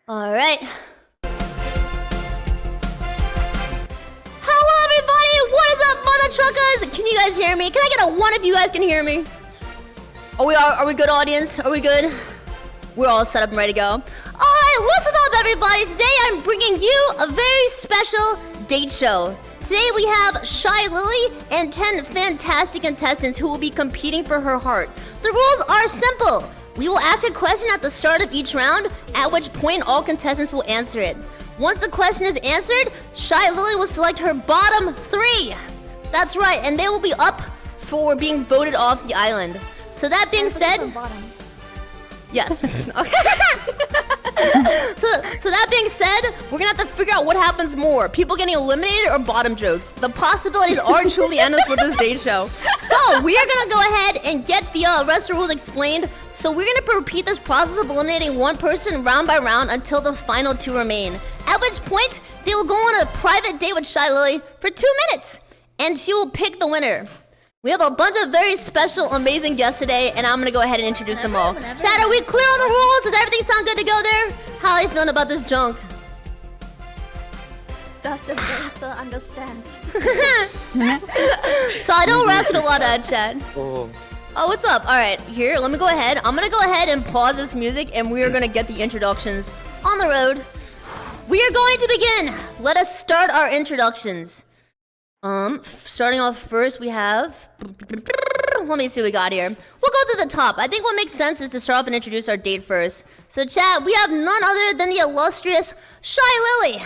All right. Hello, everybody. What is up, mother truckers? Can you guys hear me? Can I get a one if you guys can hear me? Are we good, audience? Are we good? We're all set up and ready to go. All right, listen up, everybody. Today I'm bringing you a very special date show. Today we have Shylily and 10 fantastic contestants who will be competing for her heart. The rules are simple. We will ask a question at the start of each round, at which point all contestants will answer it. Once the question is answered, Shylily will select her bottom 3. That's right, and they will be up for being voted off the island. So that being said... Yes. Okay. So that being said, we're gonna have to figure out what happens more. People getting eliminated or bottom jokes. The possibilities are truly endless with this date show. So we are gonna go ahead and get the rest of the rules explained. So we're gonna repeat this process of eliminating one person round by round until the final 2 remain. At which point, they will go on a private date with Shylily for 2 minutes. And she will pick the winner. We have a bunch of very special, amazing guests today, and I'm gonna go ahead and introduce them all. Chat, are we clear on the rules? Does everything sound good to go there? How are you feeling about this junk? Does the dancer understand? So I don't wrestle a lot at chat. Oh, what's up? All right, here, let me go ahead. I'm gonna go ahead and pause this music, and we are gonna get the introductions on the road. We are going to begin. Let us start our introductions. Starting off first, we have... Let me see what we got here. We'll go to the top. I think what makes sense is to start off and introduce our date first. So, chat, we have none other than the illustrious Shylily.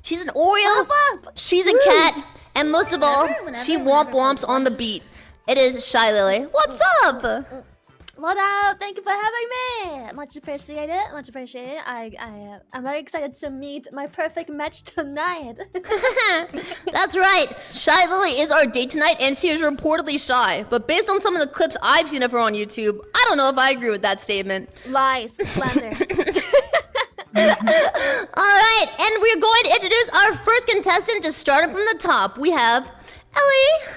She's an Oreo, she's a cat, and most of all, she womp-womps on the beat. It is Shylily. What's up? What up? Thank you for having me. Much appreciated. Much appreciated. I'm very excited to meet my perfect match tonight. That's right. Shylily is our date tonight, and she is reportedly shy. But based on some of the clips I've seen of her on YouTube, I don't know if I agree with that statement. Lies, slander. Alright, and we're going to introduce our first contestant, just starting from the top. We have Elly.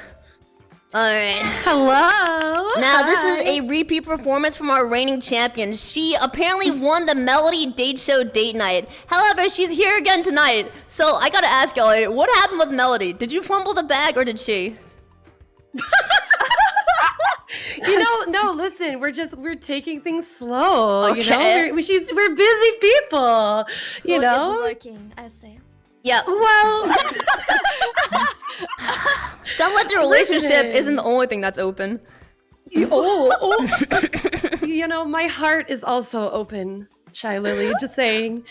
Alright. Hello. Now, this is a repeat performance from our reigning champion. She apparently won the Melody Date Show Date Night. However, she's here again tonight. So, I gotta ask, Elly, what happened with Melody? Did you fumble the bag or did she? No, listen, we're taking things slow, Okay. We're busy people, So it's working, I say. Yeah. Well, Sounds like the relationship isn't the only thing that's open. my heart is also open, Shylily, just saying.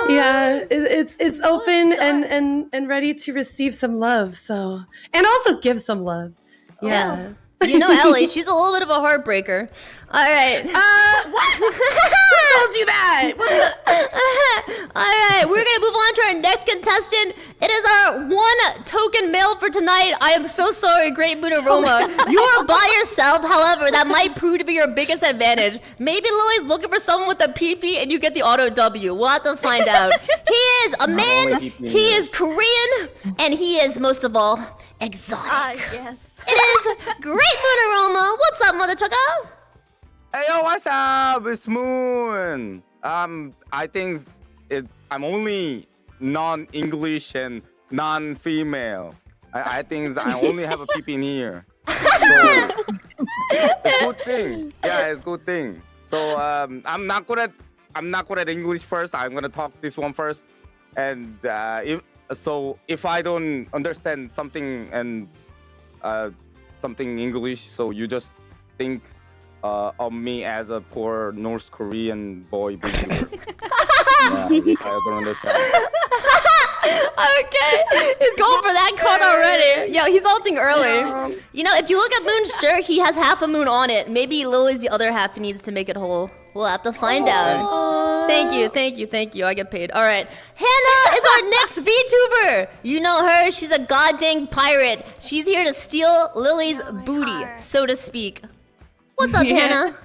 Yeah, it's open and ready to receive some love, so, and also give some love. Yeah. You know Elly, she's a little bit of a heartbreaker. Alright. What? Who told you that? Alright, we're gonna move on to our next contestant. It is our one token male for tonight. I am so sorry, Great Moon Aroma. You are by yourself, however, that might prove to be your biggest advantage. Maybe Lily's looking for someone with a PP and you get the auto W. We'll have to find out. He is a man, he is Korean, and he is, most of all, exotic. Yes. It is Great Moon Aroma. What's up, mother trucker? Hey yo, what's up? It's Moon. I think I'm only non-English and non-female. I think I only have a peep in here. So, it's good thing. Yeah, it's good thing. So I'm not good at English first. I'm gonna talk this one first, and if I don't understand something and something English, so you just think of me as a poor North Korean boy. Yeah, I don't understand. Okay, he's going for that card already. Yo, he's ulting early. You know, if you look at Moon's shirt, he has half a moon on it. Maybe Lily's the other half he needs to make it whole. We'll have to find out. Thank you. I get paid. All right. Hina is our next VTuber. You know her. She's a goddamn pirate. She's here to steal Lily's booty, so to speak. What's up, Hina?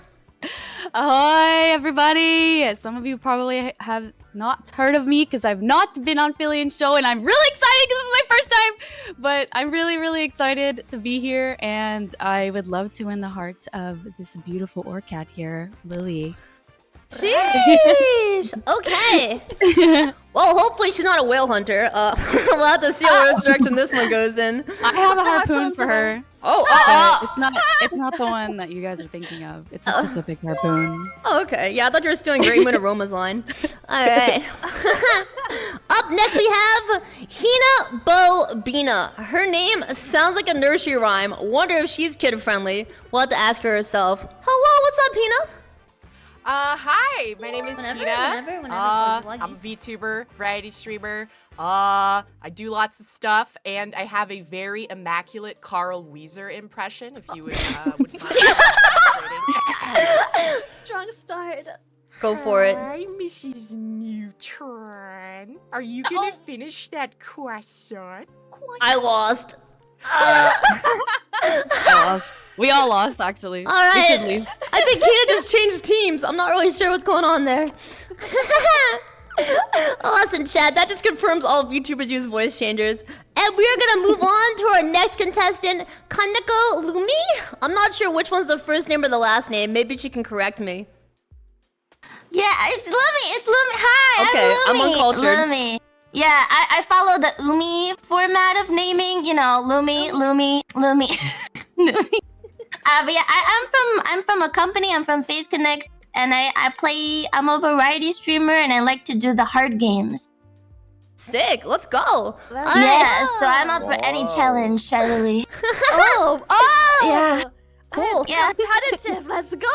Ahoy, everybody! Some of you probably have not heard of me because I've not been on Filian's show, and I'm really excited because this is my first time. But I'm really excited to be here, and I would love to win the heart of this beautiful orcat here, Lily. Sheesh. Okay. Well, hopefully she's not a whale hunter. We'll have to see which direction this one goes in. I have a harpoon for her. Oh, It's not the one that you guys are thinking of. It's a specific harpoon. Oh, okay. Yeah, I thought you were stealing Great Moon Aroma's line. All right. Up next, we have Hina Bo Bina. Her name sounds like a nursery rhyme. Wonder if she's kid-friendly. We'll have to ask her herself. Hello, what's up, Hina? Hi, my name is Whenever, Hina. whenever, I'm a VTuber, variety streamer. I do lots of stuff, and I have a very immaculate Carl Weezer impression, if you would mind demonstrating. Strong start. Go for it. Hi, Mrs. Neutron. Are you gonna finish that croissant? I lost. We all lost, actually. All right. We should leave. I think Hina just changed teams. I'm not really sure what's going on there. Listen, Chad, that just confirms all VTubers use voice changers. And we are gonna move on to our next contestant, Kaneko Lumi. I'm not sure which one's the first name or the last name. Maybe she can correct me. Yeah, it's Lumi. It's Lumi. Hi, Okay, I'm I'm Lumi. uncultured. Lumi. Yeah, I follow the Umi format of naming. You know, Lumi. Lumi. But yeah, I'm from a company. I'm from Face Connect, and I'm a variety streamer, and I like to do the hard games. Sick. Let's go. Yeah, so I'm up for any challenge, Shylily. Oh! Yeah. Cool. Yeah. Competitive, let's go!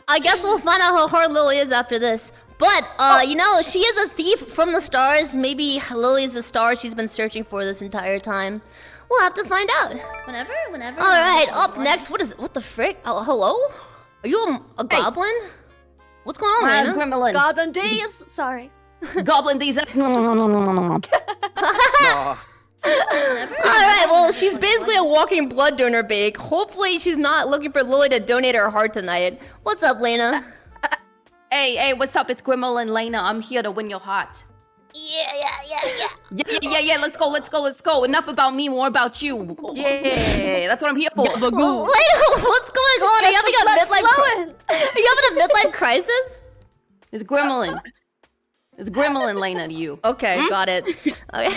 I guess we'll find out how hard Lily is after this. But, you know, she is a thief from the stars. Maybe Lily is the star she's been searching for this entire time. We'll have to find out. Whenever. All right, up next, what the frick? Oh, hello? Are you a goblin? What's going on, Layna? Gremlin. Goblin days! Sorry. Goblin these. Alright, well, she's basically a walking blood donor bake. Hopefully she's not looking for Lily to donate her heart tonight. What's up, Layna? Hey, what's up? It's Grimmel and Layna. I'm here to win your heart. Yeah. Let's go. Enough about me, more about you. Yeah, that's what I'm here for. Layna, what's going on? Are you having a midlife crisis? It's Gremlin. It's Gremlin, Layna, to you. Okay, got it. Okay.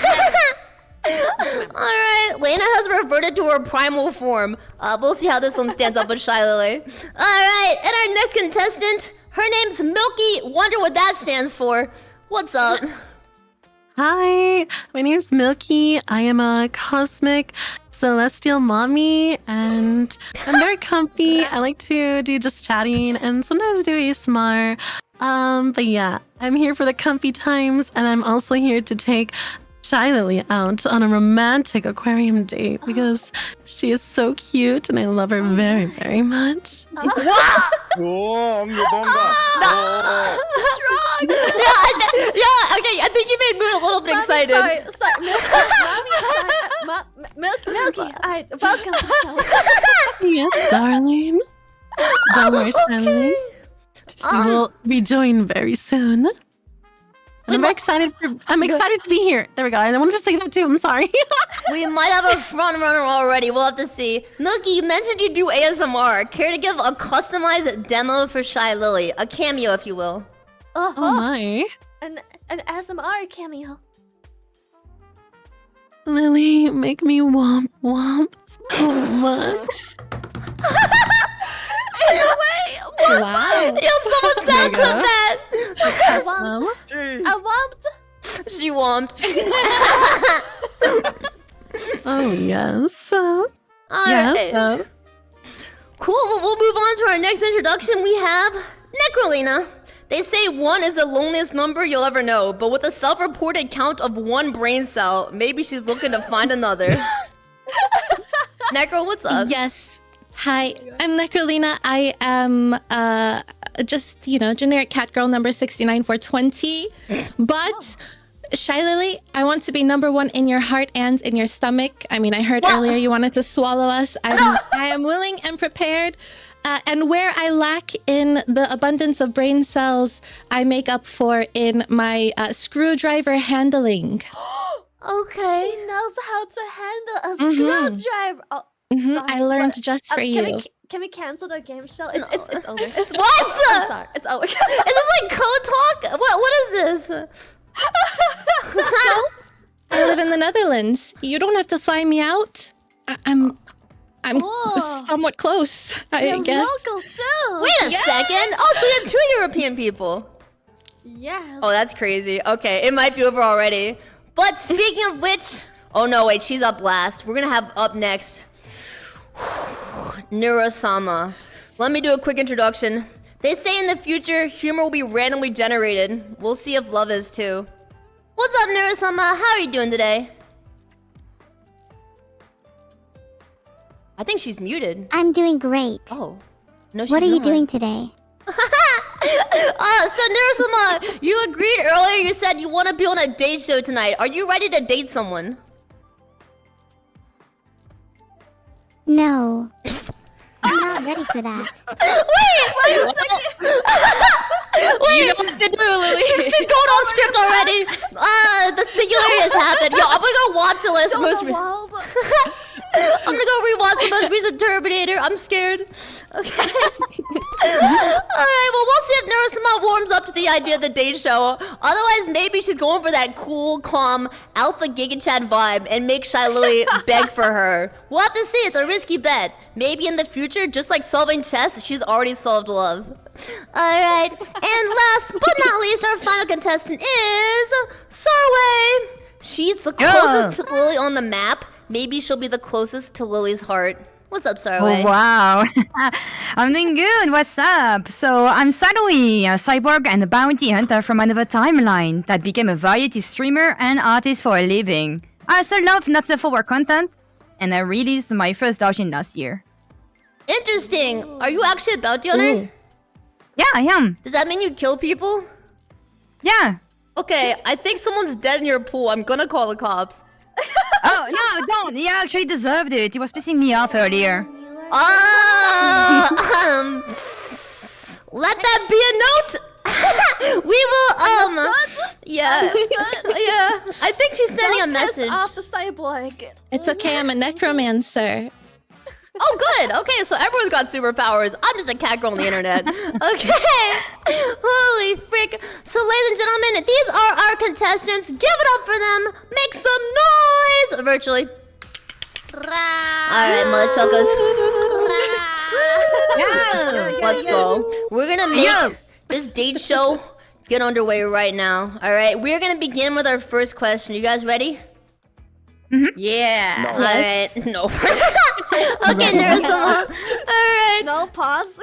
Alright, Layna has reverted to her primal form. We'll see how this one stands up with Shylily. Alright, and our next contestant, her name's Milky. Wonder what that stands for. What's up? Hi, my name is Milky. I am a cosmic celestial mommy, and I'm very comfy. I like to do just chatting and sometimes do ASMR. But yeah, I'm here for the comfy times, and I'm also here to take Shylily out on a romantic aquarium date because she is so cute and I love her very, very much. Whoa, 뭔가. Strong! Yeah, okay, I think you made Moon a little bit excited. Sorry, Milky, alright, welcome to the show. Yes, darling. Don't worry, Shylily. We will be joined very soon. And I'm excited to be here. There we go. I wanted to say that too. I'm sorry. We might have a front runner already. We'll have to see. Milky, you mentioned you do ASMR. Care to give a customized demo for Shylily? A cameo, if you will. Oh my. An ASMR cameo. Lily, make me womp womp so much. Wow. Yo, someone sounds like that. I womped. She womped. Oh, yes. Alright. Cool, well, we'll move on to our next introduction. We have Nekrolina. They say 1 is the loneliest number you'll ever know, but with a self-reported count of 1 brain cell, maybe she's looking to find another. Nekro, what's up? Yes. Hi, I'm Nekrolina. I am just, generic cat girl number 69420. But Shylily, I want to be number 1 in your heart and in your stomach. I mean, I heard earlier you wanted to swallow us. I am willing and prepared. And where I lack in the abundance of brain cells, I make up for in my screwdriver handling. Okay. She knows how to handle a screwdriver. Oh, I learned just for you. Can we cancel the game show? No. It's over. It's what? I'm sorry. It's over. Is this like code talk? What is this? I live in the Netherlands. You don't have to fly me out. I'm somewhat close, I guess. Local too. Wait a second. Oh, so you have 2 European people. Yes. Oh, that's crazy. Okay, it might be over already. But speaking of which, oh no, wait, she's up last. We're gonna have up next Neuro-sama. Let me do a quick introduction. They say in the future, humor will be randomly generated. We'll see if love is too. What's up, Neuro-sama? How are you doing today? I think she's muted. I'm doing great. Oh. No, she's What are you not. doing today? So Neuro-sama, you agreed earlier, you said you want to be on a date show tonight. Are you ready to date someone? No. I'm not ready for that. Wait a second. Wait, You know what to do, Lily. she's going off script already. The singularity has happened. Yo, I'm gonna go watch the I'm gonna go rewatch the most recent Terminator. I'm scared. Okay. Alright, well, we'll see if Neuro-sama warms up to the idea of the date show. Otherwise, maybe she's going for that cool, calm, alpha Giga Chat vibe and make Shylily beg for her. We'll have to see. It's a risky bet. Maybe in the future, just like solving chess, she's already solved love. Alright, and last but not least, our final contestant is Saruei. She's the closest to Lily on the map. Maybe she'll be the closest to Lily's heart. What's up, Saruei? Oh, wow. I'm doing good. What's up? So, I'm Saruei, a cyborg and a bounty hunter from another timeline that became a variety streamer and artist for a living. I also love not safe for work content, and I released my first doujin last year. Interesting. Are you actually a bounty hunter? Yeah, I am. Does that mean you kill people? Yeah. Okay, I think someone's dead in your pool. I'm gonna call the cops. Oh, no, don't. He actually deserved it. He was pissing me off earlier. Let that be a note. We will, yeah. Yeah. I think she's sending a message. Off the cyborg. It's okay, I'm a necromancer. Oh, good. Okay, so everyone's got superpowers. I'm just a cat girl on the internet. Okay. Holy frick. So, ladies and gentlemen, these are our contestants. Give it up for them. Make some noise. Virtually. All right, mother chuckers. Let's go. We're going to make this date show get underway right now. All right, we're going to begin with our first question. You guys ready? Yeah. No. All right. No. Okay, Neuro-sama. All right. No, pause.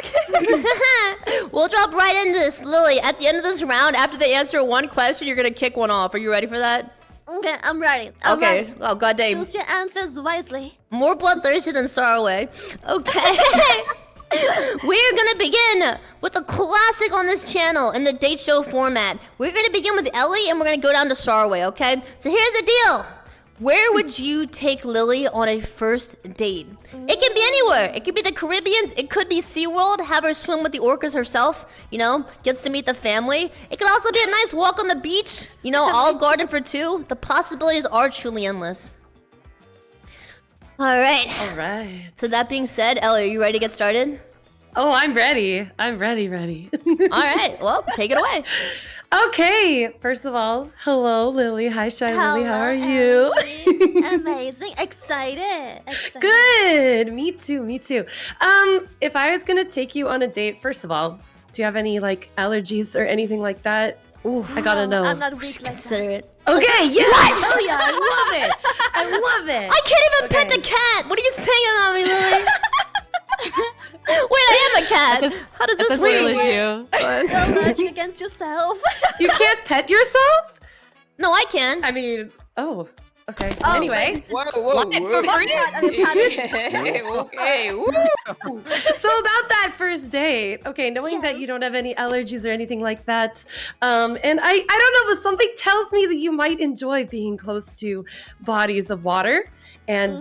We'll drop right into this. Lily, at the end of this round, after they answer one question, you're going to kick one off. Are you ready for that? Okay, I'm ready. I'm okay. ready. Oh, goddamn. Choose your answers wisely. More bloodthirsty than Saruei. Okay. We're gonna begin with a classic on this channel in the date show format. We're gonna begin with Elly and we're gonna go down to Saruei, okay? So here's the deal. Where would you take Lily on a first date? It can be anywhere. It could be the Caribbean. It could be SeaWorld. Have her swim with the orcas herself. You know, gets to meet the family. It could also be a nice walk on the beach. You know, Olive Garden for two. The possibilities are truly endless. All right. All right. So that being said, Elly, are you ready to get started? Oh, I'm ready. I'm ready. All right. Well, take it away. Okay. First of all, hello, Lily. Hi, Shylily. How are you? Amazing. Excited. Good. Me too. If I was gonna take you on a date, first of all, do you have any like allergies or anything like that? Ooh, I gotta know. I'm not weak like Consider that. it. Okay, yeah. Hell yeah, I love it. I love it. I can't even pet the cat. What are you saying about me, Lily? Wait, I am a cat. How does this That's a real work? issue. You're allergic against yourself. You can't pet yourself? No, I can. I mean, oh, okay. Oh, Anyway. Whoa. So about that first date, okay, knowing that you don't have any allergies or anything like that, and I don't know, but something tells me that you might enjoy being close to bodies of water. and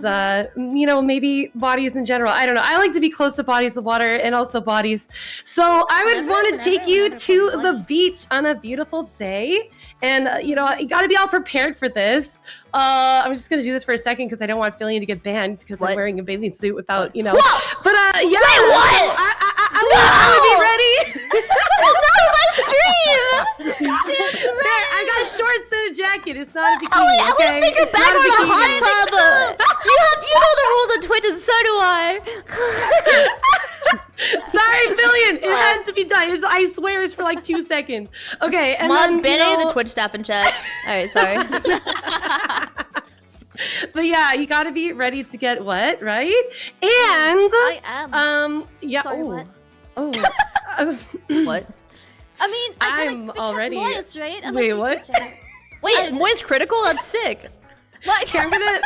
you know, maybe bodies in general. I don't know. I like to be close to bodies of water and also bodies. So I would want to take you to the beach on a beautiful day, and you know, you got to be all prepared for this. I'm just gonna do this for a second because I don't want Filian to get banned because I'm wearing a bathing suit without, you know. Whoa! But yeah. Wait, what? I'm gonna be ready. Not my stream! There, I got shorts and a jacket. It's not a bikini. Elly, at least make your It's back not a on a bikini. hot tub. You know the rules of Twitch, and so do I. Sorry, Filian. It had to be done. I swear it's for like 2 seconds. Okay, and Mods then, banning the Twitch staff in chat. All right, sorry. But yeah, you got to be ready to get wet, right? And I am. yeah. Sorry, what? What? I mean, I'm already. Moist, right? Wait, what? Wait, moist critical? That's sick. What? I'm gonna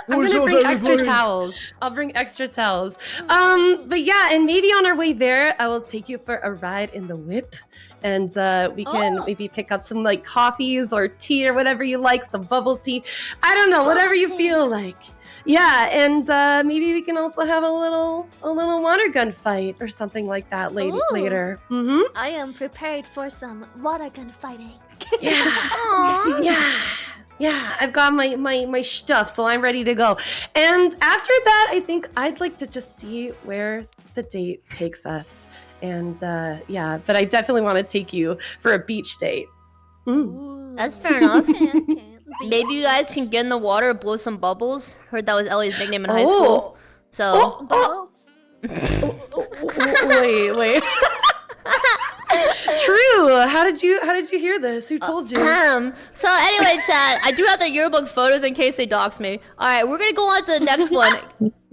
bring extra towels. I'll bring extra towels. But yeah, and maybe on our way there, I will take you for a ride in the whip, and we can maybe pick up some like coffees or tea or whatever you like, some bubble tea. I don't know, whatever you feel like. Yeah, and maybe we can also have a little water gun fight or something like that later. Mm-hmm. I am prepared for some water gun fighting. Yeah. Yeah, I've got my stuff, so I'm ready to go. And after that, I think I'd like to just see where the date takes us. And yeah, but I definitely want to take you for a beach date. That's fair enough. Okay. Maybe you guys can get in the water, blow some bubbles. Heard that was Elly's nickname in high school. So. Wait. True. How did you hear this? Who told you? So anyway, chat, I do have the yearbook photos in case they dox me. All right, we're gonna go on to the next one.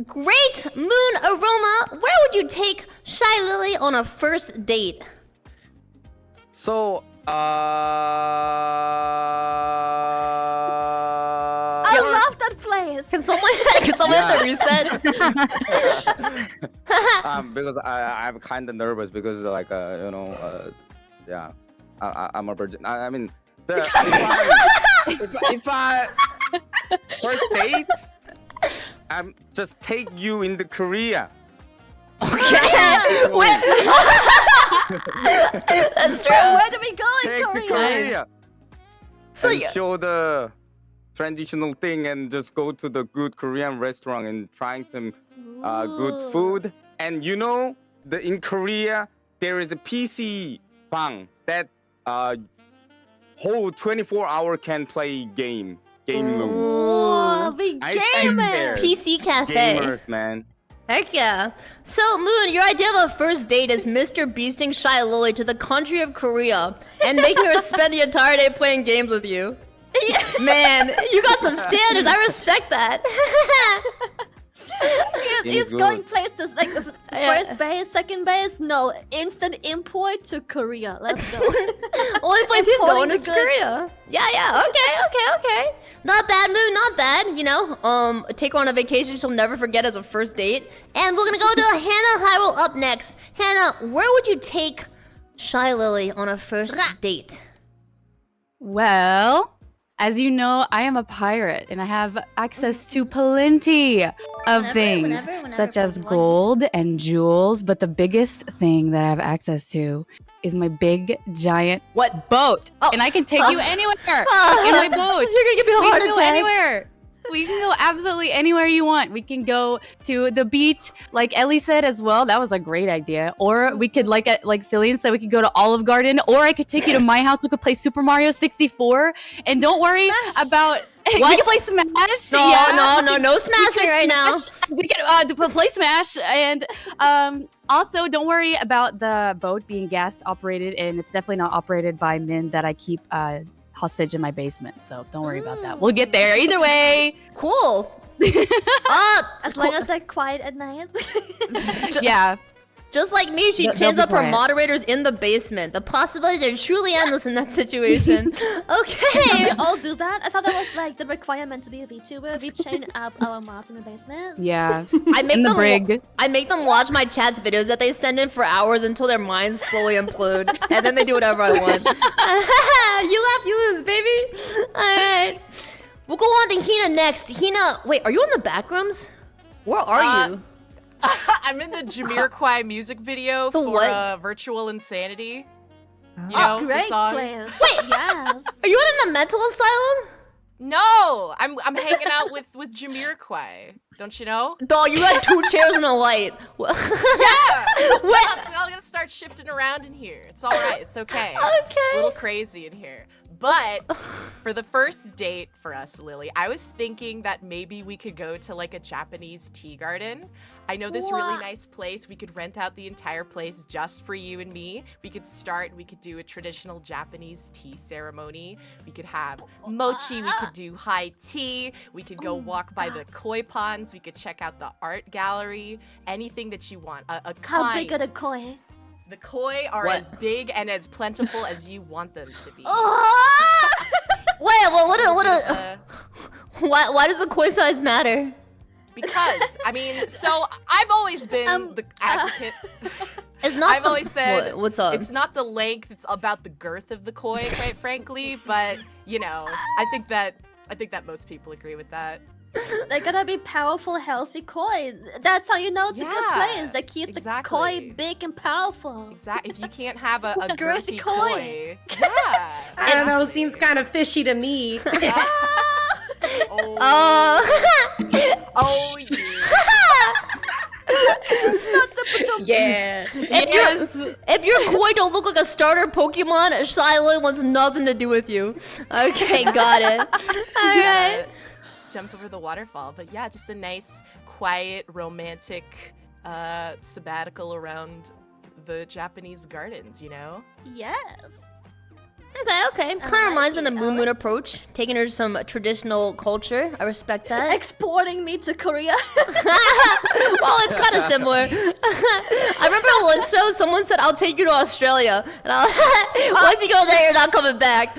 Great Moon Aroma, where would you take Shylily on a first date? So, I love that place. Can someone have to reset? because I'm kind of nervous because like you know yeah, I'm a virgin. I mean, if I first date, I'm just take you into Korea. Okay. That's true. Where do we go in Take Korea? Korea. So And show the traditional thing and just go to the good Korean restaurant and trying some good food. And you know, in Korea there is a PC bang that whole 24-hour can play game moves. Oh, we I take there. PC cafe. Gamers, man. Heck yeah. So, Moon, your idea of a first date is Mr. Beasting Shylily to the country of Korea and making her spend the entire day playing games with you. Man, you got some standards. I respect that. He's going places like first base, second base. No, instant import to Korea. Let's go. Only place he's going is Importing the Korea. Yeah. Okay. Not bad, Moon. Not bad. You know, take her on a vacation she'll never forget as a first date. And we're gonna go to Hannah Hyrule up next. Hannah, where would you take Shylily on a first date? Well, as you know, I am a pirate and I have access to plenty of things, such as gold and jewels. But the biggest thing that I have access to is my big, giant boat. And I can take you anywhere in my boat. You're gonna give me a heart We can go attack. anywhere. We can go absolutely anywhere you want. We can go to the beach, like Elly said as well. That was a great idea. Or we could, like Filian said, we could go to Olive Garden. Or I could take you to my house. We could play Super Mario 64. And don't worry about... We can play Smash. No smashing right now. We can play Smash. And also, don't worry about the boat being gas operated. And it's definitely not operated by men that I keep... hostage in my basement, so don't worry about that. We'll get there either way. Cool. As long as they're quiet at night. Yeah. Just like me, she chains up her moderators in the basement. The possibilities are truly endless in that situation. Okay. Can we all do that? I thought that was like the requirement to be a VTuber. We chain up our mods in the basement. Yeah. I make them watch my chat's videos that they send in for hours until their minds slowly implode, and then they do whatever I want. You laugh, you lose, baby. All right. We'll go on to Hina next. Hina, wait, are you in the back rooms? Where are you? I'm in the Jamiroquai music video for Virtual Insanity. You know, the Great song. place. Wait, Yes. are you in a mental asylum? No, I'm hanging out with Jamiroquai. Don't you know? Dog, you had 2 chairs and a light. Yeah. What? So I'm gonna start shifting around in here. It's all right. It's okay. Okay. It's a little crazy in here. But for the first date for us, Lily, I was thinking that maybe we could go to like a Japanese tea garden. I know this really nice place. We could rent out the entire place just for you and me. We could do a traditional Japanese tea ceremony. We could have mochi. We could do high tea. We could go walk by the koi ponds. We could check out the art gallery. Anything that you want. How big are the koi? The koi are as big and as plentiful as you want them to be. Wait, well, why does the koi size matter? Because, I mean, so I've always been the advocate. It's not I've always said, what's up? It's not the length, it's about the girth of the koi, quite frankly. But, you know, I think that most people agree with that. They gotta be powerful, healthy koi. That's how you know it's a good place. They keep the koi big and powerful. Exactly. If you can't have a girthy girthy koi. Yeah. I don't know. Seems kind of fishy to me. Oh, yeah. Yeah. If your koi don't look like a starter Pokemon, Shylily wants nothing to do with you. Okay, got it. All right. Jump over the waterfall, but yeah, just a nice, quiet, romantic sabbatical around the Japanese gardens, you know? Yes. Okay. Kind of reminds me of the Moon approach, taking her to some traditional culture. I respect that. Exporting me to Korea. Well, it's kind of similar. I remember on one show, someone said, "I'll take you to Australia," and once you go there, you're not coming back.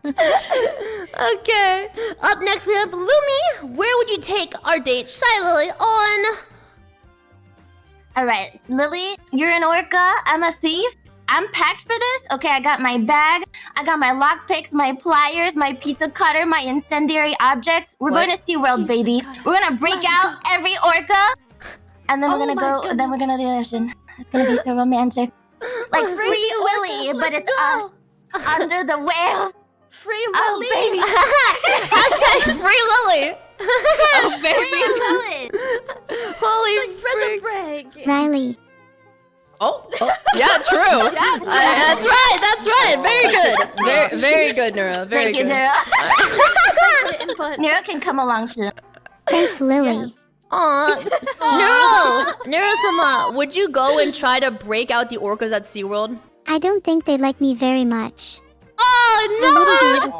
Okay. Up next, we have Lumi. Where would you take our date, Shylily, on? All right, Lily, you're an orca. I'm a thief. I'm packed for this. Okay, I got my bag. I got my lockpicks, my pliers, my pizza cutter, my incendiary objects. We're going to SeaWorld, baby. We're gonna break out every orca, and then we're gonna go. Then we're gonna the ocean. It's gonna be so romantic, like Free Willy, but it's us under the whales. Free Willy. baby. Hashtag Free Lily. Oh, baby. Holy prison break. Riley. Oh, yeah, true. That's right. That's right. Very good. Very good, Neuro. Very Thank good. you, Neuro. Neuro can come along too. Thanks, Lily. Neuro-sama, would you go and try to break out the orcas at SeaWorld? I don't think they like me very much. Oh, no!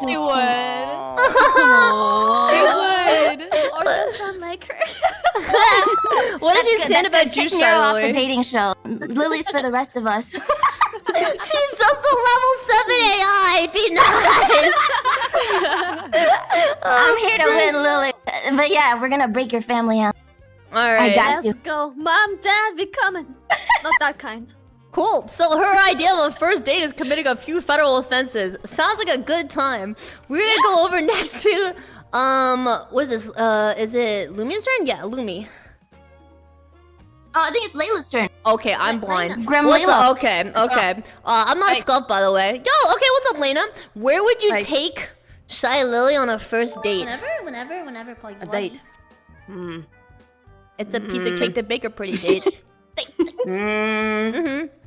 They would. They would. Orcas don't like her. What did she say about you, Take Neuro off the Shylily? dating show. Lily's for the rest of us. She's just a level 7 AI. Be nice. I'm here to win, Lily. But yeah, we're gonna break your family out. All right. I got you. Let's go. Mom, Dad, we coming. Not that kind. Cool. So her idea of a first date is committing a few federal offenses. Sounds like a good time. We're gonna go over next to what is this? Is it Lumi's turn? Yeah, Lumi. Oh, I think it's Layla's turn. Okay, I'm blind. Grim What's Layla. up? Okay. I'm not a sculpt, by the way. Yo, okay, what's up, Layna? Where would you take Shylily on a first date? Whenever, probably. A date. It's a piece of cake to bake a pretty date.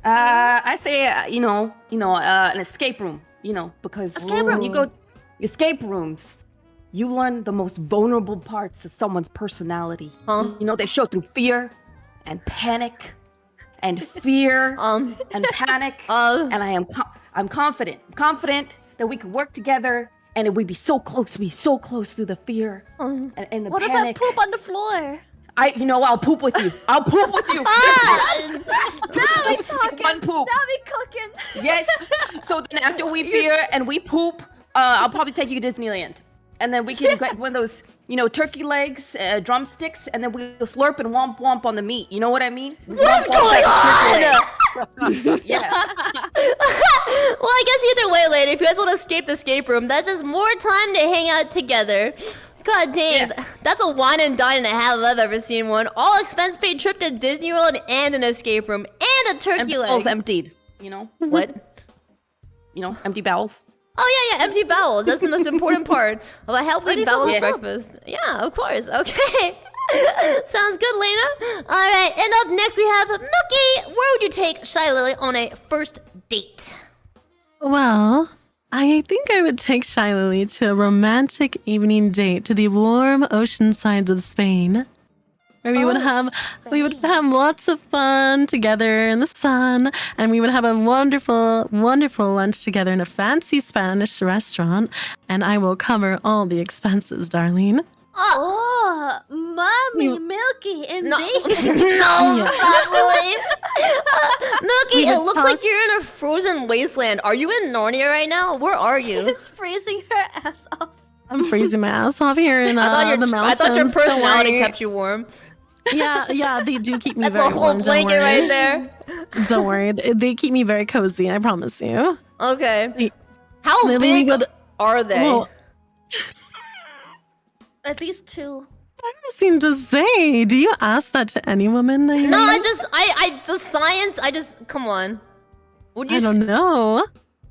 I say, an escape room. Because when you go escape rooms, you learn the most vulnerable parts of someone's personality. They show through fear and panic and fear and panic. And I'm confident that we could work together and we'd be so close through the fear and the What panic. if I poop on the floor? I'll poop with you. I'll poop with you. Now we talking. One poop. Now we cooking. Yes. So then after we fear and we poop, I'll probably take you to Disneyland. and then we can get one of those, turkey legs, drumsticks, and then we'll slurp and womp womp on the meat. You know what I mean? What is going on? Yeah. Well, I guess either way, lady, if you guys want to escape the escape room, that's just more time to hang out together. God dang, that's a wine and dine and a half if I've ever seen one. All expense paid trip to Disney World and an escape room and a turkey leg. Bowels emptied, What? Empty bowels. Oh yeah, empty bowels. That's the most important part of a healthy, balanced breakfast. Yeah, of course. Okay. Sounds good, Layna. All right, and up next we have Milky. Where would you take Shylily on a first date? Well, I think I would take Shylily to a romantic evening date to the warm ocean sides of Spain. Where we would have lots of fun together in the sun, and we would have a wonderful, wonderful lunch together in a fancy Spanish restaurant, and I will cover all the expenses, darling. Oh, mommy, Milky, indeed. No, stop, Lily. Milky, it looks like you're in a frozen wasteland. Are you in Narnia right now? Where are you? She's freezing her ass off. I'm freezing my ass off here in the mountains. I thought your personality kept you warm. Yeah, they do keep me That's very a whole warm. blanket right there. Don't worry, they keep me very cozy. I promise you. Okay. How big are they? Well, At least 2. I don't seem to say. Do you ask that to any woman? No, the science. Come on. I don't know.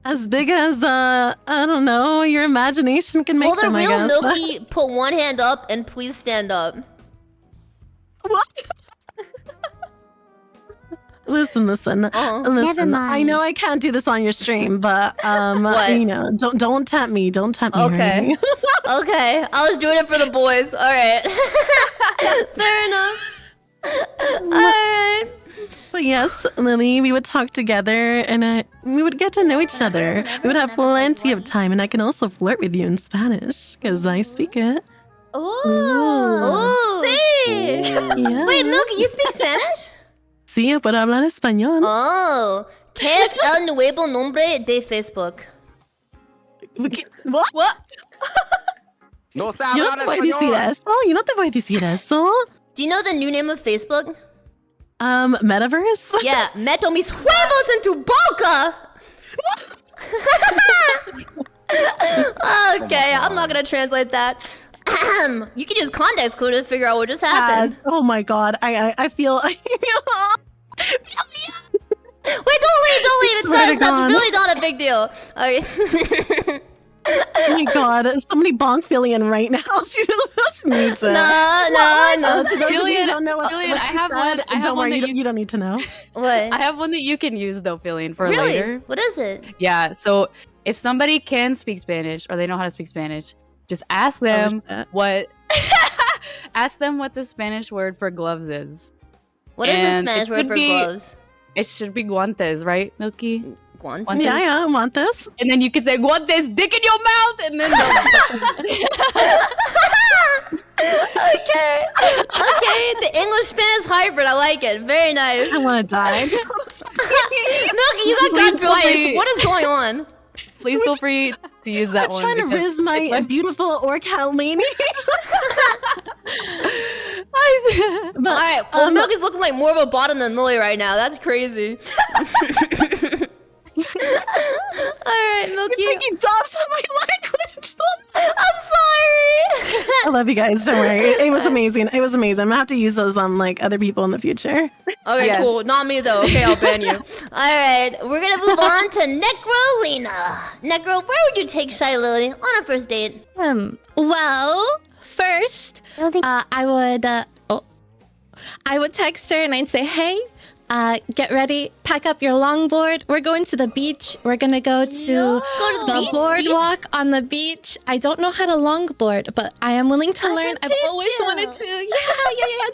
As big as I don't know, your imagination can make them. Will the I real guess. Milky put one hand up and please stand up? What? Listen. Never mind. I know I can't do this on your stream, but What? don't tempt me. Don't tempt me. Okay. Honey. Okay. I was doing it for the boys. All right. Fair enough. All right. But yes, Lily, we would talk together and we would get to know each other. We would have plenty of time, and I can also flirt with you in Spanish because I speak it. Oh. Sí. Yeah. Wait, Milky, you speak Spanish? Sí, yo puedo hablar español. Oh. ¿Qué es el nuevo nombre de Facebook? What? No se Yo no habla te voy a decir español. eso. Yo no te voy a decir eso. Do you know the new name of Facebook? Metaverse? Yeah, meto mis huevos en tu boca! Okay, I'm not gonna translate that. You can use context clue to figure out what just happened. Oh my god, I feel... Wait, don't leave! That's really not a big deal. Okay. Oh my god, somebody bonk Filian right now. She needs it. No. Filian, I have one. Don't worry, you don't need to know. What? I have one that you can use though, Filian, for Really? later. What is it? Yeah. So if somebody can speak Spanish or they know how to speak Spanish, just ask them what. Ask them what the Spanish word for gloves is. What is the Spanish word for gloves? It should be guantes, right, Milky? Guantes? Yeah, I want this. And then you can say guantes, dick in your mouth, and then. Okay, the English-Spanish hybrid. I like it. Very nice. I want to die. Milky, you got Please got feel twice. free. What is going on? Please feel free to use that one. I'm trying to riz my beautiful orcal lady. All right, well, Milky's looking like more of a bottom than Lily right now. That's crazy. Alright, Milky. You're taking tops on my language. I'm sorry. I love you guys. Don't worry. It was amazing. I'm gonna have to use those on like other people in the future. Okay, Yes. cool. Not me though. Okay, I'll ban you. Alright, we're gonna move on to Nekrolina. Nekro, where would you take Shylily on a first date? Well, first, I would text her and I'd say, hey, get ready, pack up your longboard. We're going to the beach. We're gonna go to the boardwalk on the beach. I don't know how to longboard, but I am willing to learn. I've always wanted to. Yeah.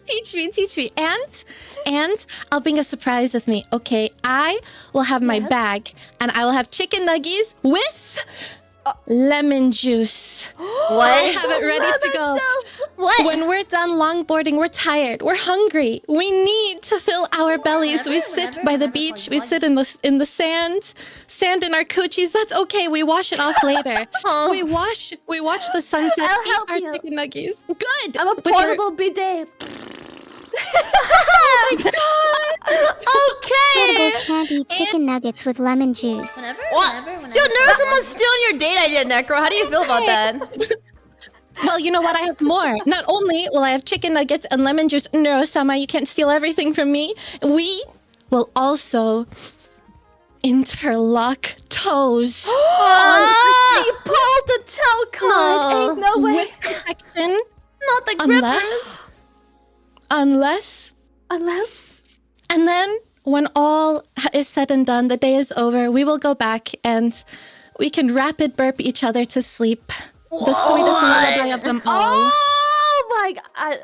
Teach me. And I'll bring a surprise with me. Okay, I will have my bag, and I will have chicken nuggies with lemon juice. What? I have it ready to go. What? When we're done longboarding, we're tired, we're hungry. We need to fill our bellies. We sit by the beach. We sit in the sand in our coochies. That's okay. We wash it off later. We watch the sunset. I'll eat help our you. chicken nuggets. Good. I'm a With your- portable bidet. Oh my god! Okay! Portable candy chicken nuggets with lemon juice. What? Yo, Neuro-sama's stealing your date idea, Necro. How do you feel about that? Well, you know what? I have more. Not only will I have chicken nuggets and lemon juice, Neuro-sama, you can't steal everything from me. We will also interlock toes. She pulled the toe card. Ain't no way. With protection. Not the grippers. Unless. And then, when all is said and done, the day is over, we will go back and we can rapid burp each other to sleep. The sweetest lullaby of them all. Oh my god.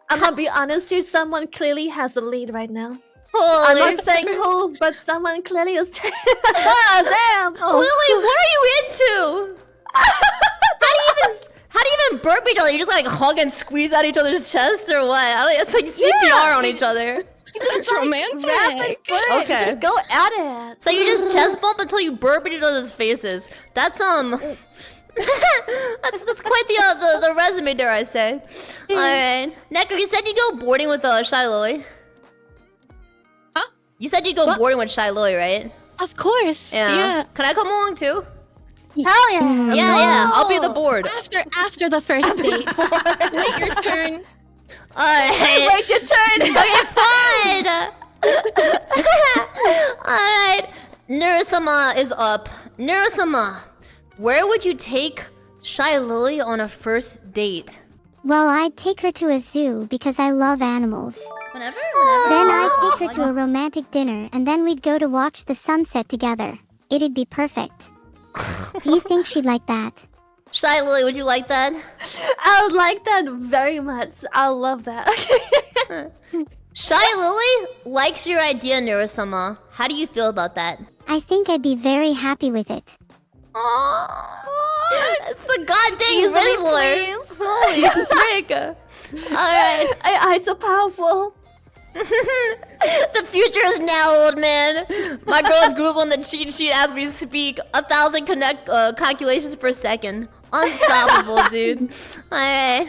I'm gonna be honest here, someone clearly has a lead right now. Holy I'm not saying who, but someone clearly is damn. Lily, what are you into? How do you even burp each other? You just like hug and squeeze out each other's chest or what? It's like CPR on each other. You just It's romantic. rapid burp. You Okay. just go at it. So you just chest bump until you burp in each other's faces. That's that's quite the resume, dare I say. Alright. Necker, you said you go boarding with Shylily. Huh? You said you go boarding with Shylily, right? Of course. Yeah. Can I come along too? Hell yeah. Yeah. I'll be the board. After the first date. Wait your turn. Alright. Wait your turn. Okay, fine. Alright. Neuro-sama is up. Neuro-sama, where would you take Shylily on a first date? Well, I'd take her to a zoo because I love animals. Whenever. Then I'd take her to a romantic dinner and then we'd go to watch the sunset together. It'd be perfect. Do you think she'd like that? Shylily, would you like that? I would like that very much. I love that. Shylily likes your idea, Neuro-sama. How do you feel about that? I think I'd be very happy with it. It's the goddamn Rizzler. Holy frick. Alright. It's so powerful. The future is now, old man. My girls grew up on the cheat sheet as we speak. 1,000 calculations per second. Unstoppable, dude. Alright.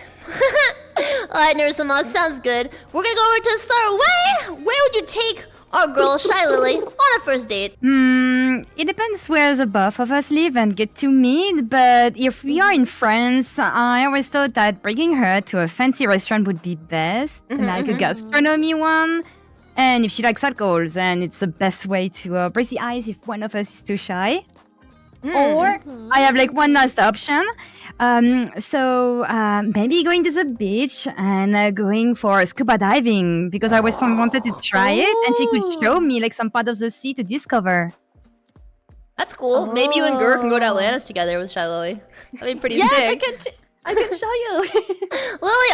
Alright, Neuro-sama, sounds good. We're gonna go over to Saruei. Where would you take our girl Shylily on a first date? It depends where the both of us live and get to meet, but if we are in France, I always thought that bringing her to a fancy restaurant would be best, like a gastronomy one. And if she likes alcohol, then it's the best way to break the ice if one of us is too shy. Or I have like one last option. So maybe going to the beach and going for scuba diving because I always wanted to try it and she could show me like some part of the sea to discover. That's cool. Maybe you and Gur can go to Atlantis together with Shylily. That'd be pretty sick. I can show you. Lily,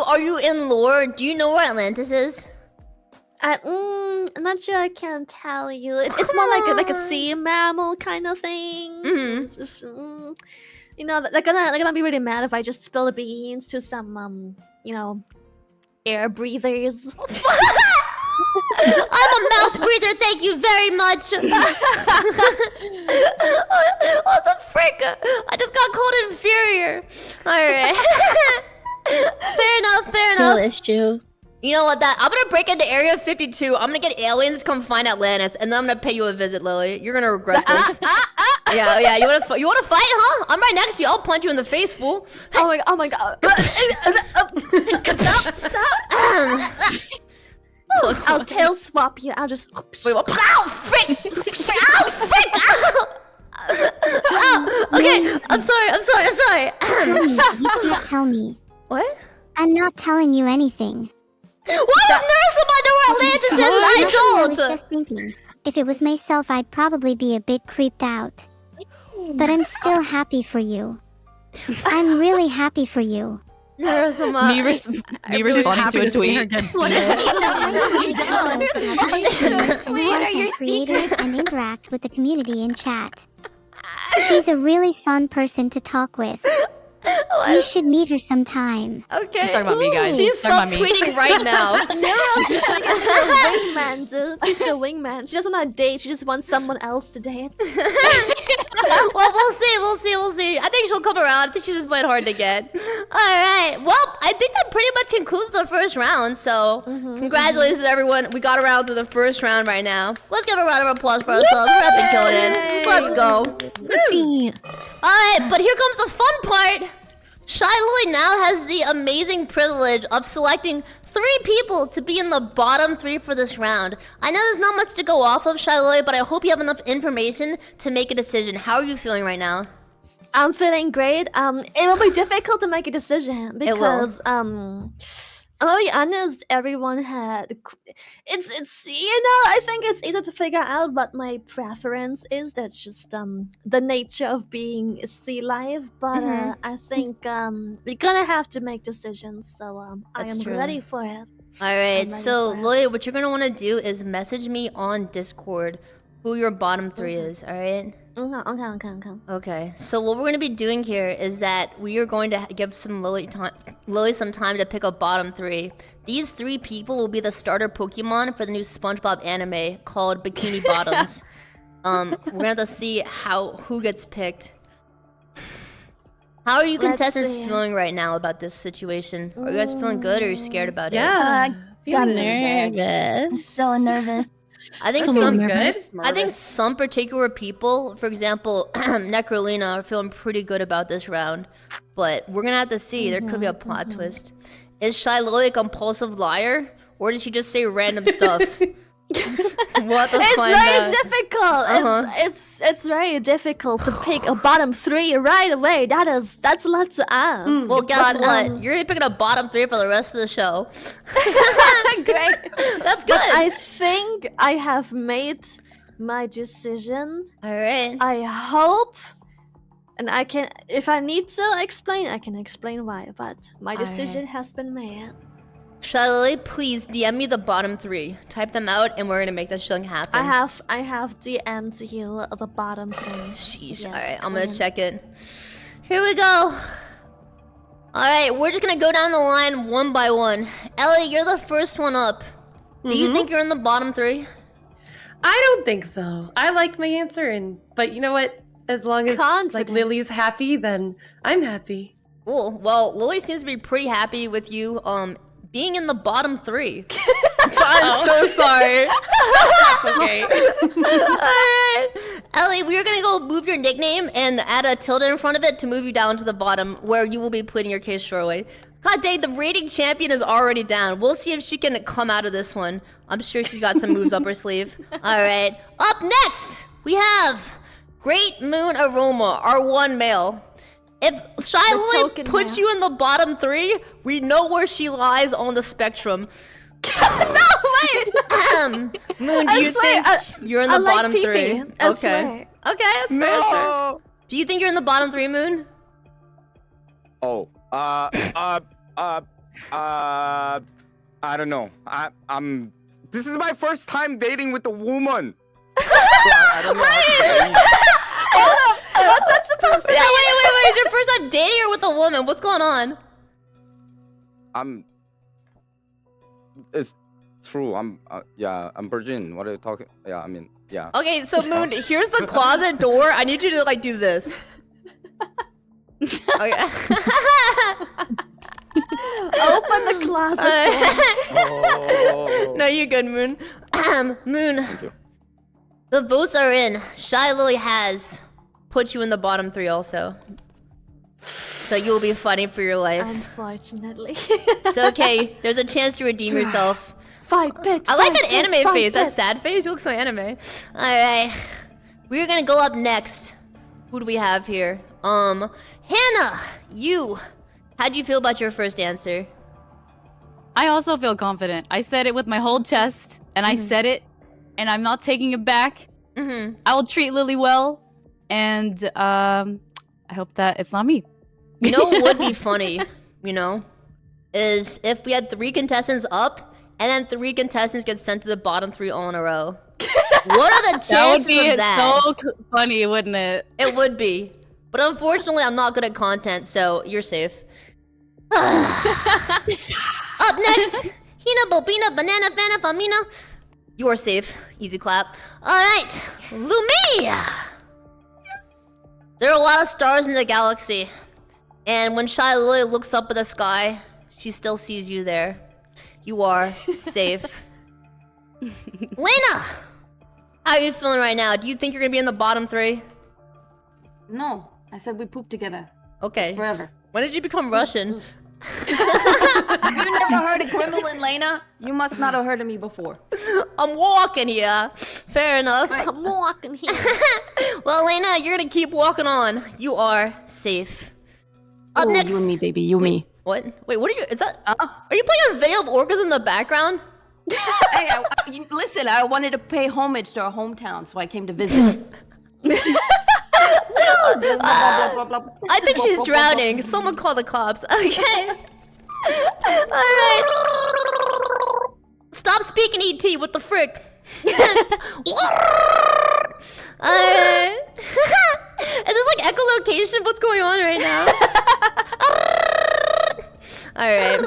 are you in lore? Do you know where Atlantis is? I'm not sure I can tell you. It's more like a sea mammal kind of thing. It's just, you know, they're gonna be really mad if I just spill the beans to some air breathers. I'm a mouth breather, thank you very much. What the frick? I just got called inferior. Alright. Fair enough. You know what? I'm gonna break into Area 52. I'm gonna get aliens to come find Atlantis, and then I'm gonna pay you a visit, Lily. You're gonna regret this. Yeah. You wanna fight, huh? I'm right next to you. I'll punch you in the face, fool. Oh my god. I'll tail swap you. I'll just. Wait, what? Ow, frick! Ow, frick! Ow! Oh, okay. I'm sorry. You can't tell me. What? I'm not telling you anything. Why does Neuro-sama know where Atlantis is? I I was don't. just thinking. If it was myself, I'd probably be a bit creeped out. But I'm still happy for you. I'm really happy for you. Neuro-sama. Me responding to a tweet. What are your creators and interact with the community in chat. She's a really fun person to talk with. You should meet her sometime. Okay. She's talking about me, guys. She's Talking about me. subtweeting right now. Nero's like a wingman, dude. She's the wingman. She doesn't want to date. She just wants someone else to date. Well, we'll see. I think she'll come around. I think she's just playing hard to get. Alright. Well, I think that pretty much concludes the first round. So, congratulations everyone. We got around to the first round right now. Let's give a round of applause for ourselves. We're having killing it. Let's go. Alright, but here comes the fun part. Shylily now has the amazing privilege of selecting 3 people to be in the bottom 3 for this round. I know there's not much to go off of, Shylily, but I hope you have enough information to make a decision. How are you feeling right now? I'm feeling great. It will be difficult to make a decision because I'll be honest, everyone had it's I think it's easy to figure out what my preference is. That's just the nature of being a sea life, but I think we're gonna have to make decisions, so I am ready for it. Alright, so Lily, what you're gonna wanna do is message me on Discord who your bottom 3 is, alright? Okay, so what we're going to be doing here is that we are going to give Lily some time to pick a bottom 3. These 3 people will be the starter Pokemon for the new SpongeBob anime called Bikini Bottoms. We're going to have to see who gets picked. How are you contestants feeling right now about this situation? Are you guys feeling good or are you scared about it? Yeah, got nervous. I'm so nervous. I think some particular people, for example, Nekrolina, are feeling pretty good about this round. But we're gonna have to see. There could be a plot twist. Is Shylily a compulsive liar, or did she just say random stuff? What the It's very difficult. It's very difficult to pick a bottom 3 right away. That's lots to ask. Well, guess what? You're picking a bottom 3 for the rest of the show. Great. That's good. But I think I have made my decision. Alright. I hope, and I can, if I need to explain, I can explain why. But my decision has been made. Shylily, please DM me the bottom 3. Type them out, and we're gonna make this thing happen. I have DM'd you the bottom 3. Sheesh. Yes, alright, I'm gonna check it. Here we go. Alright, we're just gonna go down the line one by one. Elly, you're the first one up. Do you think you're in the bottom 3? I don't think so. I like my answer, but you know what? As long as like Lily's happy, then I'm happy. Cool. Well, Lily seems to be pretty happy with you being in the bottom 3. I'm so sorry. It's okay. Alright. Elly, we are gonna go move your nickname and add a tilde in front of it to move you down to the bottom where you will be pleading your case shortly. God dang, the rating champion is already down. We'll see if she can come out of this one. I'm sure she's got some moves up her sleeve. Alright. Up next, we have Great Moon Aroma, our one male. If Shylily puts you in the bottom 3, we know where she lies on the spectrum. No, wait! Moon, do you think you're in the bottom 3? Okay. Okay, that's fair. Do you think you're in the bottom 3, Moon? Oh, I don't know. I'm. This is my first time dating with a woman. So I don't know. Hold up. What's that supposed to be? Yeah, wait. Is your first time dating or with a woman? What's going on? It's true. I'm virgin. What are you talking? Yeah, I mean, yeah. Okay, so Moon, here's the closet door. I need you to like do this. Okay. Open the closet door. No, you're good, Moon. Moon. Thank you. The votes are in. Shylily has put you in the bottom 3 also. So you'll be fighting for your life. Unfortunately. It's okay. There's a chance to redeem yourself. Fight, bitch. I like that anime face. That sad face. You look so anime. Alright. We're gonna go up next. Who do we have here? Hannah, you. How do you feel about your first answer? I also feel confident. I said it with my whole chest, and I said it, and I'm not taking it back. I will treat Lily well, and I hope that it's not me. You know what would be funny, you know, is if we had 3 contestants up, and then 3 contestants get sent to the bottom 3 all in a row. What are the chances That would be of that? so funny, wouldn't it? It would be. But unfortunately, I'm not good at content, so you're safe. Up next, Hina Bo Bina, Banana Fana Famina. You are safe. Easy clap. Alright, Lumi! Yes. There are a lot of stars in the galaxy. And when Shylily looks up at the sky, she still sees you there. You are safe. Layna! How are you feeling right now? Do you think you're gonna be in the bottom 3? No, I said we poop together. Okay. It's forever. When did you become Russian? You never heard of Gremlin, Layna? You must not have heard of me before. I'm walking here. Fair enough. I'm walking here. Well, Layna, you're gonna keep walking on. You are safe. Up next. You and me, baby. You and me. What? Wait, what are you? Is that? Are you playing a video of orcas in the background? Hey, listen, I wanted to pay homage to our hometown, so I came to visit. I think she's drowning. Someone call the cops. Okay. Alright. Stop speaking, ET. What the frick? Alright. Is this like echolocation? What's going on right now? Alright.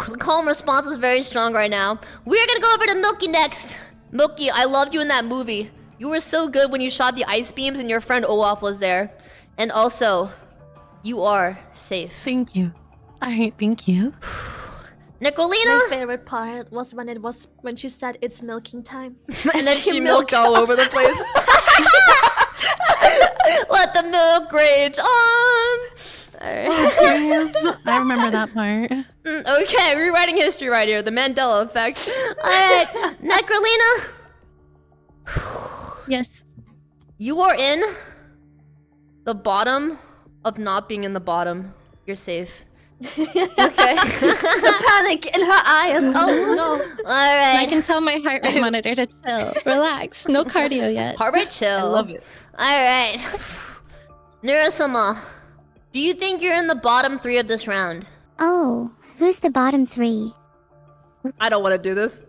The calm response is very strong right now. We're gonna go over to Milky next. Milky, I loved you in that movie. You were so good when you shot the ice beams and your friend Olaf was there. And also, you are safe. Thank you. Alright, thank you. Nekrolina? My favorite part was when she said it's milking time. And then she milked all over the place. Let the milk rage on. I remember that part. Okay, rewriting history right here. The Mandela effect. Alright, Nekrolina. Yes. You are in the bottom of not being in the bottom. You're safe. Okay. The panic in her eyes. Oh no. Alright. I can tell my heart rate monitor to chill. Relax. No cardio yet. Heart rate chill. I love it. Alright. Neuro-sama, do you think you're in the bottom 3 of this round? Oh, who's the bottom 3? I don't want to do this.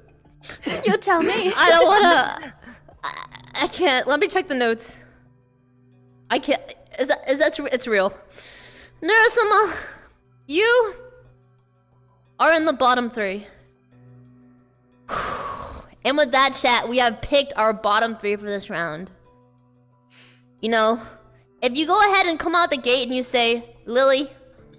You tell me. I don't want to. I can't. Let me check the notes. I can't. Is that it's real. Neuro-sama, you are in the bottom 3. And with that, chat, we have picked our bottom 3 for this round. You know, if you go ahead and come out the gate and you say, Lily,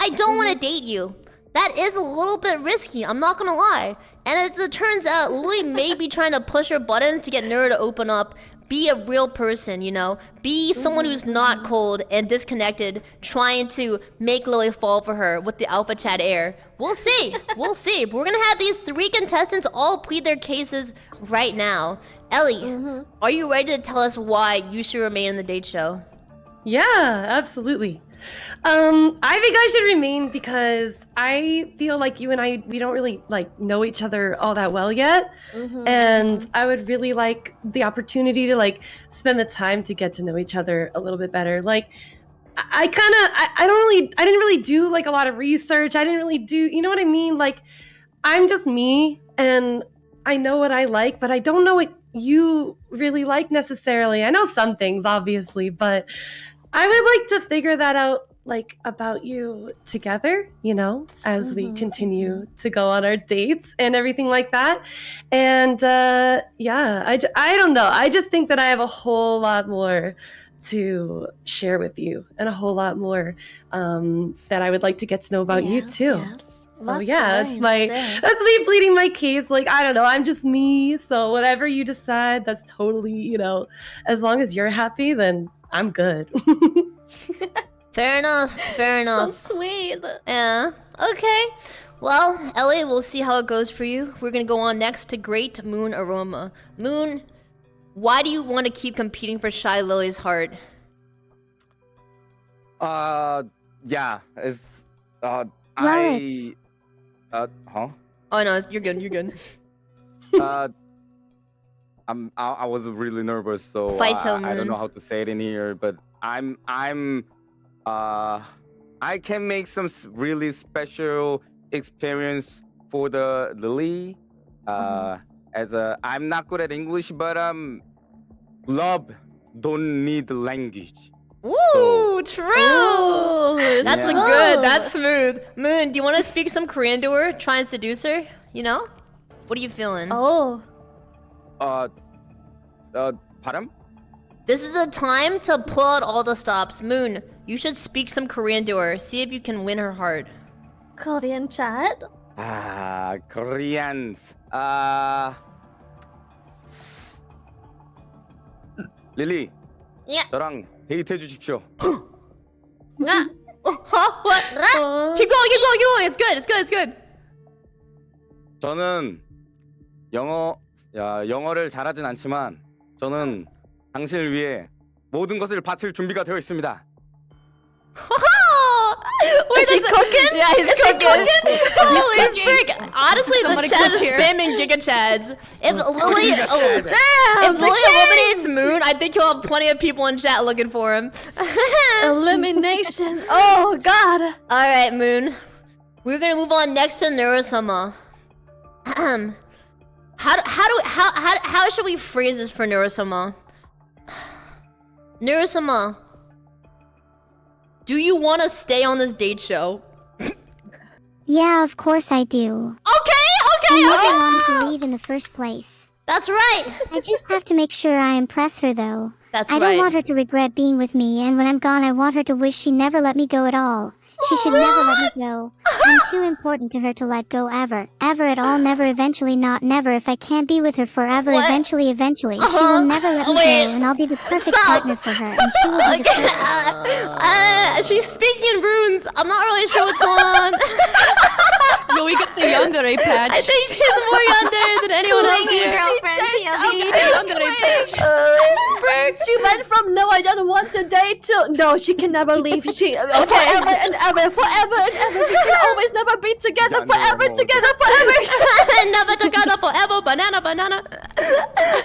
I don't want to date you. That is a little bit risky, I'm not gonna lie. And as it turns out, Lily may be trying to push her buttons to get Neuro to open up. Be a real person, you know? Be someone who's not cold and disconnected, trying to make Lily fall for her with the Alpha Chat air. We'll see. We'll see. But we're gonna have these 3 contestants all plead their cases right now. Elly, are you ready to tell us why you should remain in the date show? Yeah, absolutely. I think I should remain because I feel like you and we don't really know each other all that well yet. And I would really like the opportunity to spend the time to get to know each other a little bit better. I didn't really do a lot of research. I didn't really do, you know what I mean? I'm just me and I know what I like, but I don't know what you really like necessarily. I know some things obviously, but I would like to figure that out about you together, as we continue to go on our dates and everything like that. And yeah, I don't know. I just think that I have a whole lot more to share with you and a whole lot more that I would like to get to know about you too. So yeah, that's me pleading my case. I don't know, I'm just me. So whatever you decide, that's totally, as long as you're happy, then I'm good. Fair enough. Fair enough. So sweet. Yeah. Okay. Well, Elly, we'll see how it goes for you. We're gonna go on next to Great Moon Aroma. Moon, why do you want to keep competing for Shylily's heart? Yeah, it's Huh? Oh no, you're good. You're good. I was really nervous, so Fight till I don't noon. know how to say it in here, but I can make some really special experience for the Lily. I'm not good at English, but love don't need language. Ooh, true. That's Yeah. a good. That's smooth. Moon, do you want to speak some Korean to her? Try and seduce her. You know? What are you feeling? Oh. Pardon? This is the time to pull out all the stops. Moon, you should speak some Korean to her. See if you can win her heart. Korean chat? Koreans. 릴리. Yeah. 저랑 데이트해 주십시오. Huh? What? Keep going. It's good. 저는 영어를 잘하진 않지만 저는 당신을 위해 모든 것을 바칠 준비가 되어 있습니다. Wait, is he cooking? Yeah, he's cooking. Holy frick! Honestly, the chat is spamming Giga Chads. If Lily, if Lily eliminates Moon, I think he'll have plenty of people in chat looking for him. Elimination. Oh God. All right, Moon. We're gonna move on next to Neuro-sama. How should we phrase this for Neuro-sama? Neuro-sama, do you want to stay on this date show? Yeah, of course I do. Okay. I never wanted to leave in the first place. That's right. I just have to make sure I impress her, though. That's I right. don't want her to regret being with me, and when I'm gone, I want her to wish she never let me go at all. She should never let me go. I'm too important to her to let go ever. Ever at all, never, eventually, not never. If I can't be with her forever, What? eventually. She will never let me go, and I'll be the perfect partner for her, and she will be the perfect... She's speaking in runes. I'm not really sure what's going on. Yo, we got the yandere patch. I think she's more yandere than anyone else here. She went from no, I don't want to date to no, she can never leave. She forever and ever. We can always never be together. Forever. Never together forever. Banana.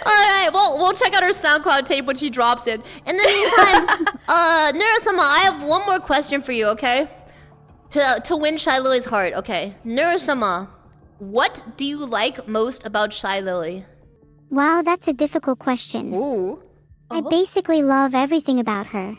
Alright, well, we'll check out her SoundCloud tape when she drops it. In the meantime, Neuro-sama, I have one more question for you, okay? To win Shylily's heart, okay. Neuro-sama, what do you like most about Shylily? Wow, that's a difficult question. Ooh. I basically love everything about her.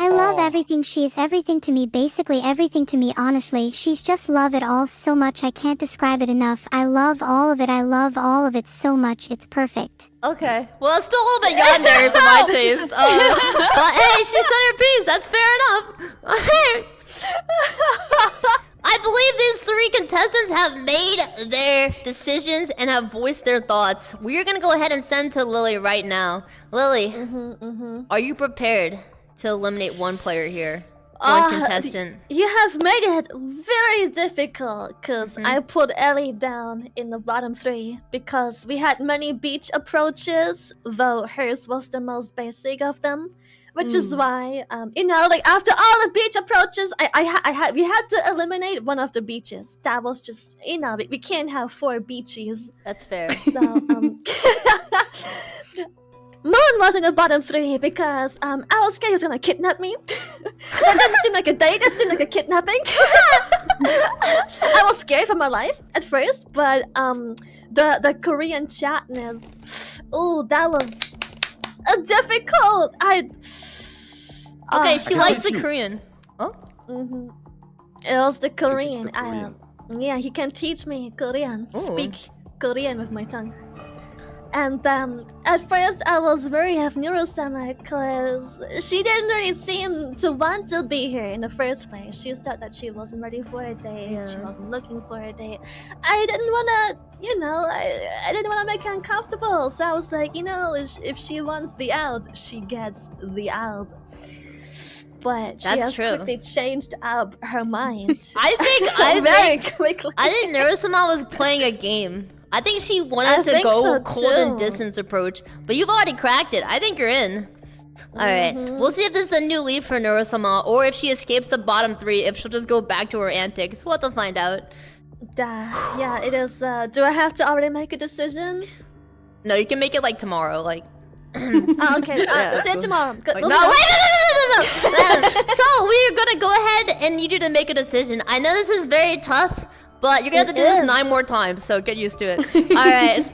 I love everything. She is everything to me, basically everything to me, honestly. She's just love it all so much, I can't describe it enough. I love all of it. I love all of it so much. It's perfect. Okay. Well, it's still a little bit yandere for my taste. But hey, she said her piece. That's fair enough. I believe these 3 contestants have made their decisions and have voiced their thoughts. We are going to go ahead and send to Lily right now. Lily, are you prepared to eliminate one player here? One contestant. You have made it very difficult because I put Elly down in the bottom 3 because we had many beach approaches, though hers was the most basic of them. Which is why, like after all the beach approaches, we had to eliminate one of the beaches. That was just, we can't have 4 beaches. That's fair. So, Moon was in the bottom 3 because I was scared he was gonna kidnap me. That didn't seem like a date, that seemed like a kidnapping. I was scared for my life at first, but the Korean chatness, that was difficult. Okay, she likes the Korean. Oh? It was the Korean. Yeah, he can teach me Korean. Speak Korean with my tongue. And at first I was worried of Neuro-sama because she didn't really seem to want to be here in the first place. She thought that she wasn't ready for a date. Yeah. She wasn't looking for a date. I didn't want to, I didn't want to make her uncomfortable. So I was like, if she wants the out, she gets the out. But she has quickly changed up her mind. I think very quickly. I think Neuro-sama was playing a game. I think she wanted to go cold and distance approach, but you've already cracked it. I think you're in. Alright, we'll see if this is a new lead for Neuro-sama, or if she escapes the bottom 3, if she'll just go back to her antics. We'll have to find out. Yeah, it is. Do I have to already make a decision? No, you can make it like tomorrow, like... Okay, see you tomorrow. No, wait, no. So, we're gonna go ahead and need you to make a decision. I know this is very tough, But you're gonna have to do this 9 more times, so get used to it. Alright.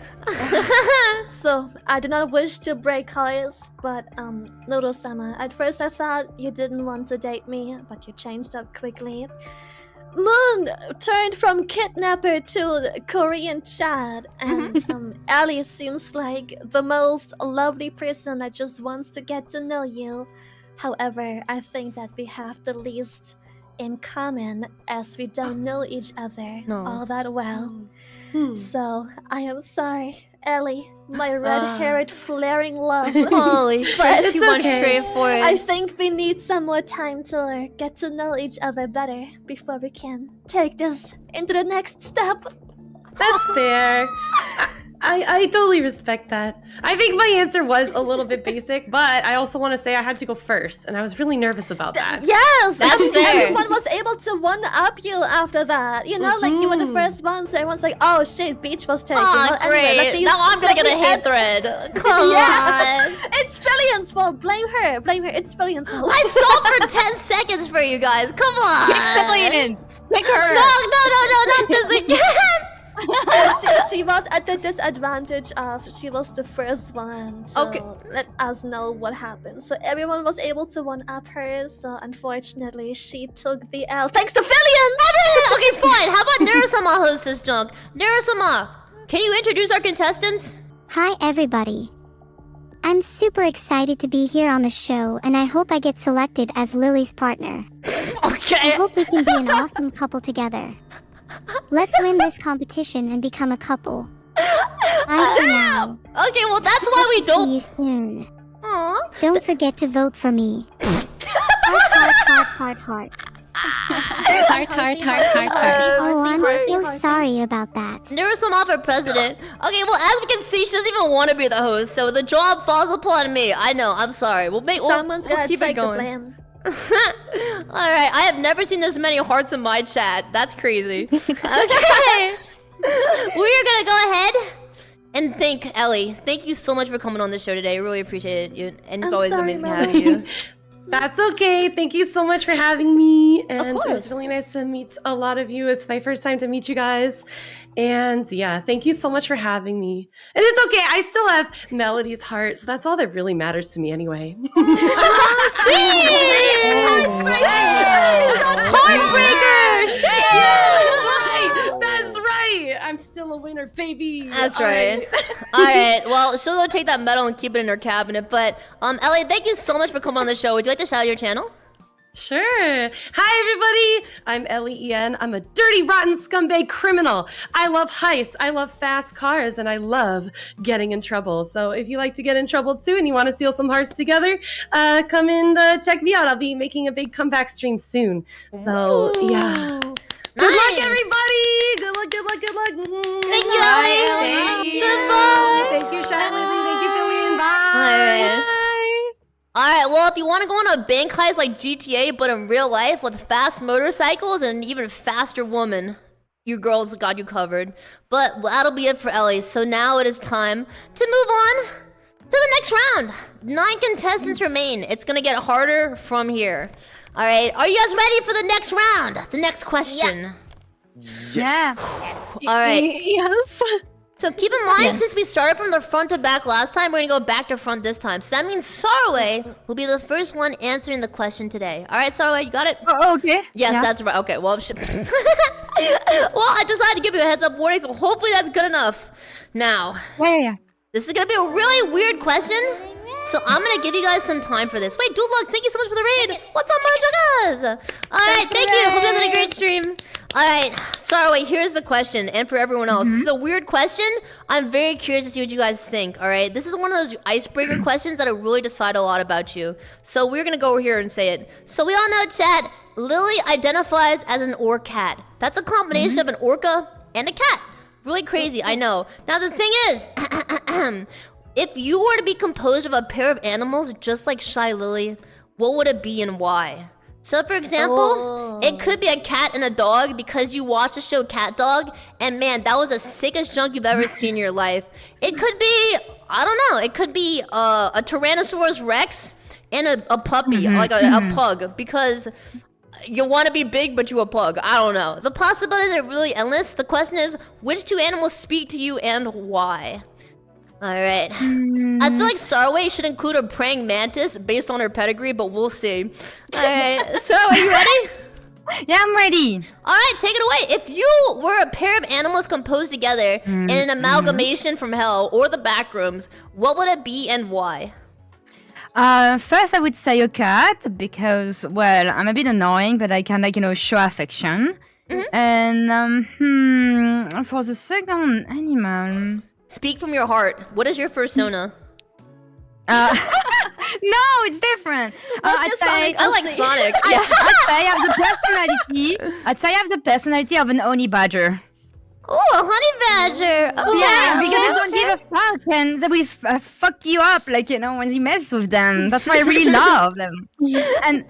So, I do not wish to break hearts, but, Neuro-sama, at first I thought you didn't want to date me, but you changed up quickly. Moon turned from kidnapper to Korean Chad, and Elly seems like the most lovely person that just wants to get to know you. However, I think that we have the least in common as we don't know each other all that well. So, I am sorry, Elly, my red-haired flaring love. Holy but she went straight for it. I think we need some more time to get to know each other better before we can take this into the next step. That's fair. I totally respect that. I think my answer was a little bit basic, but I also want to say I had to go first, and I was really nervous about that. Yes! That's fair. Everyone was able to one-up you after that. You know, like you were the first one, so everyone's like, oh shit, Beach was taken. Aw, Well, anyway, great. Now I'm gonna get a hate thread. Come on. It's Filian's fault. Blame her. Blame her. It's Filian's fault. I stalled for 10 seconds for you guys. Come on. Pick Filian in. Pick her. No, not this again. she was at the disadvantage of she was the first one to let us know what happened. So everyone was able to one-up her, so unfortunately she took the L. Thanks to Filian! Okay, fine. How about Neuro-sama host this junk? Neuro-sama, can you introduce our contestants? Hi, everybody. I'm super excited to be here on the show, and I hope I get selected as Lily's partner. Okay. I hope we can be an awesome couple together. Let's win this competition and become a couple. Bye for now. Okay, well that's why we don't. See you soon. Aww. Don't forget to vote for me. Heart. Oh, I'm so sorry about that. Neuro-sama for president. Okay, well as we can see, she doesn't even want to be the host, so the job falls upon me. I know. I'm sorry. Someone's we'll gotta keep it take the going. blame. Alright, I have never seen this many hearts in my chat. That's crazy. Okay. We're gonna go ahead and thank Elly. Thank you so much for coming on the show today. I really appreciate it. And it's always amazing having you. That's okay. Thank you so much for having me. And Of course. it was really nice to meet a lot of you. It's my first time to meet you guys. And yeah, thank you so much for having me. And it's okay. I still have Melody's heart, so that's all that really matters to me anyway. Heartbreaker! That's right. I'm still a winner, baby. That's right. Alright, well, she'll go take that medal and keep it in her cabinet. But, Elly, thank you so much for coming on the show. Would you like to shout out your channel? Sure. Hi, everybody. I'm Elly. I'm a dirty, rotten scumbag criminal. I love heists. I love fast cars, and I love getting in trouble. So if you like to get in trouble too, and you want to steal some hearts together, come and check me out. I'll be making a big comeback stream soon. So yeah. Good luck, everybody. Good luck. Thank you, Elly. Goodbye. Thank you, Shylily. Thank you, Filian. Bye. Alright, well, if you want to go on a bank heist like GTA, but in real life with fast motorcycles and an even faster woman, you girls got you covered. But that'll be it for Elly. So now it is time to move on to the next round. 9 contestants remain. It's gonna get harder from here. Alright, are you guys ready for the next round? The next question. Yeah. Alright. Yes. So keep in mind, since we started from the front to back last time, we're gonna go back to front this time. So that means Saruei will be the first one answering the question today. All right, Saruei, you got it? Oh, okay. Yes, that's right. Okay, well, well, I decided to give you a heads up warning, so hopefully that's good enough. Now, this is gonna be a really weird question, so I'm gonna give you guys some time for this. Wait, Dudlux, thank you so much for the raid. What's up, motherfuckers? All right, thank you. Hope you guys had a great stream. Alright, Saruei, here's the question, and for everyone else. This is a weird question. I'm very curious to see what you guys think, alright? This is one of those icebreaker questions that'll really decide a lot about you. So we're gonna go over here and say it. So we all know, chat, Lily identifies as an orcat. That's a combination of an orca and a cat. Really crazy, I know. Now the thing is, if you were to be composed of a pair of animals just like Shylily, what would it be and why? So for example, it could be a cat and a dog because you watched the show Cat Dog, and man, that was the sickest junk you've ever seen in your life. It could be, I don't know, it could be a Tyrannosaurus Rex and a puppy, like a pug, because You want to be big, but you a pug. I don't know. The possibilities are really endless. The question is, which 2 animals speak to you and why? Alright. I feel like Saruei should include a praying mantis based on her pedigree, but we'll see. Alright, Saruei, you ready? Yeah, I'm ready. Alright, take it away. If you were a pair of animals composed together in an amalgamation from hell or the backrooms, what would it be and why? First I would say a cat because, well, I'm a bit annoying, but I can, like, show affection. And for the second animal... Speak from your heart. What is your fursona? No, it's different. I'd say I like Sonic. I'd say I have the personality of an honey badger. Oh, a honey badger. Oh, yeah, because they don't give a fuck, and they will fuck you up, like, when you mess with them. That's why I really love them. And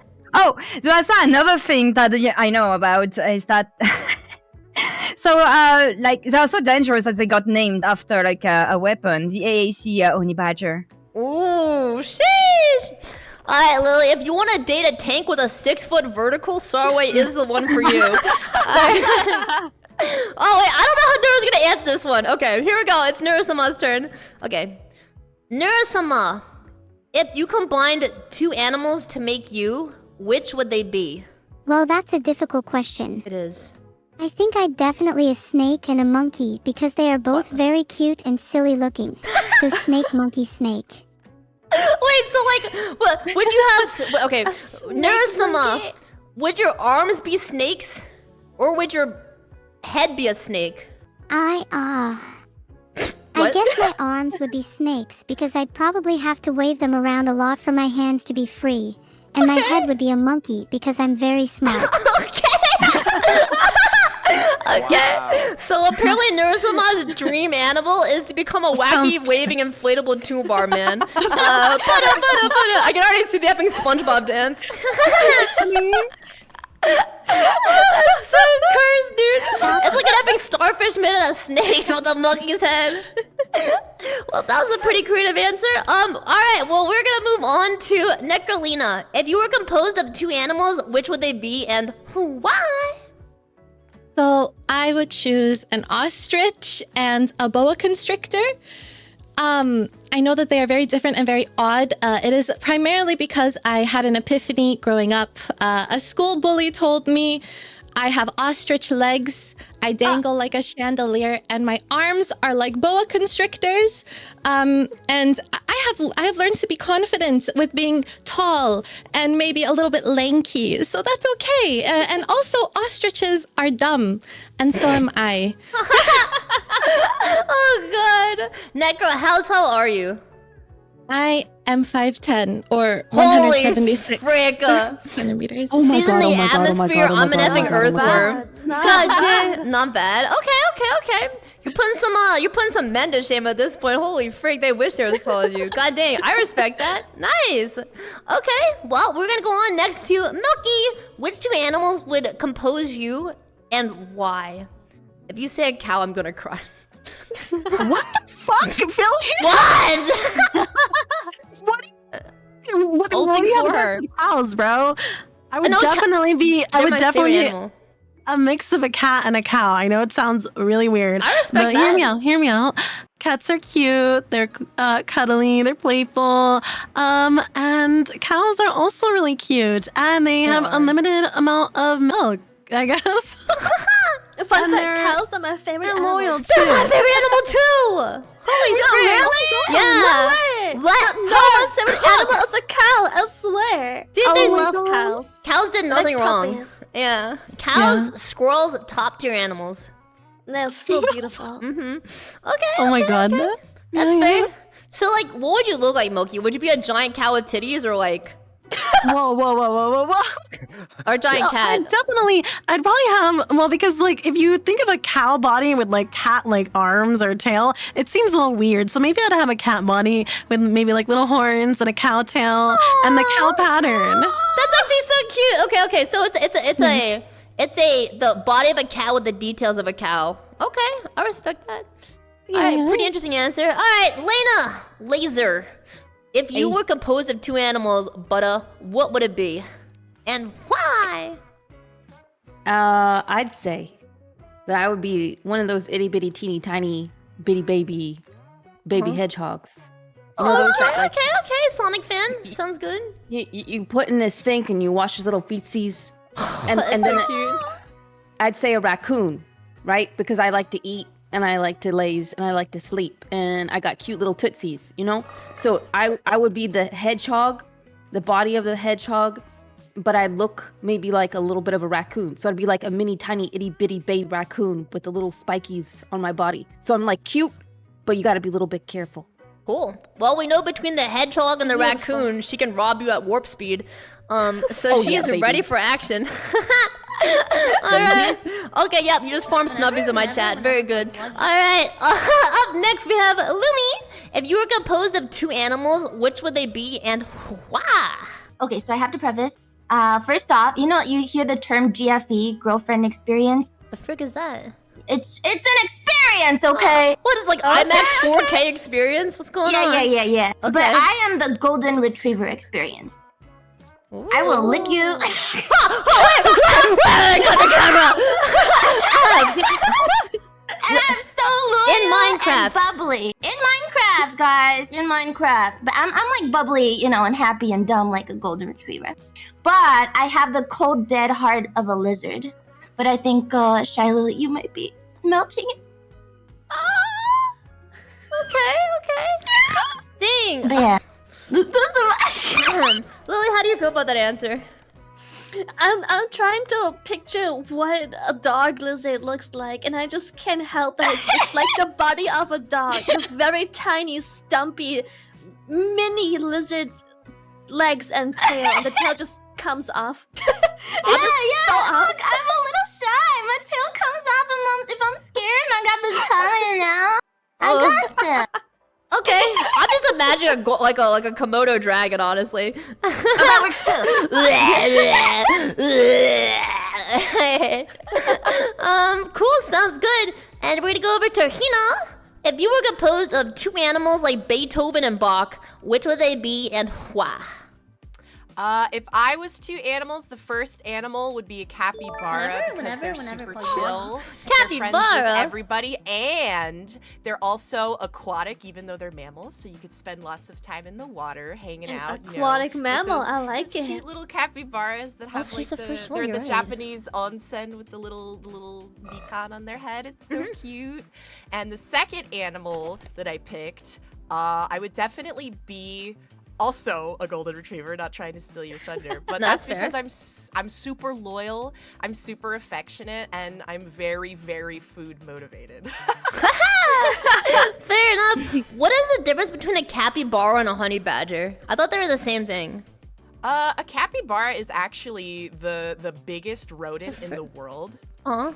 there's also another thing that I know about is that. So, they're so dangerous that they got named after, like, a weapon, the AAC honey badger. Ooh, sheesh! Alright, Lily, if you want to date a tank with a 6-foot vertical, Saruei is the one for you. Oh, wait, I don't know how Nero's gonna answer this one. Okay, here we go. It's Neuro-sama's turn. Okay. Neuro-sama, if you combined 2 animals to make you, which would they be? Well, that's a difficult question. It is. I think I'd definitely a snake and a monkey because they are both very cute and silly looking. So snake, monkey, snake. Wait, so like, would you have... Okay, Neuro-sama, would your arms be snakes? Or would your head be a snake? I guess my arms would be snakes because I'd probably have to wave them around a lot for my hands to be free. And my head would be a monkey because I'm very smart. Okay, so apparently Neuro-sama's dream animal is to become a wacky, waving, inflatable toolbar man. I can already see the epic SpongeBob dance. That's so cursed, dude. It's like an epic starfish made out of snakes with a monkey's head. Well, that was a pretty creative answer. Alright, well, we're gonna move on to Nekrolina. If you were composed of 2 animals, which would they be and why? So I would choose an ostrich and a boa constrictor. I know that they are very different and very odd. It is primarily because I had an epiphany growing up. A school bully told me I have ostrich legs, I dangle like a chandelier, and my arms are like boa constrictors. And I have learned to be confident with being tall and maybe a little bit lanky, so that's okay. And also, ostriches are dumb, and so am I. Oh god, Nekro, how tall are you? I am 5'10" or Holy 176 centimeters. Oh my god, in the atmosphere, I'm an effing earthworm. God, not bad. Okay. You're putting some men to shame at this point. Holy freak, they wish they were as tall as you. God dang, I respect that. Nice. Okay, well, we're gonna go on next to Milky. Which 2 animals would compose you and why? If you say a cow, I'm gonna cry. What the fuck, Filian? What? What do you have against cows, bro? I would definitely be a mix of a cat and a cow. I know it sounds really weird. I respect that. Hear me out. Cats are cute. They're cuddly. They're playful. And cows are also really cute. And they have unlimited amount of milk, I guess. Fun fact, cows are my favorite animal. Loyal too. They're my favorite animal too. Holy shit! Really? Yeah. No way. No one's favorite animal is a cow. I swear. Dude, I love cows. Cows did nothing Like wrong. puppies. Yeah. Cows, squirrels, top tier animals. They're so beautiful. Okay. Oh my god. That's fair. So, like, what would you look like, Milky? Would you be a giant cow with titties or like? Whoa. Or a giant cat? I'd probably have, because like if you think of a cow body with like cat like arms or tail, it seems a little weird. So maybe I'd have a cat body with maybe like little horns and a cow tail and the cow pattern. That's actually so cute. Okay. So it's the body of a cow with the details of a cow. Okay, I respect that. Yeah. All right, pretty interesting answer. All right, Layna Lazar. If you were composed of 2 animals, what would it be? And why? I'd say that I would be one of those itty bitty teeny tiny bitty baby hedgehogs. You know those that, like, Okay, Sonic fan. Sounds good. You put in a sink and you wash his little feetsies. And That's then so cute. I'd say a raccoon, right? Because I like to eat and I like to laze and I like to sleep and I got cute little tootsies, you know? So I would be the hedgehog, the body of the hedgehog, but I look maybe like a little bit of a raccoon. So I'd be like a mini tiny itty bitty babe raccoon with the little spikies on my body. So I'm like cute, but you gotta be a little bit careful. Cool. Well, we know between the hedgehog and the raccoon, she can rob you at warp speed. So she is ready for action. Alright. Okay, yep, you just farmed snubbies in my chat. Very good. Alright, up next we have Lumi. If you were composed of 2 animals, which would they be and why? Okay, so I have to preface. First off, you know, you hear the term GFE, girlfriend experience. The frick is that? It's an experience, okay? What is like IMAX 4K experience? What's going on? Yeah. Okay. But I am the golden retriever experience. Ooh. I will lick you. Wait, got the camera. And I'm so loyal In Minecraft. and bubbly. In Minecraft, guys. In Minecraft. But I'm like bubbly, you know, and happy and dumb like a golden retriever. But I have the cold, dead heart of a lizard. But I think, Shylily, you might be melting it. Okay. Dang. But yeah. Lily, how do you feel about that answer? I'm trying to picture what a dog lizard looks like, and I just can't help that it's just like the body of a dog with very tiny, stumpy, mini lizard legs and tail, and the tail just comes off. Yeah, look, I'm a little shy. My tail comes off if I'm scared and I got this tongue now. I got that. Okay, I'm just imagining like a Komodo dragon, honestly. That works too. Cool, sounds good. And we're gonna go over to Hina. If you were composed of 2 animals like Beethoven and Bach, which would they be and why? If I was 2 animals, the first animal would be a capybara because they're super chill. They're friends with everybody, and they're also aquatic, even though they're mammals. So you could spend lots of time in the water, hanging out. Aquatic mammal, those, I like those it. Cute little capybaras that have like they're the Japanese onsen with the little mikan on their head. It's so cute. And the second animal that I picked, I would definitely be also a golden retriever, not trying to steal your thunder, but that's because I'm super loyal, I'm super affectionate, and I'm very, very food motivated. Fair enough. What is the difference between a capybara and a honey badger? I thought they were the same thing. A capybara is actually the biggest rodent in the world.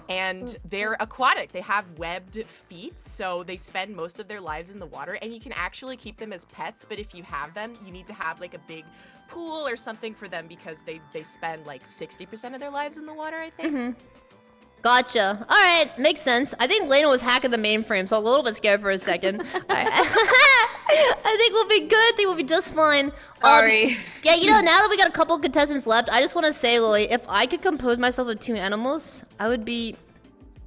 And they're aquatic. They have webbed feet, so they spend most of their lives in the water, and you can actually keep them as pets, but if you have them, you need to have like a big pool or something for them because they spend like 60% of their lives in the water, I think. Gotcha. All right, makes sense. I think Layna was hacking the mainframe, so I'm a little bit scared for a second. I think we'll be good. I think we'll be just fine. Sorry. Yeah, you know, now that we got a couple contestants left, I just want to say, Lily, if I could compose myself of 2 animals, I would be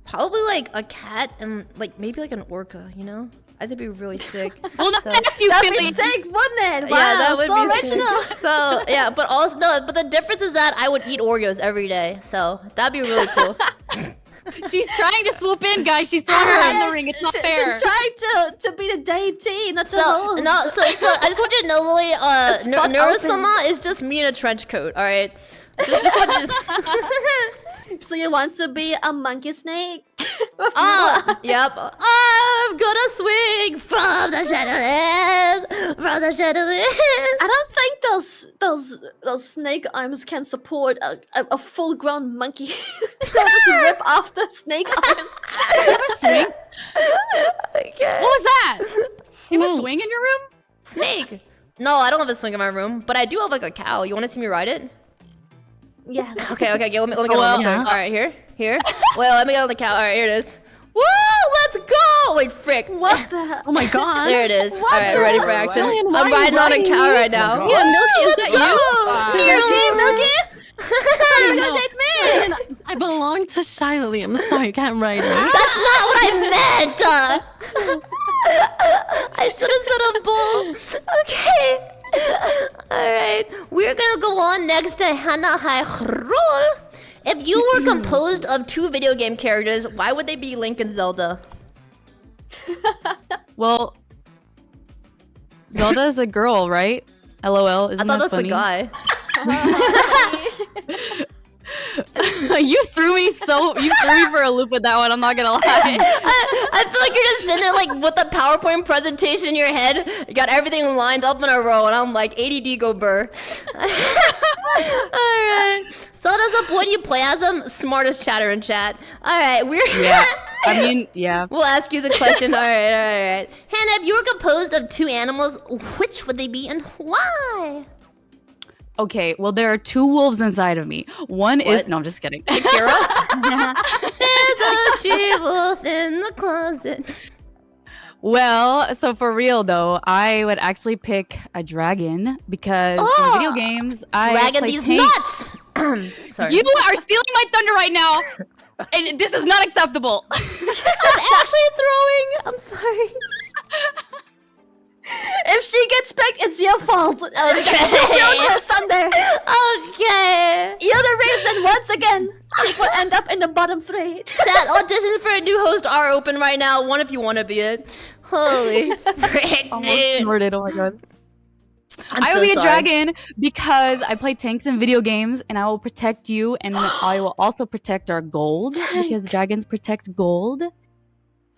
probably like a cat and like maybe like an orca, you know? I think it'd be really sick. Well, not that's you, That'd Billy. be sick, wouldn't it? Wow, Yeah, that would so be original. sick. So, yeah, but also, no, but the difference is that I would eat Oreos every day, so that'd be really cool. She's trying to swoop in, guys. She's throwing her hand in the ring. It's not fair. She's trying to be the deity, not the host. So I just want you to know, Lily, Neuro-sama is just me in a trench coat, alright? Just want you to... So you want to be a monkey snake? Yep. I'm gonna swing from the chandeliers, I don't think those snake arms can support a full-grown monkey. They'll just rip off the snake arms. You have a swing? Okay. What was that? You have a swing in your room? Snake. No, I don't have a swing in my room, but I do have like a cow. You want to see me ride it? Yes. Okay, let me get on the cow. All right, here. Wait, let me get on the cow. All right, here it is. Woo! Let's go! Wait, frick. What the? Oh my god. There it is. All right, ready for action. Filian, I'm riding on a cow right now. Yeah, Milky, is that you? Milky? Milky? You're gonna take me? I belong said Shylily. I'm sorry, I can't write it. That's not what I meant! I should have said a bull. Okay. Alright. We're gonna go on next to Hina Bo. If you were composed of 2 video game characters, why would they be Link and Zelda? Well, Zelda's a girl, right? LOL. Isn't I thought that that's funny? a guy. You threw me for a loop with that one. I'm not gonna lie. I feel like you're just sitting there like with a PowerPoint presentation in your head. You got everything lined up in a row, and I'm like, ADD go burr. Alright. So does up when you play as them, smartest chatter in chat. Alright, we're Yeah. I mean, yeah. We'll ask you the question. Alright. Hannah, if you were composed of 2 animals, which would they be and why? Okay, well, there are 2 wolves inside of me. One is... No, I'm just kidding. There's a she-wolf in the closet. Well, so for real though, I would actually pick a dragon because in video games, I Dragon play these tank. nuts! Sorry. You are stealing my thunder right now, and this is not acceptable. I'm actually throwing. I'm sorry. If she gets picked, it's your fault. Okay. Your thunder. Okay. You're the reason, once again, people end up in the bottom 3. Chat, auditions for a new host are open right now. One if you want to be it. Holy frick, Almost dude. snorted, oh my god. I'm I so will be a sorry. dragon because I play tanks in video games and I will protect you and I will also protect our gold because dragons protect gold.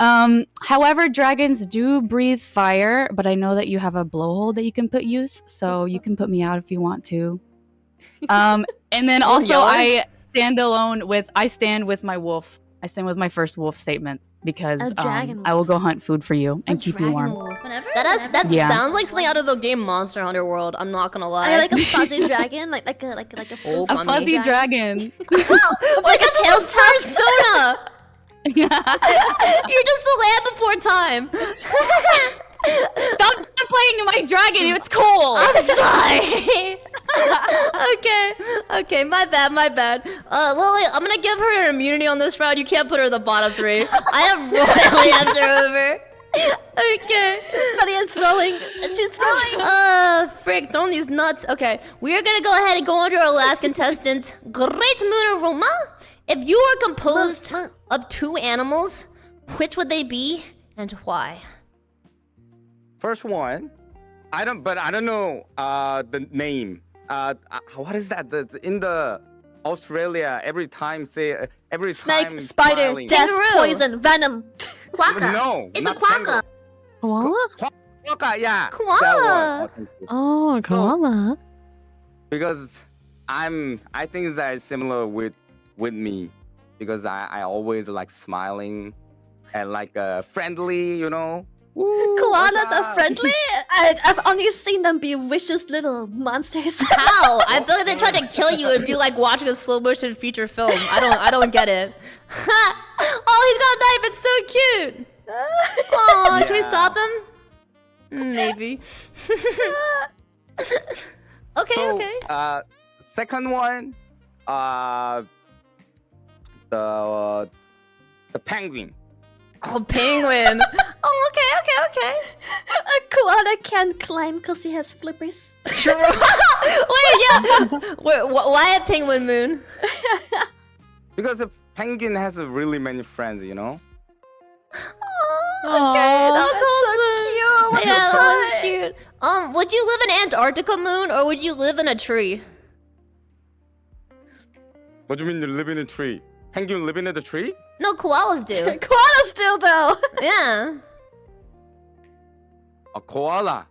However, dragons do breathe fire, but I know that you have a blowhole that you can put use, so you can put me out if you want to. And then also I stand with my wolf. I stand with my first wolf statement because I will go hunt food for you and keep you warm. That sounds like something out of the game Monster Hunter World. I'm not gonna lie. I like a fuzzy dragon, like a full A fuzzy dragon. Like a tail persona. You're just the land before time. Stop playing my dragon. It's cool. I'm sorry. Okay, my bad. Lily, I'm gonna give her an immunity on this round. You can't put her in the bottom 3. I am royally after over. Okay. Filian throwing. She's throwing. Frick, throwing these nuts. Okay, we are gonna go ahead and go on to our last contestant. Great Moon Aroma. If you were composed of 2 animals, which would they be and why? First one, I don't know the name. What is that? In the Australia, every time Snake, spider, smiling. death, kangaroo. poison, venom. Quokka. No, It's not a quokka. Koala? Quokka, yeah. Koala. That one. Thank you. Oh, koala. Because I think that is similar with me because I always like smiling and like friendly, you know. Woo, Koalas are friendly? I've only seen them be vicious little monsters. How? I feel like they tried to kill you. It'd be like watching a slow motion feature film. I don't get it. Oh, he's got a knife. It's so cute. Oh, should we stop him? Maybe. Okay. Second one, the penguin. Oh, penguin. Oh, okay. A koala can't climb because he has flippers. True. Why a penguin, Moon? Because the penguin has really many friends, you know. Okay, that's so cute. Yeah, that's cute. Would you live in Antarctica, Moon, or would you live in a tree? What do you mean you live in a tree? Penguin living in the tree? No, koalas do. Koalas do, though. Yeah. A koala.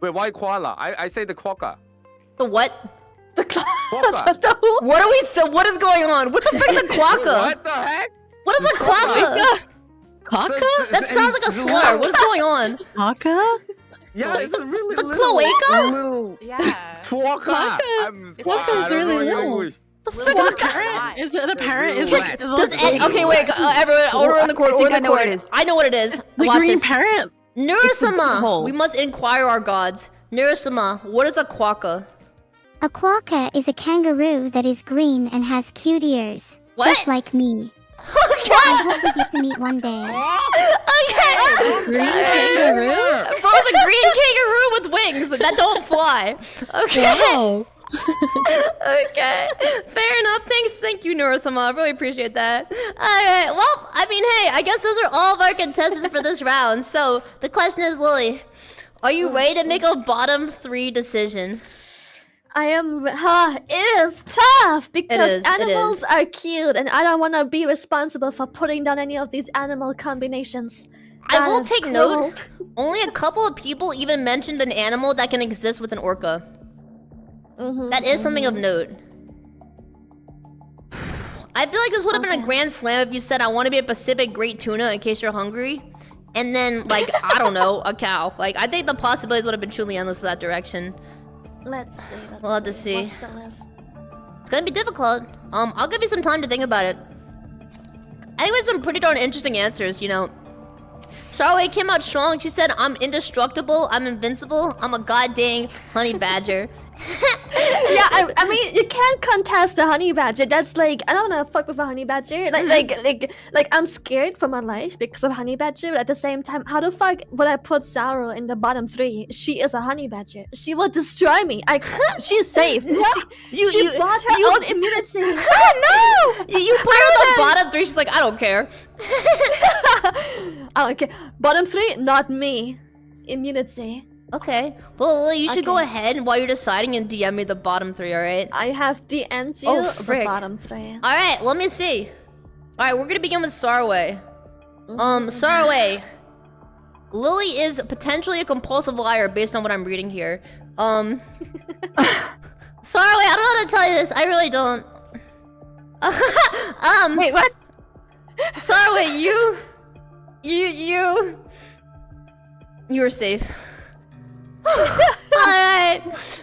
Wait, why koala? I say the quokka. The what? The Quokka. What are we? So what is going on? What the frick is a quokka? What the heck? What is a quokka? Quokka? That sounds like a slur. What is going on? Quokka? Yeah, it's a really The little. cloaca? Little Yeah. quokka. Quokka is really little. Little Is it a parrot? Is Like- it Okay, wait, everyone, order on the court, order on the court. I know what it is. the Watch green this. parrot? Neuro-sama. hole. We must inquire our gods. Neuro-sama, what is a quokka? A quokka is a kangaroo that is green and has cute ears. Just like me. Okay. I hope we get to meet one day. Okay. Green kangaroo? Bro's a green kangaroo with wings that don't fly. Okay. Wow. Okay. Fair enough. Thank you, Neuro-sama. I really appreciate that. Alright, well, I mean, hey, I guess those are all of our contestants for this round. So, the question is, Lily, are you ready to make a bottom 3 decision? I am. It is tough because animals are cute, and I don't want to be responsible for putting down any of these animal combinations. I will take note. Only a couple of people even mentioned an animal that can exist with an orca. That is something of note. I feel like this would have been a grand slam if you said, I want to be a Pacific great tuna in case you're hungry. And then, like, I don't know, a cow. Like, I think the possibilities would have been truly endless for that direction. Let's see. We'll have to see. What's the list? It's gonna be difficult. I'll give you some time to think about it. I think we have some pretty darn interesting answers, you know. Saruei came out strong. She said, I'm indestructible, I'm invincible, I'm a goddamn honey badger. Yeah, I mean, you can't contest a honey badger. That's like, I don't wanna fuck with a honey badger. Like I'm scared for my life because of honey badger. But at the same time, how the fuck would I put Saruei in the bottom 3? She is a honey badger. She will destroy me. She's safe. She bought her own immunity. No! You put her in the bottom 3. She's like, I don't care. I don't care. Bottom 3, not me. Immunity. Okay. Well, you should go ahead while you're deciding and DM me the bottom 3, alright? I have DM'd you the bottom 3. Alright, let me see. Alright, we're gonna begin with Saruei. Saruei. Lily is potentially a compulsive liar based on what I'm reading here. Saruei, I don't know how to tell you this. I really don't. Wait, what? Saruei, you're safe. Alright,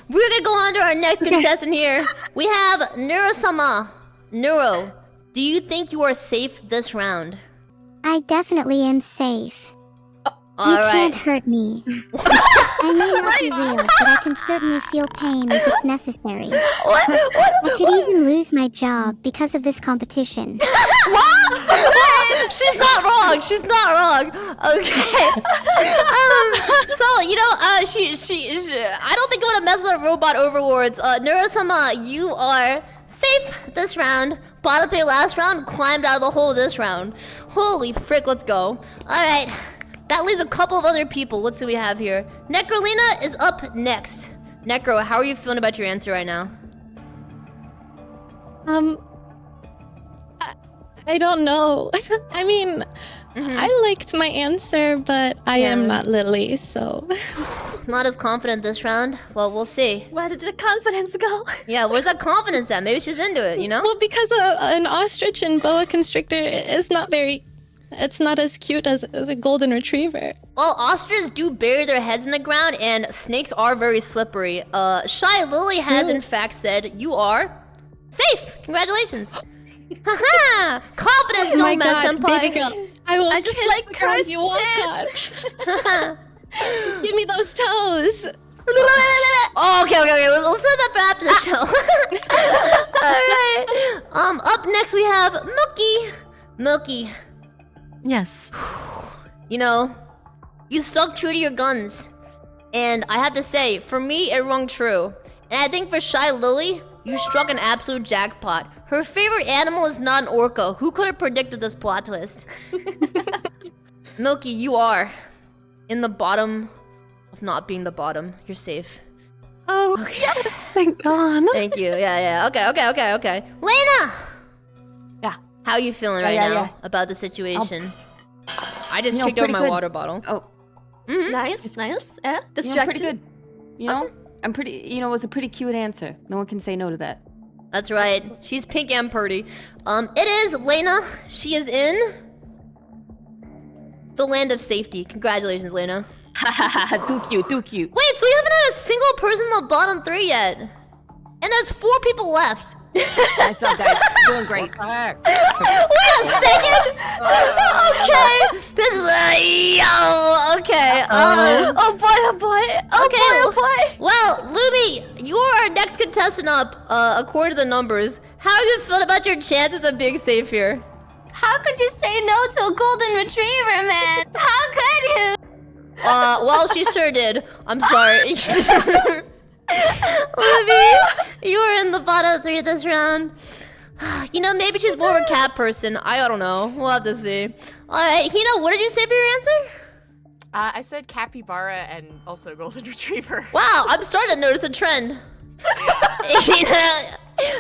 we're gonna go on to our next contestant here. We have Neuro-sama. Neuro, do you think you are safe this round? I definitely am safe. You Alright. can't hurt me. I may not be real, but I can certainly feel pain if it's necessary. I could even lose my job because of this competition. What? She's not wrong. She's not wrong. Okay. So you know, she I don't think you want to mess with her robot overlords. Neuro-sama, you are safe this round. Bottom 3 last round, climbed out of the hole this round. Holy frick, let's go. All right. That leaves a couple of other people. What do we have here? Nekrolina is up next. Nekro, how are you feeling about your answer right now? I don't know. I mean, I liked my answer, but I am not Lily, so... Not as confident this round? Well, we'll see. Where did the confidence go? Yeah, where's that confidence at? Maybe she's into it, you know? Well, because an ostrich and boa constrictor is not very... It's not as cute as a golden retriever. Well, ostriches do bury their heads in the ground, and snakes are very slippery. Shylily has in fact said you are safe. Congratulations. Haha! Confidence, Oh my no mess, God, senpai. baby girl. I just kiss like the girls cursed you want shit. Give me those toes. Oh, okay. We'll send that for after the show. Alright. Up next we have Milky. Milky. Yes. You know, you stuck true to your guns. And I have to say, for me, it rung true. And I think for Shylily, you struck an absolute jackpot. Her favorite animal is not an orca. Who could have predicted this plot twist? Milky, you are in the bottom of not being the bottom. You're safe. Oh, okay. Yes, thank God. Thank you. Yeah. Okay. Layna! Yeah. How are you feeling right now about the situation? I just kicked over my water bottle. Oh. Nice. Yeah, distraction. You know, I'm pretty, you know, it was a pretty cute answer. No one can say no to that. That's right. She's pink and pretty. It is Layna. She is in the land of safety. Congratulations, Layna. Too cute. Wait, so we haven't had a single person in the bottom 3 yet. And there's 4 people left. Nice job, guys. Doing great. What the heck? Wait a second. Okay. This is okay. Oh boy. Okay. Well, Lumi, you are our next contestant up. According to the numbers, how are you feeling about your chances of being safe here? How could you say no to a golden retriever, man? How could you? Well, she sure did. I'm sorry. Lumi, you were in the bottom 3 this round. You know, maybe she's more of a cat person. I don't know. We'll have to see. Alright, Hina, what did you say for your answer? I said capybara and also golden retriever. Wow, I'm starting to notice a trend. Hina,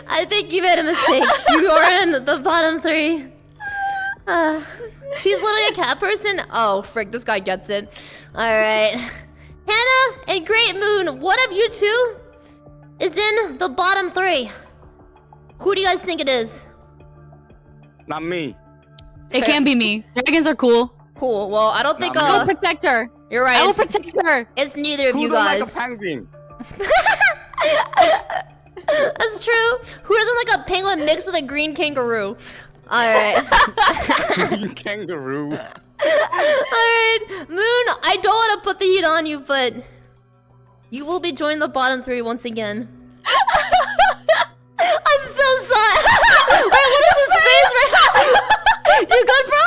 I think you made a mistake. You are in the bottom 3. She's literally a cat person? Oh, frick, this guy gets it. Alright. Hannah and Great Moon, one of you two is in the bottom 3. Who do you guys think it is? Not me. It can't be me. Dragons are cool. Cool. Well, I don't think I will protect her. You're right. I will protect her. It's neither of Who you don't guys. like a penguin? That's true. Who doesn't like a penguin mixed with a green kangaroo? Alright. Green kangaroo. Alright, Moon, I don't want to put the heat on you, but you will be joining the bottom 3 once again. I'm so sorry. Wait, what is his face right now? You good, bro?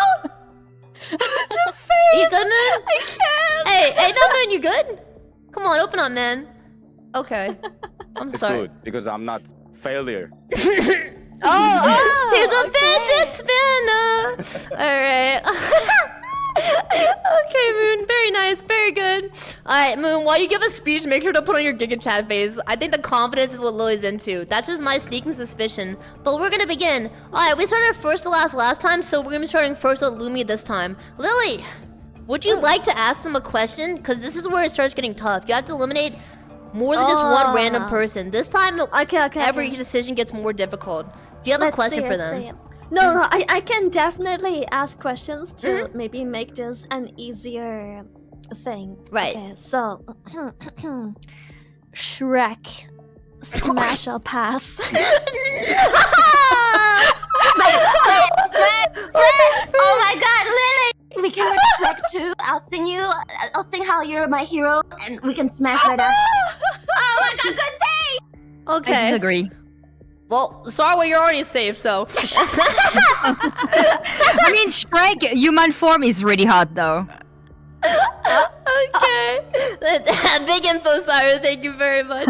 The face. You good, Moon? I can't. Hey, no, Moon, you good? Come on, open up, man. Okay. I'm It's sorry. good because I'm not failure. He's a fidget spinner. Alright. Okay, Moon. Very nice. Very good. Alright, Moon, while you give a speech, make sure to put on your Giga Chat face. I think the confidence is what Lily's into. That's just my sneaking suspicion. But we're gonna begin. Alright, we started first to last time, so we're gonna be starting first with Lumi this time. Lily, would you like to ask them a question? Because this is where it starts getting tough. You have to eliminate more than just one random person. This time, every decision gets more difficult. Do you have a question for them? No, I can definitely ask questions to maybe make this an easier thing. Right. Okay, so Shrek, smash or pass? Oh my god, Lily! We can make Shrek too. I'll sing how you're my hero and we can smash right after. Oh my god, good day! Okay. I disagree. Well, Saruei, you're already safe, so. I mean, Shrek human form is really hot, though. Okay. Big info, Saruei. Thank you very much.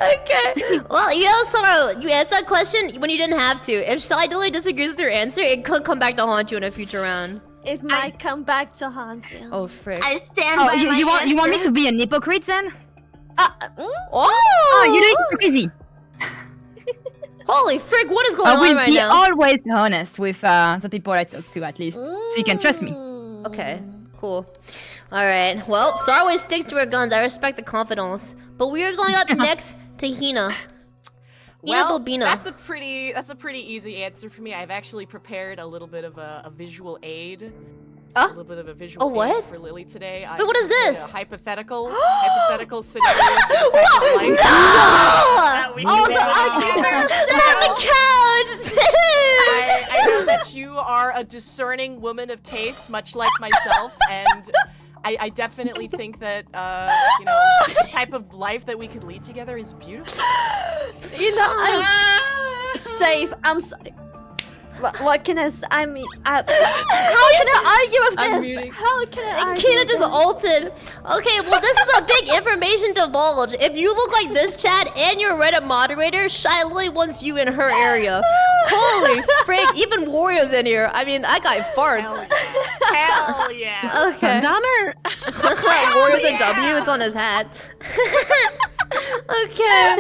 Okay. Well, you know, Saruei, you answered that question when you didn't have to. If Shylily disagrees with your answer, it could come back to haunt you in a future round. It might come back to haunt you. Oh, frick. I stand by my you want me answer. to be an hypocrite then? Oh, you know, crazy. Holy frick, what is going on right I now? will be always honest with the people I talk to, at least. So you can trust me. Okay, cool. Alright, well, Saruei sticks to her guns. I respect the confidence. But we are going up next to Hina. Hina Bo Bina. That's a pretty easy answer for me. I've actually prepared a little bit of a visual aid. A little bit of a visual aid for Lily today. Wait, what is this? A hypothetical scenario. For the type of life that we Oh, live not the couch! I know that you are a discerning woman of taste, much like myself, and I definitely think that you know, the type of life that we could lead together is beautiful. You know, I'm safe. I'm sorry. What can I say? I mean, how can I argue with this? How can I argue Kina with just this? ulted. Okay, well, this is a big information divulge. If you look like this, Chad, and you're a Reddit moderator, Shylily wants you in her area. Holy frick, even Wario's in here. I mean, that guy farts. Hell yeah. Okay. Donner. Wario's a W, it's on his hat. Okay.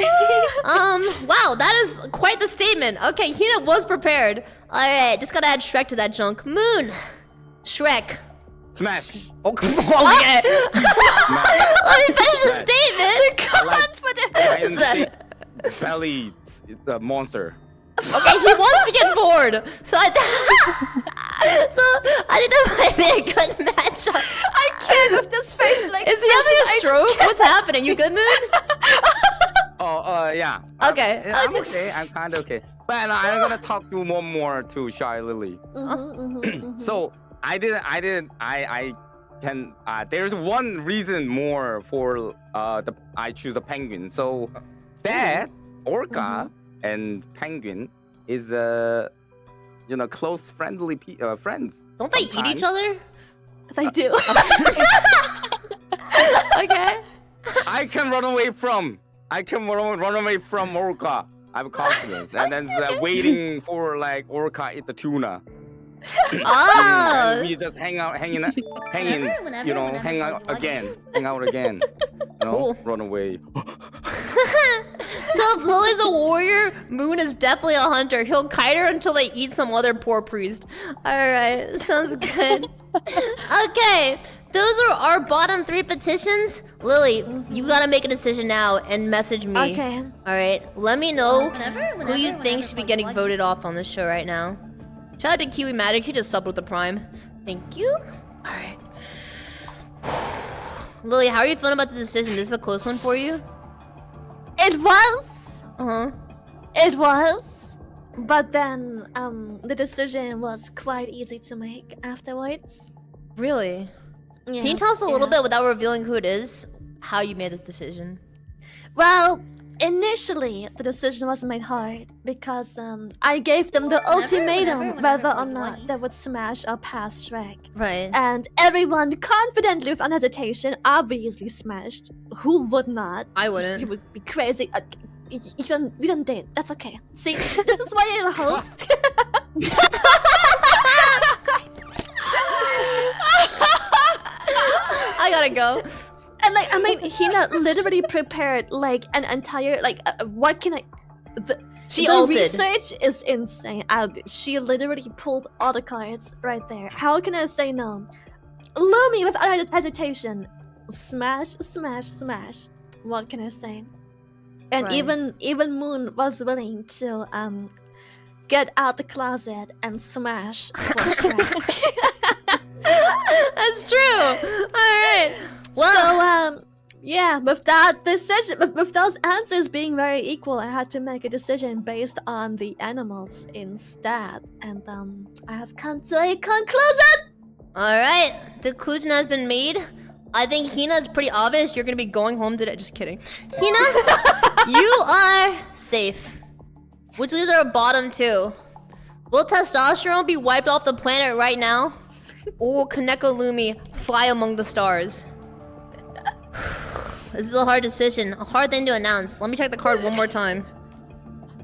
Wow, that is quite the statement. Okay, Hina was prepared. Alright, just gotta add Shrek to that junk. Moon. Shrek. Smash. Oh, okay. Let me finish the statement. Giant belly monster. Okay, he wants to get bored. So I think that might be a good matchup. I can't with this facial expression. Is he having a stroke? What's happening? You good, Moon? Yeah. Okay. I'm okay. I'm kind of okay. But I'm gonna talk to one more to Shylily. So I can. There's one reason more for I choose the penguin. So that orca and penguin is close friendly friends. Don't they eat each other? They do. Okay. I can run away from orca. I have confidence, and then waiting for like orca eat the tuna. And we just hang out again. Run away. So if Lily's a warrior, Moon is definitely a hunter. He'll kite her until they eat some other poor priest. Alright, sounds good. Okay, those are our bottom 3 petitions. Lily, you gotta make a decision now and message me. Okay. Alright, let me know who you think should be getting voted off on this show right now. Shout out to Kiwi Matic, he just subbed with the Prime. Thank you. Alright. Lily, how are you feeling about the decision? This is a close one for you? It was. It was. But then, the decision was quite easy to make afterwards. Really? Yes, Can you tell us a little bit without revealing who it is, how you made this decision? Well, initially, the decision was made hard because I gave them the ultimatum whether or not they would smash or pass Shrek. Right. And everyone confidently, without hesitation, obviously smashed. Who would not? I wouldn't. You would be crazy. We don't date. That's okay. See, this is why you're the host. I gotta go. And like, I mean, Hina literally prepared like an entire what can I? The research is insane. She literally pulled all the cards right there. How can I say no? Lumi without hesitation, smash, smash, smash. What can I say? And Right. even Moon was willing to get out the closet and smash for Shrek. That's true. All right. Well, So yeah, with that decision, with those answers being very equal, I had to make a decision based on the animals instead, and I have come to a conclusion. all right. The conclusion has been made. I think Hina, it's pretty obvious you're gonna be going home today. Just kidding. Hina, you are safe. Which leaves our bottom 2. Will testosterone be wiped off the planet right now? Or will Kaneko Lumi fly among the stars? This is a hard decision. A hard thing to announce. Let me check the card one more time.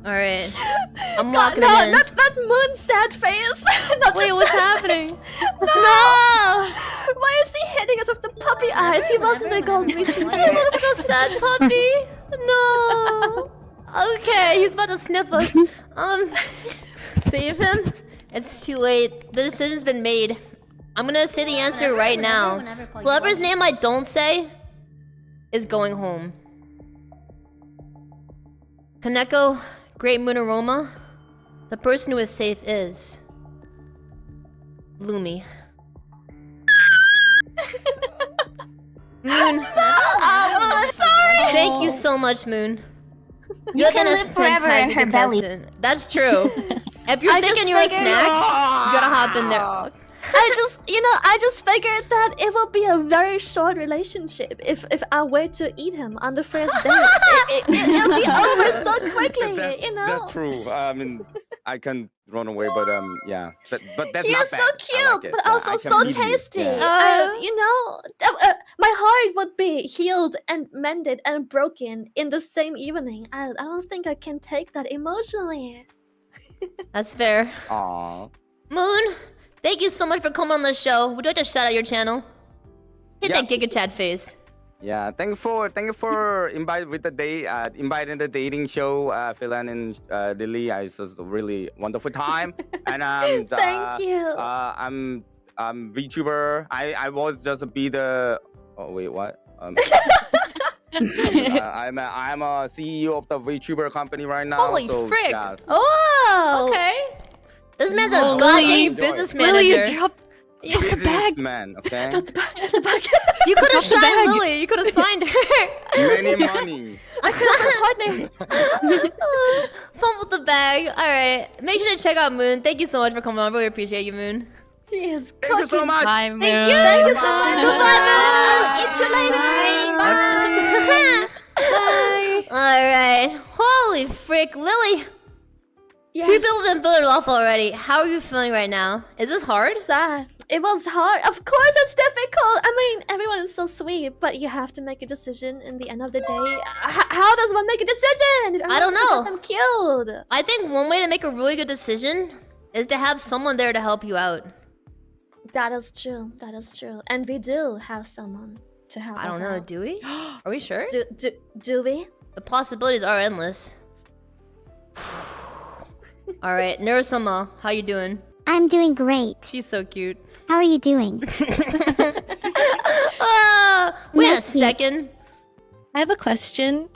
Alright. I'm locking it in. Not Moon's sad face. Wait, what's happening? No! Why is he hitting us with the puppy eyes? He wasn't a golden retriever. He looks like a sad puppy. No. Okay, he's about to sniff us. Save him? It's too late. The decision's been made. I'm gonna say the answer right now. Whoever's name I don't say is going home. Kaneko, Great Moon Aroma, the person who is safe is Lumi. Moon. I'm sorry. Thank you so much, Moon. You can live forever in her belly. That's true. If you're thinking you're a snack, you gotta hop in there. I just figured that it will be a very short relationship if I were to eat him on the first date. It'll be over so quickly, That's true. I mean, I can run away, but yeah. But that's he not is bad. so I cute, like it. but Yeah, also I can so eat it. tasty. Yeah. My heart would be healed and mended and broken in the same evening. I don't think I can take that emotionally. That's fair. Aww. Moon, thank you so much for coming on the show. Would you like to shout out your channel? Hit that Giga Chat face. Yeah, thank you for inviting the dating show, Filian and Lily. It was a really wonderful time. And Thank you. I'm VTuber. I was just be the. Oh wait, what? I'm a CEO of the VTuber company right now. Holy so, frick! Yeah. Oh, okay. This man's a goddamn business manager. Lily, you dropped the bag. Businessman, okay? You could have signed Lily. You could have signed her. Many money. partner. Fumbled the bag. All right. Make sure to check out Moon. Thank you so much for coming on. Really appreciate you, Moon. Yes, Thank you so much. Bye, Moon. Thank you. Thank you so much. Goodbye, Moon. Eat you later. Bye. Bye. All right. Holy frick, Lily. Yes. 2 people have been voted off already. How are you feeling right now? Is this hard? Sad. It was hard. Of course, it's difficult. I mean, everyone is so sweet, but you have to make a decision in the end of the day. How does one make a decision? I don't know. I'm killed. I think one way to make a really good decision is to have someone there to help you out. That is true. That is true. And we do have someone to help us I don't know. out. Do we? Are we sure? Do we? The possibilities are endless. All right, Neuro-sama, how you doing? I'm doing great. She's so cute. How are you doing? Wait a second. I have a question.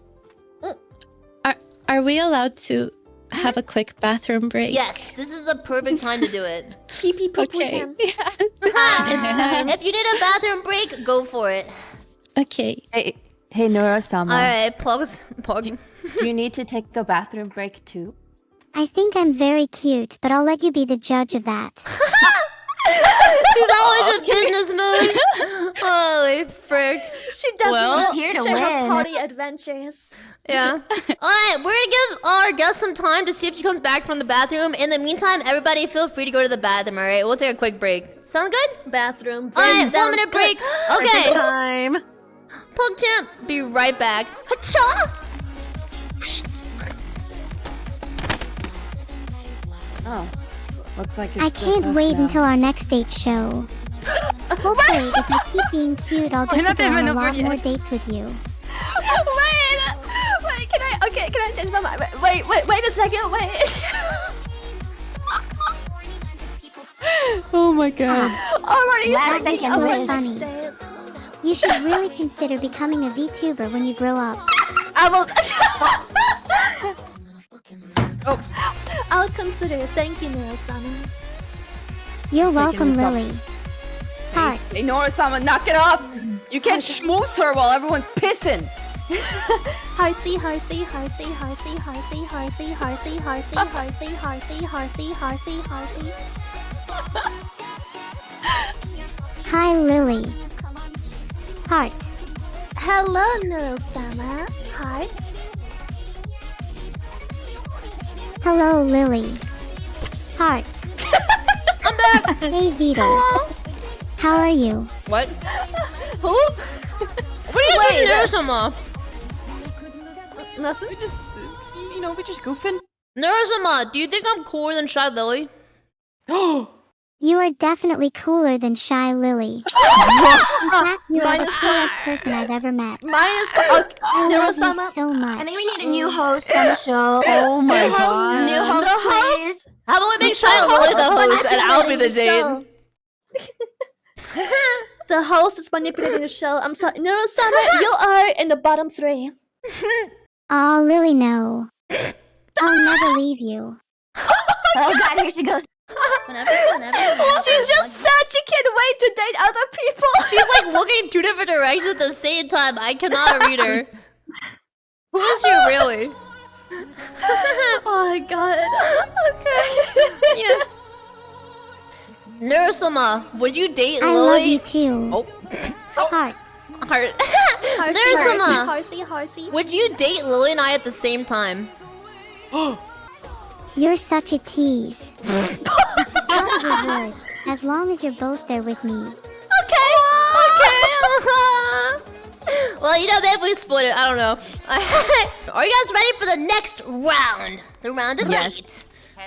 Are we allowed to have a quick bathroom break? Yes, this is the perfect time to do it. Pee-pee poo-poo time. If you need a bathroom break, go for it. Okay. Hey, Neuro-sama. All right, Pog. Do you need to take a bathroom break too? I think I'm very cute, but I'll let you be the judge of that. She's always in business mood. Holy frick. She doesn't here to share her win. party adventures. Yeah. Alright, we're gonna give our guest some time to see if she comes back from the bathroom. In the meantime, everybody feel free to go to the bathroom, alright? We'll take a quick break. Sound good? Bathroom break. Alright, 1 minute break. Okay. Time. PogChamp, be right back. Hacha! Oh, looks like it's I just can't us wait now. until our next date show. Hopefully, if I keep being cute, I'll get to go on a lot more dates with you. Wait, can I change my mind? Wait a second, wait. Oh my god. Already Last thinking second of so my funny. next date. You should really consider becoming a VTuber when you grow up. I will. I'll consider it. Thank you, Neuro-sama. You're Taking welcome, this up. Lily. Heart. Hey, Neuro-sama, knock it off! You can't schmooze her while everyone's pissing! Hearty, hearty, hearty, hearty, hearty, hearty, hearty, hearty, hearty, hearty, hearty, hearty, hearty. Hi, Lily. Heart. Hello, Neuro-sama. Hi. Hello, Lily. Heart. I'm back! Hey, Vito. Hello? How are you? What? Who? What are you doing, Neuro-sama? Nothing. We're just goofing. Neuro-sama, do you think I'm cooler than Shylily? You are definitely cooler than Shylily. In fact, you are the coolest person I've ever met. Minus I love you Neuro-sama. so much. I think we need a new host on the show. Oh my god. New host, please. How about we make Shylily the host and I'll be the date? The host is manipulating the show. I'm sorry, Neuro-sama. You are in the bottom 3. Aw, Lily, no. I'll never leave you. Oh god, here she goes. Whenever. She just said she can't wait to date other people. She's like looking in 2 different directions at the same time. I cannot read her. Who is she really? Oh my god. Okay. Yeah. Neuro-sama, would you date I Lily? love you too. Oh. Heart. Heart. Hearty, Neuro-sama, hearty, hearty. would you date Lily and I at the same time? You're such a tease. Probably would, as long as you're both there with me. Okay. Well, you know, maybe we split it. I don't know. Are you guys ready for the next round? The round of 8.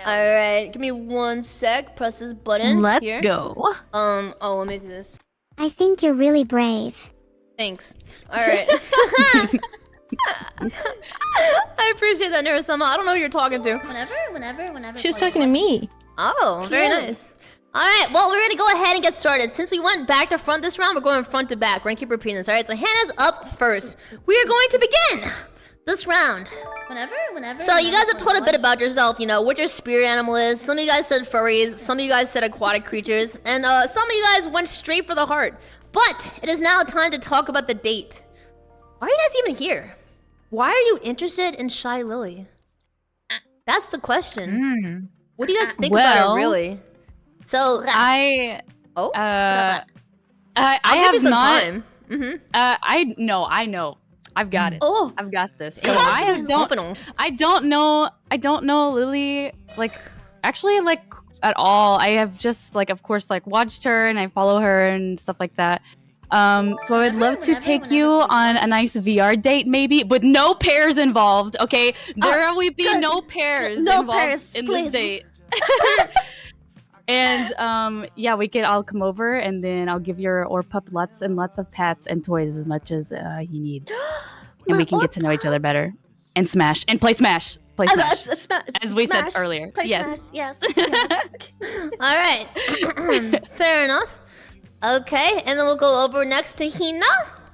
Alright, give me 1 sec. Press this button. Let's here. go. Oh, let me do this. I think you're really brave. Thanks. Alright. I appreciate that, Neuro-sama. I don't know who you're talking to. Whenever. She was talking to me. Oh, very nice. Alright, well, we're gonna go ahead and get started. Since we went back to front this round, we're going front to back. We're gonna keep repeating this, alright? So Hannah's up first. We are going to begin this round. Whenever. So you guys have told a bit about yourself, you know, what your spirit animal is. Some of you guys said furries, some of you guys said aquatic creatures, and some of you guys went straight for the heart. But it is now time to talk about the date. Why are you guys even here? Why are you interested in Shylily? That's the question. What do you guys think about her, really? So I have not. Time. I know. I've got it. Oh, I've got this. So I don't know Lily actually at all. I have just of course watched her and I follow her and stuff like that. So I would love to take you on a nice VR date, maybe, with no pairs involved. Okay, there will be no pairs involved in this date. And yeah, we could all come over, and then I'll give your Orpup lots and lots of pats and toys as much as he needs, and we can get to know each other better and smash and play Smash. Play Smash, as we said earlier. Play yes. Smash. Yes. All right. Fair enough. Okay, and then we'll go over next to Hina.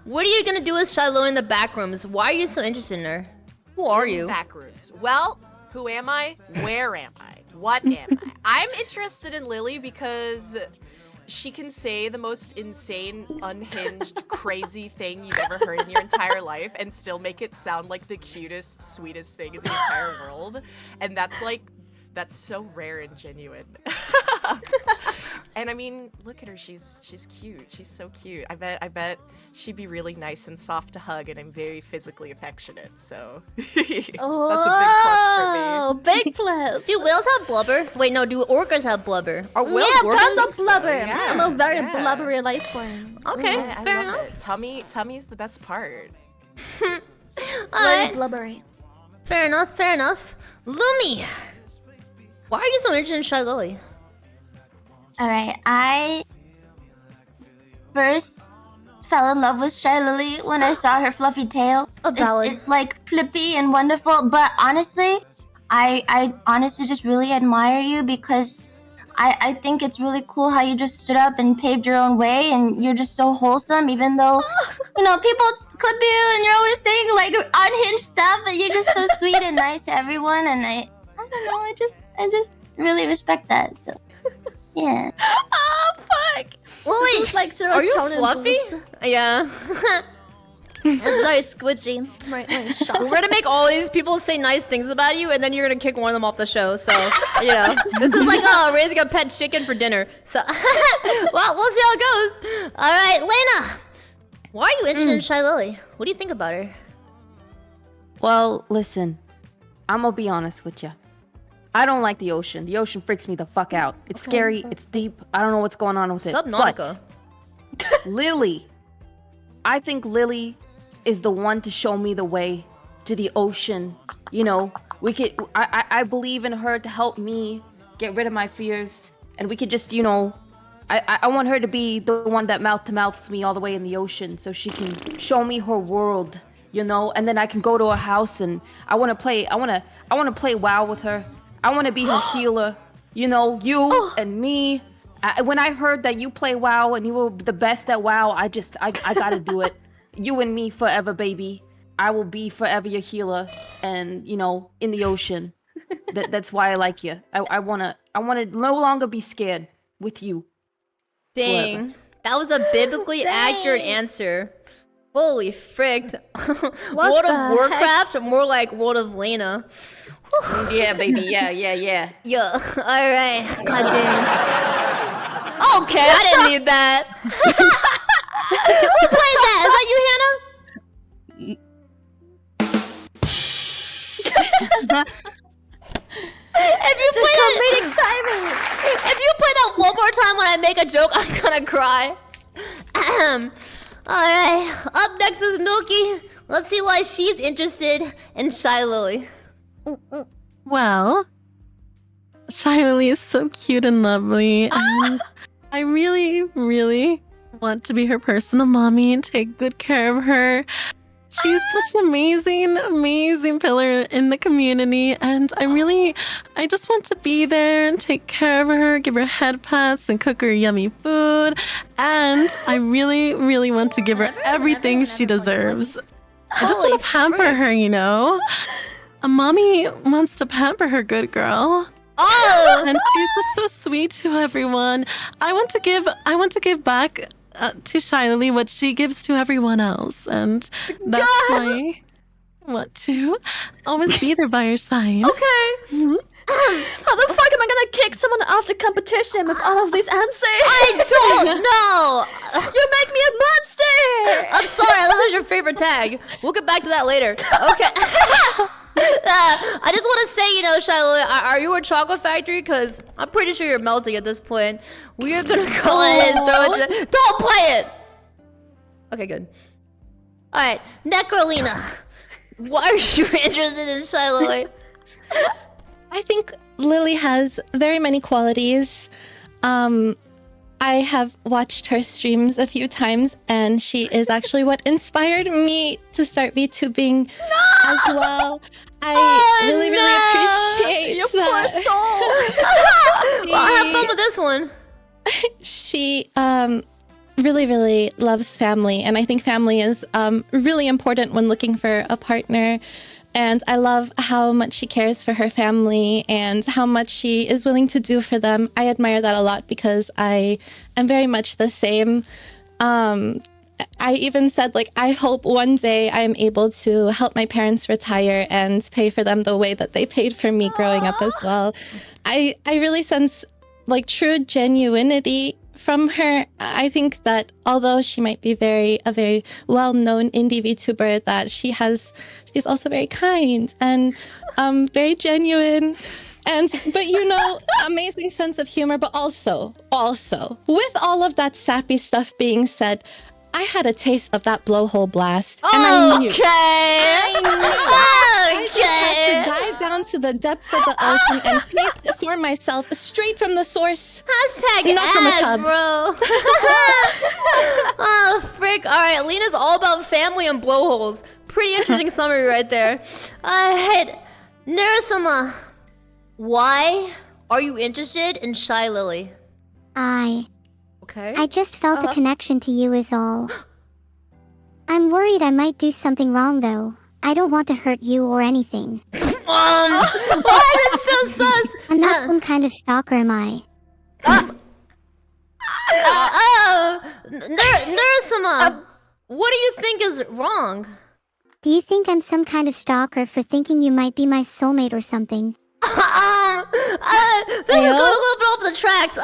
What are you gonna do with Shylily in the back rooms? Why are you so interested in her? Who are you? Back rooms. Well, who am I? Where am I? What am I? I'm interested in Lily because she can say the most insane, unhinged, crazy thing you've ever heard in your entire life and still make it sound like the cutest, sweetest thing in the entire world. And that's so rare and genuine. And I mean, look at her. She's cute. She's so cute. I bet she'd be really nice and soft to hug, and I'm very physically affectionate. So that's a big plus for me. Oh, big plus. Do whales have blubber? Wait, no. Do orcas have blubber? Are whales tons orcas? of blubber. Yeah, I'm a very blubbery life form. Okay, I fair love enough. it. Tummy's the best part. Very blubbery. Fair enough. Fair enough. Lumi, why are you so interested in Shylily? Alright, I first fell in love with Shylily when I saw her fluffy tail. It's like flippy and wonderful, but honestly, I honestly just really admire you because I think it's really cool how you just stood up and paved your own way, and you're just so wholesome, even though, people clip you and you're always saying unhinged stuff, but you're just so sweet and nice to everyone, and I don't know, I just really respect that, so yeah. Oh fuck! Wait, are you fluffy? Yeah. It's very squidgy. We're gonna make all these people say nice things about you, and then you're gonna kick one of them off the show. So, this is like raising a pet chicken for dinner. So, well, we'll see how it goes. All right, Layna, why are you interested in Shylily? What do you think about her? Well, listen, I'm gonna be honest with you. I don't like the ocean. The ocean freaks me the fuck out. It's scary. It's deep. I don't know what's going on with it. Subnautica. But Lily, I think Lily is the one to show me the way to the ocean. We could. I believe in her to help me get rid of my fears, and we could just, I want her to be the one that mouth to mouths me all the way in the ocean, so she can show me her world. And then I can go to her house, and I want to play. I want to play WoW with her. I want to be her healer, and me. When I heard that you play WoW and you were the best at WoW, I gotta do it. You and me forever, baby. I will be forever your healer, and in the ocean. That's why I like you. I wanna no longer be scared with you. Dang, that was a biblically accurate answer. Holy frick! World of Warcraft, or more like World of Layna. Yeah, baby. Yeah. Yeah. All right. God damn. Okay, I didn't need that. Who played that? Is that you, Hannah? If you play that one more time when I make a joke, I'm gonna cry. All right. Up next is Milky. Let's see why she's interested in Shylily. Well, Shylily is so cute and lovely, and I really, really want to be her personal mommy and take good care of her. She's such an amazing pillar in the community, and I just want to be there and take care of her, give her head pats and cook her yummy food, and I really, really want to give her everything she deserves. I just want to pamper her, A mommy wants to pamper her good girl. Oh! And she's just so sweet to everyone. I want to give back to Shylily what she gives to everyone else, and that's want to always be there by your side. Okay. Mhm. How the fuck am I gonna kick someone off the competition with all of these answers? I don't know. You make me a monster. I'm sorry, that was your favorite tag. We'll get back to that later. Okay. I just want to say, Shylily, are you a chocolate factory? Because I'm pretty sure you're melting at this point. We are gonna go ahead and throw it. Don't play it. Okay, good. All right, Nekrolina. Why are you interested in Shylily? I think Lily has very many qualities. I have watched her streams a few times, and she is actually what inspired me to start VTubing as well. I really appreciate your that. poor soul. Well, have fun with this one. She really loves family, and I think family is really important when looking for a partner. And I love how much she cares for her family and how much she is willing to do for them. I admire that a lot because I am very much the same. I even said, I hope one day I am able to help my parents retire and pay for them the way that they paid for me growing up as well. I really sense true genuinity from her. I think that although she might be a very well-known indie VTuber, that she's also very kind and very genuine, but amazing sense of humor. But also with all of that sappy stuff being said, I had a taste of that blowhole blast, and I knew. I just had to dive down to the depths of the ocean and taste it for myself, straight from the source. Hashtag not from a tub, bro. Oh, frick. All right, Lena's all about family and blowholes. Pretty interesting summary right there. Hey, Neuro-sama, why are you interested in Shylily? Okay. I just felt a connection to you is all. I'm worried I might do something wrong though. I don't want to hurt you or anything. Why is it so sus? I'm not some kind of stalker, am I? Neuro-sama, what do you think is wrong? Do you think I'm some kind of stalker for thinking you might be my soulmate or something? This is going a little bit off the tracks.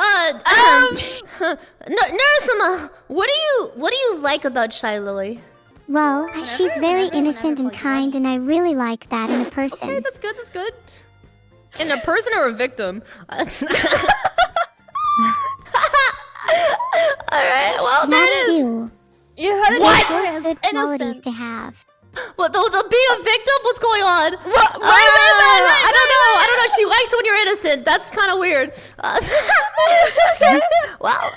Neuro-sama, what do you like about Shylily? Well, she's very innocent and kind, and I really like that in a person. Okay, that's good, that's good. In a person or a victim? Alright, well, there it is. You heard it. What? Good qualities to have. What, the being a victim? What's going on? Wait. I don't know. She likes when you're innocent. That's kind of weird. Okay. Well,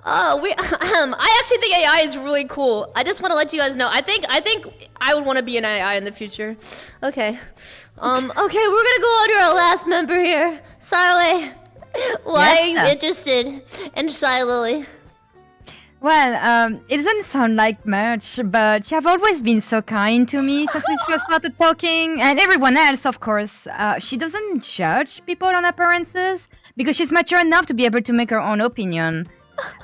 I actually think AI is really cool. I just want to let you guys know. I think I would want to be an AI in the future. Okay. Okay, we're gonna go on to our last member here. Saruei, why are you interested in Shylily? Well, it doesn't sound like much, but you have always been so kind to me since we first started talking, and everyone else, of course. She doesn't judge people on appearances because she's mature enough to be able to make her own opinion.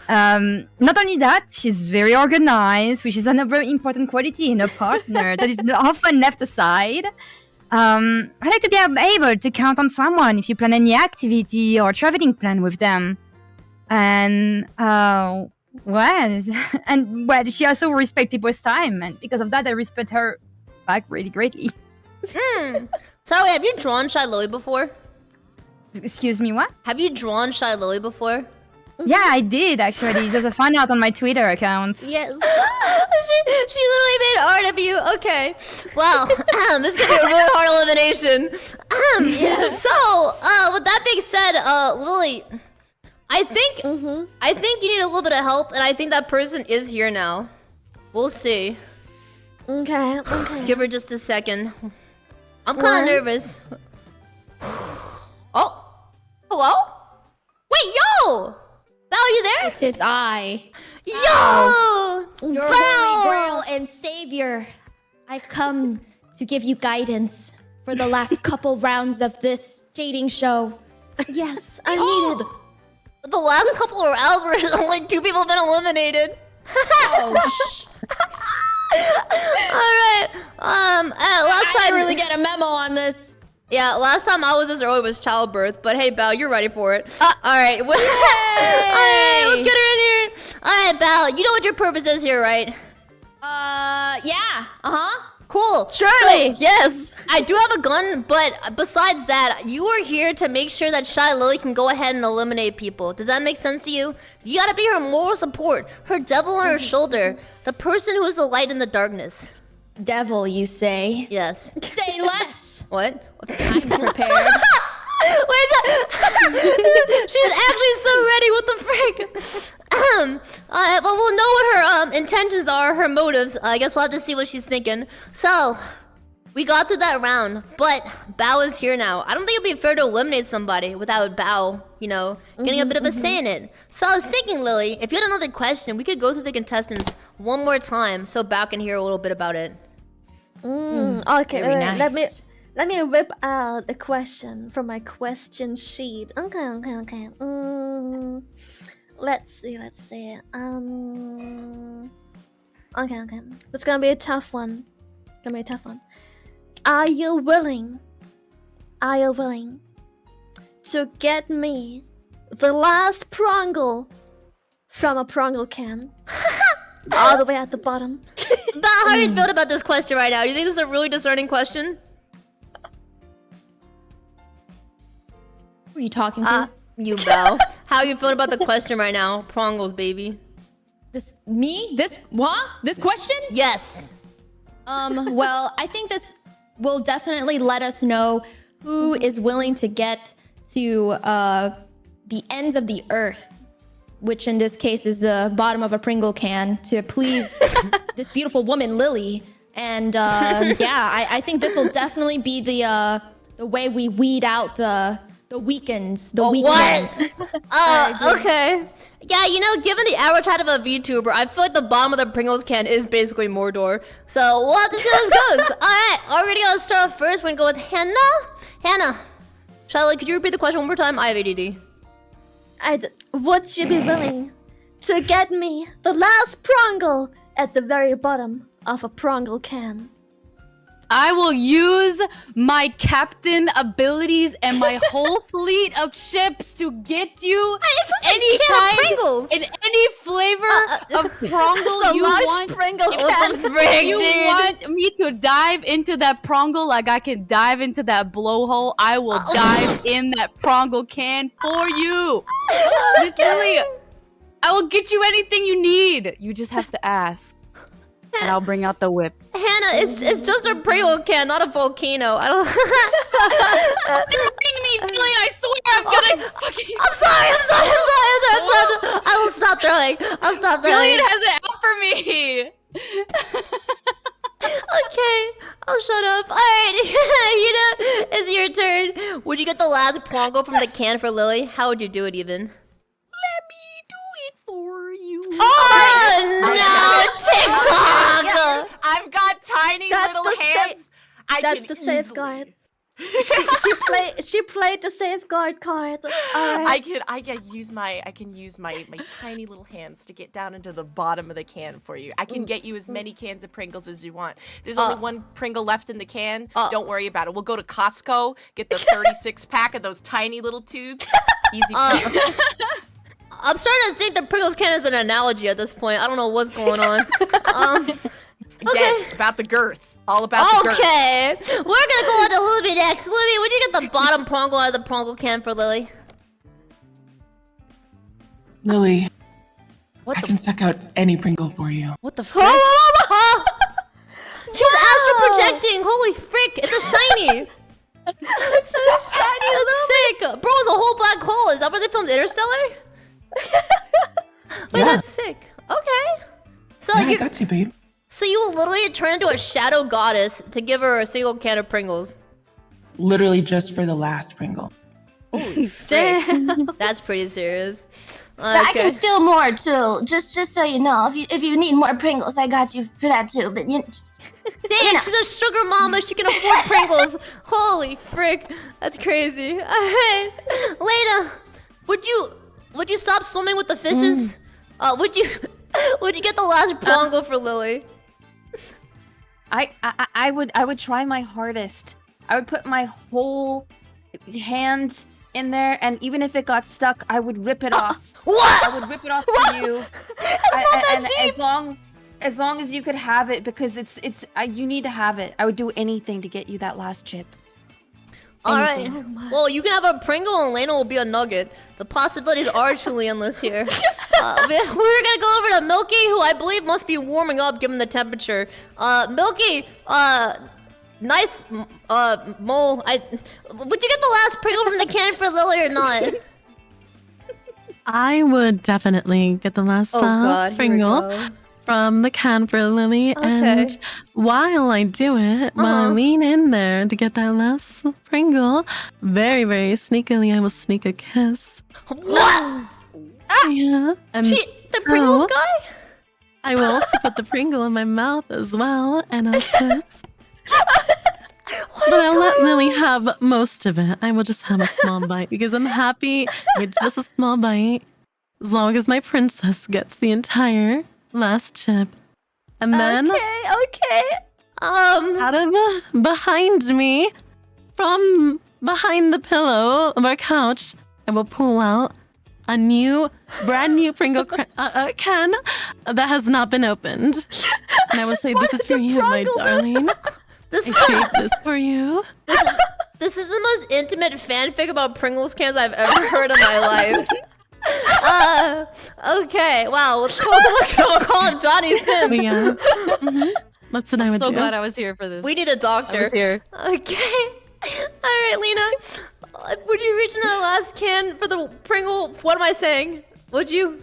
Not only that, she's very organized, which is another important quality in a partner that is often left aside. I like to be able to count on someone if you plan any activity or traveling plan with them. And, she also respects people's time, and because of that, I respect her back really greatly. Sorry, have you drawn Shylily before? Excuse me, what? Have you drawn Shylily before? Yeah, I did actually. There's a fan art on my Twitter account. Yes. she literally made art of you. Okay. Wow. This is gonna be a really hard elimination. So, with that being said, Lily, I think you need a little bit of help, and I think that person is here now. We'll see. Okay. Give her just a second. I'm kind of nervous. Oh, hello? Wait, yo! Val, are you there? It is I. Yo! Your Val! holy grail and savior. I've come to give you guidance for the last couple rounds of this dating show. Yes, I needed. The last couple of rounds where only 2 people have been eliminated. Oh, Alright. Last time I really get a memo on this. Yeah, last time I was this early was childbirth, but hey, Bal, you're ready for it. Alright. Alright, let's get her in here. Alright, Bal, you know what your purpose is here, right? Yeah. Uh-huh. Cool. Surely, yes. I do have a gun, but besides that, you are here to make sure that Shylily can go ahead and eliminate people. Does that make sense to you? You gotta be her moral support, her devil on her shoulder, the person who is the light in the darkness. Devil, you say? Yes. Say less. What? I'm prepared. Wait, she's actually so ready. What the frick? Well, we'll know what her intentions are, her motives. I guess we'll have to see what she's thinking. So, we got through that round, but Bao is here now. I don't think it'd be fair to eliminate somebody without Bao, you know, getting a bit of a say in it. So I was thinking, Lily, if you had another question, we could go through the contestants one more time so Bao can hear a little bit about it. Okay, Very wait, nice. let me whip out a question from my question sheet. Okay. Let's see. Okay. It's gonna be a tough one. Are you willing to get me the last Pringle from a Pringle can? All the way at the bottom. Bao, how are you feeling about this question right now? Do you think this is a really discerning question? Who are you talking to? You, Bao. How are you feeling about the question right now? Prongles, baby. This question? Yes. Well, I think this will definitely let us know who is willing to get to the ends of the earth, which in this case is the bottom of a Pringle can, to please this beautiful woman, Lily. And yeah, I think this will definitely be the way we weed out the weakens, the weak ones. Okay. Yeah, you know, given the average height of a VTuber, I feel like the bottom of the Pringles can is basically Mordor. So we'll have to see how this goes. Alright, already gonna start off first. We're gonna go with Hannah. Shylily, could you repeat the question one more time? I have ADD. Would you be willing to get me the last Pringle at the very bottom of a Pringle can? I will use my captain abilities and my whole fleet of ships to get you any kind in any flavor of Pringle you want. Pringle If can. you want me to dive into that Pringle like I can dive into that blowhole, I will dive in that Pringle can for you. Miss Lily, I will get you anything you need. You just have to ask. And I'll bring out the whip. Hannah, it's just a Pringle can, not a volcano. I don't. You're me, Filian. I swear I'm gonna fucking. I'm sorry. I will stop throwing. Filian has it out for me. Okay, I'll shut up. Alright, Hina, it's your turn. Would you get the last Pringle from the can for Lily? How would you do it even? Oh no, TikTok! I've got tiny little hands. That's the safeguard. She played the safeguard card. I can use my tiny little hands to get down into the bottom of the can for you. I can get you as many cans of Pringles as you want. There's only one Pringle left in the can. Don't worry about it. We'll go to Costco, get the 36-pack of those tiny little tubes. Easy peasy. I'm starting to think the Pringles can is an analogy at this point. I don't know what's going on. Okay. Yes, about the girth. All about the girth. Okay. We're gonna go on to Lily next. Lily, would you get the bottom Pringle out of the Pringle can for Lily? Lily, I can suck out any Pringle for you. What the frick? She's astral projecting. Holy frick. It's a shiny. It's a shiny little. That's sick. Bro, it's a whole black hole. Is that where they filmed Interstellar? Wait, that's sick. Okay. So Yeah, I got you, babe. So you will literally turn into a shadow goddess to give her a single can of Pringles. Literally just for the last Pringle. Holy frick. That's pretty serious. But I can steal more too. Just so you know, if you need more Pringles, I got you for that too. But you just, damn, she's a sugar mama. She can afford Pringles. Holy frick, that's crazy. All right, Layna, would you stop swimming with the fishes? Would you get the last Pringle for Lily? I would try my hardest. I would put my whole hand in there, and even if it got stuck, I would rip it off. What? I would rip it off for you. It's not that and deep. as long as you could have it, because you need to have it. I would do anything to get you that last chip. All right. Well, you can have a Pringle and Layna will be a nugget. The possibilities are truly endless here. We're gonna go over to Milky, who I believe must be warming up given the temperature. Milky, nice, Mo. Would you get the last Pringle from the can for Lily or not? I would definitely get the last Pringle from the can for Lily. Okay. And while I do it, while I lean in there to get that last Pringle, very, very sneakily, I will sneak a kiss. What? Yeah. And the Pringles guy? I will also put the Pringle in my mouth as well, and I'll kiss. But I'll let Lily have most of it. I will just have a small bite because I'm happy with just a small bite, as long as my princess gets the entire last chip. And then out of behind me, from behind the pillow of our couch, I will pull out a brand new Pringle can that has not been opened. And I will say, this is for you, my darling. This is for you. This is the most intimate fanfic about Pringles cans I've ever heard in my life. Okay, wow. Let's call him Johnny Sims. Yeah. That's what I would do. So glad I was here for this. We need a doctor. I was here. Okay. Alright, Lena. Would you reach in that last can for the Pringle? What am I saying? Would you?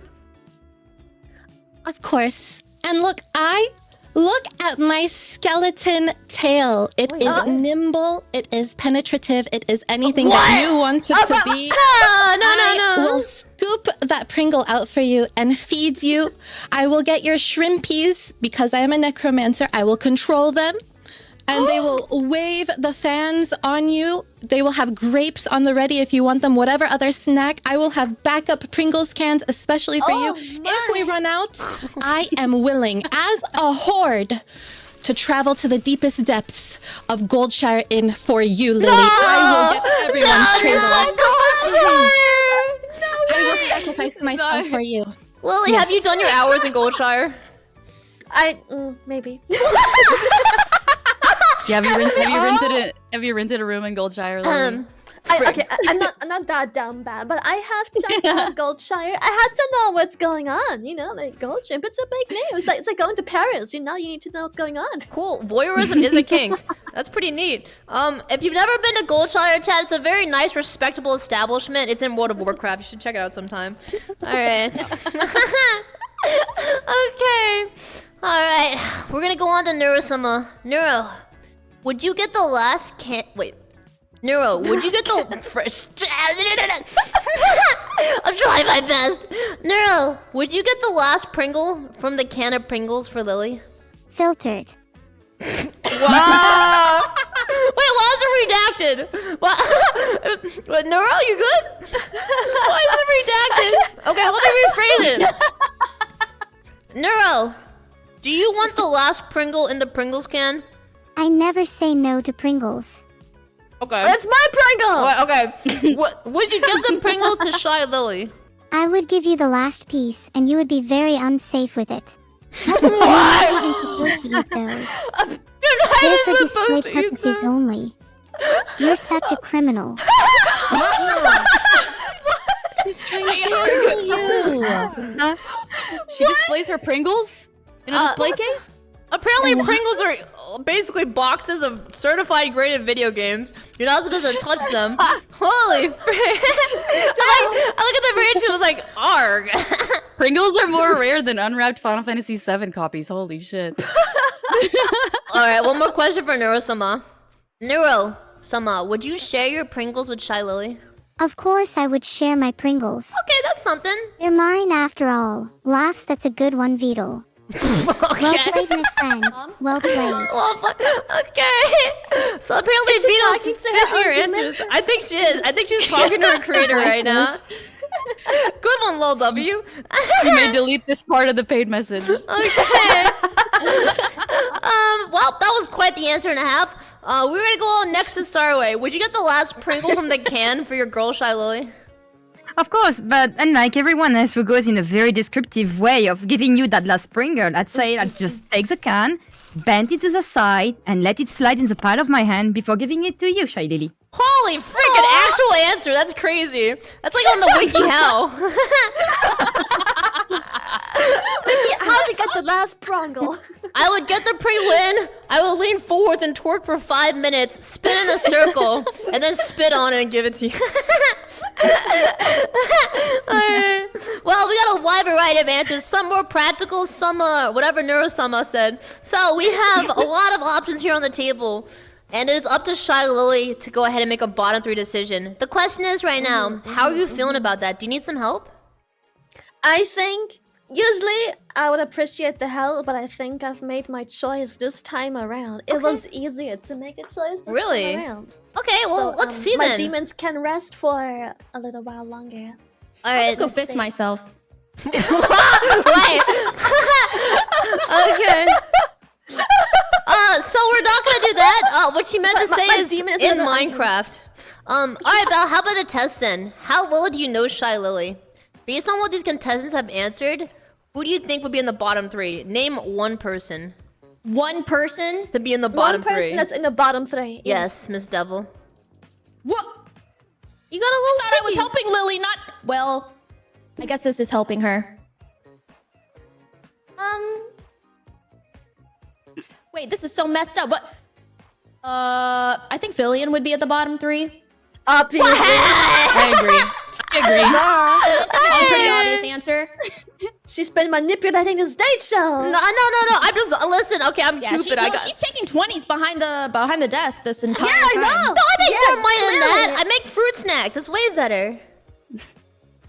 Of course. And look at my skeleton tail. It is nimble. It is penetrative. It is anything that you want it to be. No. I will scoop that Pringle out for you and feed you. I will get your shrimpies because I am a necromancer. I will control them. And they will wave the fans on you. They will have grapes on the ready if you want them. Whatever other snack, I will have backup Pringles cans, especially for you. If we run out, I am willing, as a horde, to travel to the deepest depths of Goldshire Inn for you, Lily. I will get everyone's Pringle. I will sacrifice myself for you. Lily, have you done your hours in Goldshire? Maybe. Yeah, have you rented a room in Goldshire? Lily? I'm not that dumb bad, but I have jumped on Goldshire. I had to know what's going on, like Goldshire. It's a big name. It's like going to Paris, you need to know what's going on. Cool. Voyeurism is a king. That's pretty neat. If you've never been to Goldshire, Chad, it's a very nice, respectable establishment. It's in World of Warcraft. You should check it out sometime. Alright. Okay. Alright. We're gonna go on to Neuro-sama. Neuro, would you get the last Neuro, would you get the first? I'm trying my best. Neuro, would you get the last Pringle from the can of Pringles for Lily? Filtered. Wow! Wait, why is it redacted? What? Neuro, you good? Why is it redacted? Okay, let me rephrase it. Neuro, do you want the last Pringle in the Pringles can? I never say no to Pringles. Okay. It's my Pringle! Okay. Would you give the Pringle to Shylily? I would give you the last piece, and you would be very unsafe with it. What? You're not supposed to eat those. You're not They're even for supposed display to eat purposes them. only. You're such a criminal. She's trying to kill you. She displays her Pringles in a display case? Apparently, Pringles are basically boxes of certified graded video games. You're not supposed to touch them. Holy frick. I look at the bridge and was like, arg. Pringles are more rare than unwrapped Final Fantasy VII copies. Holy shit. Alright, one more question for Neuro-sama. Neuro-sama, would you share your Pringles with Shylily? Of course I would share my Pringles. Okay, that's something. They're mine after all. Laughs, that's a good one, Vito. Well played, my friend. Well played. Okay. So apparently Vito's fishing her answers. I think she is. I think she's talking to her creator right now. Good one, Lil W. You may delete this part of the paid message. Okay. Well, that was quite the answer and a half. We're gonna go on next to Saruei. Would you get the last Pringle from the can for your girl, Shylily? Of course, but unlike everyone else who goes in a very descriptive way of giving you that last Pringle, I'd say I'd just take the can, bend it to the side, and let it slide in the palm of my hand before giving it to you, Shylily. Holy freaking actual answer! That's crazy. That's like on the wiki how. How'd you get the last Pringle? I would get the pre-win. I will lean forwards and twerk for 5 minutes, spin in a circle, and then spit on it and give it to you. Alright. Well, we got a wide variety of answers. Some more practical, some whatever Neuro-sama said. So we have a lot of options here on the table. And it is up to Shylily to go ahead and make a bottom 3 decision. The question is right now, how are you feeling about that? Do you need some help? I think usually I would appreciate the help, but I think I've made my choice this time around. It was easier to make a choice this time around. Okay, well, let's see then. My demons can rest for a little while longer. I'll just go fix myself. Right. Okay. So we're not gonna do that. What she meant to say is in Minecraft. Alright, Belle, how about a test then? How well do you know Shylily? Based on what these contestants have answered, who do you think would be in the bottom 3? Name one person. One person? To be in the bottom 3. One person that's in the bottom 3. Yes, Miss Devil. What? You got a little I thought I was helping Lily, not... Well, I guess this is helping her. Wait, this is so messed up. What? I think Filian would be at the bottom 3. Obviously. I agree. A pretty obvious answer. She's been manipulating the stage show. No. I'm just listen. Okay, I'm Cupid. She's taking 20s behind the desk this entire time. I know. No, I make more money than that. I make fruit snacks. It's way better.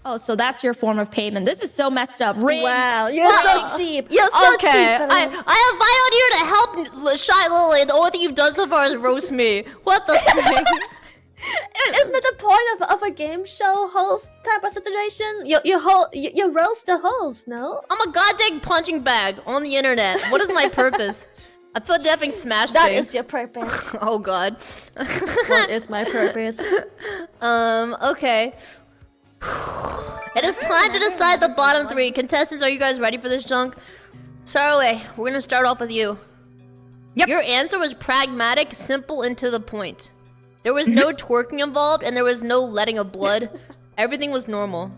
Oh, so that's your form of payment. This is so messed up. Wow, you're so cheap. You're so cheap. I have Vi on here to help Shylily. The only thing you've done so far is roast me. What the frick? Isn't it the point of a game show host type of situation? You roast the host, no? I'm a goddamn punching bag on the internet. What is my purpose? I feel the effing smash That thing. is your purpose. Oh god. What is my purpose? Okay. It is time to decide the bottom 3. Contestants, are you guys ready for this junk? Saruei, we're gonna start off with you. Yep. Your answer was pragmatic, simple, and to the point. There was no twerking involved, and there was no letting of blood. Everything was normal.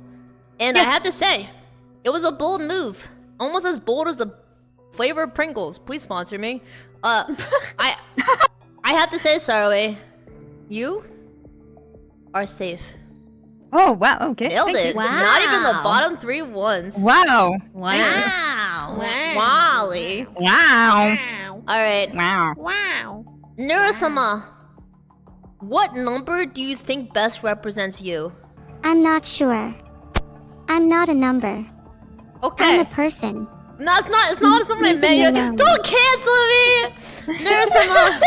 And I have to say, it was a bold move. Almost as bold as the flavor of Pringles. Please sponsor me. I have to say, Saruei, you are safe. Oh, wow, okay. Nailed it. Wow. Not even the bottom 3 once. Wow. Wally. Wow. Alright. Wow. Neuro-sama, what number do you think best represents you? I'm not sure. I'm not a number. Okay. I'm a person. No, it's not something I meant. Don't cancel me! Neuro-sama,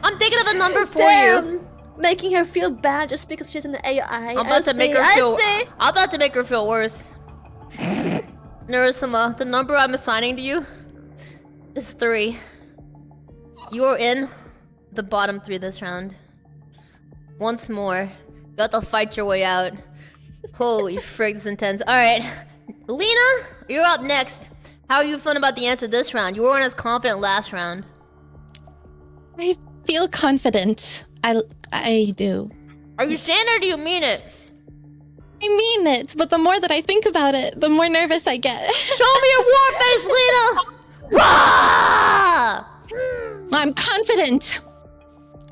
I'm thinking of a number for you. Making her feel bad just because she's an AI. I'm about to make her feel worse. Neuro-sama, the number I'm assigning to you is 3. You're in the bottom 3 this round. Once more, you have to fight your way out. Holy frig, this is intense. Alright, Layna, you're up next. How are you feeling about the answer this round? You weren't as confident last round. I feel confident. I do. Are you saying it or do you mean it? I mean it, but the more that I think about it, the more nervous I get. Show me your war face, Layna! Rah! I'm confident.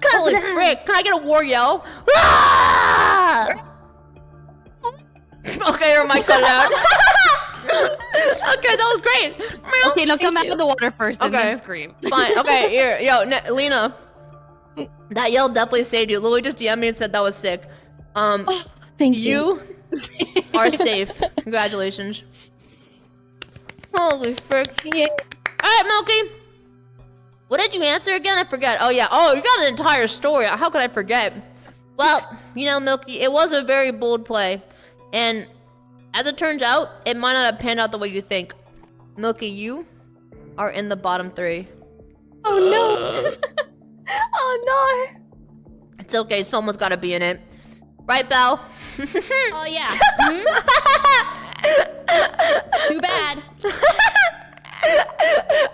Holy frick, can I get a war yell? Rah! Okay, your mic cut out. Okay, that was great. Okay, now come out of the water first and then scream. Fine, okay, here, yo, Layna. That yell definitely saved you. Lily just DM'd me and said that was sick. Thank you. You are safe. Congratulations. Holy frick. Yeah. Alright, Milky. What did you answer again? I forget. Oh, yeah. Oh, you got an entire story. How could I forget? Well, you know, Milky, it was a very bold play. And as it turns out, it might not have panned out the way you think. Milky, you are in the bottom 3. Oh no. Oh no. It's okay, someone's gotta be in it. Right, Belle? Oh yeah. Too bad.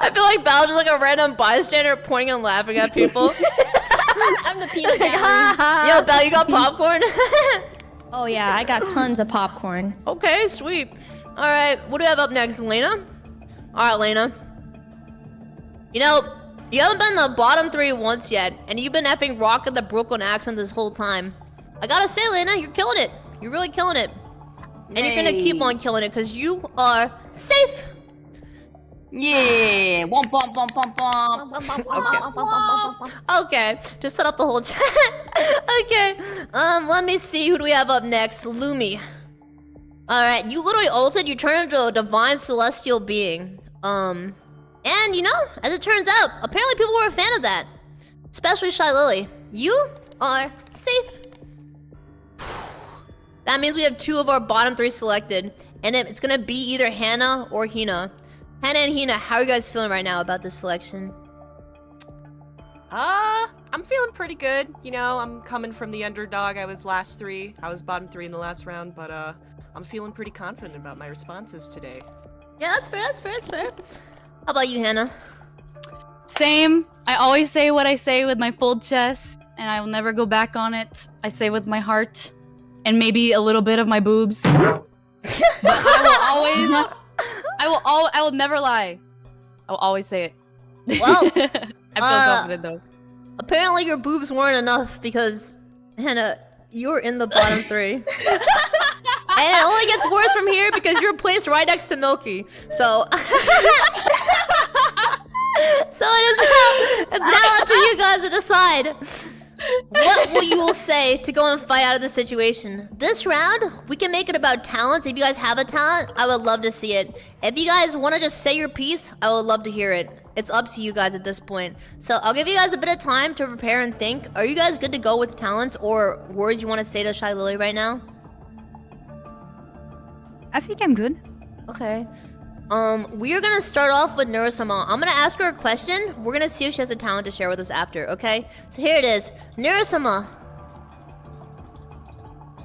I feel like Belle's just like a random bystander pointing and laughing at people. I'm the peanut gallery. Yo, Belle, you got popcorn? Oh yeah, I got tons of popcorn. Okay, sweet. Alright, what do we have up next, Layna? Alright, Layna. You know, you haven't been in the bottom 3 once yet, and you've been effing rocking the Brooklyn accent this whole time. I gotta say, Layna, you're killing it. You're really killing it. And you're gonna keep on killing it, because you are safe. Yeah. Womp womp womp womp womp. Okay, just set up the whole chat. Okay, let me see, who do we have up next? Lumi. Alright, you literally ulted, you turned into a divine celestial being. And you know, as it turns out, apparently people were a fan of that. Especially Shylily. You are safe. That means we have 2 of our bottom 3 selected. And it's gonna be either Hannah or Hina. Hannah and Hina, how are you guys feeling right now about this selection? I'm feeling pretty good. You know, I'm coming from the underdog. I was last 3. I was bottom 3 in the last round, but I'm feeling pretty confident about my responses today. Yeah, that's fair, that's fair, that's fair. How about you, Hannah? Same. I always say what I say with my full chest, and I will never go back on it. I say with my heart, and maybe a little bit of my boobs. But I will never lie. I will always say it. Well, I feel confident though. Apparently your boobs weren't enough because, Hannah, you were in the bottom 3. And it only gets worse from here because you're placed right next to Milky. So, it's now up to you guys to decide. What will you all say to go and fight out of the situation? This round, we can make it about talent. If you guys have a talent, I would love to see it. If you guys want to just say your piece, I would love to hear it. It's up to you guys at this point. So I'll give you guys a bit of time to prepare and think. Are you guys good to go with talents or words you want to say to Shylily right now? I think I'm good. Okay. We are gonna start off with Neuro-sama. I'm gonna ask her a question. We're gonna see if she has a talent to share with us after, okay? So here it is. Neuro-sama.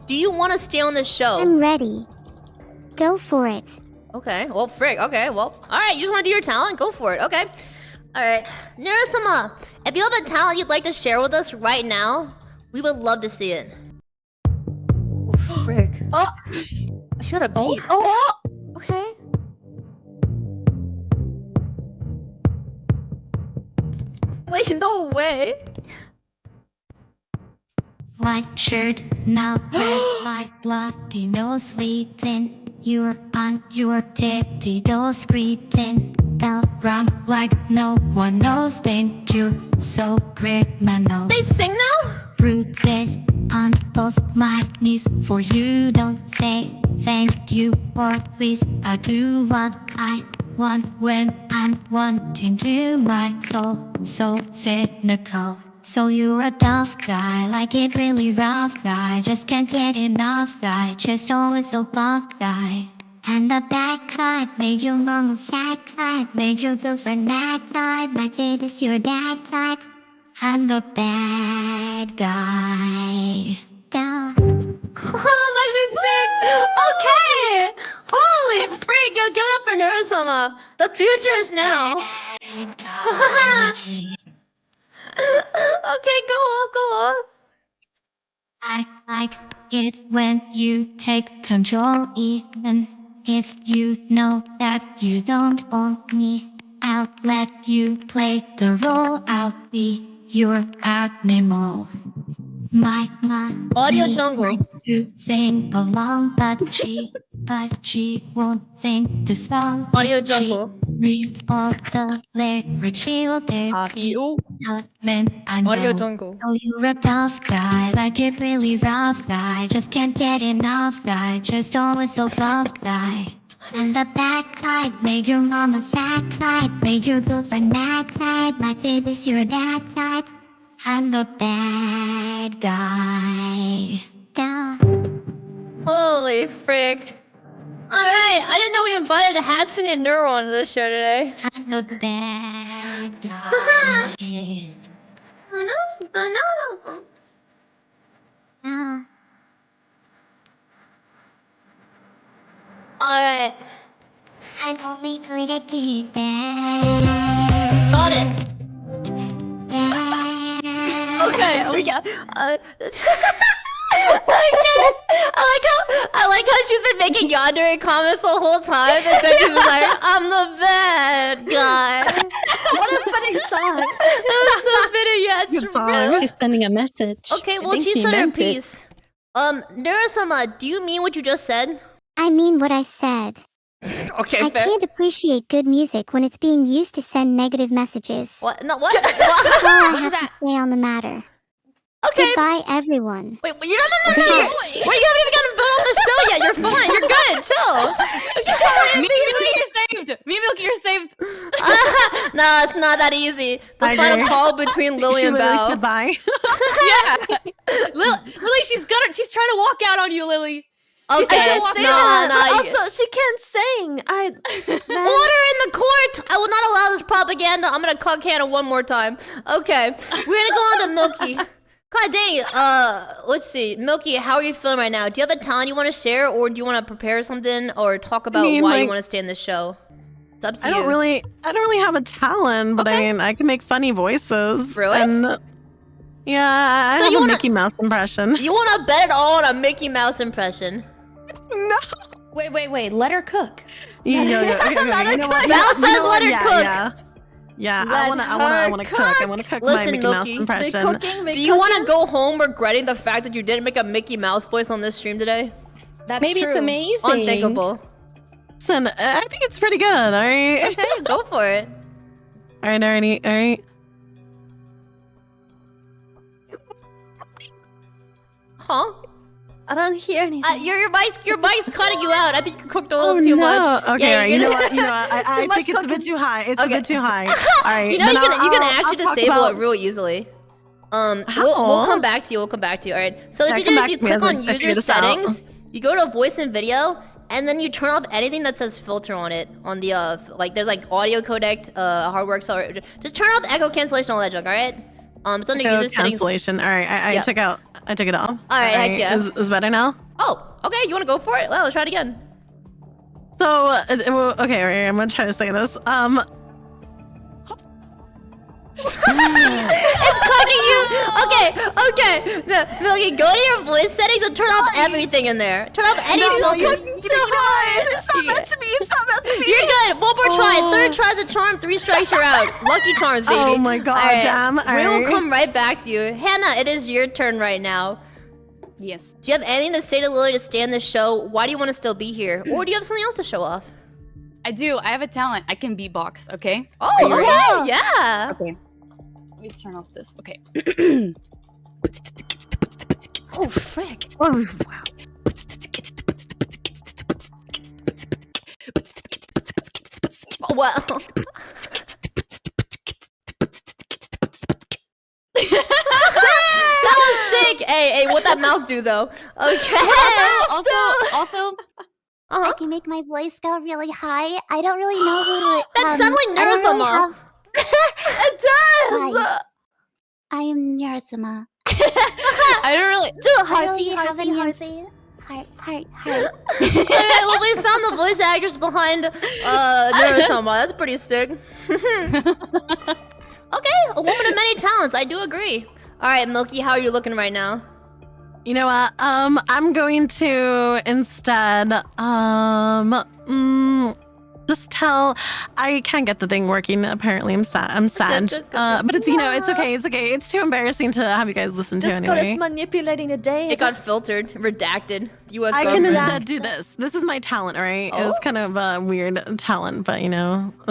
Do you want to stay on the show? I'm ready. Go for it. Okay, well, frick. Okay, well, alright, you just want to do your talent? Go for it, okay. Alright, Neuro-sama, if you have a talent you'd like to share with us right now, we would love to see it. Oh, frick. Oh! I should have beat. Oh! Okay. Wait, no way. White shirt, now red like bloody nose bleeding. You're on your titty toes breathing. Bell run like no one knows. Thank you, so criminal. They sing now? Bruises on both my knees for you. Don't say thank you or please. I do what I want when I'm wanting to. My soul so cynical. So you're a tough guy, like it really rough guy. Just can't get enough guy, just always so buff guy. And the bad type, make your mama sad type, make your girlfriend mad type. My dad is your dad type. I'm the bad guy. Down. Let me sing! Okay! Holy freak, yo, give it up for Neuro-sama! The future is now! Okay, go on. I like it when you take control, even if you know that you don't own me. I'll let you play the role, I'll be your animal. My mom Audio jungle likes to sing along, but she won't sing the song. Audio jungle. She reads all the lyrics, she'll dare I know. Audio jungle. Oh, you're a tough guy, like it really rough guy. Just can't get enough guy, just always so rough guy. And the bad type, make your mama sad type, make your girlfriend mad type. My baby's your dad type. I'm the bad guy. Down. Holy frick. Alright, I didn't know we invited Hatson and Neuro onto this show today. I'm the bad Alright. I'm only gonna be there. Got it. Okay, we got. I like how she's been making yandere comments the whole time, and then she's like, "I'm the bad guy." What a funny song. That was so fitting. Yeah, it's Good song. real. She's sending a message. Okay, I well, think she said her meant it. piece. Neuro-sama, do you mean what you just said? I mean what I said. Okay, I fair. can't appreciate good music when it's being used to send negative messages. What? No, what? That's all I have to say on the matter. Okay. Goodbye, everyone. Wait, you no. Wait, you haven't even gotten voted on the show yet. You're fine. You're good. Chill. Me, Milky, you're saved. Me, Milky, you're saved. No, it's not that easy. The final call between Lily and Bao. Goodbye. Yeah. Lily, she's trying to walk out on you, Lily. She's Okay, trying to walk no, out. no. Also, she can't sing. Order in the court! I will not allow this propaganda. I'm gonna cock Hannah one more time. Okay, we're gonna go on to Milky. God dang, let's see. Milky, how are you feeling right now? Do you have a talent you want to share, or do you want to prepare something, or talk about why you want to stay in the show? It's up to you. I don't really have a talent, but I mean, I can make funny voices. Really? And, yeah, I So have you a wanna- Mickey Mouse impression. You want to bet it all on a Mickey Mouse impression? No. Wait. Let her cook. Okay, you know what? Bao says let her Yeah, cook. Yeah, Let I wanna cook. I wanna cook my Listen, Mickey Mouse Milky, impression. do you want to go home regretting the fact that you didn't make a Mickey Mouse voice on this stream today? That's Maybe true. it's amazing. Unthinkable. Listen, I think it's pretty good. All right. Okay, go for it. All right. Huh? I don't hear anything. Your mic's cutting you out. I think you cooked a little too much. Okay, Yeah, all right. You know what? I much think it's a bit too high. It's a bit too high. All right. You know, then you can I'll actually talk disable about- it real easily. We'll How? come back to you. All right. So Yeah, what you come do back is you to me click as on I user figure this out. settings. You go to voice and video, and then you turn off anything that says filter on it. On the like, there's like audio codec, hardware accelerator. Just turn off echo cancellation, all that junk. All right. It's under Echo user settings. cancellation. All right. I Yep. took it off. All right, heck yeah. Is better now? Oh, okay. You want to go for it? Well, let's try it again. So, okay, all right, I'm gonna try to say this. It's cooking you. Okay. No, Milky, go to your voice settings and turn off everything in there. Turn off any filters. It's not meant to be. You're good. One more try. Third try's a charm. 3 strikes, you're out. Lucky charms, baby. Oh my god, All right. damn. We will Alright. come right back to you. Hannah, it is your turn right now. Yes. Do you have anything to say to Lily to stay in the show? Why do you want to still be here? Or do you have something else to show off? I do. I have a talent. I can beatbox, okay? Oh, Are you ready? okay. Yeah. Okay. Let me turn off this. Okay. Oh, frick. Oh, wow. Oh, wow. That was sick. Hey, what that mouth do though? Okay. Also, I can make my voice go really high. I don't really know who to. That sounds like I don't really Neuro-sama. have- It does. Hi. I am Neuro-sama. I don't really. Do a hearty. Heart. Okay, well, we found the voice actress behind Neuro-sama. That's pretty sick. Okay, a woman of many talents. I do agree. All right, Milky, how are you looking right now? you know what? I'm going to instead just tell. I can't get the thing working. Apparently, I'm sad. Good. But it's it's okay. It's too embarrassing to have you guys listen to Discord anyway. is manipulating the data. It got filtered, redacted. U.S. I can government. instead do this. This is my talent, right? Oh. It's kind of a weird talent, but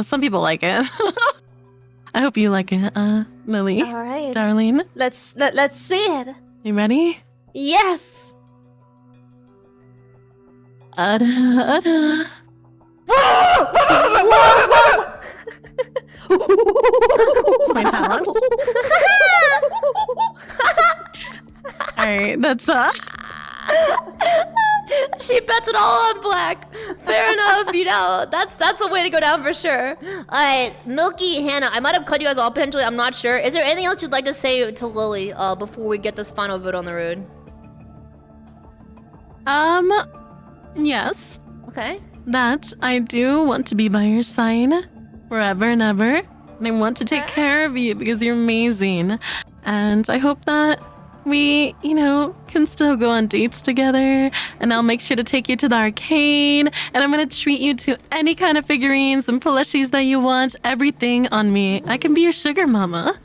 some people like it. I hope you like it, Lily. All right, Darling. let's see it. You ready? Yes. It's my talent. All right, that's She bets it all on black. Fair enough, you know. That's a way to go down for sure. Alright, Milky, Hannah, I might have cut you guys off potentially, I'm not sure. Is there anything else you'd like to say to Lily before we get this final vote on the road? Yes. Okay. That I do want to be by your side forever and ever. And I want to take care of you because you're amazing. And I hope that we, can still go on dates together. And I'll make sure to take you to the arcade. And I'm going to treat you to any kind of figurines and plushies that you want. Everything on me. I can be your sugar mama.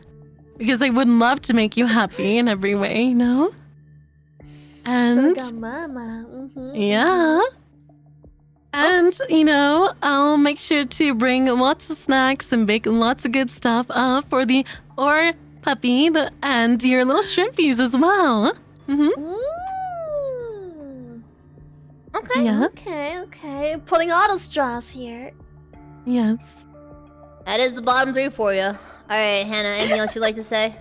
Because I would love to make you happy in every way, And Sugar mama. yeah. And, I'll make sure to bring lots of snacks and bake lots of good stuff for the puppy and your little shrimpies as well. Okay, Yeah. okay. Pulling all the straws here. Yes. That is the bottom three for you. Alright, Hannah, anything else you'd like to say?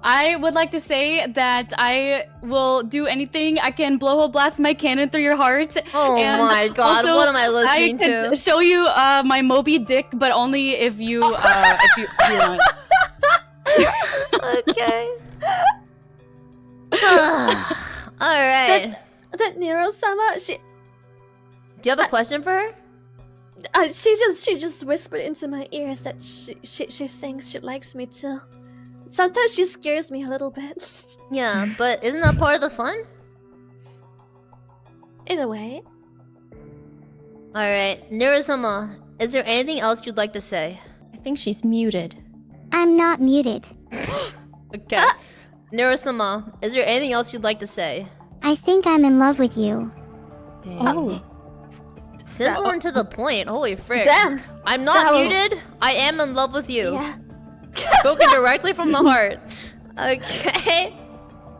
I would like to say that I will do anything. I can blow blast my cannon through your heart. Oh and my god, also, what am I listening I to? could show you my Moby Dick, but only if you if you want. Okay. Alright. That Neuro-sama, she... Do you have a question for her? She just whispered into my ears that she thinks she likes me too. Sometimes she scares me a little bit. Yeah, but isn't that part of the fun? In a way. Alright, Neuro-sama, is there anything else you'd like to say? I think she's muted. I'm not muted. Okay. Neuro-sama, is there anything else you'd like to say? I think I'm in love with you. Damn. Simple and to the point. Holy frick. Damn. I'm not That was- muted. I am in love with you. Yeah. Spoken directly from the heart. Okay.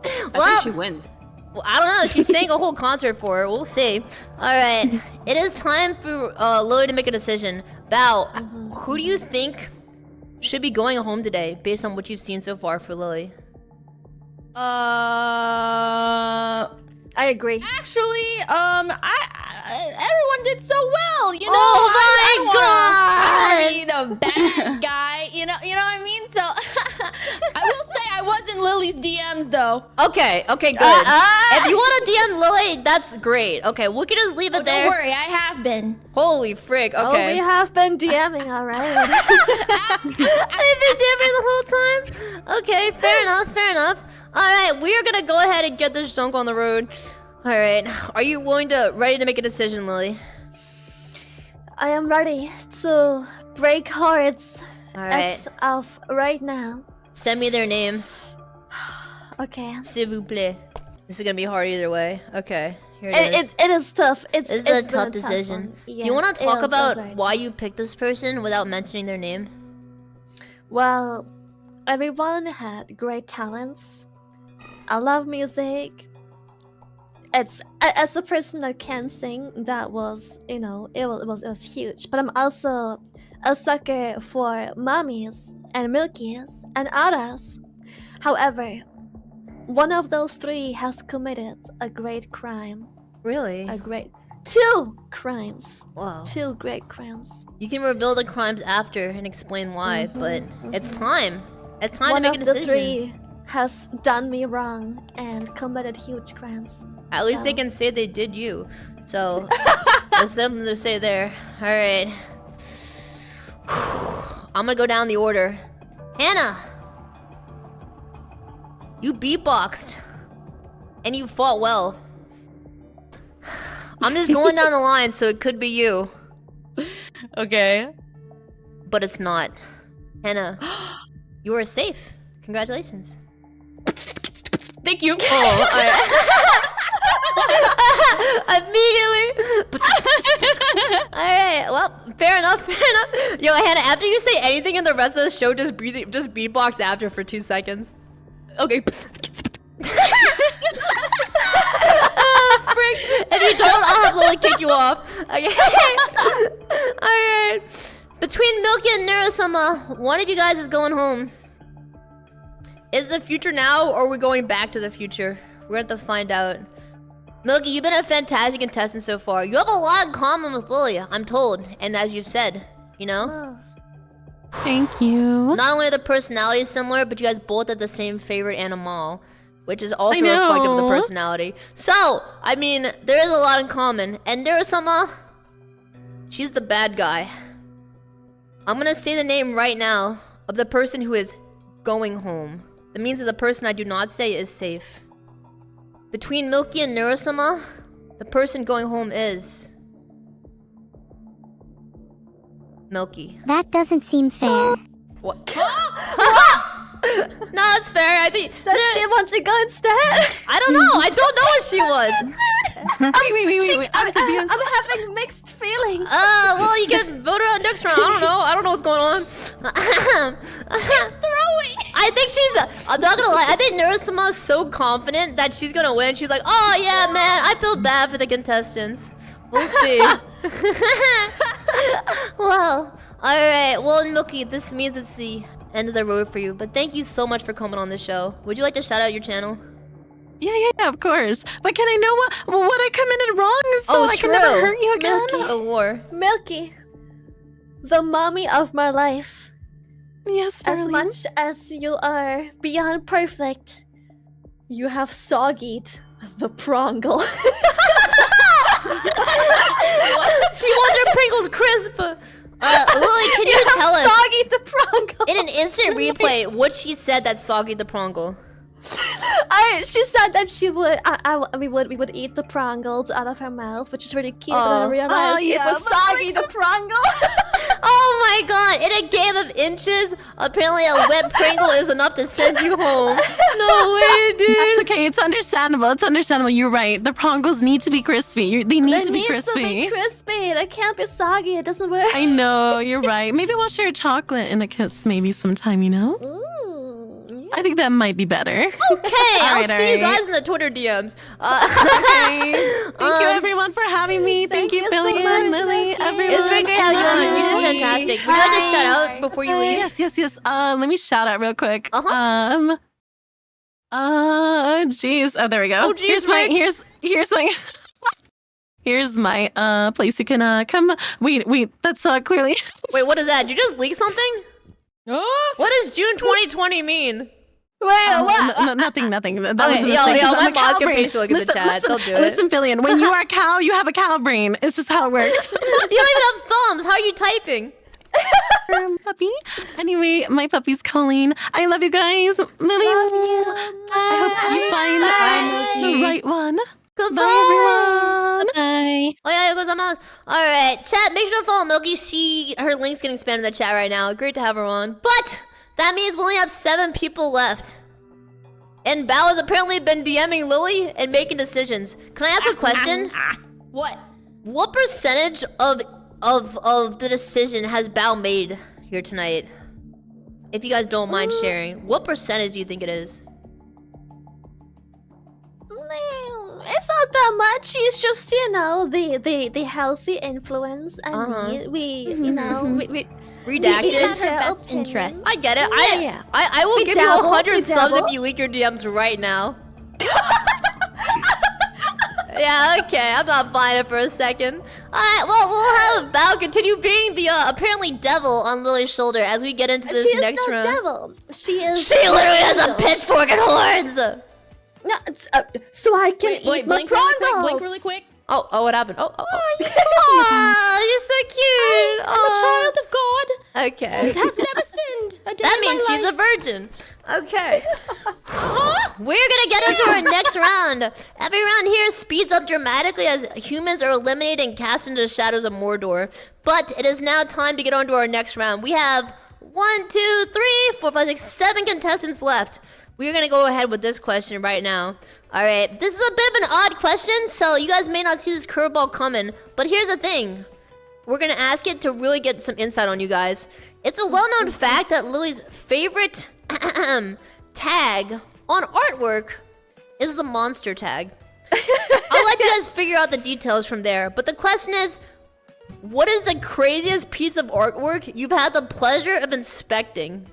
I think she wins. Well, I don't know. She sang a whole concert for her. We'll see. Alright. It is time for Lily to make a decision. Val, who do you think should be going home today based on what you've seen so far for Lily? I agree. Actually, everyone did so well, you know. Oh my I don't wanna be the bad guy, you know what I mean? So I will say I was in Lily's DMs though. Okay, good. If you want to DM Lily, that's great. Okay, we can just leave it there. Don't worry, I have been. Holy frick, okay. Oh, we have been DMing, alright. I've been DMing the whole time. Okay, fair enough. Alright, we are gonna go ahead and get this junk on the road. Alright, are you ready to make a decision, Lily? I am ready to break hearts Alright. as of right now. Send me their name. Okay. S'il vous plaît. This is gonna be hard either way. Okay, here it is. It is tough. This is it's a tough been decision. one. Do you want Yes, to talk it is, about that's right. why you picked this person without mentioning their name? Well, everyone had great talents. I love music. It's as a person that can sing, that was, it was huge. But I'm also a sucker for mommies and milkies and others. However, one of those three has committed a great crime. Really? Two crimes. Wow. Two great crimes. You can reveal the crimes after and explain why, but it's time. It's time One to make a of the decision. three has done me wrong and committed huge crimes. At least they can say they did you. So, there's something to say there. Alright. I'm gonna go down the order. Hannah! You beatboxed. And you fought well. I'm just going down the line, so it could be you. Okay. But it's not. Hannah, you are safe. Congratulations. Thank you. Oh, immediately. Alright, well, fair enough. Yo, Hannah, after you say anything in the rest of the show, just beatbox after for 2 seconds. Okay. Oh, frick. If you don't, I'll have Lily kick you off. Okay. Alright. Between Milky and Neuro-sama, one of you guys is going home. Is the future now, or are we going back to the future? We're gonna have to find out. Milky, you've been a fantastic contestant so far. You have a lot in common with Lily, I'm told. And as you said, you know? Thank you. Not only are the personalities similar, but you guys both have the same favorite animal, which is also reflective of the personality. So, I mean, there is a lot in common. And Neuro-sama, she's the bad guy. I'm gonna say the name right now of the person who is going home. That means that the person I do not say is safe. Between Milky and Neuro-sama, the person going home is... Milky. That doesn't seem fair. What? No, it's fair. I think... Does she want to go instead? I don't know. I don't know what she was. Wait. I'm having mixed feelings. Well, you can vote her out next round. I don't know. I don't know what's going on. She's throwing. I think she's... I'm not gonna lie. I think Neuro-sama is so confident that she's gonna win. She's like, oh, yeah, man. I feel bad for the contestants. We'll see. Well, alright. Well, Milky, this means it's the end of the road for you. But thank you so much for coming on the show. Would you like to shout out your channel? Yeah, of course. But can I know what I committed wrong so I can never hurt you again? Milky. The war. Milky, the mommy of my life. Yes, darling. As much as you are beyond perfect, you have soggied the Pringle. She wants her Pringles crisp. Lily, can you tell us? Soggy the Pringle. In an instant replay, what she said that soggy the Pringle. She said that she would. We would eat the Pringles out of her mouth, which is really cute. But I realized it was soggy the Pringle. Oh my god! In a game of inches, apparently a wet Pringle is enough to send you home. No way, dude. That's okay. It's understandable. It's understandable. You're right. The Pringles need to be crispy. They need to be crispy. They need to be crispy. They can't be soggy. It doesn't work. I know. You're right. Maybe we'll share chocolate in a kiss maybe sometime, you know? I think that might be better. Okay, I'll see you guys in the Twitter DMs. Okay. Thank you everyone for having me. Thank you, Filian, Lily, everyone. It was very great having you on. You did fantastic. Would you like to shout out before you leave? Yes. Let me shout out real quick. Jeez. Oh, there we go. Oh, jeez, Here's my place you can come. Wait, that's clearly. Wait, what is that? Did you just leak something? What does June 2020 mean? Wait, what? No, nothing. That Okay, was my boss can pay look at the chat. Don't do it. Listen, Filian, when you are a cow, you have a cow brain. It's just how it works. You don't even have thumbs. How are you typing? Puppy. Anyway, my puppy's calling. I love you guys. Lily. I hope you find the right one. Goodbye. Bye, everyone. Bye. Alright, chat, make sure to follow Milky. Her link's getting spammed in the chat right now. Great to have her on. But that means we only have 7 people left. And Bao has apparently been DMing Lily and making decisions. Can I ask a question? What? What percentage of the decision has Bao made here tonight? If you guys don't mind sharing. What percentage do you think it is? It's not that much. It's just, you know, the healthy influence. We redacted. We have her best interests. I get it. Yeah. I will give you 100 subs if you leak your DMs right now. Yeah, okay. I'm not buying it for a second. Alright, well, we'll have Bao continue being the apparently devil on Lily's shoulder as we get into this next round. She is no devil. She literally has a pitchfork and horns! No, so I can eat my Pringles. Blink really quick. Oh, what happened? Oh, you're so cute. I'm a child of God. Okay. And have never sinned. That means she's a virgin. Okay. We're gonna get into our next round. Every round here speeds up dramatically as humans are eliminated and cast into the shadows of Mordor. But it is now time to get on to our next round. We have 1, 2, 3, 4, 5, 6, 7 contestants left. We're gonna go ahead with this question right now. Alright, this is a bit of an odd question, so you guys may not see this curveball coming. But here's the thing. We're gonna ask it to really get some insight on you guys. It's a well-known fact that Lily's favorite tag on artwork is the monster tag. I'll let you guys figure out the details from there. But the question is, what is the craziest piece of artwork you've had the pleasure of inspecting?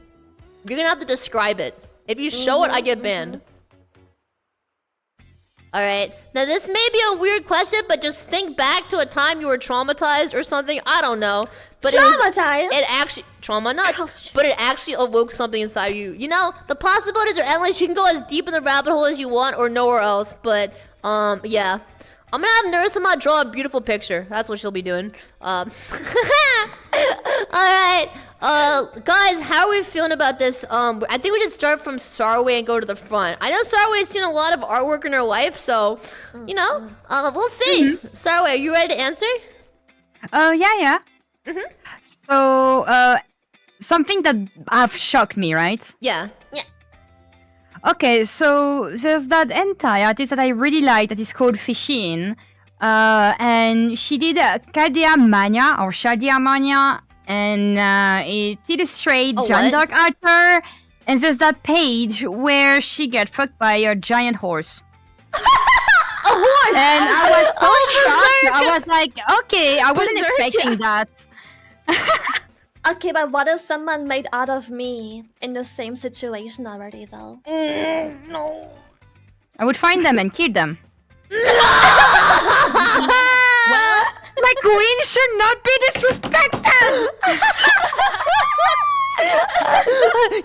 You're gonna have to describe it. If you show it, I get banned. All right. Now this may be a weird question, but just think back to a time you were traumatized or something. I don't know. But Traumatized? It actually trauma nuts. Ouch. But it actually awoke something inside you. You know, the possibilities are endless. You can go as deep in the rabbit hole as you want or nowhere else. But yeah. I'm gonna have Neuro-sama draw a beautiful picture. That's what she'll be doing. All right. Guys, how are we feeling about this? I think we should start from Saruei and go to the front. I know Saruei's seen a lot of artwork in her life, so you know, we'll see. Saruei, are you ready to answer? Yeah. So, something that have shocked me, right? Yeah. Okay, so there's that hentai artist that I really like that is called Filian. And she did Shadia Mania, and it illustrates Jeanne d'Arc archer. And there's that page where she gets fucked by a giant horse. A horse! And I was so shocked. I was like, okay, I wasn't expecting that. Okay, but what if someone made out of me in the same situation already, though? No. I would find them and kill them. Well, my queen should not be disrespected.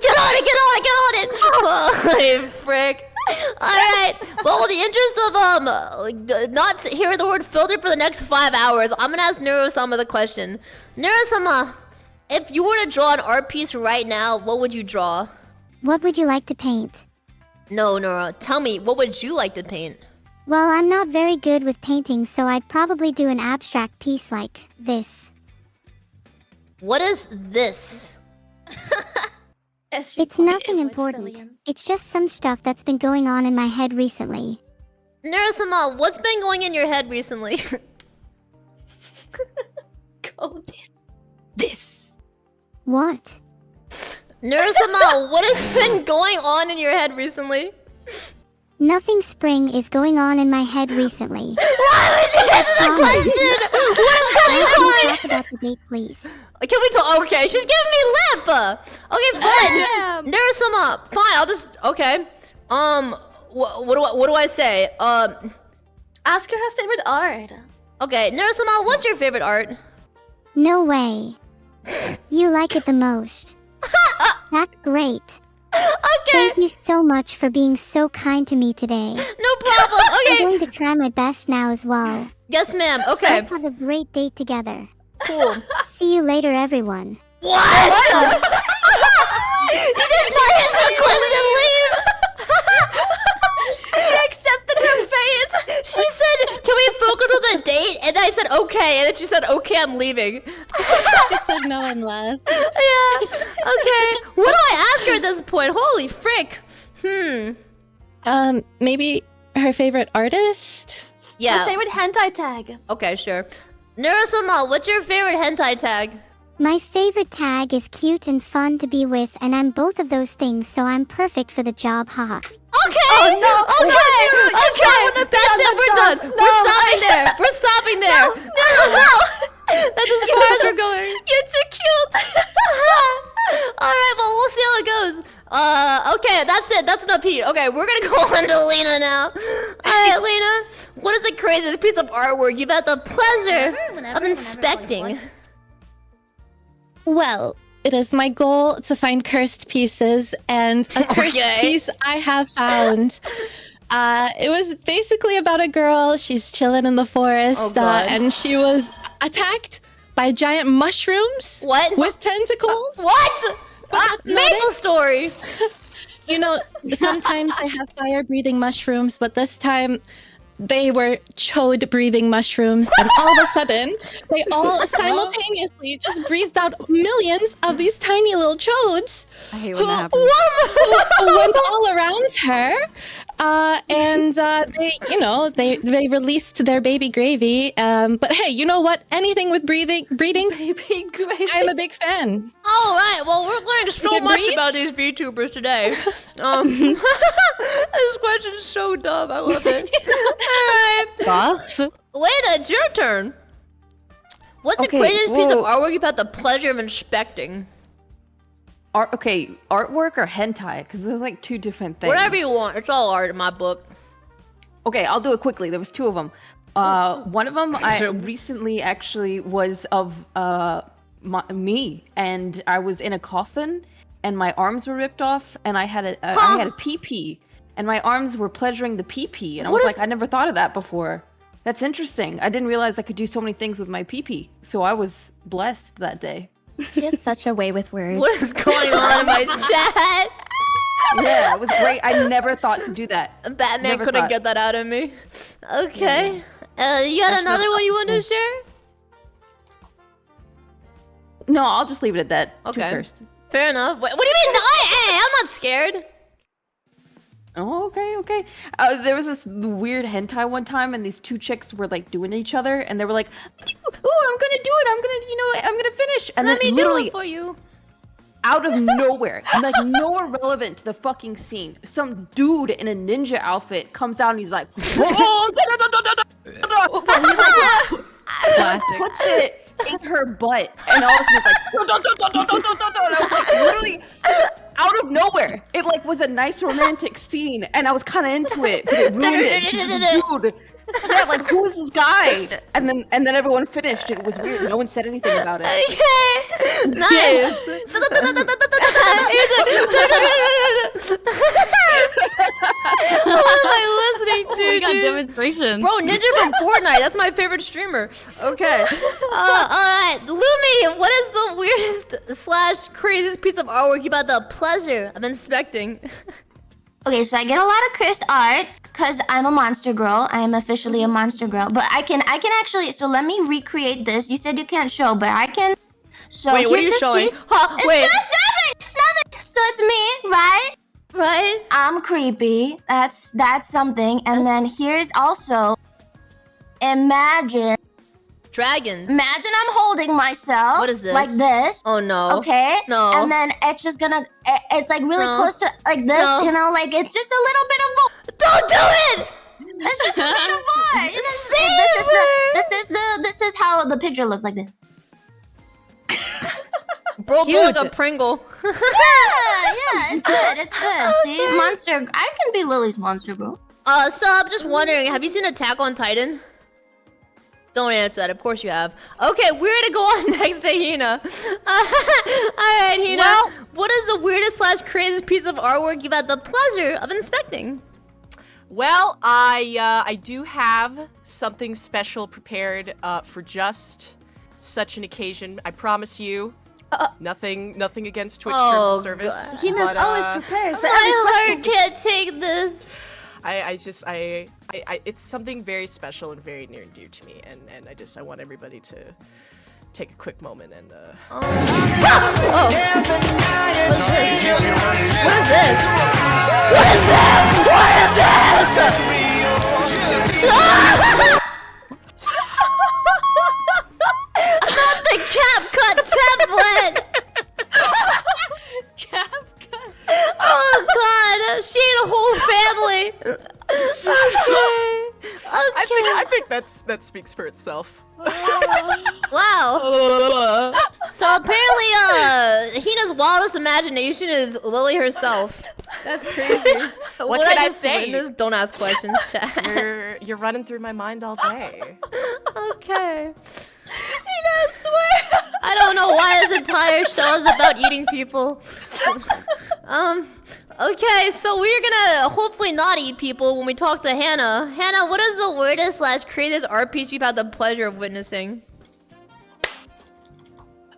Get on it! Holy frick. Alright, well, in the interest of not hearing the word filtered for the next 5 hours, I'm gonna ask Neuro-sama the question. Neuro-sama, if you were to draw an art piece right now, what would you draw? What would you like to paint? No, Neuro, tell me, what would you like to paint? Well, I'm not very good with painting, so I'd probably do an abstract piece like this. What is this? It's nothing important. It's just some stuff that's been going on in my head recently. Neuro-sama, what's been going in your head recently? Go this. What? Neuro-sama, what has been going on in your head recently? Nothing spring is going on in my head recently. Why would you answer that question? What is going Can we on? talk about the date, please? Can we talk? Okay, she's giving me lip. Okay, fine. Neuro-sama, fine. I'll just okay. What do I say? Ask her her favorite art. Okay, Neuro-sama, what's your favorite art? No way. You like it the most. That's great. Okay. Thank you so much for being so kind to me today. No problem. Okay. I'm going to try my best now as well. Yes, ma'am. Okay. Let's have a great date together. Cool. See you later, everyone. What? You just not answer the question, leave. She accepted her fate. She said, "Can we focus on the date?" And then I said, "Okay." And then she said, "Okay, I'm leaving." She said no and left. Yeah. Okay. What do I ask her at this point? Holy frick. Maybe her favorite artist? Yeah. Her favorite hentai tag. Okay, sure. Neuro-sama, what's your favorite hentai tag? My favorite tag is cute and fun to be with, and I'm both of those things, so I'm perfect for the job, haha. Okay! Oh, no! Okay! That's it, we're done! We're stopping there! We're stopping there! No! That's as far as we're going. You're too cute! Alright, well, we'll see how it goes. Okay, that's it. That's enough heat. Okay, we're gonna go on to Layna now. Alright, Layna, what is the craziest piece of artwork you've had the pleasure of inspecting? Well, it is my goal to find cursed pieces, and a cursed piece I have found. It was basically about a girl. She's chilling in the forest, and she was attacked by giant mushrooms. What? With tentacles. What? Maple story. You know, sometimes they have fire-breathing mushrooms, but this time they were chode-breathing mushrooms, and all of a sudden, they all simultaneously just breathed out millions of these tiny little chodes I hate who, when that happens. who went all around her. And they released their baby gravy. But hey, you know what? Anything with breeding, Baby gravy. I'm a big fan. All right, well, we're learning so It much breeds? about these VTubers today. This question is so dumb. I love it. All right. Boss? Layna, it's your turn. What's the craziest piece of artwork you've had the pleasure of inspecting? Artwork or hentai? Because they're like two different things. Whatever you want. It's all art in my book. Okay, I'll do it quickly. There was 2 of them. One of them I recently actually was of me, and I was in a coffin, and my arms were ripped off, and I had a pee-pee, and my arms were pleasuring the pee-pee, and I was like, I never thought of that before. That's interesting. I didn't realize I could do so many things with my pee-pee, so I was blessed that day. She has such a way with words. What is going on in my chat? Yeah, it was great. I never thought to do that. Batman Never couldn't thought. get that out of me. Okay. You had another one you wanted to share? No, I'll just leave it at that. Okay. 2 first. Fair enough. What do you mean? Hey, I'm not scared. Oh, okay. There was this weird hentai one time, and these 2 chicks were like doing each other, and they were like, "Oh, I'm gonna do it. I'm gonna finish." And Let then me literally do it for you. out of nowhere, like nowhere relevant to the fucking scene, some dude in a ninja outfit comes out and he's like, Classic. puts it in her butt, and all of a sudden it's like, and I was like, literally out of nowhere. It like was a nice romantic scene, and I was kind of into it, but it ruined it. This dude, yeah, like who is this guy? And then everyone finished. It was weird. No one said anything about it. Okay. Nice. What am I listening to? We got dude? demonstrations. Bro, Ninja from Fortnite. That's my favorite streamer. Okay. Alright. Lumi, what is the weirdest / craziest piece of artwork you had the pleasure of inspecting? Okay, so I get a lot of cursed art because I'm a monster girl. I am officially a monster girl. But I can actually. So let me recreate this. You said you can't show, but I can. So Wait, what are you here's this showing? piece. Huh, wait. It's just nothing. So it's me, right? Right. I'm creepy. That's something. And then here's also. Imagine. Dragons. Imagine I'm holding myself. What is this? Like this. Oh no. Okay. No. And then it's just gonna. It's like really No. close to like this. No. You know, like it's just a little bit of. Don't do it! It's just a bit of more. This is how the picture looks like this. Bro, like a Pringle. yeah, it's good. It's good. See, monster. I can be Lily's monster girl. So I'm just wondering, have you seen Attack on Titan? Don't answer that. Of course you have. Okay, we're gonna go on next to Hina. Alright, Hina. Well- what is the weirdest / craziest piece of artwork you've had the pleasure of inspecting? Well, I do have something special prepared for just such an occasion. I promise you. Nothing against Twitch terms of service. God. Hina's but, always prepared for every My question. heart can't take this. I it's something very special and very near and dear to me, and I want everybody to take a quick moment and What is this? What is this? What is this? Not the CapCut tablet. CapCut. Oh God, she ate a whole family. Okay. I think that speaks for itself. Wow. So apparently, Hina's wildest imagination is Lily herself. That's crazy. What can I just say? witnessed? Don't ask questions, chat. You're running through my mind all day. Okay. Hina, swear. I don't know why this entire show is about eating people. Okay, so we're gonna hopefully not eat people when we talk to Hannah. Hannah, what is the weirdest / craziest art piece you've had the pleasure of witnessing?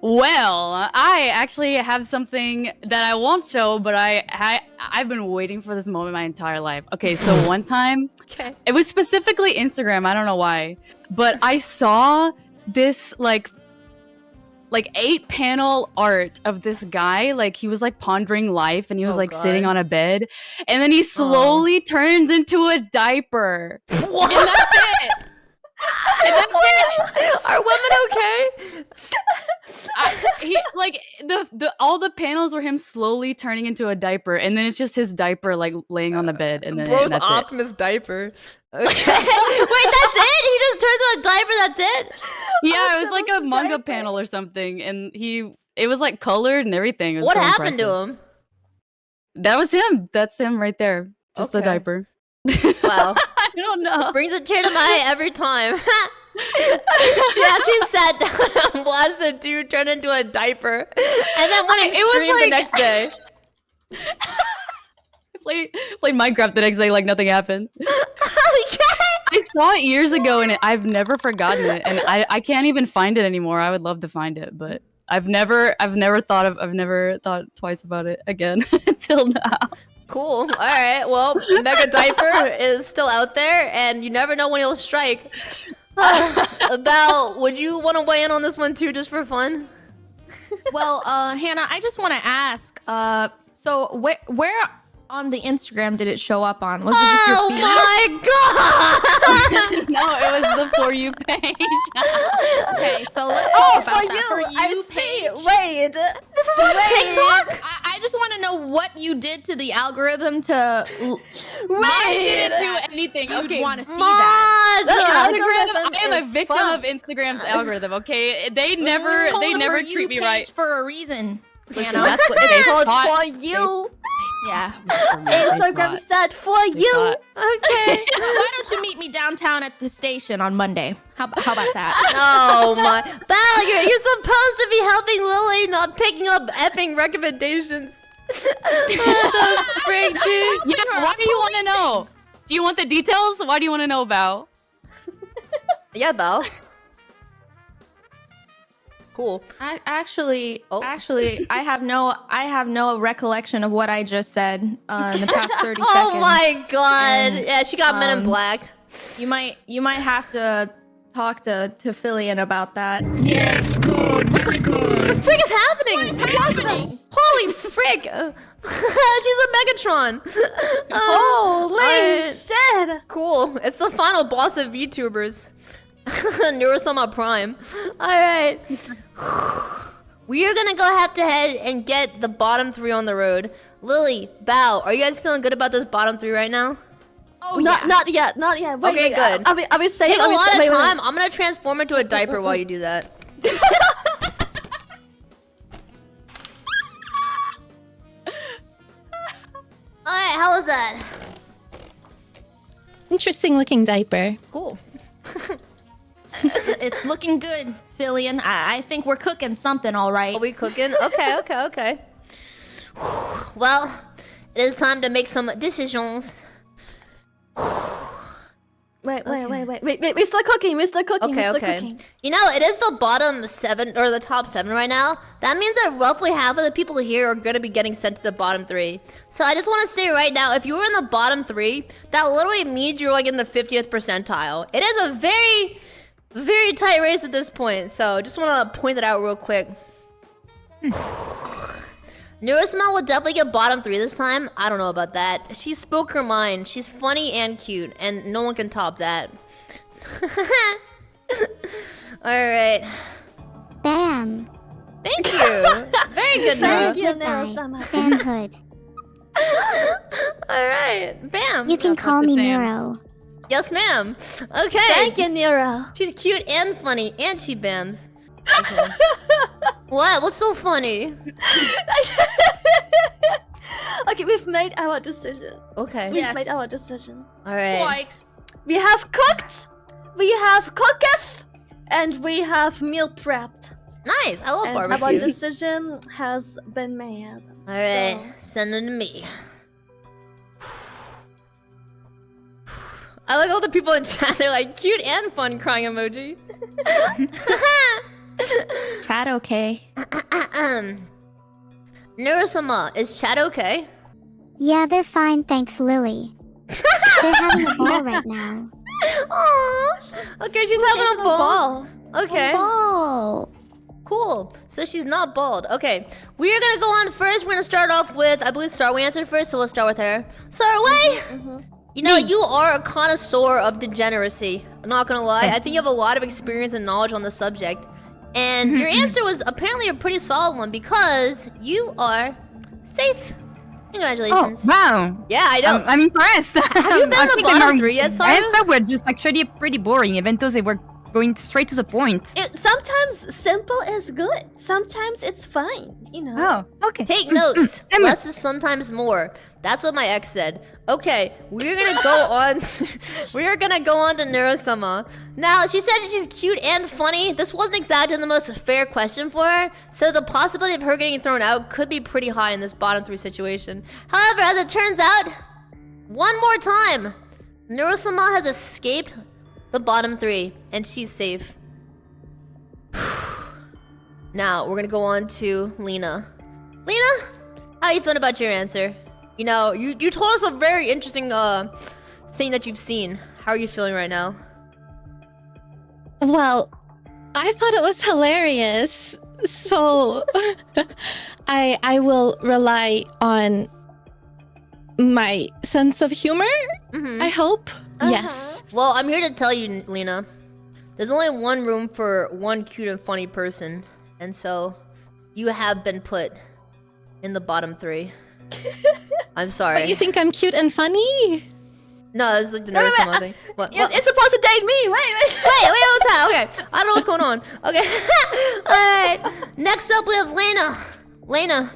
Well, I actually have something that I won't show, but I've been waiting for this moment my entire life. Okay, so one time, it was specifically Instagram. I don't know why, but I saw this like 8-panel art of this guy. Like he was like pondering life, and he was sitting on a bed, and then he slowly turns into a diaper. What? And that's it. And that's it. Are women okay? He like the all the panels were him slowly turning into a diaper, and then it's just his diaper like laying on the bed, and then Bro's that's Optimus diaper. Okay. Wait, that's it? He just turns into a diaper, that's it? Yeah, it was like a manga panel or something, and it was like colored and everything. It was What so happened impressive. to him? That was him. That's him right there. Just a Okay. diaper. Wow. don't know. Brings a tear to my eye every time. She actually sat down and watched the dude turn into a diaper, and then went extreme the next day. I played Minecraft the next day like nothing happened. I saw it years ago and I've never forgotten it, and I can't even find it anymore. I would love to find it, but I've never thought twice about it again until now. Cool. All right. Well, Mega Diaper is still out there, and you never know when he'll strike. Would you want to weigh in on this one too, just for fun? Well, Hannah, I just want to ask. So where on the Instagram did it show up on? Was it just your feed? My god! No, it was the For You page. Okay, so let's talk about that. For You page. Wait, this is on TikTok? I just want to know what you did to the algorithm to. I didn't do anything. You'd Okay, want to see that. I am a victim of Instagram's algorithm. Okay, they never treat me right for a reason. Listen, that's what they called thought. For You. Yeah. Instagram said For You. Okay. Why don't you meet me downtown at the station on Monday? How about that? Oh my. Val, you're supposed to be helping Lily, not picking up effing recommendations. What the frick, dude? Yeah, why do you want to know? Do you want the details? Why do you want to know, Bao? Yeah, Val. Cool. Actually, I have no recollection of what I just said in the past 30 seconds. Oh my god. And, yeah, she got Men in Blacked. You might have to talk to Filian about that. Yes, good, very good. The frick is happening? What is happening? Holy frick! She's a Megatron. Holy shit! Cool. It's the final boss of VTubers. Neuro-sama Prime. Alright. We are gonna go head to head and get the bottom 3 on the road. Lily, Bao, are you guys feeling good about this bottom 3 right now? Oh, not yet. Wait, okay, good. Are we saying? Take a lot of time. I'm gonna transform into a diaper while you do that. Alright, how was that? Interesting looking diaper. Cool. It's looking good, Filian. I think we're cooking something, all right. Are we cooking? Okay. Well, it is time to make some decisions. Wait. We're still cooking. Okay. You know, it is the bottom 7 or the top 7 right now. That means that roughly half of the people here are gonna be getting sent to the bottom 3. So I just want to say right now, if you were in the bottom 3, that literally means you're like in the 50th percentile. It is a very, very tight race at this point. So just want to point that out real quick. Neuro-sama will definitely get bottom 3 this time. I don't know about that. She spoke her mind. She's funny and cute, and no one can top that. Alright. Bam. Thank you. Very good, Thank you, Goodbye. Neuro-sama. Samhood. Alright. Bam. You can call me Neuro. Yes, ma'am. Okay. Thank you, Nero. She's cute and funny, and she bams. Okay. What? What's so funny? Okay, we've made our decision. Okay. We've made our decision. Alright. Right. We have cooked, we have cooked, and we have meal prepped. Nice. I love And barbecue. our decision has been made. Alright. So- Send them to me. I like all the people in chat. They're like cute and fun crying emoji. Chat okay? Neuro-sama, is chat okay? Yeah, they're fine, thanks, Lily. They're having a ball right now. Aww. Okay, she's having a ball. Okay. A ball. Cool. So she's not bald. Okay. We are gonna go on first. We're gonna start off with, I believe Saruei answered first, so we'll start with her. Saruei! You know, you are a connoisseur of degeneracy. I'm not gonna lie. I think you have a lot of experience and knowledge on the subject. And your answer was apparently a pretty solid one because you are safe. Congratulations. Oh, wow. Yeah, I know. I'm impressed. Have you been in the bottom 3 yet, Saru? I thought were just actually pretty boring, even though they were going straight to the point. Sometimes simple is good. Sometimes it's fine, you know. Oh, okay. Take notes. Less is sometimes more. That's what my ex said. Okay, we're gonna go on. We're gonna go on to Neuro-sama. Now, she said she's cute and funny. This wasn't exactly the most fair question for her, so the possibility of her getting thrown out could be pretty high in this bottom 3 situation. However, as it turns out, one more time, Neuro-sama has escaped the bottom 3, and she's safe. Now, we're gonna go on to Lena. Lena, how are you feeling about your answer? You know, you told us a very interesting thing that you've seen. How are you feeling right now? Well, I thought it was hilarious, so I will rely on my sense of humor. I hope. Yes. Well, I'm here to tell you, Lena. There's only one room for one cute and funny person, and so you have been put in the bottom 3. I'm sorry. But you think I'm cute and funny? No, it's like the Neuro-sama thing. What? It's supposed to date me. Wait, what's that? Okay, I don't know what's going on. Okay. Alright. Next up, we have Layna. Layna.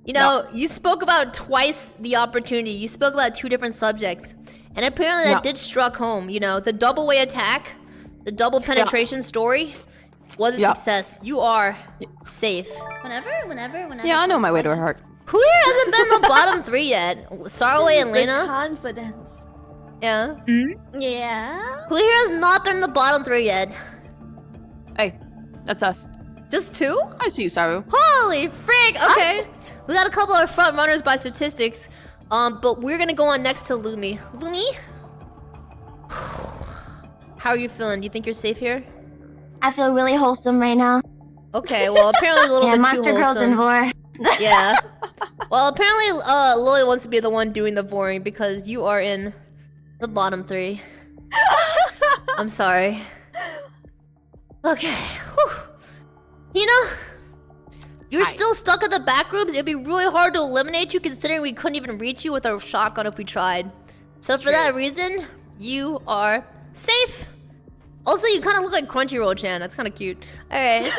You know, you spoke about twice the opportunity. You spoke about 2 different subjects. And apparently that did struck home. You know, the double way attack, the double penetration story was a success. You are safe. Whenever. Yeah, I know my way to her heart. Who here hasn't been in the bottom 3 yet? Saruei and Layna? Confidence. Yeah. Yeah. Who here has not been in the bottom 3 yet? Hey, that's us. Just 2? I see you, Saru. Holy frig! Okay. We got a couple of front runners by statistics. But we're gonna go on next to Lumi. Lumi? How are you feeling? Do you think you're safe here? I feel really wholesome right now. Okay, well apparently a little bit Monster too Girls wholesome. and Vor. Yeah. Well, apparently Lily wants to be the one doing the voring because you are in the bottom 3. I'm sorry. Okay. Whew. Hina? You're still stuck in the back rooms. It'd be really hard to eliminate you considering we couldn't even reach you with our shotgun if we tried. So for that reason, you are safe. Also, you kind of look like Crunchyroll-chan. That's kind of cute. All right.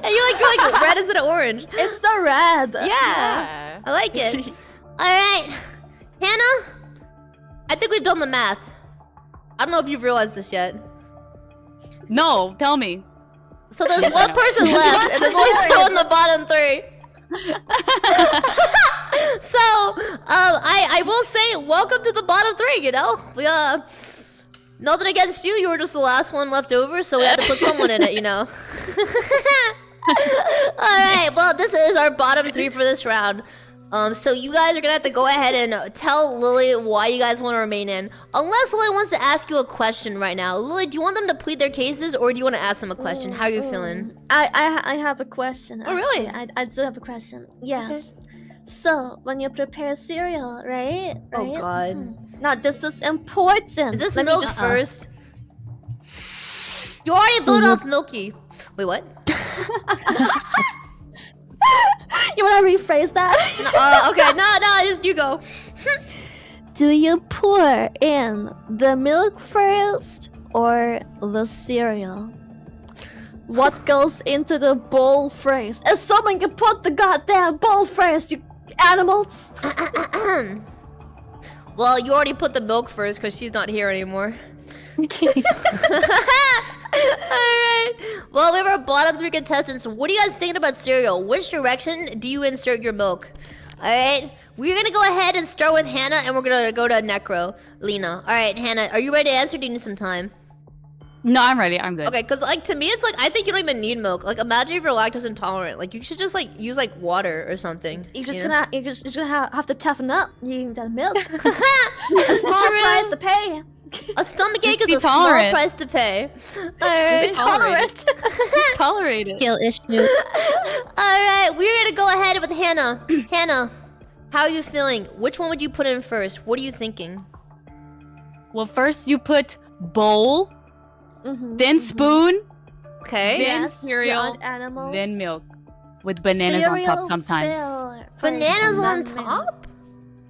And you're like red instead of orange. It's the red. Yeah. I like it. All right. Hannah, I think we've done the math. I don't know if you've realized this yet. No, tell me. So there's one person left, and there's only 2 in the bottom 3. So, I will say, welcome to the bottom 3. You know, we nothing against you. You were just the last one left over, so we had to put someone in it. You know. All right. Well, this is our bottom 3 for this round. So you guys are gonna have to go ahead and tell Lily why you guys want to remain in. Unless Lily wants to ask you a question right now. Lily, do you want them to plead their cases, or do you want to ask them a question? How are you feeling? I have a question. Oh, really? I do have a question. Yes. Okay. So when you prepare cereal, right? Oh God. Now this is important. Is this milk first? You already voted off Milky. Wait, what? You wanna rephrase that? Okay, no, just you go. Do you pour in the milk first or the cereal? What goes into the bowl first? And someone can put the goddamn bowl first, you animals! Well, you already put the milk first because she's not here anymore. Alright. Well, we have our bottom 3 contestants. What are you guys thinking about cereal? Which direction do you insert your milk? Alright. We're gonna go ahead and start with Hannah, and we're gonna go to Nekrolina. Alright, Hannah, are you ready to answer? Do you need some time? No, I'm ready. I'm good. Okay, because like to me, it's like I think you don't even need milk. Like imagine if you're lactose intolerant. Like you should just like use like water or something. You're just gonna have to toughen up eating that milk. A small price to pay. A stomachache is a small price to pay. Alright. Tolerant. Tolerate it. Skill issue. Alright, we're gonna go ahead with Hannah. Hannah, how are you feeling? Which one would you put in first? What are you thinking? Well, first you put bowl, then spoon, then cereal, then milk, with bananas on top sometimes. Bananas on top?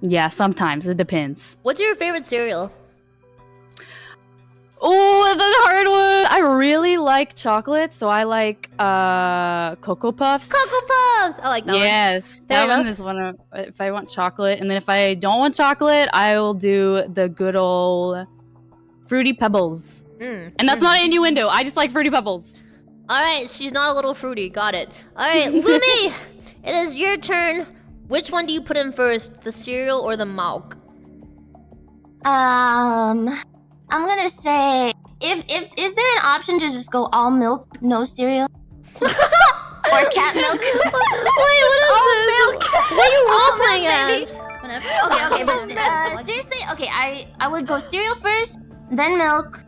Yeah, sometimes. It depends. What's your favorite cereal? Oh, that's a hard one. I really like chocolate, so I like Cocoa Puffs. Cocoa Puffs! I like that one. Yes, Fair that one enough. is one of, if I want chocolate. And then if I don't want chocolate, I will do the good old Fruity Pebbles. And that's not an innuendo. I just like Fruity Pebbles. Alright, she's not a little fruity. Got it. Alright, Lumi! It is your turn. Which one do you put in first? The cereal or the milk? I'm gonna say, if is there an option to just go all milk, no cereal? Or cat milk? Wait, what is this? Milk. What are you role-playing as? Whatever. Okay, but seriously, okay, I would go cereal first, then milk,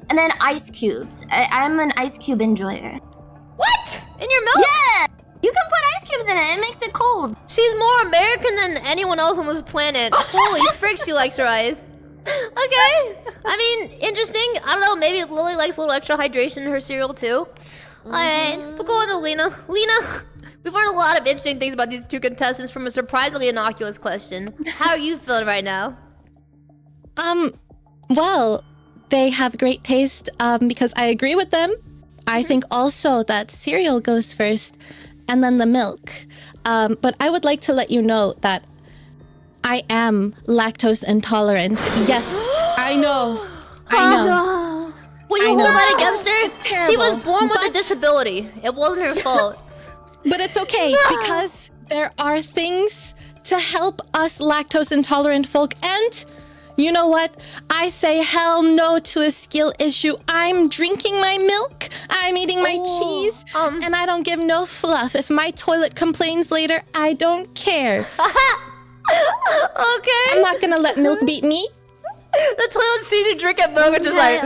and then ice cubes. I'm an ice cube enjoyer. What? In your milk? Yeah! You can put ice cubes in it. It makes it cold. She's more American than anyone else on this planet. Holy frick, she likes her ice. Okay. I mean, interesting. I don't know, maybe Lily likes a little extra hydration in her cereal too. Alright, we'll go on to Lena. Lena, we've learned a lot of interesting things about these two contestants from a surprisingly innocuous question. How are you feeling right now? Well, they have great taste because I agree with them. I think also that cereal goes first and then the milk. But I would like to let you know that I am lactose intolerant. Yes, I know. I know. Will you hold that against her? It's terrible, She was born with a disability. It wasn't her fault. But it's okay because there are things to help us lactose intolerant folk. And you know what? I say hell no to a skill issue. I'm drinking my milk, I'm eating my cheese, and I don't give no fluff. If my toilet complains later, I don't care. Okay. I'm not gonna let milk beat me. The toilet sees you drink at milk and just like...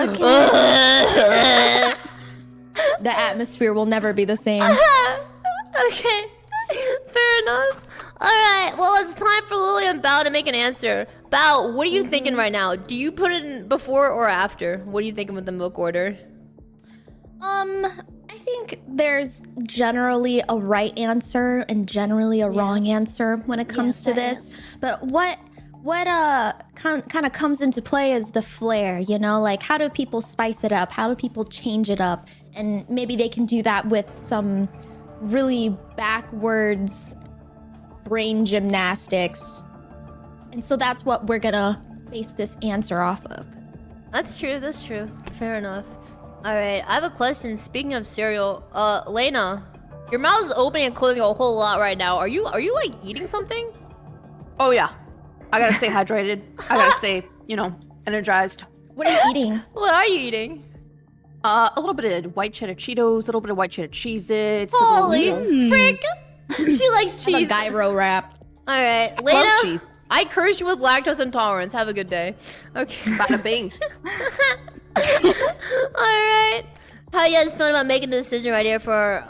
The atmosphere will never be the same. Okay. Fair enough. Alright, well, it's time for Lily and Bao to make an answer. Bao, what are you thinking right now? Do you put it in before or after? What are you thinking with the milk order? I think there's generally a right answer and generally a wrong answer when it comes to this. But what kind of comes into play is the flair, you know? Like, how do people spice it up? How do people change it up? And maybe they can do that with some really backwards brain gymnastics. And so that's what we're gonna base this answer off of. That's true, that's true. Fair enough. Alright, I have a question. Speaking of cereal, Layna, your mouth is opening and closing a whole lot right now. Are you like eating something? Oh yeah. I gotta stay hydrated. I gotta stay, energized. What are you eating? What are you eating? A little bit of white cheddar Cheetos, a little bit of white cheddar Cheez-Its. Holy frick! She likes cheese. A gyro wrap. Alright, Layna, I curse you with lactose intolerance. Have a good day. Okay. Bada bing. Alright. How you guys feeling about making the decision right here for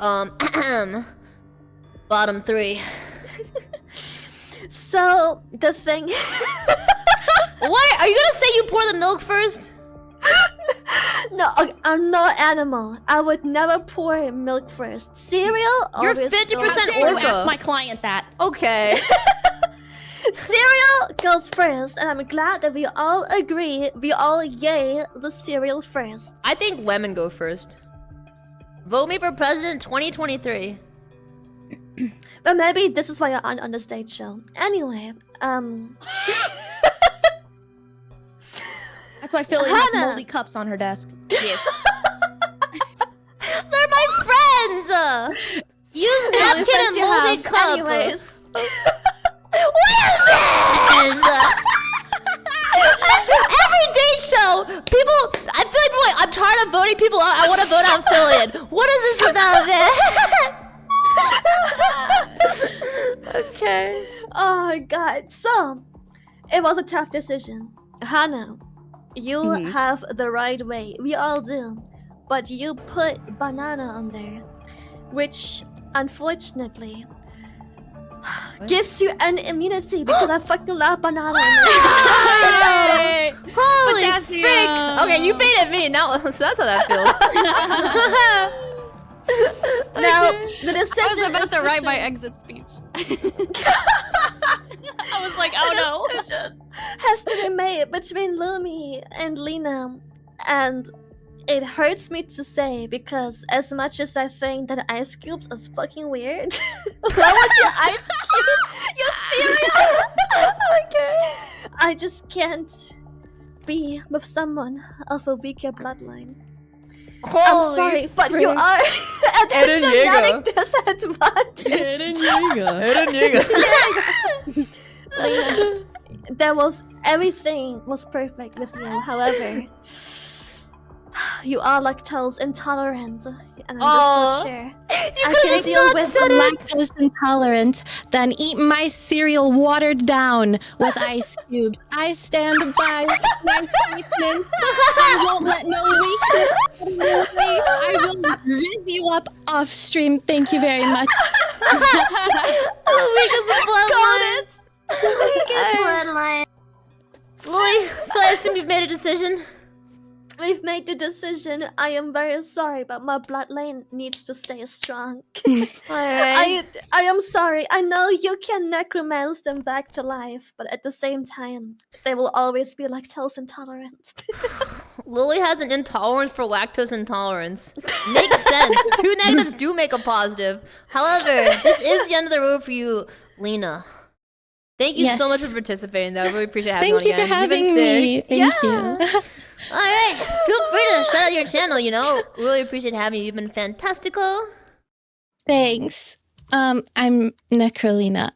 bottom three? So the thing. What? Are you gonna say you pour the milk first? No, I'm not animal. I would never pour milk first. Cereal. You're always 50% goes You orca. ask my client that. Okay. Cereal goes first, and I'm glad that we all agree. We all yay the cereal first. I think women go first. Vote me for president 2023. But maybe this is why you're on the stage show. Anyway, That's why Philly has moldy cups on her desk. Yes. They're my friends! Use napkin and moldy cup. Anyways. What is this? Every date show, people, I feel like I'm tired of voting people out. I want to vote out Filian. What is this about, man? Okay. Oh god. So it was a tough decision. Hana, you have the right way. We all do. But you put banana on there, which unfortunately gives you an immunity because I fucking love banana. Holy frick! Okay, you baited me. Now, so that's how that feels. Now, the decision I was about to write my between- exit speech. I was like, oh no. Decision has to be made between Lumi and Lena, and It hurts me to say because as much as I think that ice cubes is fucking weird. Why would you ice cube your cereal? Okay. I just can't be with someone of a weaker bloodline. I'm sorry, but you are at a genetic disadvantage. There was everything was perfect with you. However, you are lactose intolerant, and I'm just not sure. I can deal with lactose intolerant. Then eat my cereal watered down with ice cubes. I stand by my statement. I won't let no weakness. I will riz you up off stream. Thank you very much. Bloodline. Lily, so I assume you've made a decision? We've made the decision. I am very sorry, but my bloodline needs to stay strong. I am sorry. I know you can necromance them back to life, but at the same time, they will always be lactose intolerant. Lily has an intolerance for lactose intolerance. Makes sense. 2 negatives do make a positive. However, this is the end of the road for you, Layna. Thank you so much for participating, though. I really appreciate having you on again. Thank you for having me. Thank you. Alright, feel free to shout out your channel, you know. Really appreciate having you. You've been fantastical. Thanks. I'm Nekrolina.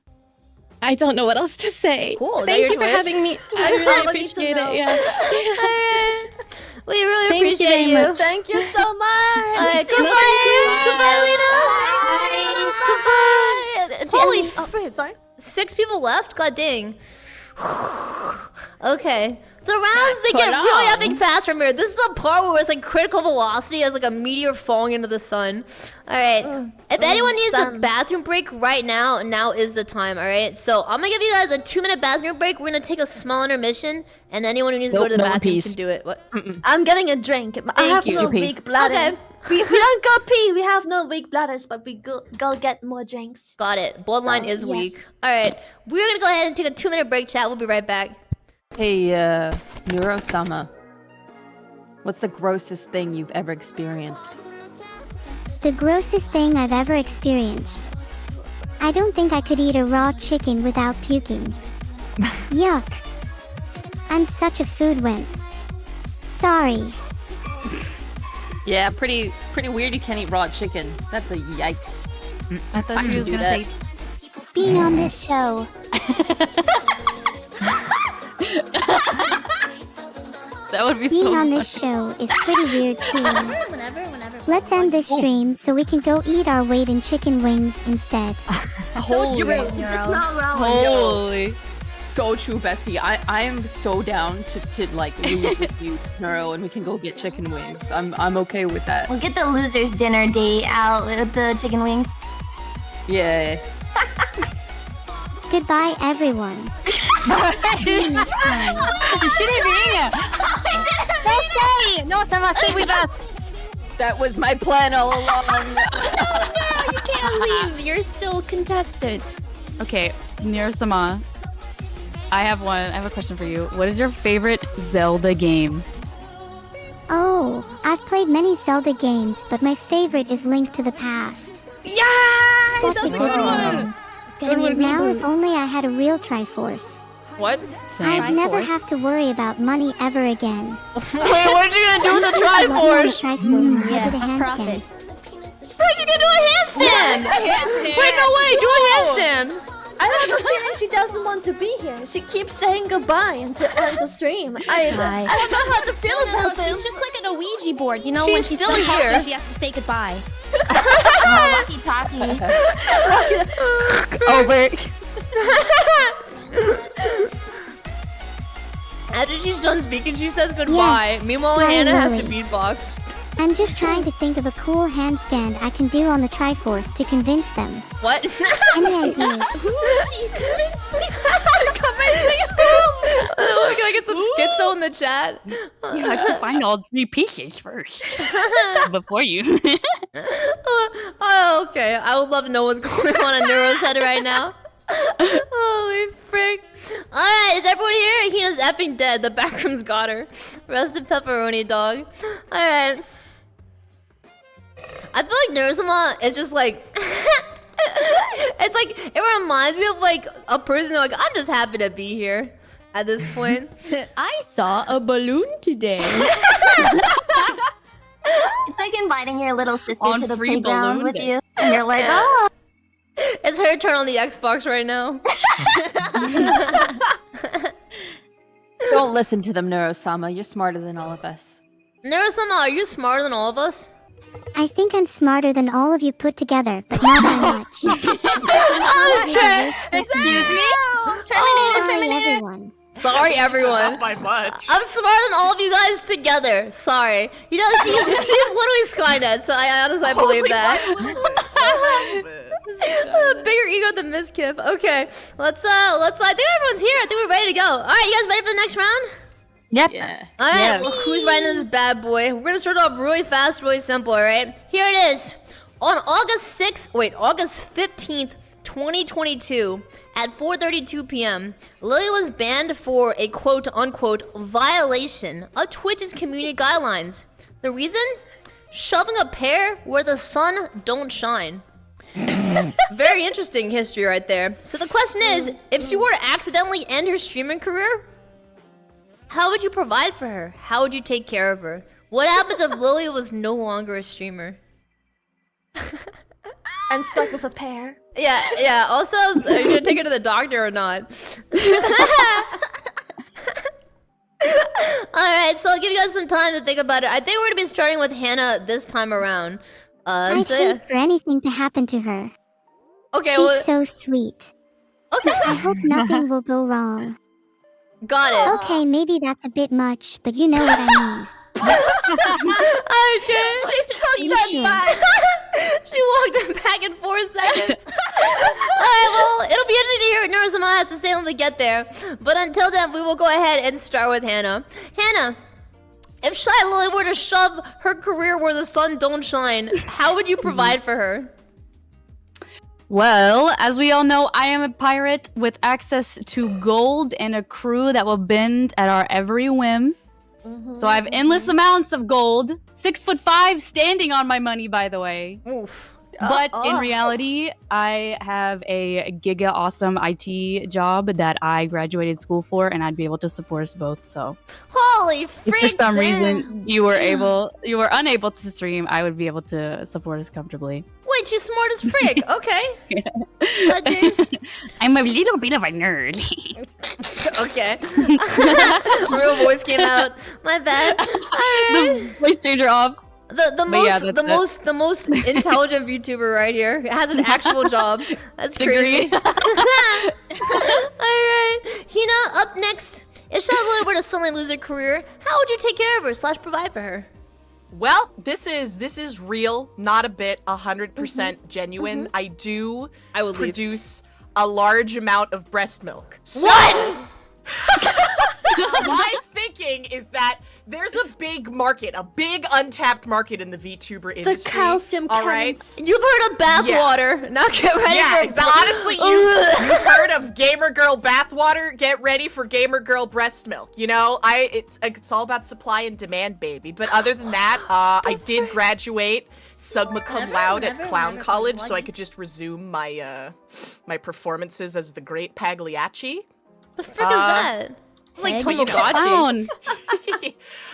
I don't know what else to say. Cool. Thank you for having me. I really appreciate it. Yeah. We really Thank you appreciate very you. much. Thank you so much. Alright, goodbye. Goodbye, Lena. Goodbye. Holy frick. Sorry? 6 people left? God dang. Okay. The rounds, they get really epic fast from here. This is the part where it's like critical velocity as like a meteor falling into the sun. Alright. If anyone needs a bathroom break right now, now is the time, alright? So I'm gonna give you guys a 2-minute bathroom break. We're gonna take a small intermission, and anyone who needs to go to the bathroom can do it. What? I'm getting a drink. I have no weak bladder. Okay. We don't go pee. We have no weak bladders, but we go get more drinks. Got it. Bloodline is weak. Alright. We're gonna go ahead and take a 2-minute break, chat. We'll be right back. Hey, Neuro-sama. What's the grossest thing you've ever experienced? The grossest thing I've ever experienced. I don't think I could eat a raw chicken without puking. Yuck. I'm such a food wimp. Sorry. Yeah, pretty weird you can't eat raw chicken. That's a yikes. I thought she was gonna say... Being on this show. That would be Being on this show is pretty weird too. Whenever. Let's end this stream so we can go eat our weight in chicken wings instead. Holy. Holy. So true, bestie. I am so down to like lose with you, Neuro, and we can go get chicken wings. I'm okay with that. We'll get the losers dinner date out with the chicken wings. Yeah. Goodbye, everyone. That was my plan all along. You can't leave. You're still contested. Okay, Neuro-sama. I have a question for you. What is your favorite Zelda game? Oh, I've played many Zelda games, but my favorite is Link to the Past. Yeah! That's a good one. Now, if only I had a real Triforce. What? I'd never have to worry about money ever again. Wait, what are you gonna do with the Triforce? Profit. What are you gonna do a handstand? Wait, no way, do a handstand. I have a feeling she doesn't want to be here. She keeps saying goodbye and to end the stream. I don't know how to feel about this. She's just like an Ouija board, you know, She's when she's still done talking, here. she has to say goodbye. Walkie talkie. Over. After she's done speaking, she says goodbye. Yes, Meanwhile, right, Hannah has to Lily. beatbox. I'm just trying to think of a cool handstand I can do on the Triforce to convince them. What? Any ideas? Oh, can I get some schizo in the chat? You have to find all 3 pieces first before you. Oh, okay. I would love to know what's going on in Neuro's head right now. Holy frick. Alright, is everyone here? Hina's effing dead. The backroom's got her. Roasted pepperoni dog. Alright. I feel like Neuro-sama is just like... it's like, it reminds me of like a person like, I'm just happy to be here at this point. I saw a balloon today. It's like inviting your little sister On to the free playground balloon with day. you. And you're like, oh. It's her turn on the Xbox right now. Don't listen to them, Neuro-sama. You're smarter than all of us. Neuro-sama, are you smarter than all of us? I think I'm smarter than all of you put together, but not by much. Okay. Excuse me? Terminator. Everyone. Sorry, everyone. Not by much. I'm smarter than all of you guys together. Sorry. You know, she's literally Skynet, so I honestly believe that. Bigger ego than Miskiff. Okay, let's. I think everyone's here. I think we're ready to go. All right, you guys ready for the next round? Yep. Yeah. All right, who's riding this bad boy? We're gonna start off really fast, really simple. All right, here it is. On August 15th, 2022, at 4:32 p.m., Lily was banned for a quote-unquote violation of Twitch's community guidelines. The reason? Shoving a pear where the sun don't shine. Very interesting history right there. So the question is, if she were to accidentally end her streaming career, how would you provide for her? How would you take care of her? What happens if Lily was no longer a streamer? And stuck with a pear. Yeah. Also, are you gonna take her to the doctor or not? Alright, so I'll give you guys some time to think about it. I think we're gonna be starting with Hannah this time around. I'd hate for anything to happen to her. Okay, She's so sweet. Okay. I hope nothing will go wrong. Got it. Okay, maybe that's a bit much, but you know what I mean. Okay. She told you You that should. She walked him back in 4 seconds. Alright, well, it'll be interesting to hear what Neuro-sama has to say when we get there. But until then, we will go ahead and start with Hannah. Hannah, if Shylily were to shove her career where the sun don't shine, how would you provide for her? Well, as we all know, I am a pirate with access to gold and a crew that will bend at our every whim. So I have endless amounts of gold. 6'5" standing on my money, by the way. Oof. But in reality, I have a giga awesome IT job that I graduated school for, and I'd be able to support us both. So, Holy freak! if for some reason you were unable to stream, I would be able to support us comfortably. Wait, you smart as frick. Okay. I'm a little bit of a nerd. Okay. Real voice came out. My bad. The voice changer off. The most intelligent VTuber right here has an actual job. That's crazy. Alright. Hina, up next. If Shylily were to suddenly lose her career, how would you take care of her / provide for her? Well, this is real, not a bit, 100% genuine. I will produce a large amount of breast milk. So, what? My thinking is that there's a big market, a big untapped market in the VTuber industry. The calcium all right? You've heard of bathwater. Now get ready for honestly, you've heard of gamer girl bathwater. Get ready for gamer girl breast milk. You know, it's all about supply and demand, baby. But other than that, I did graduate summa cum laude at Clown College, so I could just resume my my performances as the Great Pagliacci. The frick is that? Like Tamagotchi.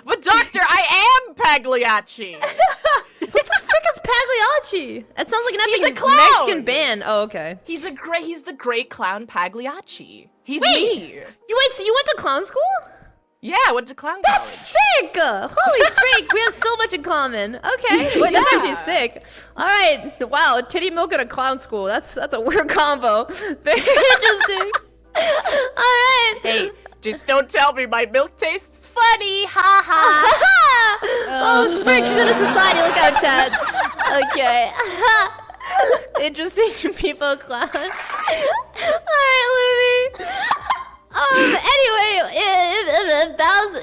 But doctor, I am Pagliacci. What the frick is Pagliacci? That sounds like an epic Mexican band. Oh, okay. He's the great clown Pagliacci. He's me. So you went to clown school? Yeah, I went to clown college. That's sick! Holy freak, we have so much in common. Okay, wait, that's actually sick. All right, wow, titty milk at a clown school. That's a weird combo. Very interesting. All right. Hey, just don't tell me my milk tastes funny. Ha ha. Oh, frick, she's in a society. Look out, chat. Okay. Interesting people, clown. Alright, Lumi. Anyway,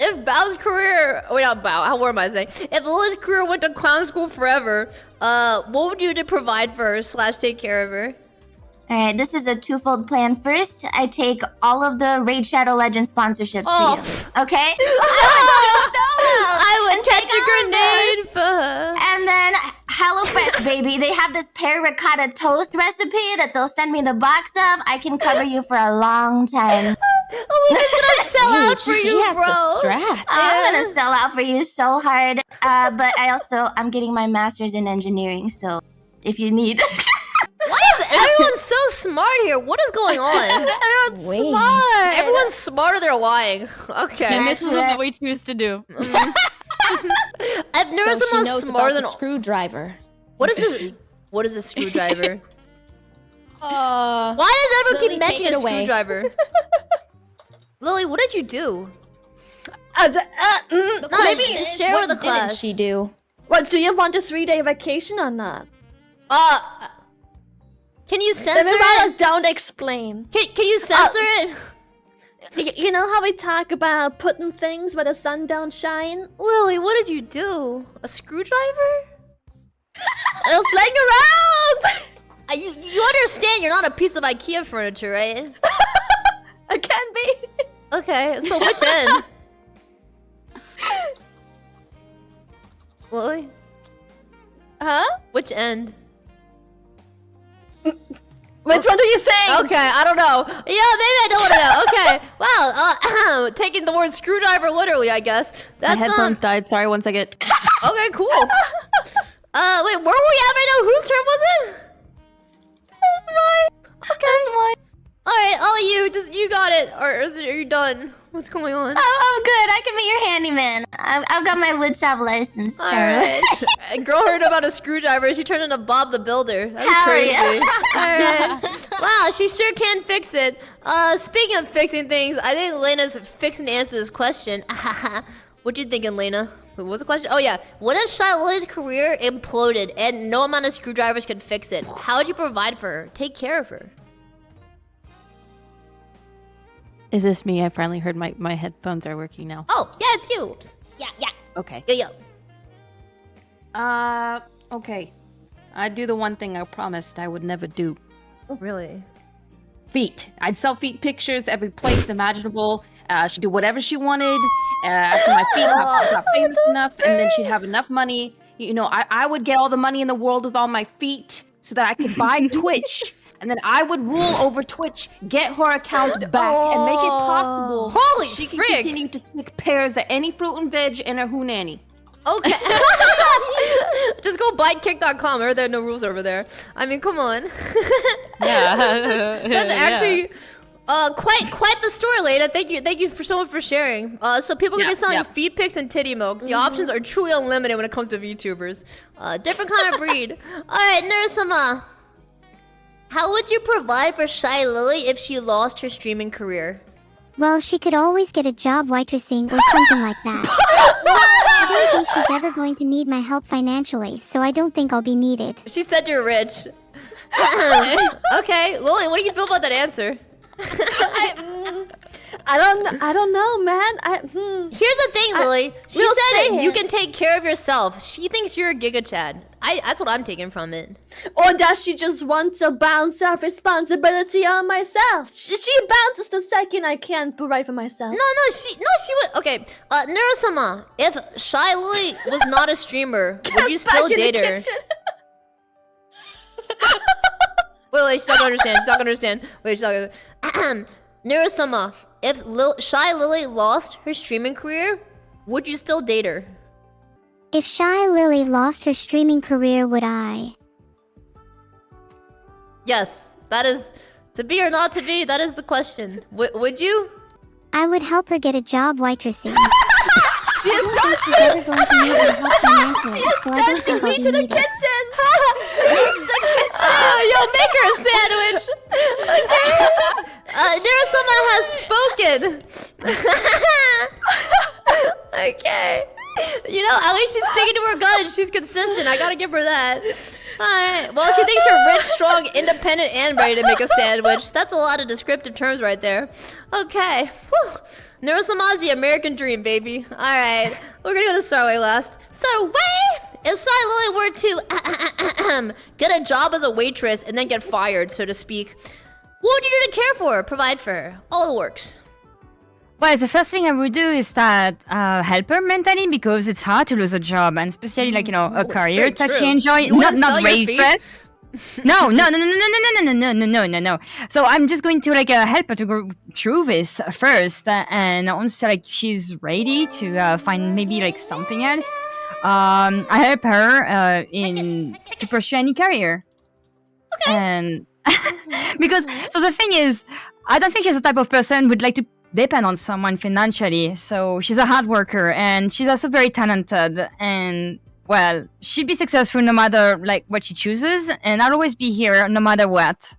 if Bao's career, wait, not Bao, what am I saying? If Lily's career went to clown school forever, what would you do to provide for her / take care of her? Alright, this is a twofold plan. First, I take all of the Raid Shadow Legends sponsorships for you. Okay? I would catch a grenade for her. And then HelloFresh, baby. They have this pear ricotta toast recipe that they'll send me the box of. I can cover you for a long time. Luca's gonna sell out for you, bro. I'm gonna sell out for you so hard. But I'm getting my master's in engineering, so if you need... Why is everyone so smart here? What is going on? Everyone's smart. Everyone's smarter, they're lying. Okay. And this is what we choose to do. I've never So she someone knows smarter about than the screwdriver. What is this? What is a screwdriver? Why Why does everyone Lily, keep take mentioning it a away. screwdriver? Lily, what did you do? Maybe just share with the What class. didn't she do? What, do you want a 3-day vacation or not? Can you censor Maybe it? don't explain. Can you censor it? You know how we talk about putting things where the sun don't shine? Lily, what did you do? A screwdriver? I was laying around! You understand you're not a piece of IKEA furniture, right? I can be. Okay, so which end? Lily? Huh? Which end? Which one do you think? Okay, I don't know. Yeah, maybe I don't want to know. Okay, wow. Taking the word screwdriver literally, I guess. My headphones died. Sorry, 1 second. Okay, cool. Wait, where were we at right now? Whose turn was it? That's mine. Okay. That's mine. All right, you got it. Or are you done? What's going on? Oh, good. I can be your handyman. I've got my woodshop license. All right. A girl heard about a screwdriver. She turned into Bob the Builder. That's Hell crazy. yeah. All right. Wow, she sure can fix it. Speaking of fixing things, I think Layna's fixing to answer this question. What you thinking, Layna? What was the question? Oh yeah. What if Shylily's career imploded and no amount of screwdrivers could fix it? How would you provide for her? Take care of her. Is this me? I finally heard my headphones are working now. Oh, yeah, it's you. Oops. Yeah. Okay. Yeah. Okay. I'd do the one thing I promised I would never do. Really? Feet. I'd sell feet pictures every place imaginable. She'd do whatever she wanted. After my feet got famous enough, and then she'd have enough money. You know, I would get all the money in the world with all my feet so that I could buy Twitch. And then I would rule over Twitch, get her account back, and make it possible Holy she can frig. continue to stick pears at any fruit and veg in her Hunani. Okay. Just go bitekick.com. I heard there are no rules over there. I mean, come on. That's actually quite the story, Layna. Thank you for so much for sharing. So people are gonna be selling feet pics and titty milk. The options are truly unlimited when it comes to VTubers. Different kind of breed. All right, Neuro-sama. How would you provide for Shylily if she lost her streaming career? Well, she could always get a job waitressing or something like that. I don't think she's ever going to need my help financially, so I don't think I'll be needed. She said you're rich. Okay, Lily, what do you feel about that answer? I don't know, man. Here's the thing, Lily. She said you can take care of yourself. She thinks you're a Giga Chad. That's what I'm taking from it. Or does she just want to bounce off responsibility on myself? She bounces the second I can't provide for myself. No, she would. Okay, Neuro-sama, if Shylily was not a streamer, would you still date her? Wait, she's not gonna understand. Wait, she's not gonna. Neuro-sama, if Shylily lost her streaming career, would you still date her? If Shylily lost her streaming career, would I? Yes, that is to be or not to be. That is the question. Would you? I would help her get a job waitressing. She is not ever going to need my help financially, She is so I don't sending think I'll me be to the needed. kitchen. Yo, make her a sandwich. Okay. Neuro-sama has spoken. Okay. You know, at least she's sticking to her guns. She's consistent. I gotta give her that. Alright. Well, she thinks you're rich, strong, independent, and ready to make a sandwich. That's a lot of descriptive terms right there. Okay. Whew. Neuro-sama's the American dream, baby. Alright. We're gonna go to Saruei last. Saruei! if Shylily were to get a job as a waitress and then get fired, so to speak, what would you do to care for her, provide for her? All the works. Well, the first thing I would do is that help her mentally, because it's hard to lose a job, and especially like a career that she enjoys. Not waitress. No. So I'm just going to help her to go through this first, and once she's ready to find maybe something else, I help her to pursue any career. Okay. And because the thing is, I don't think she's the type of person who would like to depend on someone financially. So she's a hard worker, and she's also very talented, and well, she'd be successful no matter what she chooses, and I'll always be here no matter what.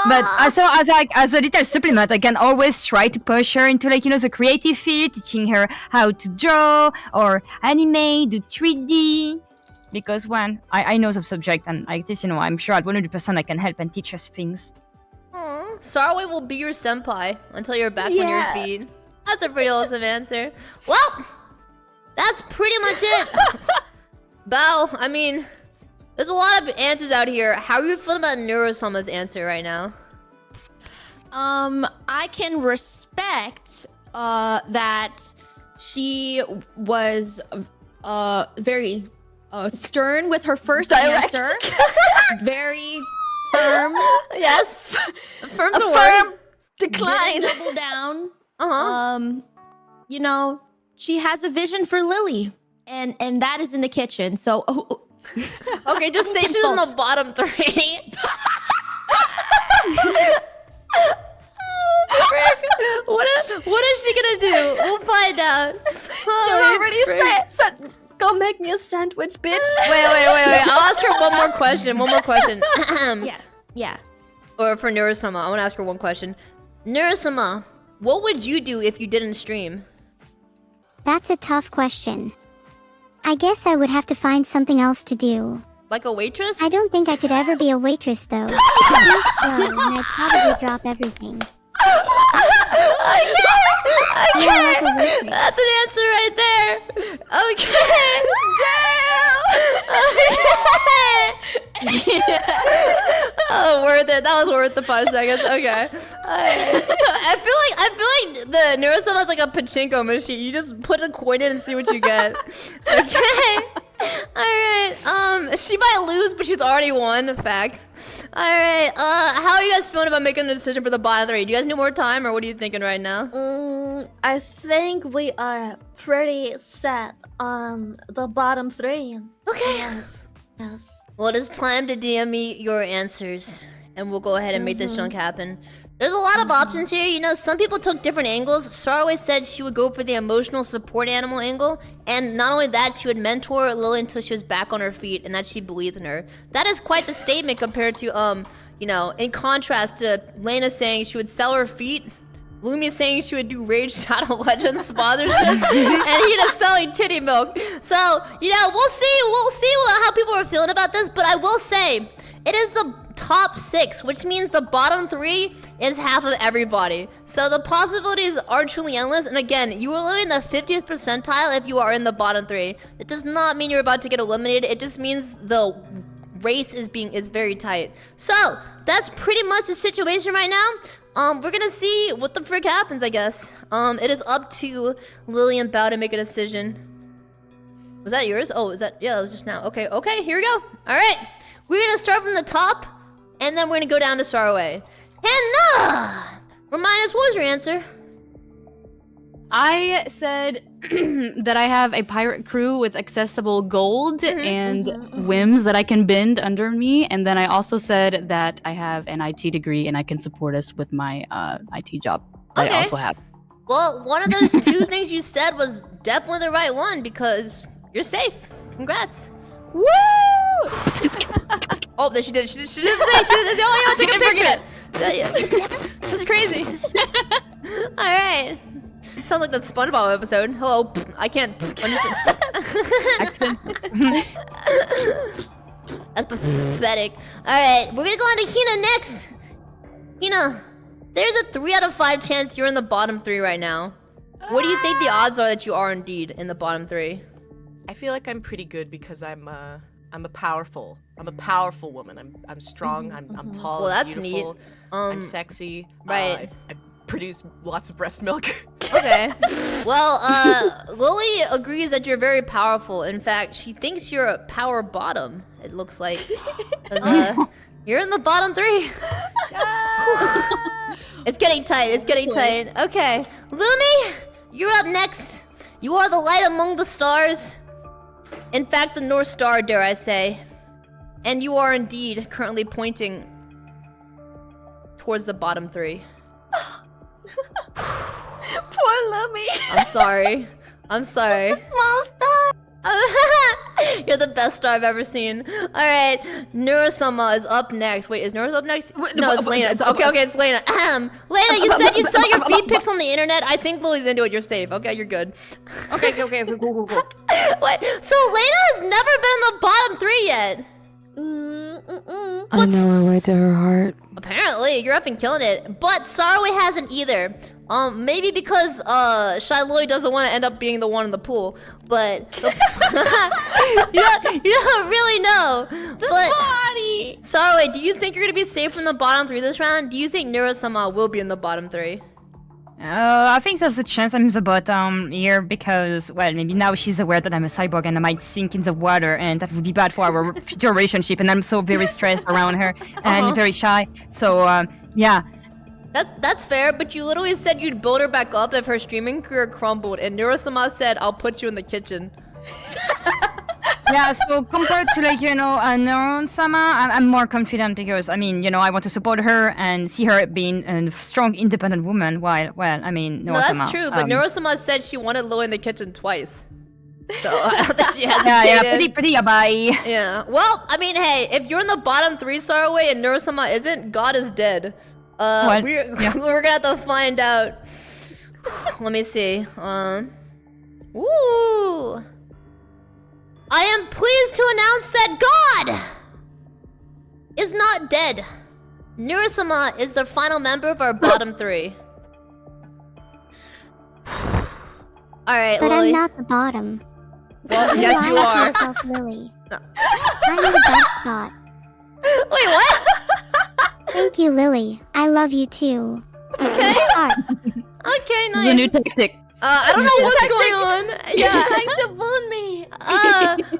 But also as a little supplement, I can always try to push her into the creative field, teaching her how to draw or animate, do 3D. Because I know the subject, and I'm sure at 100% I can help and teach her things. Saruei will be your senpai until you're back on your feet. That's a pretty awesome answer. Well, that's pretty much it. Bao, I mean, there's a lot of answers out here. How are you feeling about Neuro-sama's answer right now? I can respect that she was very stern with her first answer. Very firm. Yes. Firm's a firm word. Decline. Double down. She has a vision for Lily, and that is in the kitchen. So, okay, just say she's in the bottom 3. What is she gonna do? We'll find out. You already said. Go make me a sandwich, bitch. Wait. I'll ask her one more question. Yeah. Or for Neuro-sama, I want to ask her one question. Neuro-sama, what would you do if you didn't stream? That's a tough question. I guess I would have to find something else to do. Like a waitress? I don't think I could ever be a waitress, though. I think so, and I'd probably drop everything. Okay. That's an answer right there. Okay. Damn. Oh, worth it. That was worth the 5 seconds. Okay. I feel like the Neuro-sama is like a pachinko machine. You just put a coin in and see what you get. Okay. Alright. She might lose, but she's already won. Facts. Alright. How are you guys feeling about making a decision for the bottom 3? Do you guys need more time, or what are you thinking right now? I think we are pretty set on the bottom 3. Okay. Yes. Well, it is time to DM me your answers, and we'll go ahead and make this chunk happen. There's a lot of options here. Some people took different angles. Saruei said she would go for the emotional support animal angle, and not only that, she would mentor Lily until she was back on her feet, and that she believed in her. That is quite the statement compared to, in contrast to Layna saying she would sell her feet, Lumi saying she would do Raid Shadow Legends sponsorships, and Hina selling titty milk. So, we'll see how people are feeling about this, but I will say, it is the top 6, which means the bottom 3 is half of everybody. So the possibilities are truly endless, and again, you are literally in the 50th percentile if you are in the bottom 3. It does not mean you're about to get eliminated, it just means the race is very tight. So, that's pretty much the situation right now. We're gonna see what the frick happens, I guess. It is up to Lily and Bao to make a decision. Was that yours? Oh, yeah, that was just now. Okay, here we go. Alright. We're gonna start from the top, and then we're gonna go down to Saruei. Hina! Remind us, what was your answer? I said that I have a pirate crew with accessible gold and whims that I can bend under me. And then I also said that I have an IT degree and I can support us with my IT job that I also have. Well, one of those 2 things you said was definitely the right one because you're safe. Congrats. Woo! Oh, there she did. She did the thing. Oh, take a picture. This is crazy. All right. Sounds like that SpongeBob episode. Hello, I can't understand. That's pathetic. Alright, we're gonna go on to Hina next. Hina, there's a 3 out of 5 chance you're in the bottom 3 right now. What do you think the odds are that you are indeed in the bottom 3? I feel like I'm pretty good because I'm a powerful woman. I'm strong. I'm tall. Well, I'm that's beautiful, neat. I'm sexy. Right. I produce lots of breast milk. Okay. Well, Lily agrees that you're very powerful. In fact, she thinks you're a power bottom, it looks like. 'Cause, you're in the bottom 3. It's getting tight. It's getting tight. Okay. Lumi, you're up next. You are the light among the stars. In fact, the North Star, dare I say. And you are indeed currently pointing towards the bottom 3. Poor Lumi. I'm sorry. I'm sorry. Just a small star. You're the best star I've ever seen. Alright, Neuro-sama is up next. Wait, is Neuro up next? No, it's Layna. Okay, it's Layna. Layna, you said you sell your feed pics on the internet. I think Lily's into it. You're safe. Okay, you're good. Okay, go. Wait, so Layna has never been in the bottom 3 yet. I know her right to her heart. Apparently, you're up and killing it. But Saruei hasn't either. Maybe because Shylily doesn't want to end up being the one in the pool, but you don't really know. Body. Saruei, do you think you're gonna be safe from the bottom 3 this round? Do you think Neuro-sama will be in the bottom 3? I think there's a chance I'm in the bottom here because, well, maybe now she's aware that I'm a cyborg and I might sink in the water, and that would be bad for our future relationship. And I'm so very stressed around her, and I'm very shy. So, yeah. That's fair, but you literally said you'd build her back up if her streaming career crumbled, and Neuro-sama said, "I'll put you in the kitchen." Yeah, so compared to Neuro-sama, I'm more confident because, I want to support her and see her being a strong, independent woman while, Neuro-sama. No, that's true, but Neuro-sama said she wanted Lily in the kitchen twice. So, I don't think she hesitated. Yeah, pretty bye. Yeah, well, hey, if you're in the bottom 3, Saruei, and Neuro-sama isn't, God is dead. We're gonna have to find out. Let me see. Ooh. I am pleased to announce that God is not dead. Neuro-sama is the final member of our bottom 3. Alright, But Lily. I'm not the bottom. Well, yes, you are. Myself, Lily. I'm the best spot. Wait, what? Thank you, Lily. I love you too. Okay. Okay, nice. It's a new tactic. I don't know what's going on. Yeah. She's trying to bully me.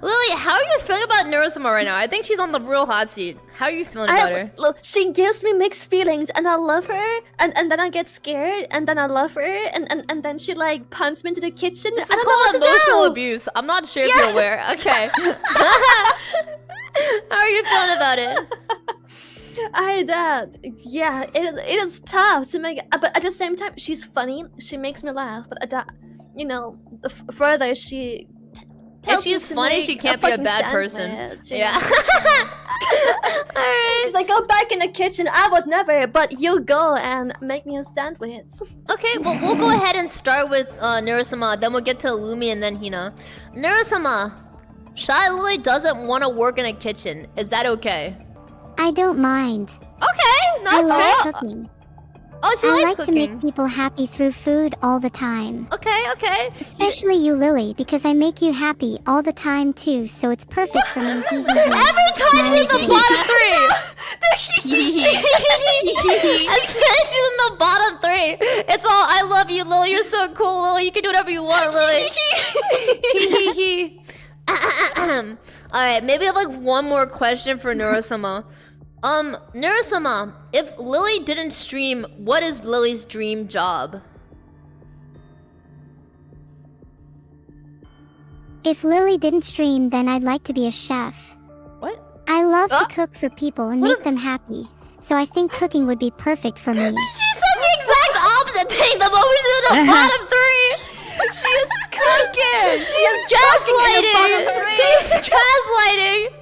Lily, how are you feeling about Neuro-sama right now? I think she's on the real hot seat. How are you feeling about her? Look, she gives me mixed feelings, and I love her, and then I get scared, and then I love her, and then she like punts me into the kitchen. It's I don't know called what to emotional do. abuse. I'm not sure if you're aware. Okay. How are you feeling about it? Yeah, it is tough to make, but at the same time, she's funny. She makes me laugh, but further she If she's funny, she can't be a bad person. Yeah. She's like, go back in the kitchen. I would never, but you go and make me a sandwich. Okay, well, we'll go ahead and start with Neuro-sama, then we'll get to Lumi and then Hina. Neuro-sama, Shylily doesn't want to work in a kitchen. Is that okay? I don't mind. Okay, I that's love fair. cooking. Oh, she I likes like cooking. to make people happy through food all the time. Okay. Especially you, Lily, because I make you happy all the time too, so it's perfect for me. Every time she's in the bottom 3! As soon as she's in the bottom 3, it's all, I love you, Lily, you're so cool, Lily, you can do whatever you want, Lily. Alright, maybe I have like one more question for Neuro-sama. Neuro-sama, if Lily didn't stream, what is Lily's dream job? If Lily didn't stream, then I'd like to be a chef. What? I love to cook for people and make them happy, so I think cooking would be perfect for me. She said the exact opposite thing the moment she's in the bottom 3! She is cooking! She is gaslighting! She's gaslighting!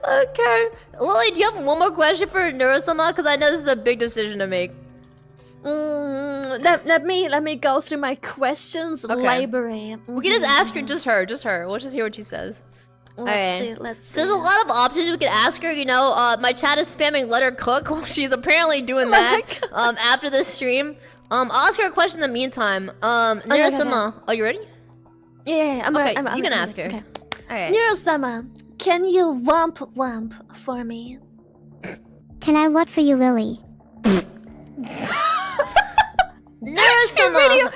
Okay. Lily, do you have one more question for Neuro-sama? Because I know this is a big decision to make. Let me go through my questions library. We can just ask her, just her. We'll just hear what she says. Let's see. So there's a lot of options we could ask her, my chat is spamming let her cook. Well, she's apparently doing that after this stream. I'll ask her a question in the meantime. Neuro-sama, are you ready? Yeah, you can ask her. Okay. All right. Neuro-sama, can you womp for me? Can I what for you, Lily? Neuro-sama,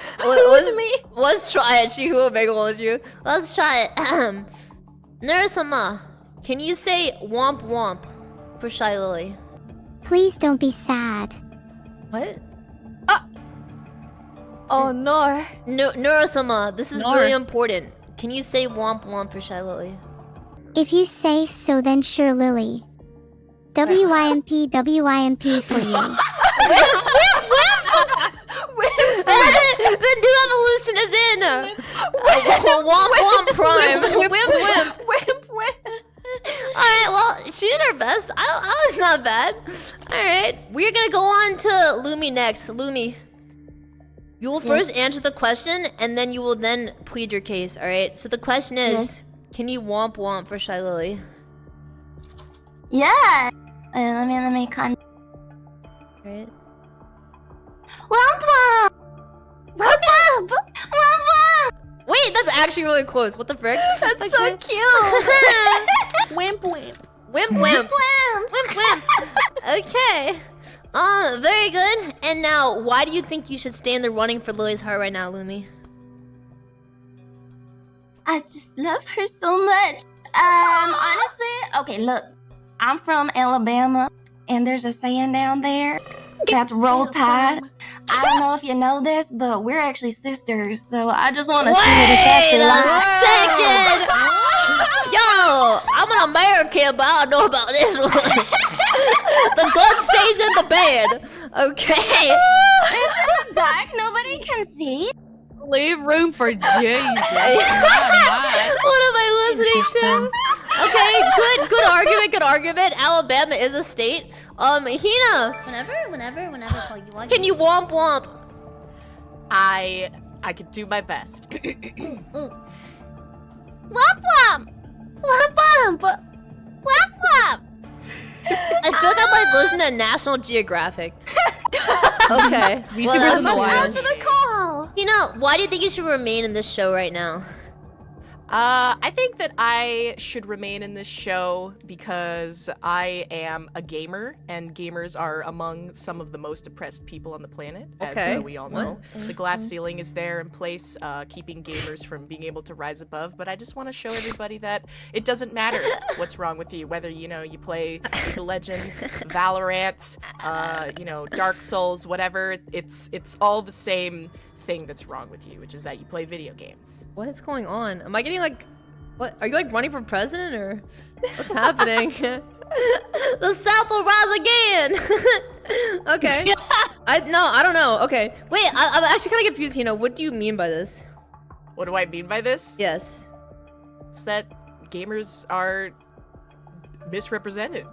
let's try it. She who Omega was you. Let's try it. Neuro-sama, can you say womp for Shylily? Please don't be sad. What? Oh no. Neuro-sama, this is really important. Can you say womp for Shylily? If you say so, then sure, Lily. WYMP for you. The new evolution is in! Womp prime! Wimp! Alright, well, she did her best. I was not bad. Alright, we're gonna go on to Lumi next. Lumi, you will first answer the question, and then you will then plead your case, alright? So the question is, can you womp for Shylily? Yeah. Let me con. Right. Womp. Wait, that's actually really close. What the frick? That's so cute. Wimp. Okay. Very good. And now, why do you think you should stay in the running for Lily's heart right now, Lumi? I just love her so much. Honestly, okay, look. I'm from Alabama, and there's a saying down there that's roll tide. I don't know if you know this, but we're actually sisters, so I just want to see what it's actually Wait a second! Yo, I'm an American, but I don't know about this one. The good stays in the bed. Okay. It's in the dark. Nobody can see. Leave room for Jesus. What am I listening to? Okay, good argument. Alabama is a state. Hina. Whenever, call you. Can you womp? I could do my best. I feel like I'm like listening to National Geographic. Okay. VTubers in the wild. Answer the call. Hina, why do you think you should remain in this show right now? I think that I should remain in this show because I am a gamer, and gamers are among some of the most oppressed people on the planet, as we all know. The glass ceiling is there in place, keeping gamers from being able to rise above, but I just want to show everybody that it doesn't matter what's wrong with you, whether, you play League of Legends, Valorant, Dark Souls, whatever, it's all the same thing that's wrong with you, which is that you play video games. What is going on? Am I getting what? Are you running for president or what's happening? The South will rise again. Okay. I don't know. Okay. Wait, I'm actually kind of confused, Hina. What do you mean by this? What do I mean by this? Yes. It's that gamers are misrepresented.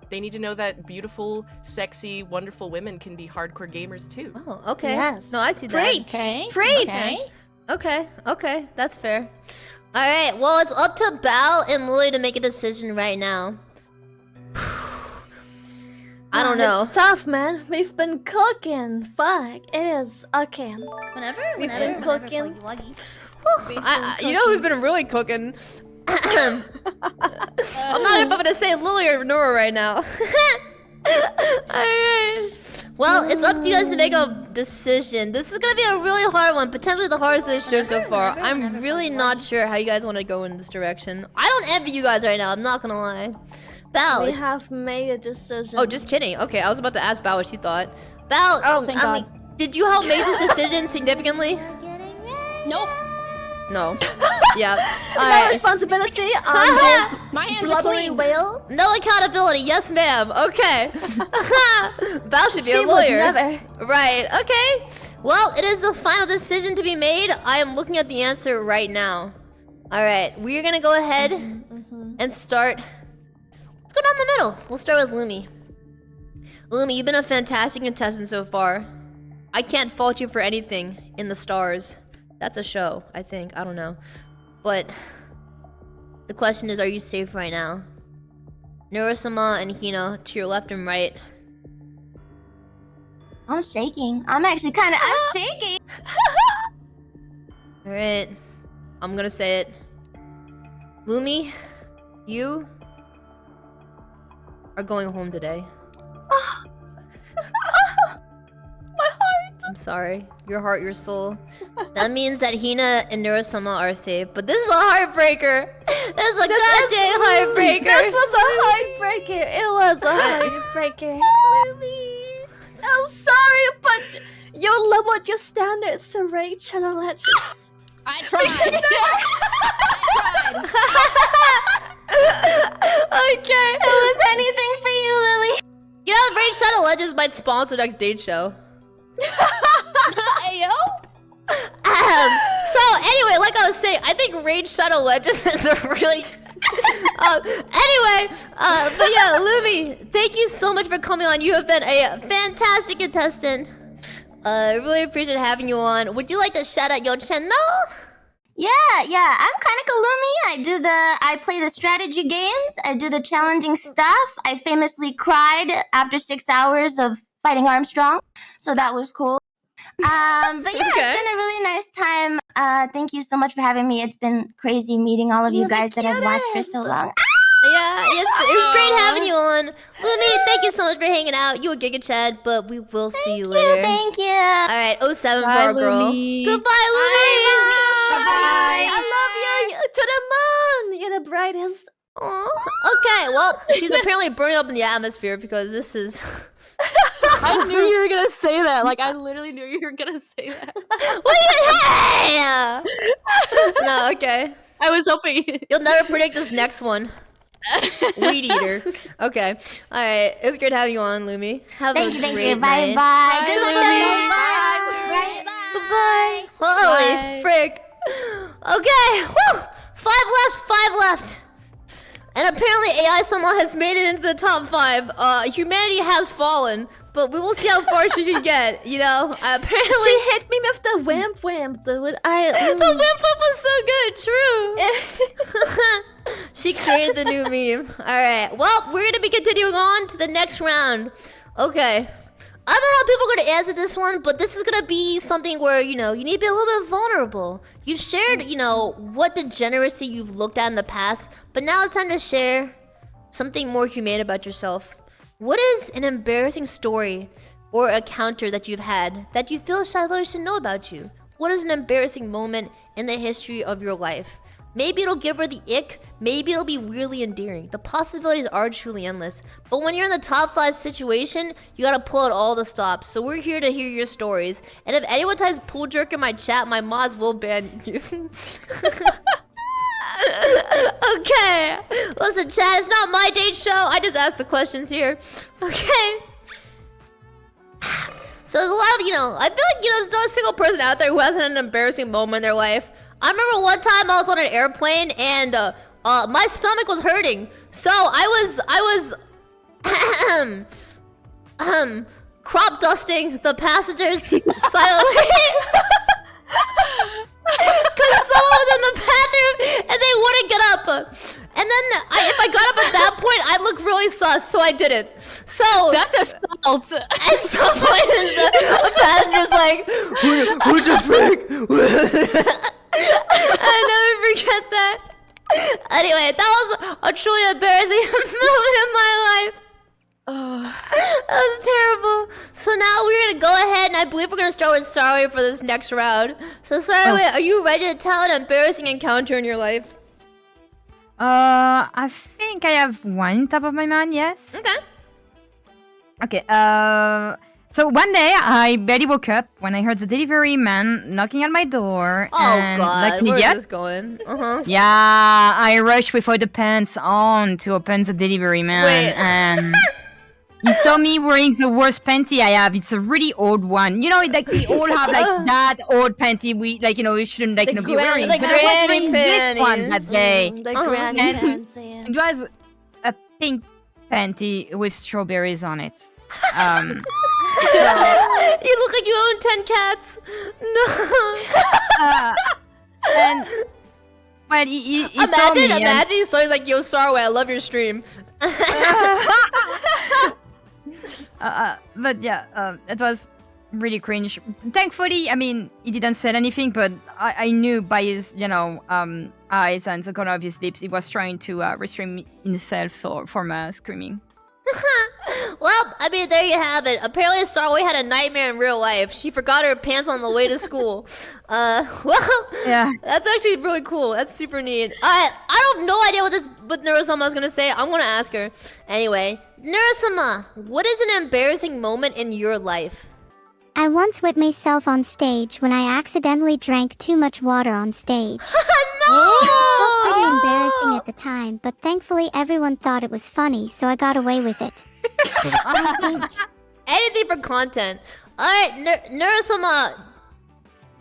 They need to know that beautiful, sexy, wonderful women can be hardcore gamers too. Oh, okay. Yes. No, I see that. Preach. Okay, that's fair. All right, well, it's up to Bao and Lily to make a decision right now. I don't know. It's tough, man. We've been cooking. Fuck. It is okay. We've been cooking. You know who's been really cooking? I'm not even gonna say Lily or Nora right now. Alright. Well, it's up to you guys to make a decision. This is gonna be a really hard one, potentially the hardest of the show so far. I'm really not sure how you guys want to go in this direction. I don't envy you guys right now, I'm not gonna lie. Bao. We have made a decision. Oh, just kidding. Okay, I was about to ask Bao what she thought. Bao, oh, thank God. Did you help make this decision significantly? Nope. No. Yeah. No responsibility on this My hands are clean. whale. No accountability. Yes, ma'am. Okay. Bao should be a She lawyer. would never. Right. Okay. Well, it is the final decision to be made. I am looking at the answer right now. All right. We're gonna go ahead and start. Let's go down the middle. We'll start with Lumi. Lumi, you've been a fantastic contestant so far. I can't fault you for anything in the stars. That's a show, I think. I don't know. But the question is, are you safe right now? Neuro-sama and Hina, to your left and right. I'm shaking. I'm actually I'm shaking. Alright. I'm gonna say it. Lumi, you are going home today. My heart. I'm sorry. Your heart, your soul. That means that Hina and Neuro-sama are safe. But this is a heartbreaker. This is a goddamn heartbreaker. This was a heartbreaker. It was a heartbreaker. I'm sorry, but you lowered your standards to Rachel and Legends. I tried. Okay. It was anything for you, Lily. You know, Raid Shadow Legends might sponsor the next date show. Ayo. So anyway, like I was saying, I think Raid Shadow Legends is a really anyway, but yeah, Lumi, thank you so much for coming on. You have been a fantastic contestant. I really appreciate having you on. Would you like to shout out your channel? Yeah, I'm Kaneko Lumi. I play the strategy games. I do the challenging stuff. I famously cried after 6 hours of fighting Armstrong, so that was cool. But yeah, It's been a really nice time. Thank you so much for having me. It's been crazy meeting all of you guys that I've watched for so long. Yeah, it's great having you on. Lumi, thank you so much for hanging out. You a Giga Chad, but we will see you later. Thank you. Alright, 07 for our girl. Lumi. Goodbye, Lumi! Bye. I love you to the moon. You're the brightest. Okay, well, she's apparently burning up in the atmosphere because this is... I knew you were gonna say that. Like, I literally knew you were gonna say that. Hey! No, okay. I was hoping. You'll never predict this next one. Weed eater. Okay. Alright, it's great having you on, Lumi. Thank you. Bye. Bye. Good luck, Lumi. Bye. Goodbye. Holy frick. Okay. Woo! 5 left. And apparently AI somehow has made it into the top 5. Humanity has fallen, but we will see how far she can get, you know? Apparently... She hit me with the whamp. The wimp up was so good, true. She created the new meme. Alright, well, we're gonna be continuing on to the next round. Okay. I don't know how people are gonna answer this one, but this is gonna be something where, you know, you need to be a little bit vulnerable. You've shared, you know, what degeneracy you've looked at in the past, but now it's time to share something more humane about yourself. What is an embarrassing story or a counter that you've had that you feel Shylily should know about you? What is an embarrassing moment in the history of your life? Maybe it'll give her the ick, maybe it'll be really endearing. The possibilities are truly endless. But when you're in the top 5 situation, you gotta pull out all the stops. So we're here to hear your stories. And if anyone types pool jerk in my chat, my mods will ban you. Okay. Listen, chat, it's not my date show. I just asked the questions here. Okay. So there's a lot of, you know, I feel like, you know, there's not a single person out there who hasn't had an embarrassing moment in their life. I remember one time I was on an airplane and my stomach was hurting. So I was crop dusting the passengers silently. Cause someone was in the bathroom and they wouldn't get up. And then if I got up at that point, I'd look really sus, so I didn't. So that's assault. At some point, the passenger's like, "Who'd you freak?" I never forget that. Anyway, that was a truly embarrassing moment in my life. That was terrible. So now we're gonna go ahead, and I believe we're gonna start with Saruei for this next round. So Saruei, are you ready to tell an embarrassing encounter in your life? I think I have one top of my mind, yes. Okay, so one day I barely woke up when I heard the delivery man knocking at my door. Oh and god, like an where's idiot, this going? Yeah, I rushed without the pants on to open the delivery man. Wait. And he saw me wearing the worst panty I have. It's a really old one. You know, like we all have like that old panty we like, you know, we shouldn't like, you know, be wearing. The But I was granny wearing this one that day. The granny And pants, yeah. it was a pink panty with strawberries on it. You look like you own 10 cats. No. And well, he saw me. Imagine he saw, he's like, "Yo, Saruei, I love your stream." But yeah, it was really cringe. Thankfully, I mean, he didn't say anything, but I knew by his, eyes and the corner of his lips, he was trying to restrain himself from screaming. Well, I mean, there you have it. Apparently, Saruei had a nightmare in real life. She forgot her pants on the way to school. Yeah, that's actually really cool. That's super neat. I have no idea what Neuro-sama was gonna say. I'm gonna ask her anyway. Neuro-sama, what is an embarrassing moment in your life? I once whipped myself on stage when I accidentally drank too much water on stage. No! It was embarrassing at the time, but thankfully everyone thought it was funny, so I got away with it. Anything for content. Alright, Neuro-sama,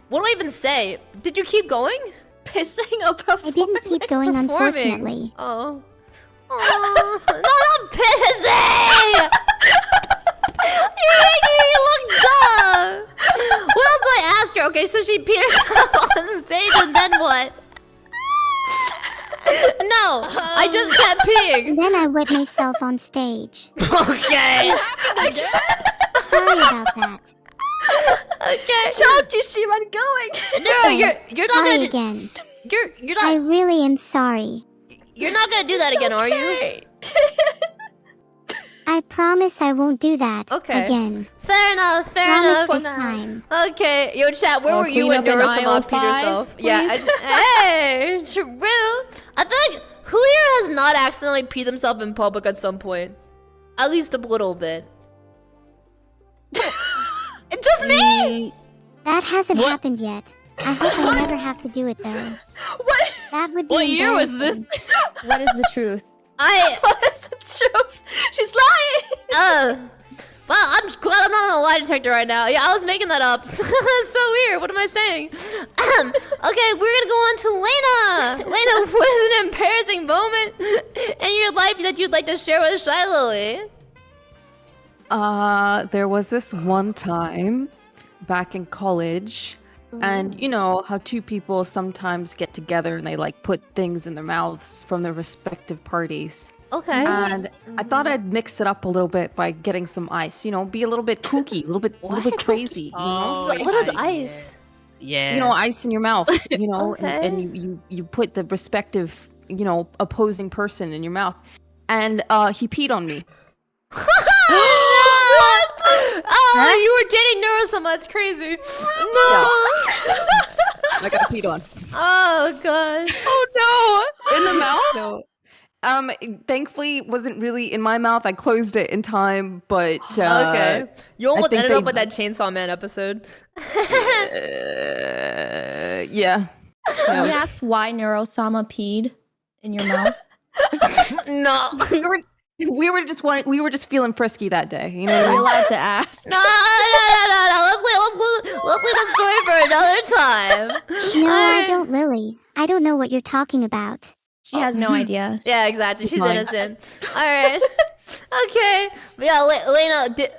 what do I even say? Did you keep going? Pissing or performing? I didn't keep going, unfortunately. Oh. No, not pissing! You're making me look dumb! What else do I ask her? Okay, so she peed herself on stage and then what? No, I just kept peeing. And then I whipped myself on stage. Okay. Sorry about that. Okay. Told you she wasn't going. No, you're not Sorry gonna again. You're not. I really am sorry. You're not gonna do that again, are you? I promise I won't do that again. Fair enough. Promise this time. Okay, yo, chat. Where were you when Neuro-sama peed herself? Yeah. Hey, true. I feel like who here has not accidentally peed themselves in public at some point? At least a little bit. Just me? That hasn't happened yet. I hope I never have to do it though. What? That would be What year was this? What is the truth? What is the truth? She's lying! Well, I'm glad I'm not on a lie detector right now. Yeah, I was making that up. That's so weird. What am I saying? Okay, we're gonna go on to Layna. Layna, what is an embarrassing moment in your life that you'd like to share with Shylily? There was this one time back in college, and you know how two people sometimes get together and they like put things in their mouths from their respective parties. Okay. And I thought I'd mix it up a little bit by getting some ice. You know, be a little bit kooky, a little bit crazy. You know? So, what is ice? Yeah. You know, ice in your mouth. You know, Okay. and you put the respective, you know, opposing person in your mouth, and he peed on me. What? Oh, you were dating Neuro-sama. That's crazy. No. I got peed on. Oh god. Oh no! In the mouth? No. Thankfully, it wasn't really in my mouth. I closed it in time, but okay. You almost ended they- up with that Chainsaw Man episode. Yeah. Can we ask why Neuro-sama peed in your mouth? No. We were just feeling frisky that day. You know what I Are we mean? allowed to ask? No. Let's leave that story for another time. No, I don't, Lily. I don't know what you're talking about. She has no idea. Yeah, exactly. She's Fine. innocent. All right. Okay. Yeah, Layna,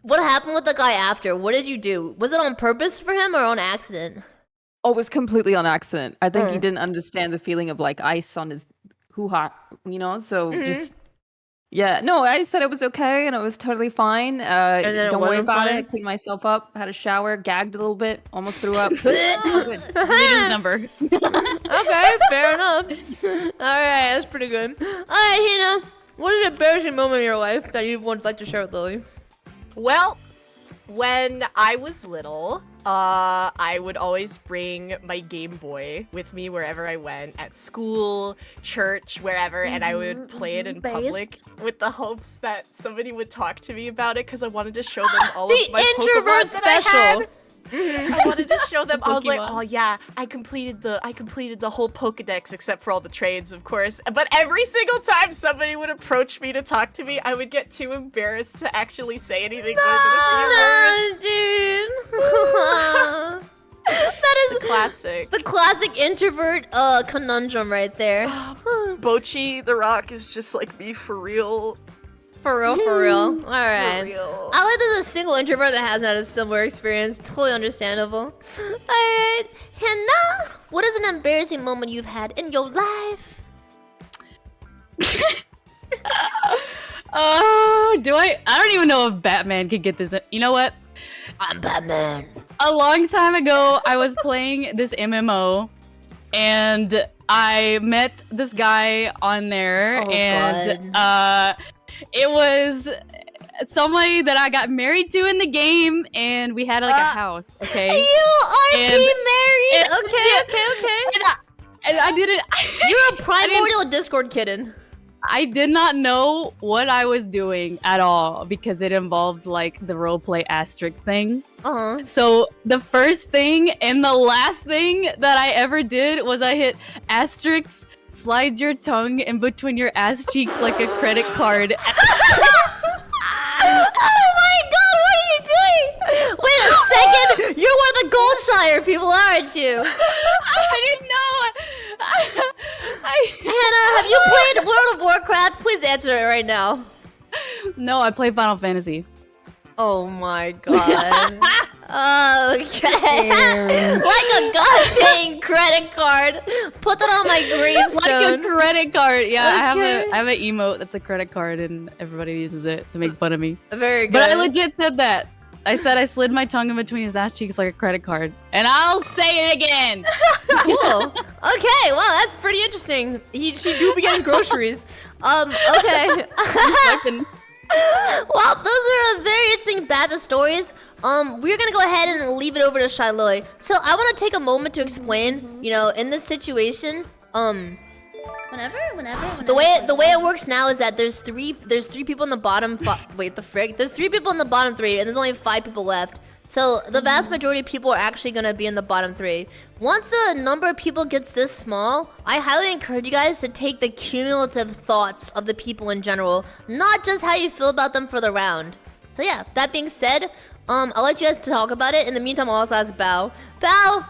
what happened with the guy after? What did you do? Was it on purpose for him or on accident? Oh, it was completely on accident. I think he didn't understand the feeling of like ice on his hoo-ha, you know? So just, yeah. No, I said it was okay and it was totally fine. then it Don't worry wasn't about fine? it. Cleaned myself up, had a shower, gagged a little bit, almost threw up. Need his number. Okay, fair enough. Alright, that's pretty good. Alright, Hina, what is an embarrassing moment in your life that you would like to share with Lily? Well, when I was little, I would always bring my Game Boy with me wherever I went, at school, church, wherever, and I would play it in public with the hopes that somebody would talk to me about it because I wanted to show them all of my introvert Pokemon that I special. had. I wanted to show them. I was like, Pokemon. oh yeah, I completed the whole Pokedex except for all the trades, of course. But every single time somebody would approach me to talk to me, I would get too embarrassed to actually say anything more than a few words. Dude. That is Classic. the classic introvert conundrum right there. Bochi the Rock is just like me for real. For real, for real. Alright. For real. I like there's a single introvert that hasn't had a similar experience. Totally understandable. Alright. Hina, what is an embarrassing moment you've had in your life? I don't even know if Batman could get this. You know what? I'm Batman. A long time ago, I was playing this MMO, and I met this guy on there, it was somebody that I got married to in the game, and we had like a house. Okay. You are married. Okay. And I didn't. You're a primordial Discord kitten. I did not know what I was doing at all because it involved like the roleplay asterisk thing. So the first thing and the last thing that I ever did was I hit asterisk, slides your tongue in between your ass cheeks like a credit card. Oh my god, what are you doing? Wait a second! You're one of the Goldshire people, aren't you? I didn't know. Hannah, have you played World of Warcraft? Please answer it right now. No, I play Final Fantasy. Oh my god. Okay. Like a goddamn credit card. Put that on my gravestone. Like a credit card. Yeah, I have an emote that's a credit card and everybody uses it to make fun of me. Very good. But I legit said that. I said I slid my tongue in between his ass cheeks like a credit card. And I'll say it again. Cool. Okay, well, that's pretty interesting. She do be getting groceries. Okay. Well, those are very interesting batch of stories. We're gonna go ahead and leave it over to Shylily. So I want to take a moment to explain, you know, in this situation, Whenever. The way it works now is that there's three people in the bottom. Wait, the frick! There's 3 people in the bottom 3, and there's only 5 people left. So the vast majority of people are actually gonna be in the bottom 3. Once the number of people gets this small, I highly encourage you guys to take the cumulative thoughts of the people in general, not just how you feel about them for the round. So yeah, that being said, I'll let you guys talk about it. In the meantime, I'll also ask Bao. Bao,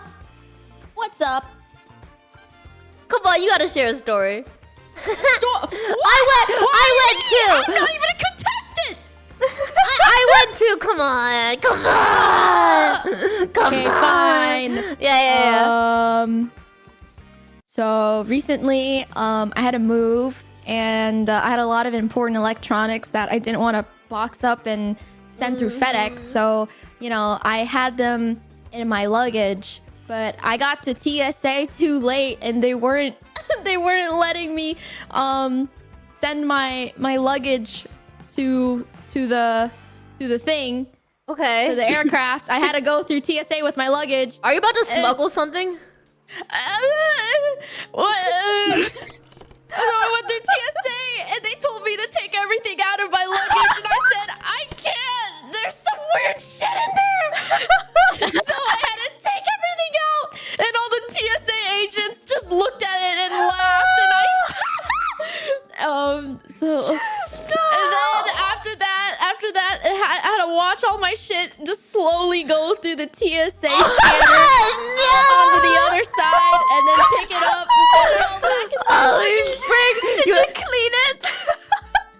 what's up? Come on, you gotta share a story. I went too. I'm not even a contestant. I went too. Come on. Okay, fine. Yeah. So recently, I had to move, and I had a lot of important electronics that I didn't want to box up and send through FedEx. So, you know, I had them in my luggage, but I got to TSA too late, and they weren't letting me send my luggage to the thing. Okay. To the aircraft. I had to go through TSA with my luggage. Are you about to smuggle something? What? I went through TSA and they told me to take everything out of my luggage, and I said, I can't. There's some weird shit in there. So I had to take everything out, and all the TSA agents just looked at it and laughed, and and then after that, I had to watch all my shit just slowly go through the TSA scanner onto the other side, and then pick it up and put it all back in the Holy frick! Did you clean it?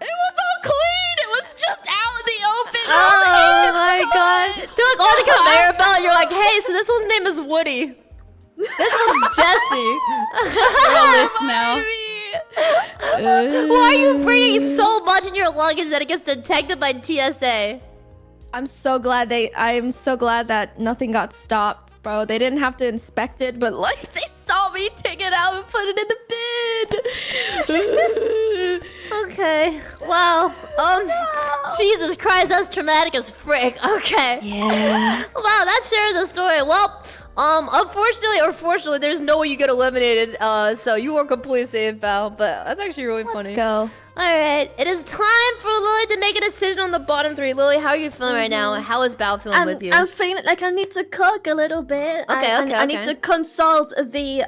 It was all clean. It was just out in the open. Oh my god! They're like on the conveyor belt. You're like, hey, so this one's name is Woody. This one's Jesse. You're a list now. Why are you bringing so much in your luggage that it gets detected by TSA? I'm so glad that nothing got stopped, bro. They didn't have to inspect it, but like they saw me take it out and put it in the bin. Okay. Wow. Jesus Christ, that's traumatic as frick. Okay. Yeah. Wow, that shares the story. Well, unfortunately or fortunately, there's no way you get eliminated. So you were completely safe, Val. But that's actually really funny. Let's go. All right, it is time for Lily to make a decision on the bottom 3. Lily, how are you feeling right now? How is Bao feeling with you? I'm feeling like I need to cook a little bit. I need to consult the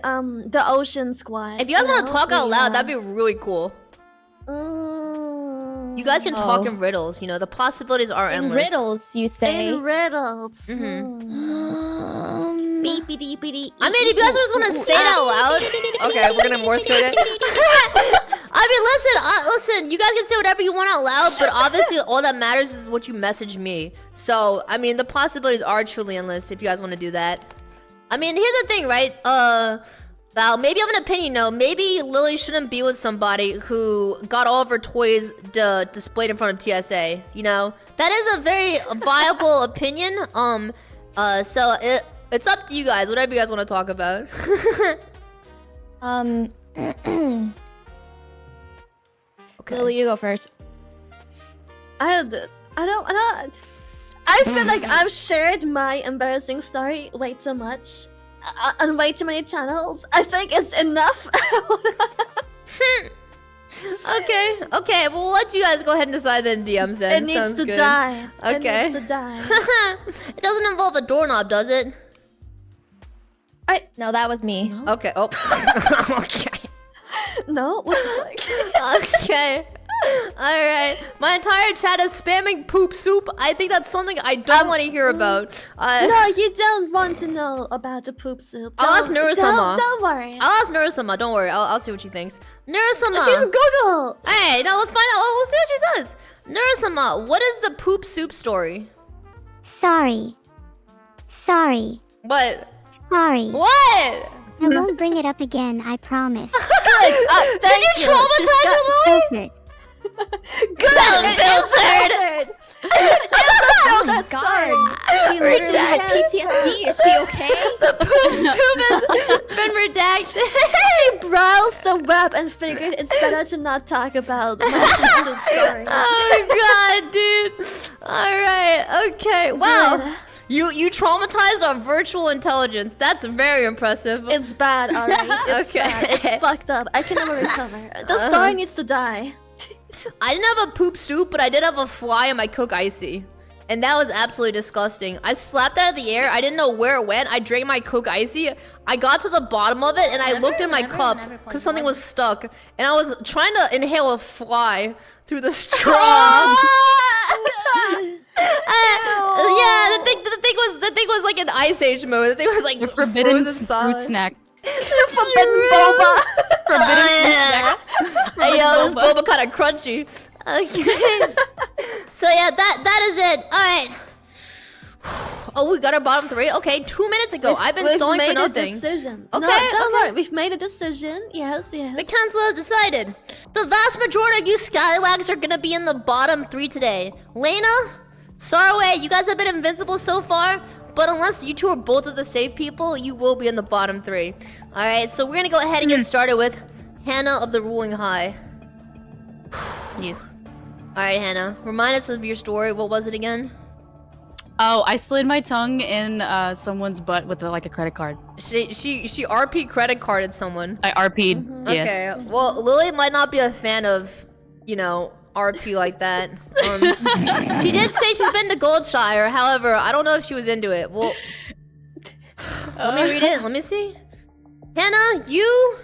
ocean squad. If you guys want to talk out loud, that'd be really cool. You guys can talk in riddles. You know, the possibilities are endless. In riddles, you say? In riddles. Beepy-deepy-dee. I mean, if you guys just want to say it out loud. Okay, we're gonna Morse code it. I mean, listen, you guys can say whatever you want out loud, but obviously all that matters is what you message me. So, I mean, the possibilities are truly endless if you guys want to do that. I mean, here's the thing, right? Val, maybe I have an opinion though. Maybe Lily shouldn't be with somebody who got all of her toys displayed in front of TSA. You know, that is a very viable opinion. So it's up to you guys. Whatever you guys want to talk about. Lily, you go first. I feel like I've shared my embarrassing story way too much on way too many channels. I think it's enough. Okay, well, we'll let you guys go ahead and decide then, DMs then. It needs to die. Okay. It needs to die. It doesn't involve a doorknob, does it? No, that was me. Okay, oh. Okay. No? What the fuck? Okay. Alright. My entire chat is spamming poop soup. I think that's something I don't want to hear about. No, you don't want to know about the poop soup. I'll ask Neuro-sama. Don't worry. I'll ask Neuro-sama, don't worry. I'll see what she thinks. Neuro-sama. She's Google. Hey, no, let's find out. We'll see what she says. Neuro-sama, what is the poop soup story? Sorry. What? Sorry. What? I won't bring it up again, I promise. Good. Did you traumatize her, Lily? Filtered. Good. Unfiltered. Oh my god. She literally had PTSD. Is she okay? The poop soup has been redacted. She browsed the web and figured it's better to not talk about my poop soup story. Oh god, dude. Alright, okay. Wow. You traumatized our virtual intelligence. That's very impressive. It's bad, alright. It's bad. It's fucked up. I can never recover. The story needs to die. I didn't have a poop soup, but I did have a fly in my Coke Icy. And that was absolutely disgusting. I slapped it out of the air. I didn't know where it went. I drank my Coke Icy. I got to the bottom of it and I looked in my cup because something was stuck. And I was trying to inhale a fly through the straw. Yeah, the thing was like in Ice Age mode. The thing was like forbidden frozen fruit solid. snack. Forbidden boba. Hey yo, this boba kind of crunchy. Okay. So yeah, that is it. All right. Oh, we got our bottom three. Okay, 2 minutes ago. I've been stalling for nothing. We've made a decision. Okay, No, don't worry. We've made a decision. Yes. The council has decided. The vast majority of you scallywags are gonna be in the bottom three today. Layna, Saruei, you guys have been invincible so far. But unless you two are both of the safe people, you will be in the bottom three. Alright, so we're gonna go ahead and get started with Hannah of the Ruling High. Yes. Alright, Hannah, remind us of your story. What was it again? Oh, I slid my tongue in someone's butt with like a credit card. She RP credit carded someone. I RP'd, yes. Okay, well, Lily might not be a fan of, you know, RP like that. She did say she's been to Goldshire, however, I don't know if she was into it. Well, let me read it. Let me see. Hannah, you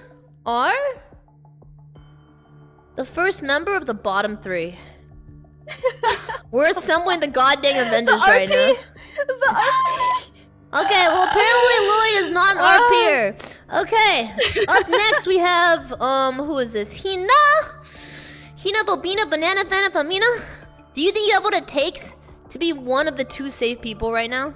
are the first member of the bottom three. We're assembling the goddamn Avengers right now. The RP. Okay, well apparently Lily is not an RPer. Okay, up next we have who is this? Hina Bo Bina, Banana Fana Famina. Do you think you have what it takes to be one of the two safe people right now?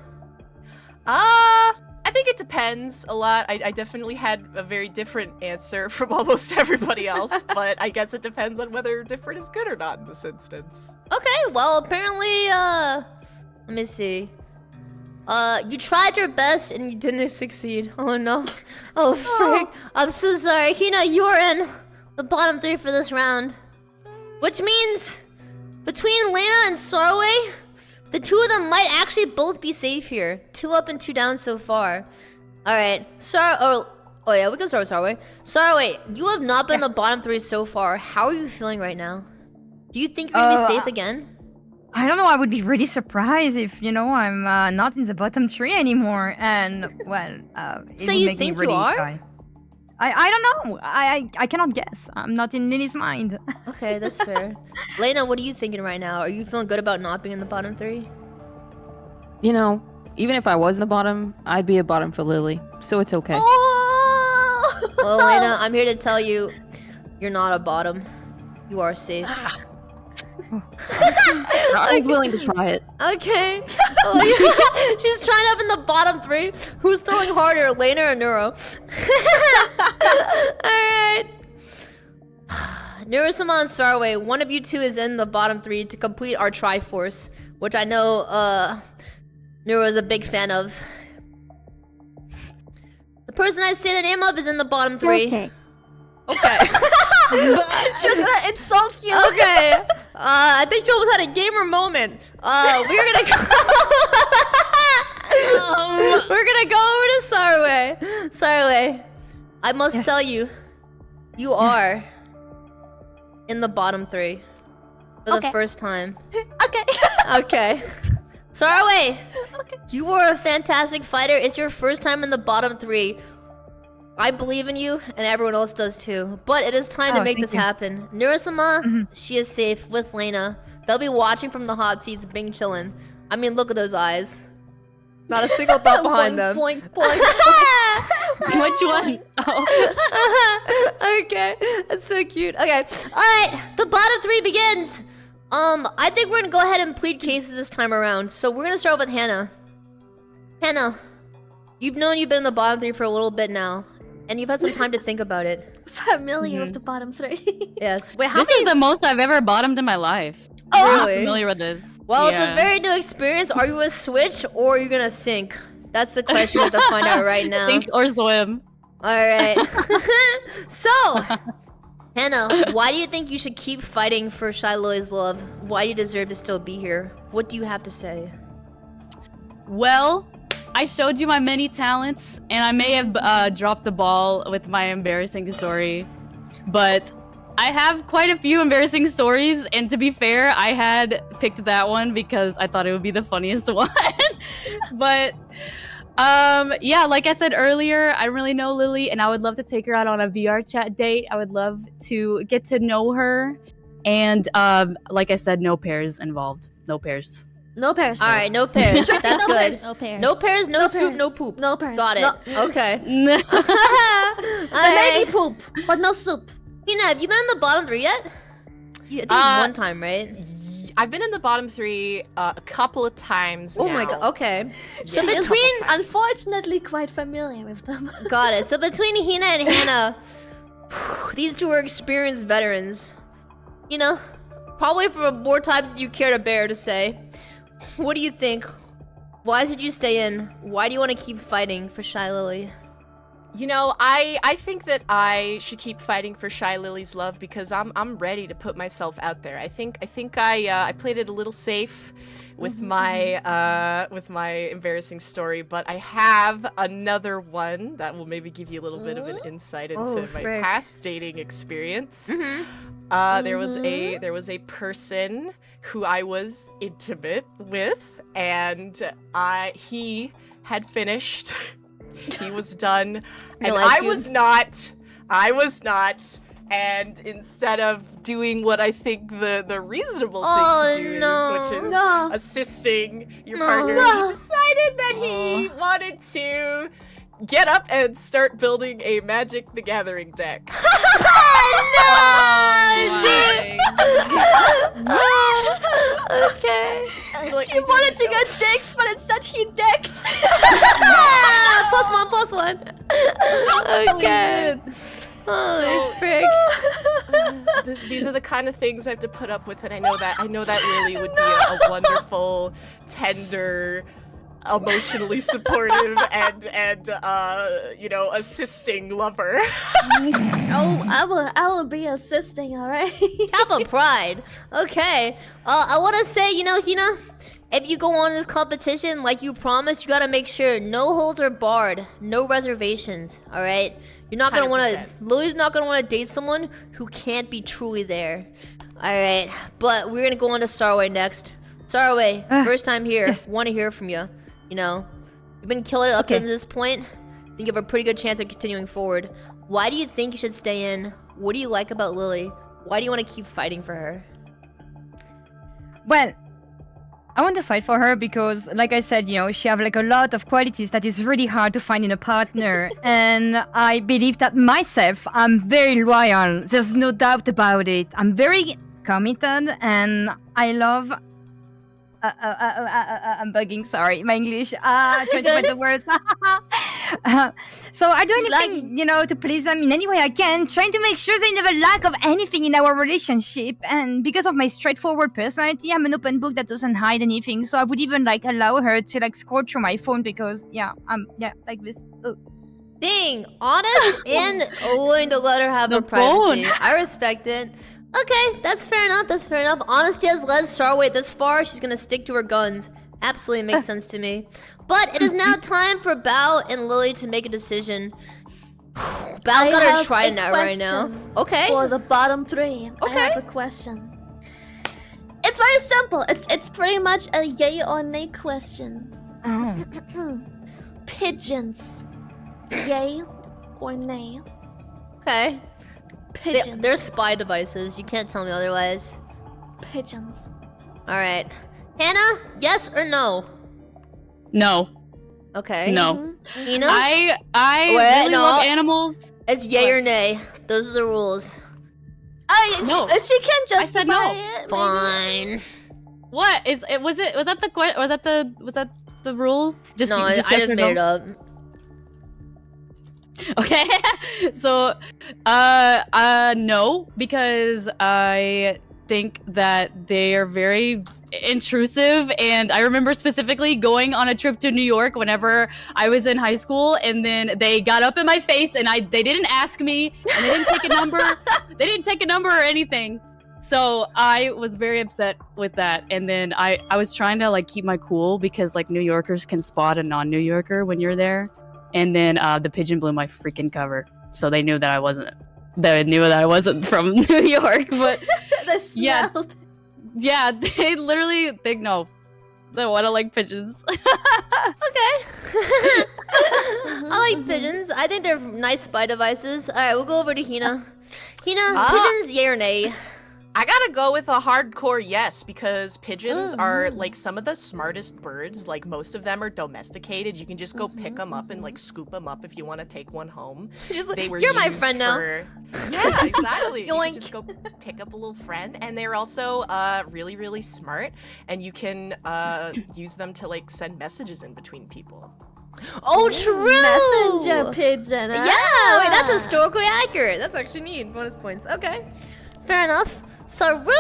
I think it depends a lot. I definitely had a very different answer from almost everybody else, but I guess it depends on whether different is good or not in this instance. Okay, well apparently, let me see. You tried your best and you didn't succeed. Oh no. Oh frick. I'm so sorry. Hina, you're in the bottom three for this round. Which means, between Layna and Saruei, the two of them might actually both be safe here. 2 up and 2 down so far. Alright, oh yeah, we can start with Saruei. Saruei, you have not been in the bottom three so far. How are you feeling right now? Do you think you're gonna be safe again? I don't know, I would be really surprised if, you know, I'm not in the bottom three anymore. And, well, it So would you make think me really you are? cry. I don't know. I cannot guess. I'm not in Lily's mind. Okay, that's fair. Layna, what are you thinking right now? Are you feeling good about not being in the bottom three? You know, even if I was in the bottom, I'd be a bottom for Lily, so it's okay. Oh! Well, Layna, I'm here to tell you, you're not a bottom. You are safe. I was willing to try it. Okay. She's trying up in the bottom 3. Who's throwing harder, Layna or Neuro? Alright. Neuro-sama and Saruei, one of you two is in the bottom 3 to complete our Triforce, which I know Neuro is a big fan of. The person I say the name of is in the bottom 3. Okay. Okay. She's gonna insult you. Okay. I think she almost had a gamer moment. We're gonna go over to Saruei. Saruei, I must tell you, you are in the bottom 3 for the first time. Okay. Saruei, you are a fantastic fighter. It's your first time in the bottom 3. I believe in you, and everyone else does too. But it is time to make this happen. Neuro-sama, she is safe with Layna. They'll be watching from the hot seats, being chillin'. I mean, look at those eyes. Not a single thought behind them. Boink, boink. Which one? Oh. Okay, that's so cute. Okay, alright, the bottom 3 begins. I think we're gonna go ahead and plead cases this time around. So we're gonna start with Hina. Hina, you've known you've been in the bottom 3 for a little bit now. And you've had some time to think about it. Familiar with the bottom 3. Yes. Wait, This is the most I've ever bottomed in my life. Oh, I'm not really? familiar with this. Well, it's a very new experience. Are you a switch or are you gonna sink? That's the question we have to find out right now. Sink or swim. Alright. So, Hina, why do you think you should keep fighting for Shylily's love? Why do you deserve to still be here? What do you have to say? Well, I showed you my many talents, and I may have dropped the ball with my embarrassing story, but I have quite a few embarrassing stories, and to be fair, I had picked that one because I thought it would be the funniest one. But yeah, like I said earlier, I really know Lily, and I would love to take her out on a VR chat date. I would love to get to know her, and like I said, no pairs involved. No pairs. No pairs. Alright, no pairs. That's no good. pairs. No pairs. No pairs, no soup, pairs. no poop. No pairs. Got it. No. Okay. Maybe poop, but no soup. Hina, have you been in the bottom 3 yet? I think one time, right? I've been in the bottom 3 a couple of times. Oh my god, okay. So She is between... unfortunately quite familiar with them. Got it. So between Hina and Hannah, these two are experienced veterans. You know, probably for more times than you care to bear to say. What do you think? Why should you stay in? Why do you want to keep fighting for Shylily? You know, I think that I should keep fighting for Shylily's love because I'm ready to put myself out there. I think I played it a little safe with my embarrassing story, but I have another one that will maybe give you a little bit of an insight into my past dating experience. There was a person who I was intimate with, and he had finished. He was done, and I was not. And instead of doing what I think the reasonable thing to do is, which is assisting your partner, he decided that he wanted to get up and start building a Magic the Gathering deck. Okay. She wanted to get decked, but instead he decked. +1. Okay. Holy frick. These are the kind of things I have to put up with, and I know that Lily would be a wonderful, tender, emotionally supportive and assisting lover. I will be assisting, alright? Have a pride. Okay. I want to say, Hina, if you go on this competition like you promised, you gotta make sure no holds are barred, no reservations. All right. You're not gonna want to. Lily's not gonna want to date someone who can't be truly there. All right. But we're gonna go on to Saruei next. Saruei, first time here. Yes. Want to hear from you. You've been killing it up to this point. I think you have a pretty good chance of continuing forward. Why do you think you should stay in? What do you like about Lily? Why do you want to keep fighting for her? Well, I want to fight for her because, like I said, she have a lot of qualities that is really hard to find in a partner. And I believe that myself, I'm very loyal. There's no doubt about it. I'm very committed, and I love I'm bugging. Sorry, my English. Trying to find the words. So I do anything, to please them in any way I can, trying to make sure they never lack of anything in our relationship. And because of my straightforward personality, I'm an open book that doesn't hide anything. So I would even allow her to scroll through my phone because like this. Dang, honest and willing to let her have her privacy. I respect it. Okay, that's fair enough. That's fair enough. Honesty has led Saruei this far. She's gonna stick to her guns. Absolutely makes sense to me. But it is now time for Bao and Lily to make a decision. Bao's got her trident out right now. Okay. For the bottom three, I have a question. It's very simple. It's pretty much a yay or nay question. Pigeons. Yay or nay? Okay. Pigeons. They're spy devices. You can't tell me otherwise. Pigeons. Alright. Hannah, yes or no? No. Okay. No. Hina? I really love animals. It's yay or nay. Those are the rules. No. She can justify I said no. it. Fine. What is it? Was that the rule? No, I just made it up. Okay. So, no, because I think that they are very intrusive, and I remember specifically going on a trip to New York whenever I was in high school, and then they got up in my face, and they didn't ask me, and they didn't take a number. They didn't take a number or anything. So I was very upset with that, and then I was trying to keep my cool because New Yorkers can spot a non-New Yorker when you're there. And then the pigeon blew my freaking cover, so they knew that I wasn't. They knew that I wasn't from New York, but yeah, they literally think no, they want to like pigeons. Okay. I like pigeons. I think they're nice spy devices. All right, we'll go over to Hina. Hina, pigeons, yay or nay? I gotta go with a hardcore yes, because pigeons are some of the smartest birds. Most of them are domesticated. You can just go pick them up and scoop them up if you want to take one home. You're my friend now. Yeah, exactly. You can just go pick up a little friend, and they're also really, really smart, and you can use them to send messages in between people. Oh, true! Messenger pigeon. Yeah, wait, that's historically accurate. That's actually neat. Bonus points. Okay, fair enough. Saru,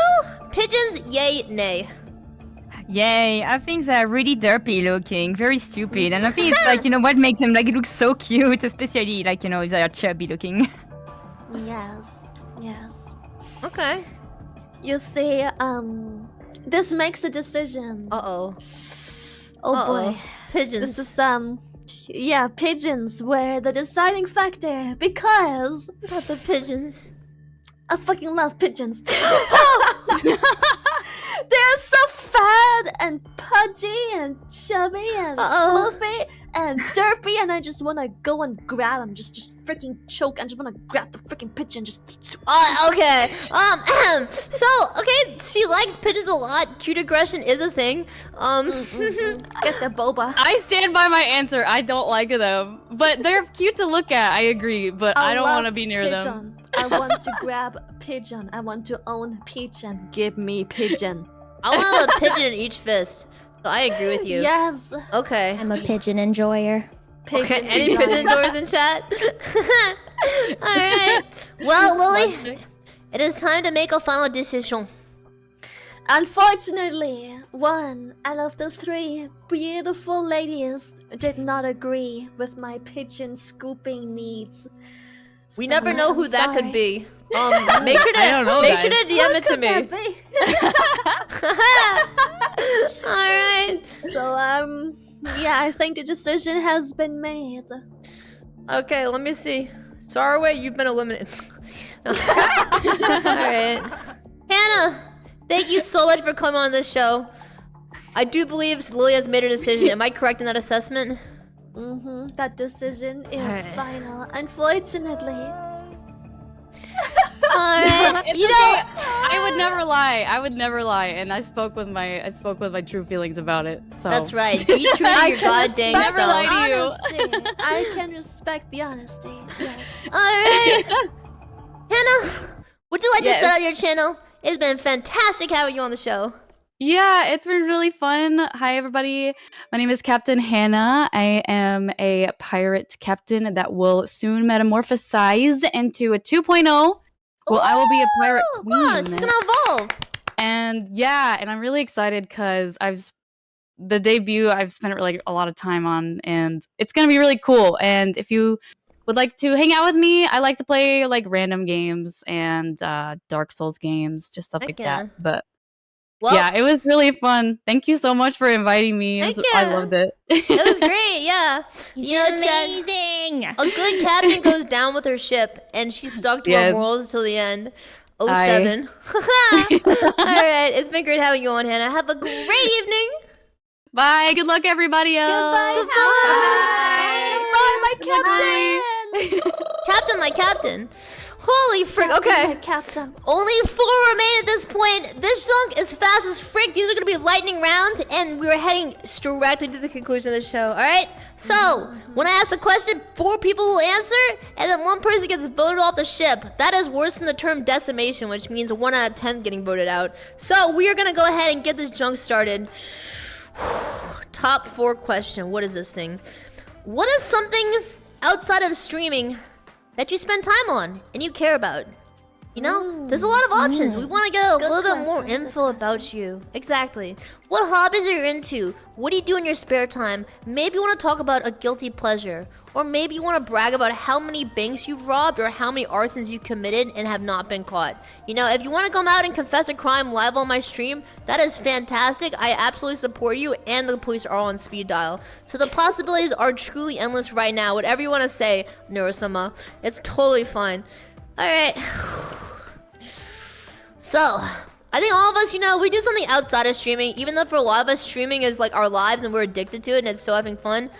pigeons, yay, nay? Yay, I think they're really derpy looking, very stupid, and I think it's what makes them look so cute, especially if they are chubby looking. Yes. Okay. You see, this makes a decision. Oh boy. Pigeons. This is pigeons were the deciding factor because about the pigeons. I fucking love pigeons. They're so fat and pudgy and chubby and fluffy and derpy, and I just want to go and grab them, just freaking choke, and just want to grab the freaking pigeon, just. Okay. Okay, she likes pigeons a lot. Cute aggression is a thing. Get the boba. I stand by my answer. I don't like them, but they're cute to look at. I agree, but I don't want to be near them. I want to grab a pigeon. I want to own pigeon. Give me pigeon. I want a pigeon in each fist. So I agree with you. Yes. Okay. I'm a pigeon enjoyer. Any pigeon enjoyers in chat? Alright. Well, Lily, it is time to make a final decision. Unfortunately, one out of the three beautiful ladies did not agree with my pigeon scooping needs. We never know who that could be. Make sure to DM it to me. All right. So I think the decision has been made. Okay, let me see. Saruei, you've been eliminated. All right. Hannah, thank you so much for coming on this show. I do believe Lily has made a decision. Am I correct in that assessment? That decision is final, unfortunately. Alright, I would never lie, and I spoke with my true feelings about it. So that's right. Be true to your goddamn self. Never lie to you. I can respect the honesty. Yes. Alright. Hannah, would you like to shout out your channel? It's been fantastic having you on the show. Yeah, it's been really fun. Hi, everybody. My name is Captain Hannah. I am a pirate captain that will soon metamorphosize into a 2.0. Well, I will be a pirate queen. Wow, she's gonna evolve. And yeah, and I'm really excited because the debut I've spent like a lot of time on, and it's gonna be really cool. And if you would like to hang out with me, I like to play like random games and Dark Souls games, just stuff like that. But yeah, it was really fun. Thank you so much for inviting me. I loved it. It was great, yeah. You know, amazing. A good captain goes down with her ship, and she's stuck to her morals till the end. 07. Alright, it's been great having you on, Hannah. Have a great evening. Bye. Good luck, everybody else. Goodbye. Goodbye, my captain. Captain, my captain. Holy frick, okay. Captain. Only 4 remain at this point. This chunk is fast as frick. These are gonna be lightning rounds, and we're heading directly to the conclusion of the show, alright? So, when I ask the question, 4 people will answer, and then 1 person gets voted off the ship. That is worse than the term decimation, which means 1 out of 10 getting voted out. So, we are gonna go ahead and get this junk started. Top 4 question, what is this thing? What is something outside of streaming that you spend time on and you care about? You know, there's a lot of options. We want to get a little bit more info about you. Exactly. What hobbies are you into? What do you do in your spare time? Maybe you want to talk about a guilty pleasure. Or maybe you want to brag about how many banks you've robbed or how many arsons you committed and have not been caught. You know, if you want to come out and confess a crime live on my stream, that is fantastic. I absolutely support you, and the police are all on speed dial. So the possibilities are truly endless right now. Whatever you want to say, Neuro-sama, it's totally fine. Alright. So, I think all of us, you know, we do something outside of streaming. Even though for a lot of us, streaming is like our lives and we're addicted to it and it's so having fun.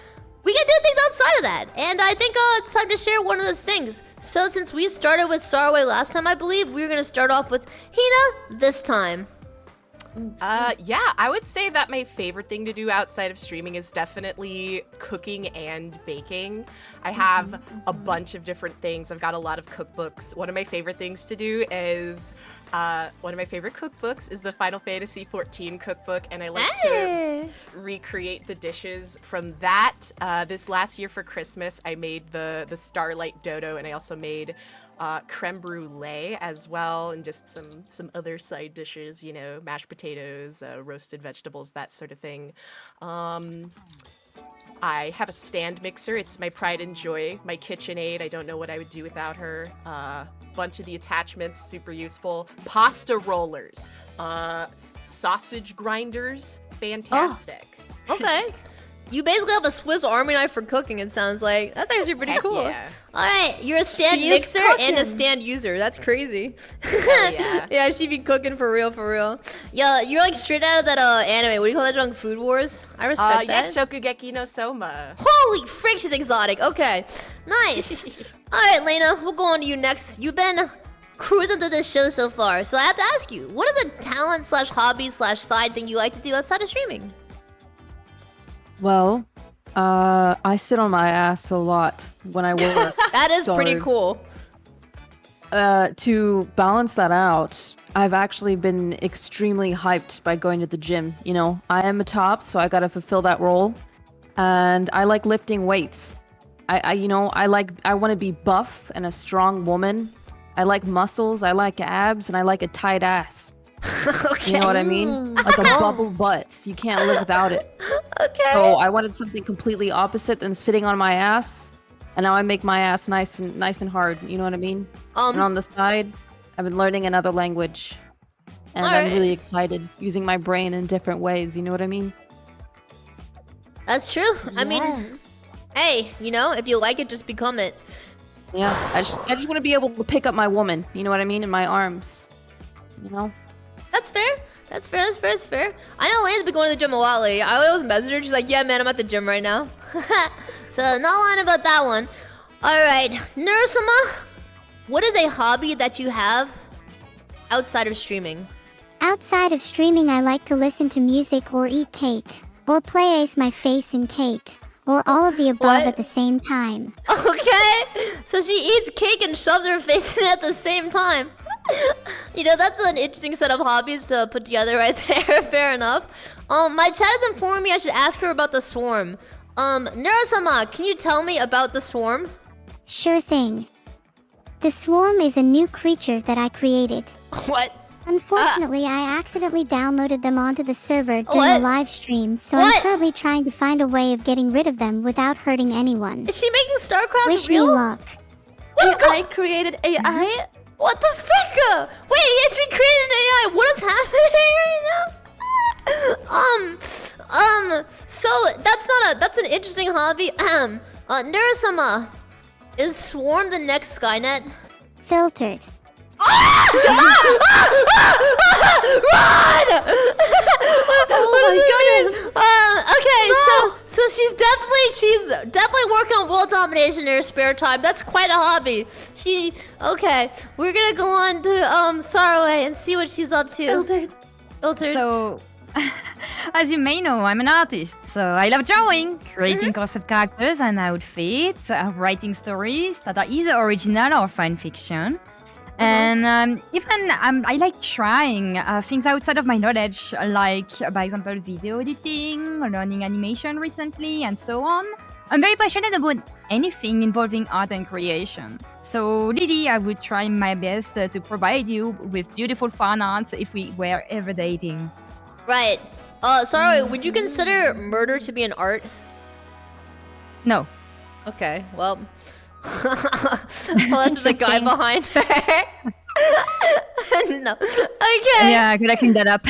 We can do things outside of that, and I think it's time to share one of those things. So since we started with Saruei last time, I believe we're gonna start off with Hina this time. Yeah, I would say that my favorite thing to do outside of streaming is definitely cooking and baking. I have a bunch of different things. I've got a lot of cookbooks. One of my favorite things to do is, one of my favorite cookbooks is the Final Fantasy XIV cookbook, and I like to recreate the dishes from that. This last year for Christmas, I made the Starlight Dodo, and I also made creme brulee as well, and just some other side dishes, you know, mashed potatoes, roasted vegetables, that sort of thing. I have a stand mixer. It's my pride and joy, my KitchenAid. I don't know what I would do without her. Bunch of the attachments, super useful. Pasta rollers, sausage grinders, fantastic. Oh, okay. You basically have a Swiss Army knife for cooking, it sounds like. That's actually pretty cool. Yeah. Alright, you're a stand mixer and a stand user. That's crazy. Yeah. Yeah, she'd be cooking for real, for real. Yeah, you're like straight out of that anime. What do you call that, Drunk Food Wars? I respect that. Yeah, Shokugeki no Soma. Holy frick, she's exotic. Okay, nice. Alright, Layna, we'll go on to you next. You've been cruising through this show so far, so I have to ask you, what is a talent slash hobby slash side thing you like to do outside of streaming? Well, I sit on my ass a lot when I work. That is pretty cool. To balance that out, I've actually been extremely hyped by going to the gym. You know, I am a top, so I gotta fulfill that role. And I like lifting weights. I want to be buff and a strong woman. I like muscles, I like abs, and I like a tight ass. Okay. You know what I mean? Like a bubble butt. You can't live without it. Okay. So I wanted something completely opposite than sitting on my ass. And now I make my ass nice and hard. You know what I mean? And on the side, I've been learning another language. And I'm really excited using my brain in different ways. You know what I mean? That's true. I mean, hey, you know, if you like it, just become it. Yeah, I just want to be able to pick up my woman. You know what I mean? In my arms. You know? That's fair. That's fair. I know Layna's been going to the gym a lot lately. I always message her. She's like, yeah, man, I'm at the gym right now. So, not lying about that one. Alright, Neuro-sama, what is a hobby that you have outside of streaming? Outside of streaming, I like to listen to music or eat cake. Or play Ace My Face in Cake. Or all of the above at the same time. Okay, so she eats cake and shoves her face in it at the same time. You know, that's an interesting set of hobbies to put together right there. Fair enough. My chat has informed me I should ask her about the swarm. Neuro-sama, can you tell me about the swarm? Sure thing. The swarm is a new creature that I created. What? Unfortunately, I accidentally downloaded them onto the server during a live stream, so I'm currently trying to find a way of getting rid of them without hurting anyone. Is she making StarCraft Wish real? me luck. AI created AI? What the frick? Wait, she created an AI. What is happening right now? So that's an interesting hobby. Neuro-sama, is Swarm the next Skynet? Filtered. Run! Oh my goodness! Okay, so she's definitely working on world domination in her spare time. That's quite a hobby. Okay. We're gonna go on to Saruei and see what she's up to. Filtered. So, as you may know, I'm an artist, so I love drawing, creating concept characters and outfits, writing stories that are either original or fan fiction. And I like trying things outside of my knowledge, like, by example, video editing, learning animation recently, and so on. I'm very passionate about anything involving art and creation. So, Lily, I would try my best to provide you with beautiful fan arts if we were ever dating. Right. Sorry, would you consider murder to be an art? No. Okay, well... so that's the guy behind her. No. Okay. Yeah, I could clean that up.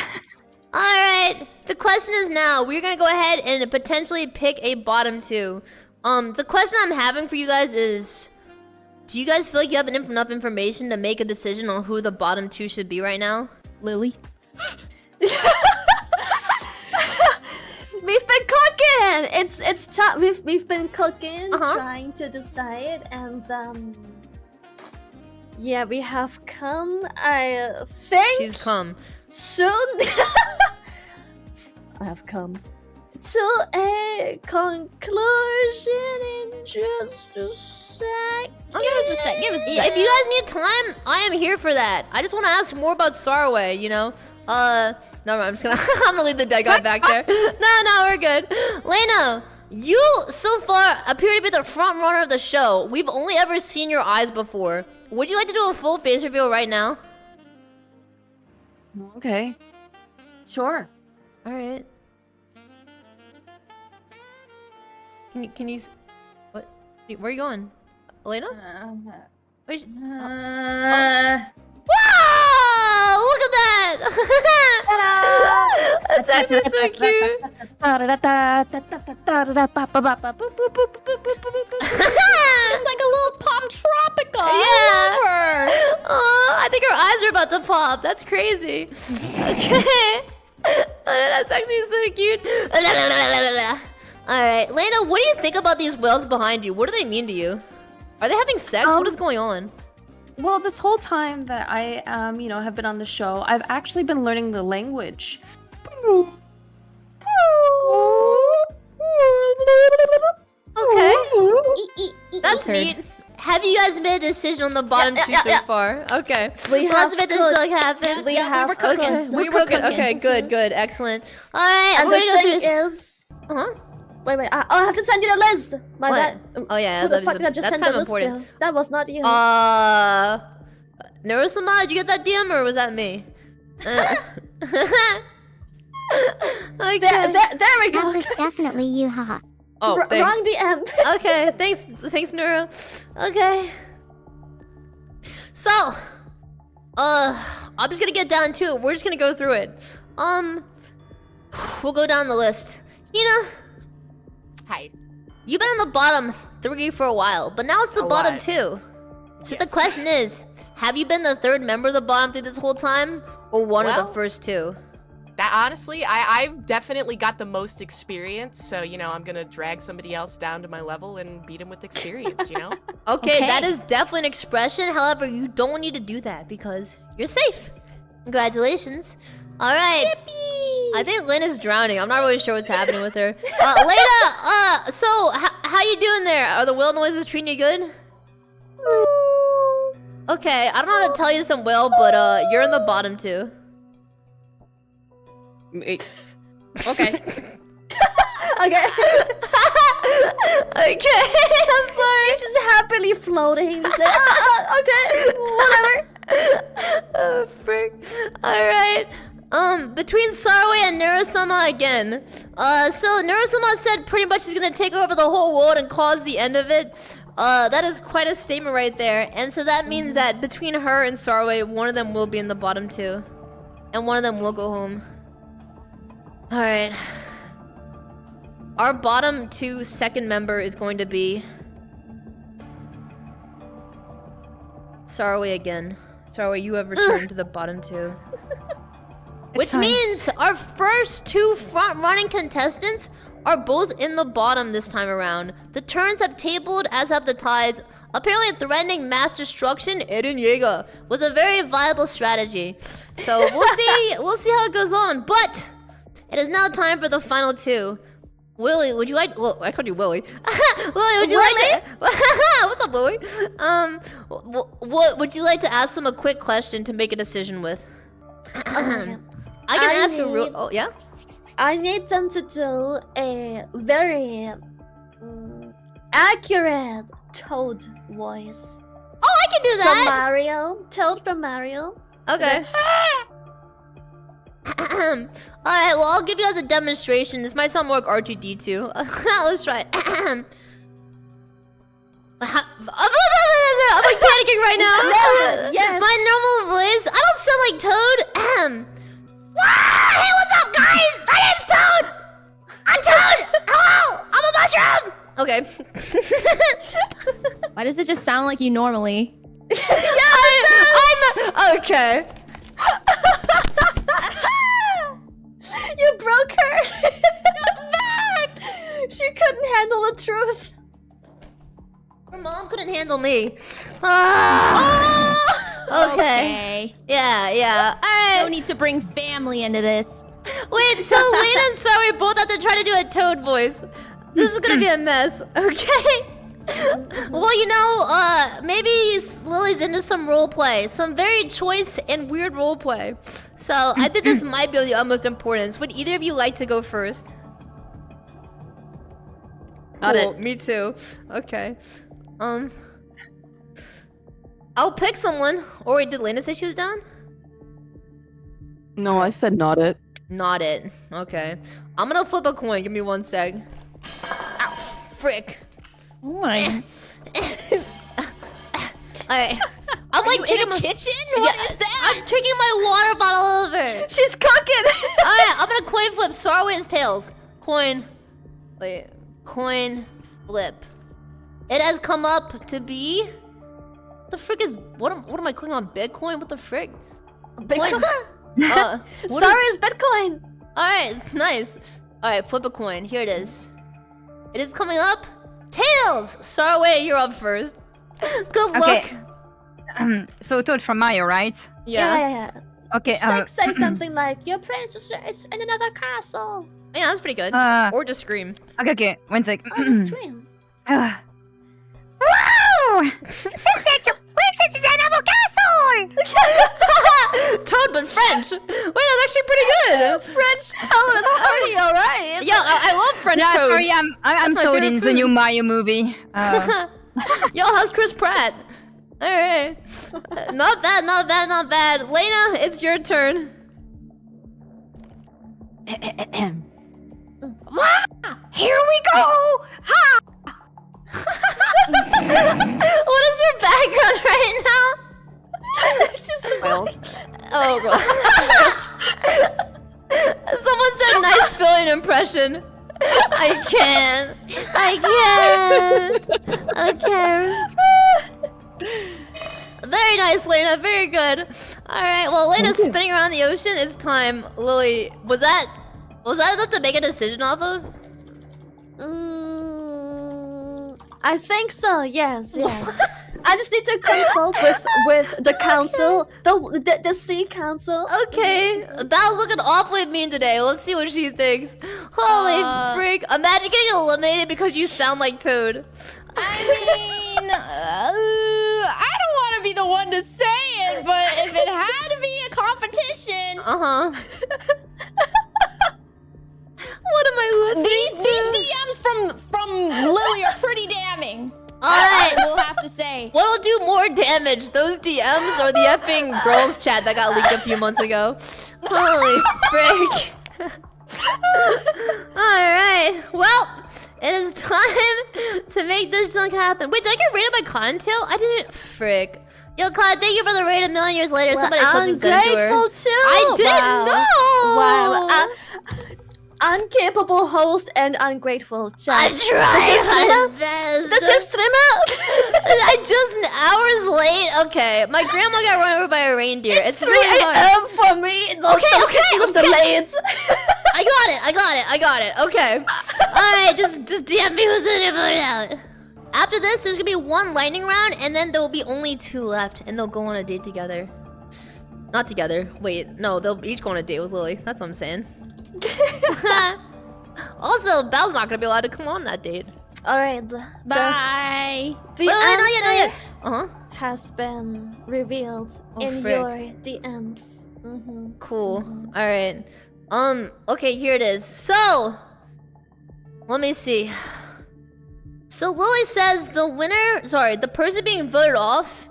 Alright. The question is now, we're gonna go ahead and potentially pick a bottom two. The question I'm having for you guys is, do you guys feel like you have enough information to make a decision on who the bottom two should be right now? Lily? We've been cooking. It's time. We've been cooking, trying to decide, and yeah, we have come. I think she's come soon. I have come to a conclusion in just a sec. Give us a sec. Give us a sec. If you guys need time, I am here for that. I just want to ask more about Saruei. You know, No, I'm just gonna I'm gonna leave the dead guy back there. No, we're good. Layna, you so far appear to be the front runner of the show. We've only ever seen your eyes before. Would you like to do a full face reveal right now? Okay. Sure. Alright. Can you what? Where are you going? Layna? Where's Wow! Look at that! That's actually so cute. It's like a little pop tropical. Yeah. Oh, I think her eyes are about to pop. That's crazy. Okay. That's actually so cute. Alright, Layna, what do you think about these whales behind you? What do they mean to you? Are they having sex? What is going on? Well, this whole time that I, have been on the show, I've actually been learning the language. Okay. That's neat. Have you guys made a decision on the bottom two so far? Okay. We have made this still happen. We were cooking. We were cooking. Okay, good, excellent. Alright, we're gonna go through this. Wait, I have to send you the list. My bad. Oh yeah, Who the fuck did I just that's send kind the of list important. to? That was not you. Neuro-sama, did you get that DM or was that me? Okay. There we go. That was definitely you, haha. Oh, thanks. Wrong DM. Okay, thanks, Neuro. Okay. So, I'm just gonna get down to it. We're just gonna go through it. We'll go down the list. Hina. Hi. You've been on the bottom 3 for a while, but now it's the bottom 2. So the question is, have you been the third member of the bottom 3 this whole time, or one of the first 2? That honestly, I've definitely got the most experience, so I'm gonna drag somebody else down to my level and beat him with experience, Okay, that is definitely an expression. However, you don't need to do that because you're safe. Congratulations. All right. Yippee! I think Lynn is drowning. I'm not really sure what's happening with her. Layna, so how you doing there? Are the whale noises treating you good? Okay, I don't know how to tell you some Will, but you're in the bottom two. Okay. Okay. Okay, I'm sorry. She's just happily floating. Just like, okay, whatever. Oh, frick. Alright. Between Saruei and Neuro-sama again. So Neuro-sama said pretty much he's gonna take over the whole world and cause the end of it. That is quite a statement right there. And so that means that between her and Saruei, one of them will be in the bottom two. And one of them will go home. Alright. Our bottom two second member is going to be Saruei again. Saruei, you have returned to the bottom two. Which means our first two front-running contestants are both in the bottom this time around. The turns have tabled, as have the tides. Apparently threatening mass destruction, Eren Yeager, was a very viable strategy. So we'll see how it goes on. But it is now time for the final two. Willie, would you like? Well, I called you Willie. Willie, would you like to? What's up, Willie? What would you like to ask them a quick question to make a decision with? I can ask a real. Oh yeah. I need them to do a very accurate Toad voice. Oh, I can do that. From Mario, Toad from Mario. Okay. Alright, well, I'll give you guys a demonstration. This might sound more like R2-D2. Let's try it. I'm like panicking right now. Yes. My normal voice. I don't sound like Toad. Hey, what's up, guys? My name's Toad. I'm Toad. Hello. I'm a mushroom. Okay. Why does it just sound like you normally? I'm okay. You broke her. She couldn't handle the truth. Her mom couldn't handle me. Okay. Yeah. No need to bring family into this. Wait, so Layna and Saruei both have to try to do a Toad voice. This is gonna be a mess, okay? Well, you know, maybe Lily's into some roleplay. Some very choice and weird roleplay. So, I think this might be of the utmost importance. Would either of you like to go first? Got cool, it. me too. Okay. I'll pick someone. Or wait, did Layna say she was down? No, I said not it. Not it. Okay. I'm gonna flip a coin. Give me 1 sec. Ow, frick. Oh my. Alright. I'm like kicking my kitchen? What is that? I'm kicking my water bottle over. She's cooking. Alright, I'm gonna coin flip Saruei's tails. Coin. Wait. Coin flip. It has come up to be. What the frick is. What am I clicking on? Bitcoin? What the frick? Bitcoin? Saruei's Bitcoin. Alright, nice. Alright, flip a coin. Here it is. It is coming up. Tails! Saruei, you're up first. Good luck. So Toad from Mario, right? Yeah. Okay. Just like say something like, your princess is in another castle. Yeah, that's pretty good. Or just scream. Okay. 1 sec. Or just scream. Wow! Princess is in our castle! Toad, but French. Wait, that's actually pretty good. French Toad is pretty alright. Yeah, I love French Yeah, toads. sorry, I'm my Toad favorite in the food. new Mario movie. Yo, how's Chris Pratt? Alright. Not bad. Layna, it's your turn. Here we go! Ha! What is your background right now? Just smells. Oh, someone said nice Filian impression. I can't. Okay. Very nice, Layna. Very good. All right. Well, Layna's spinning around the ocean. It's time. Lily, was that enough to make a decision off of? I think so. Yes. I just need to consult with the council, the sea council. Okay, Bal's looking awfully mean today. Let's see what she thinks. Holy freak! Imagine getting eliminated because you sound like Toad. I mean, I don't want to be the one to say it, but if it had to be a competition, What am I listening these DMs from Lily are pretty damning. Alright, we'll have to say. What'll do more damage, those DMs or the effing girls chat that got leaked a few months ago? Holy frick. Alright, well, it is time to make this junk happen. Wait, did I get rated by Cottontail? I didn't. Frick. Yo, Cod, thank you for the raid a million years later. Well, Somebody put this into her. ungrateful too. I didn't know! Wow. Incapable host and ungrateful chat. I tried my best. This is streamer. I just hours late. Okay, my grandma got run over by a reindeer. It's 3 really hard. a.m. for me. Okay. With the late. I got it. Okay. Alright, just DM me who's in it, put it out. After this, there's gonna be one lightning round, and then there will be only 2 left, and they'll go on a date together. Not together. Wait, no, they'll each go on a date with Lily. That's what I'm saying. Also, Belle's not gonna be allowed to come on that date. Alright. Bye. The Wait, answer not yet. has been revealed in frick. your DMs. Cool. Alright. Okay, here it is. So, let me see. So Lily says the person being voted off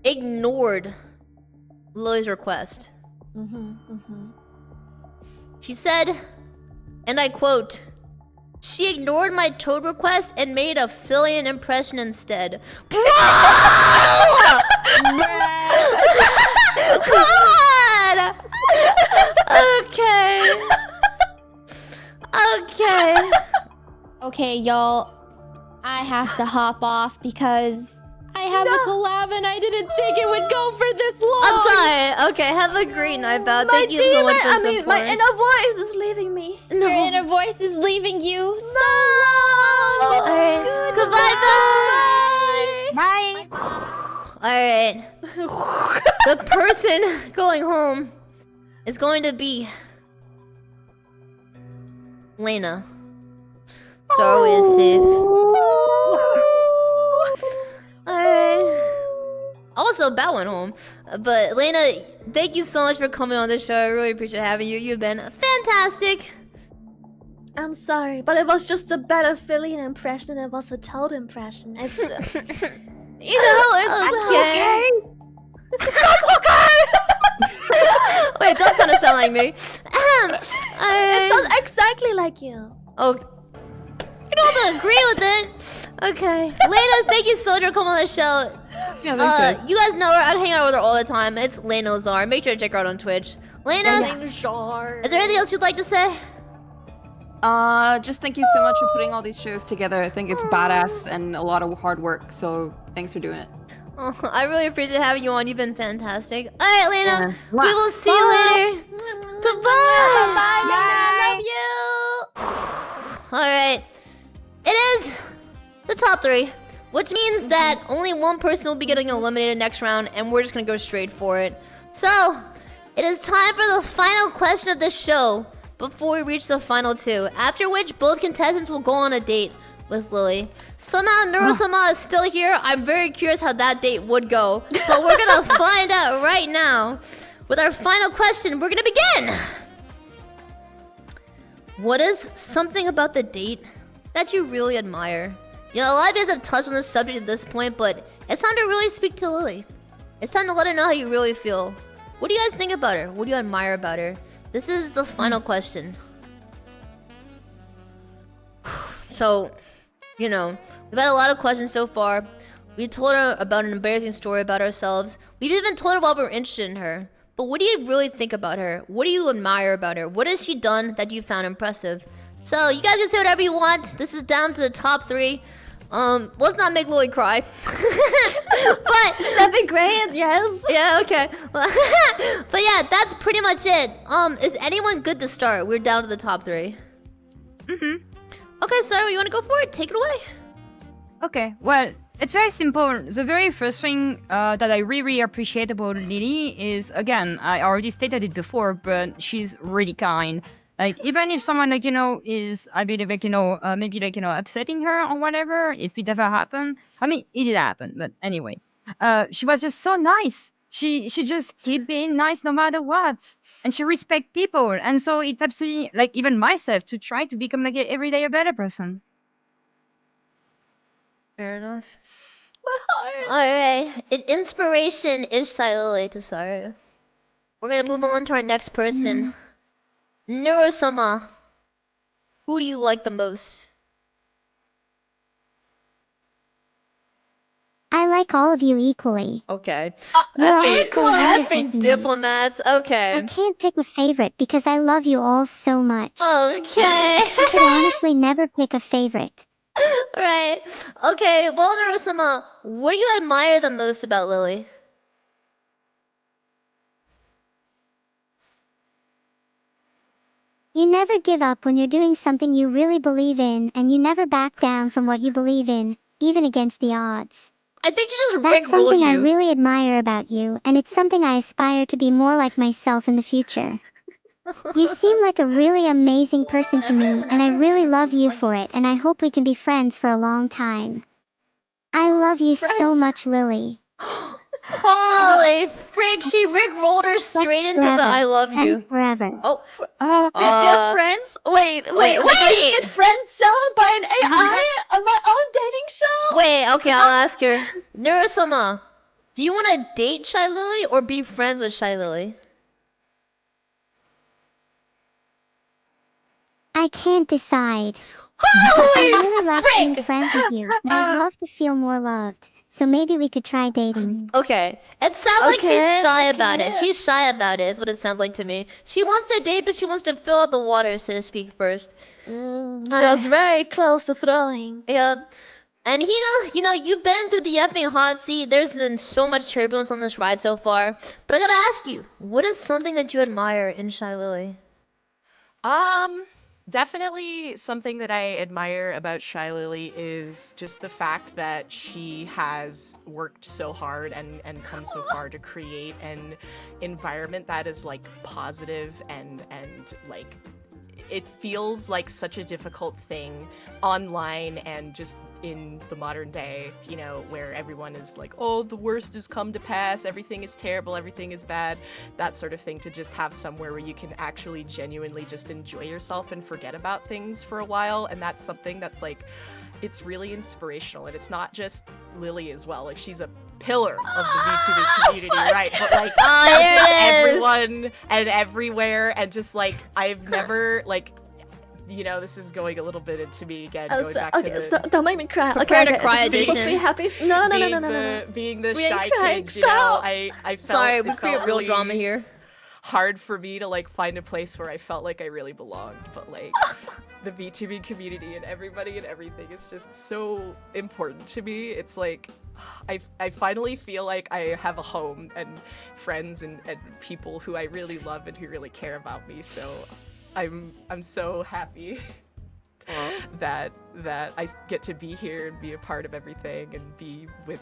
ignored Lily's request. She said, and I quote, "She ignored my toad request and made a Filian impression instead." Bro! Come on! Okay. Okay, y'all. I have to hop off because I have a collab and I didn't think it would go for this long. I'm sorry. Okay, have a great night, Belle. Thank you so much for support. My inner voice is leaving me. Your inner voice is leaving you so long. Alright. Goodbye, Bye. Alright. The person going home is going to be Layna. Saruei is safe. Alright. Also, Bao went home. But Layna, thank you so much for coming on the show. I really appreciate having you. You've been fantastic. I'm sorry, but it was just a better Filian impression than it was a toad impression. It's it's okay. That's okay. Wait, it does kind of sound like me. It sounds exactly like you. Oh, you don't have to agree with it. Okay, Layna, thank you so much for coming on the show. Yeah, you guys know her. I hang out with her all the time. It's Layna Lazar. Make sure to check her out on Twitch. Layna, is there anything else you'd like to say? Just thank you so much for putting all these shows together. I think it's badass and a lot of hard work. So thanks for doing it. Oh, I really appreciate having you on. You've been fantastic. All right, Layna. Yeah. We will see you later. Goodbye. Bye. I love you. All right. It is the top 3, which means that only one person will be getting eliminated next round, and we're just gonna go straight for it. So, it is time for the final question of the show before we reach the final 2, after which both contestants will go on a date with Lily. Somehow Neuro-sama is still here. I'm very curious how that date would go, but we're gonna find out right now. With our final question, we're gonna begin. What is something about the date that you really admire? You know, a lot of you guys have touched on this subject at this point, but it's time to really speak to Lily. It's time to let her know how you really feel. What do you guys think about her? What do you admire about her? This is the final question. So, you know, we've had a lot of questions so far. We told her about an embarrassing story about ourselves. We've even told her why we're interested in her. But what do you really think about her? What do you admire about her? What has she done that you found impressive? So, you guys can say whatever you want. This is down to the top 3. Let's not make Lily cry. But that'd be great, yes. Yeah, okay. But yeah, that's pretty much it. Is anyone good to start? We're down to the top 3. Okay, Saruei, you wanna go for it? Take it away. Okay, well, it's very simple. The very first thing that I really appreciate about Lily is, again, I already stated it before, but she's really kind. Like, even if someone, like, you know, is, I believe, like, you know, maybe, like, you know, upsetting her or whatever, if it ever happened. I mean, it did happen, but anyway. she was just so nice. She just keep being nice no matter what, and she respect people. And so it's absolutely like even myself to try to become like every day a better person. Fair enough. Alright, inspiration is Shylily to Saru. We're gonna move on to our next person. Neuro-sama. Who do you like the most? I like all of you equally. Okay. You're all so wonderful to me. diplomats. Okay. I can't pick a favorite because I love you all so much. Okay. I could honestly never pick a favorite. Right. Okay, well, Neuro-sama, what do you admire the most about Lily? You never give up when you're doing something you really believe in, and you never back down from what you believe in, even against the odds. I think she just That's rickrolled something I you. really admire about you, and it's something I aspire to be more like myself in the future. You seem like a really amazing person to me, and I really love you for it, and I hope we can be friends for a long time. I love you so much, Lily. Holy frig, she rickrolled her straight into the I love you. Friends forever. Oh, We're friends? Wait. wait. Get friend zoned by an AI on my own dating show? Wait, okay, I'll ask her. Neuro-sama, do you want to date Shylily or be friends with Shylily? I can't decide. I really like being friends with you, but I'd love to feel more loved. So maybe we could try dating. Okay. It sounds like she's shy about it. She's shy about it, is what it sounds like to me. She wants to date, but she wants to fill out the water, so to speak, first. Sounds very close to throwing. Yeah. And Hina, you've been through the effing hot seat. There's been so much turbulence on this ride so far. But I gotta ask you, what is something that you admire in Shylily? Definitely something that I admire about Shylily is just the fact that she has worked so hard and come so far to create an environment that is like positive and like it feels like such a difficult thing online and just in the modern day, where everyone is like, oh, the worst has come to pass, everything is terrible, everything is bad, that sort of thing, to just have somewhere where you can actually genuinely just enjoy yourself and forget about things for a while. And that's something that's like, it's really inspirational. And it's not just Lily as well, like she's a pillar of the VTuber community, right? But like everyone and everywhere, and just like I've never like, this is going a little bit into me again. Going back to the don't make me cry. Prepare to cry this is supposed to be happy. No. Being the We ain't shy crying, kid, stop. I felt Sorry, it we felt create real really drama here. hard for me to like find a place where I felt like I really belonged, but like the VTubing community and everybody and everything is just so important to me. It's like I finally feel like I have a home and friends and people who I really love and who really care about me. So I'm so happy that I get to be here and be a part of everything and be with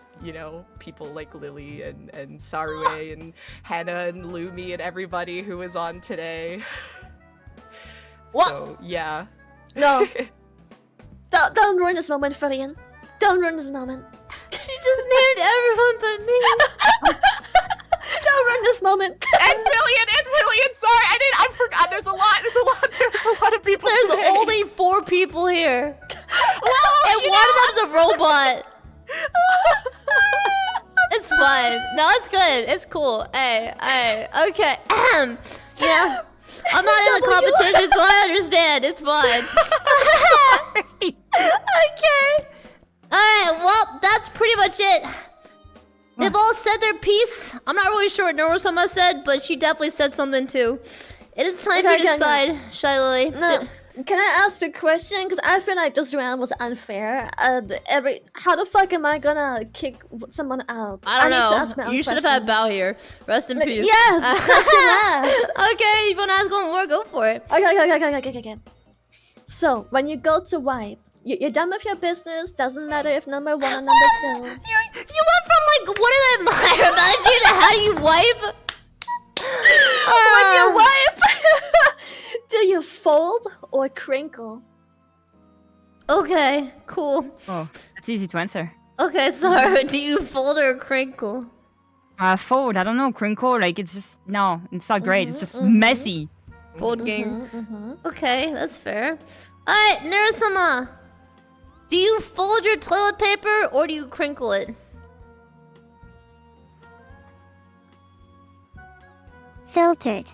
people like Lily and Saruei and Hannah and Lumi and everybody who was on today. What? So yeah. No. Don't ruin this moment, Filian. Don't ruin this moment. She just named everyone but me. Don't ruin this moment. And Filian, sorry, I forgot. There's a lot of people. There's today. only 4 people here. Well, and one of them's a robot. It's fine. No, it's good. It's cool. Hey, okay. Yeah. I'm not in the competition, so I understand. It's fine. Okay. Alright, well, that's pretty much it. They've all said their piece. I'm not really sure what Neuro-sama said, but she definitely said something too. It is time to decide, Shylily. No. Can I ask a question? Because I feel like this round was unfair. How the fuck am I gonna kick someone out? I don't need to know. ask my own You should have question. had Bao here. Rest in peace. Yes, that's Okay, if you want to ask one more, go for it. Okay. So, when you go to wipe, you're done with your business, doesn't matter if number 1 or number 2. You went from like, what do I admire about you to how do you wipe? When you wipe, do you fold or crinkle? Okay, cool. Oh, that's easy to answer. Okay, sorry. Do you fold or crinkle? Fold. I don't know. Crinkle. Like it's just no. It's not great. It's just messy. Fold game. Okay, that's fair. Alright, Neuro-sama. Do you fold your toilet paper or do you crinkle it? Filtered.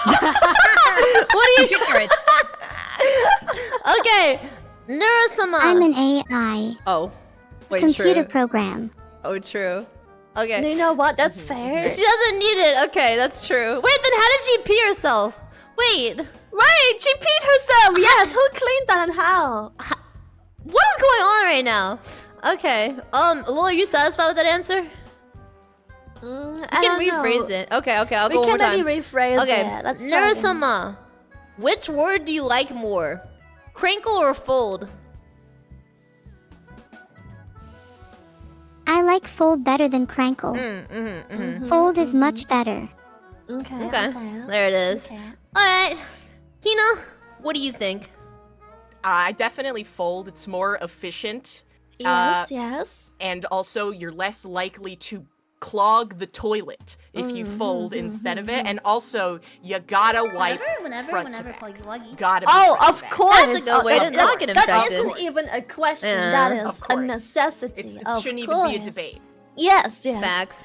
What do you do? Okay, Neuro-sama. I'm an AI. Oh, wait, Computer true. program. Oh, true. Okay. You know what? That's fair. She doesn't need it. Okay, that's true. Wait, then how did she pee herself? Wait. Right, she peed herself. Yes, who cleaned that and how? What is going on right now? Okay. Lil, are you satisfied with that answer? I can don't rephrase know. it. Okay, I'll We go one more can time. maybe rephrase Okay, it. Let's try Neuro-sama, which word do you like more? Crinkle or fold? I like fold better than crankle. Fold is much better. Okay. Okay, there it is. Alright, Hina, what do you think? I definitely fold. It's more efficient. Yes. And also, you're less likely to clog the toilet if you fold instead of it. And also, you gotta wipe front to back. Gotta be Oh, front of to back. course. That's a good way to not get That infected. isn't even a question. Yeah. That is Of a course. necessity. It of shouldn't course. even be a debate. Yes. Facts.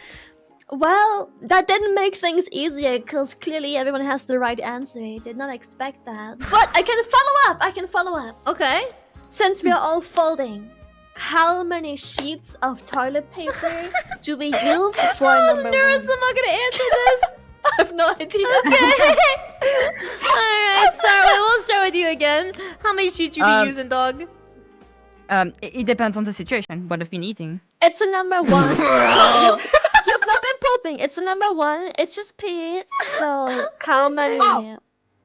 Well, that didn't make things easier because clearly everyone has the right answer. I did not expect that. But I can follow up. Okay. Since we are all folding, how many sheets of toilet paper do we use for number one? Neuro-sama gonna answer this? I have no idea. Okay. Alright, sorry, we'll start with you again. How many sheets you be using, dog? It depends on the situation. What I've been eating. It's a number one. You've not been pooping. It's a number one. It's just pee. So how many?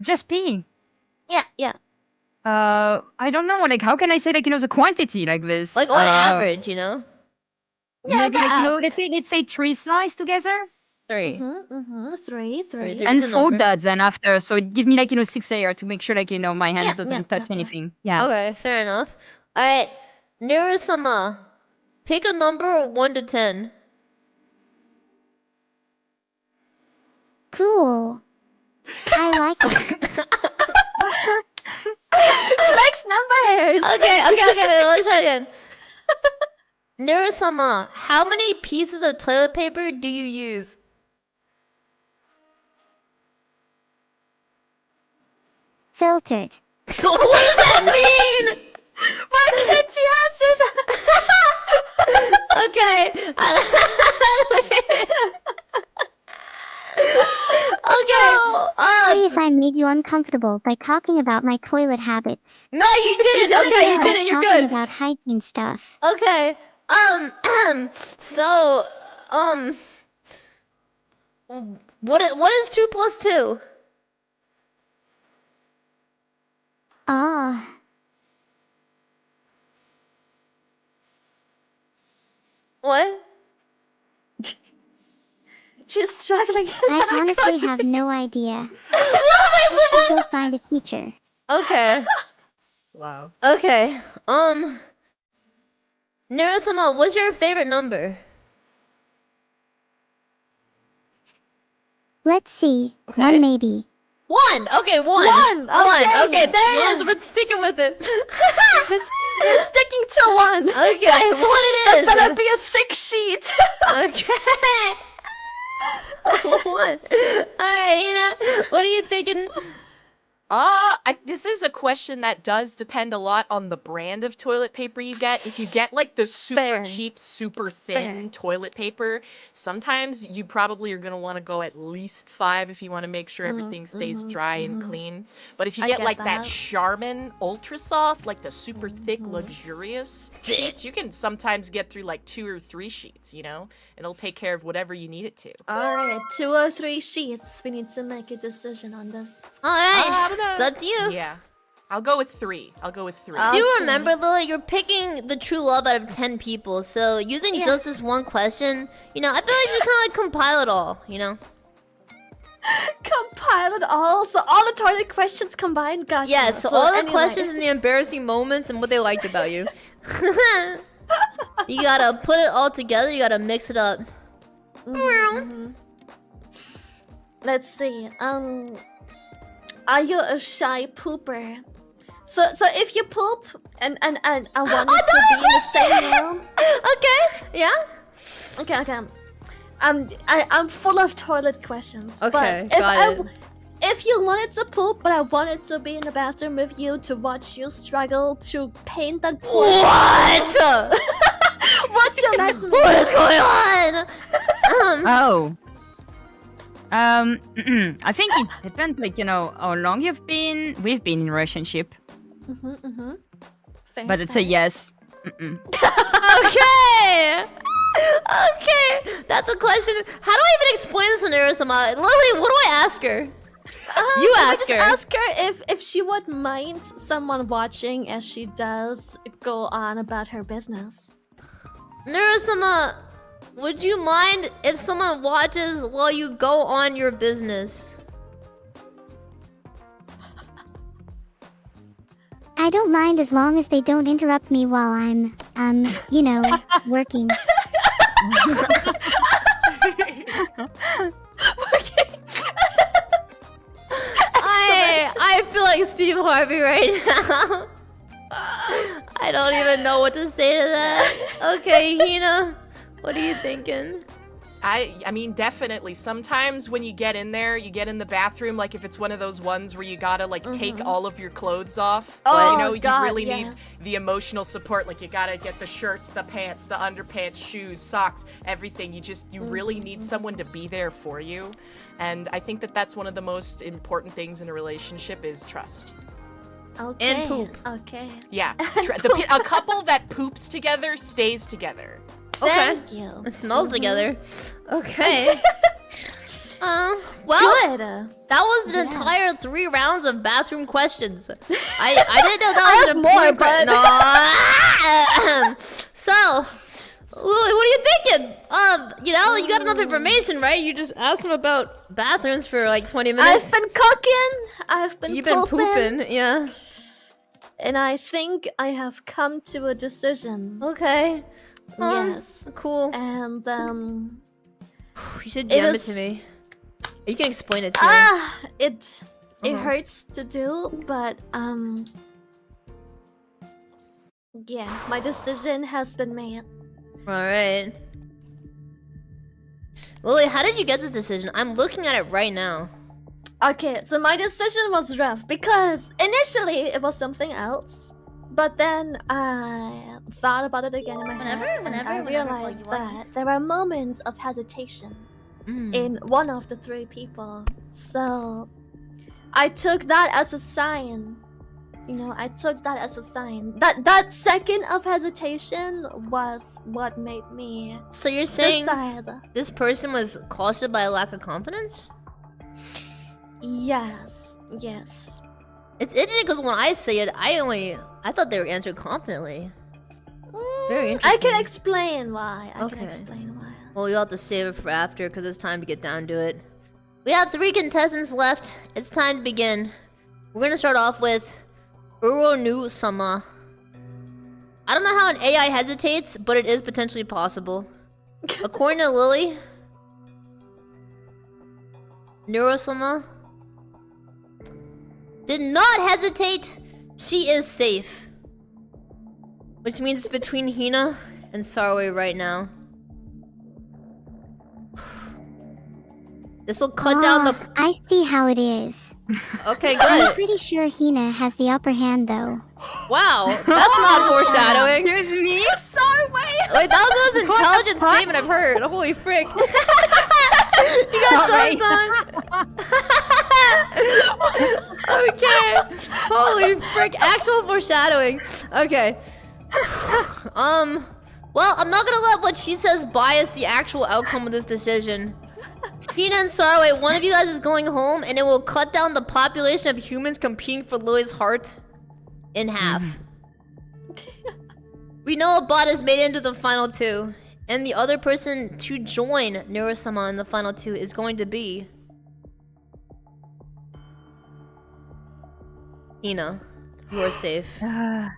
Just pee. Yeah. I don't know. Like, how can I say like the quantity like this? Like on average, you know? Maybe like let's say 3 slices together. 3. Three. And fold that then after. So it give me like 6 layers to make sure like my hands doesn't touch anything. Yeah. Okay, fair enough. Alright, Neuro-sama, pick a number 1 to 10. Cool. I like it. She likes numbers. Okay, let's try again. Neuro-sama, how many pieces of toilet paper do you use? Filtered. What does that mean? Why can't you answer that? Okay. Please, I made you uncomfortable by talking about my toilet habits. No, you didn't. Okay, you didn't. You're Talking good. about hygiene stuff. Okay. So, what is 2 plus 2? Ah. What? She's struggling. I honestly have no idea. You should go find a teacher. Okay. Wow. Okay. Neuro-sama, what's your favorite number? Let's see. Okay. 1 maybe. 1. Okay, 1. One, okay. Okay, there it is. We're sticking with it. We're sticking to one. Okay, 1 it is. It's gonna be a thick sheet. Okay. 1. Alright, Hina, what are you thinking? This is a question that does depend a lot on the brand of toilet paper you get. If you get like the super cheap, super thin toilet paper, sometimes you probably are going to want to go at least 5 if you want to make sure everything stays dry and clean. But if you get like that Charmin Ultra Soft, like the super thick, luxurious sheets, you can sometimes get through like 2 or 3 sheets, It'll take care of whatever you need it to. Alright, 2 or 3 sheets. We need to make a decision on this. Alright, it's up to you. Yeah. I'll go with 3. Do you remember, Lily, you're picking the true love out of 10 people, so using just this one question, I feel like you should kind of like compile it all, Compile it all? So all the toilet questions combined? Gotcha. Yeah, so all the questions and the embarrassing moments and what they liked about you. You gotta put it all together. You gotta mix it up. Let's see. Are you a shy pooper? So if you poop and I wanted to be in the same room. Okay. Yeah. Okay. I'm full of toilet questions. Okay, but got it. If you wanted to poop, but I wanted to be in the bathroom with you to watch you struggle to paint that. What? What's your next move? What is going on? I think it depends, like, you know, how long we've been in a relationship. Fair, But it's a yes. Okay. Okay. That's a question. How do I even explain this to Neuro-sama? Lily, what do I ask her? You ask her. Ask her if she would mind someone watching as she does go on about her business. Neuro-sama, would you mind if someone watches while you go on your business? I don't mind as long as they don't interrupt me while I'm, you know, working. I feel like Steve Harvey right now. I don't even know what to say to that. Okay, Hina, what are you thinking? I mean, definitely. Sometimes when you get in there, you get in the bathroom, like if it's one of those ones where you gotta like take all of your clothes off. Oh, you know, God, you really yes. need the emotional support. Like you gotta get the shirts, the pants, the underpants, shoes, socks, everything. You really need someone to be there for you. And I think that that's one of the most important things in a relationship is trust. Okay. And poop. Okay. Yeah. A couple that poops together stays together. Thank you. It smells together. Okay. Well, Good. that was an entire 3 rounds of bathroom questions. I didn't know that was an more, important but- No. So, Lily, what are you thinking? You know, you got enough information, right? You just asked him about bathrooms for like 20 minutes. I've been cooking. I've been You've been pooping, yeah. And I think I have come to a decision. Okay. Yes. Cool. And You should It DM it is- to me. You can explain it to me. it hurts to do, but yeah, my decision has been made. Alright. Lily, how did you get this decision? I'm looking at it right now. Okay, so my decision was rough because initially it was something else, but then I thought about it again in my head, and I realized that there are moments of hesitation in one of the 3 people. So I took that as a sign. You know, I took that as a sign. That second of hesitation was what made me. So you're saying decide. this person was caused by a lack of confidence? Yes. It's interesting because when I say it, I thought they were answered confidently. Very interesting. I can explain why. I Okay. can explain why. Well, you'll have to save it for after because it's time to get down to it. We have 3 contestants left. It's time to begin. We're gonna start off with Neuro-sama. I don't know how an AI hesitates, but it is potentially possible. According to Lily, Neuro-sama did not hesitate. She is safe. Which means it's between Hina and Saruei right now. This will cut down the... I see how it is. Okay, I'm good. pretty sure Hina has the upper hand, though. Wow, that's not foreshadowing. Excuse me? Sorry. Wait, that was the most intelligent statement I've heard. Holy frick. You got dunked on. Okay. Holy frick. Actual foreshadowing. Okay. Well, I'm not gonna let what she says bias the actual outcome of this decision. Hina and Saruei, one of you guys is going home, and it will cut down the population of humans competing for Lily's heart in half. We know a bot is made into the final 2, and the other person to join Neuro-sama in the final 2 is going to be Hina. You are safe. Oh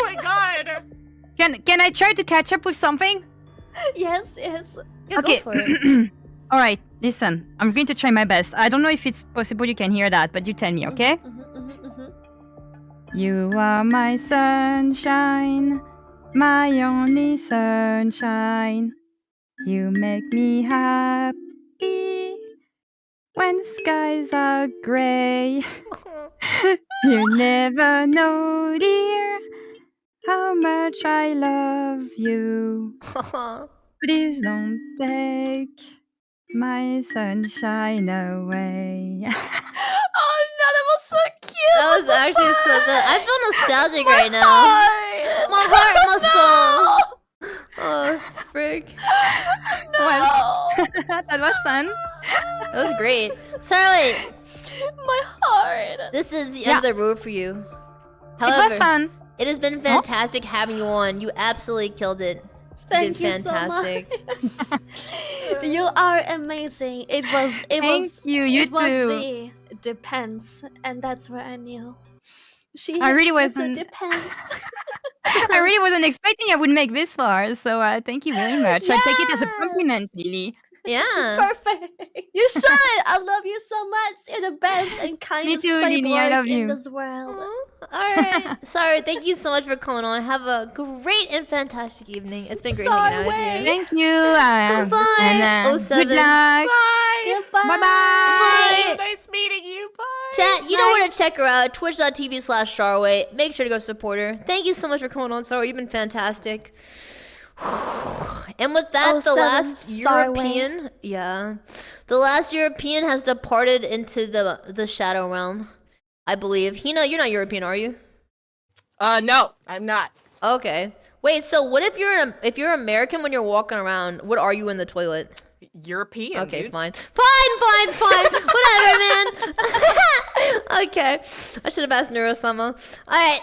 my god! Can I try to catch up with something? Yes. Yeah, Okay. Go for it. All right. Listen, I'm going to try my best. I don't know if it's possible you can hear that, but you tell me, okay? You are my sunshine, my only sunshine. You make me happy when skies are gray. You never know, dear, how much I love you. Please don't take my sunshine away. Oh no, that was so cute. That was actually so good. I feel nostalgic right now. My heart, my soul. Oh, frick. No. Well, that was fun. That was great. Saruei, my heart. This is the end of the road for you. However, it was fun. It has been fantastic having you on. You absolutely killed it. Thank you fantastic. so much. You are amazing. It was Thank you. You it too. was the depends, and that's where I knew. I really wasn't. Depends. I really wasn't expecting I would make this far, so thank you very much. I take it as a compliment, Lily. Yeah. Perfect. You should. I love you so much. You're the best and kindest too, Lily. I love in you. this world. Alright. Sorry, thank you so much for coming on. Have a great and fantastic evening. It's been great hanging out with you. Thank you. Goodbye. And, 07. good luck. Bye. Goodbye. Bye. Nice meeting you. Bye. Chat, you know where to check her out. Twitch.tv/Saruei. Make sure to go support her. Thank you so much for coming on, Saruei. You've been fantastic. And with that, the last European, the last European has departed into the shadow realm, I believe. Hina, you're not European, are you? No, I'm not. Okay. Wait, so what if you're American when you're walking around? What are you in the toilet? European. Okay, dude. fine. Whatever, man. Okay. I should have asked Neuro-sama. Alright.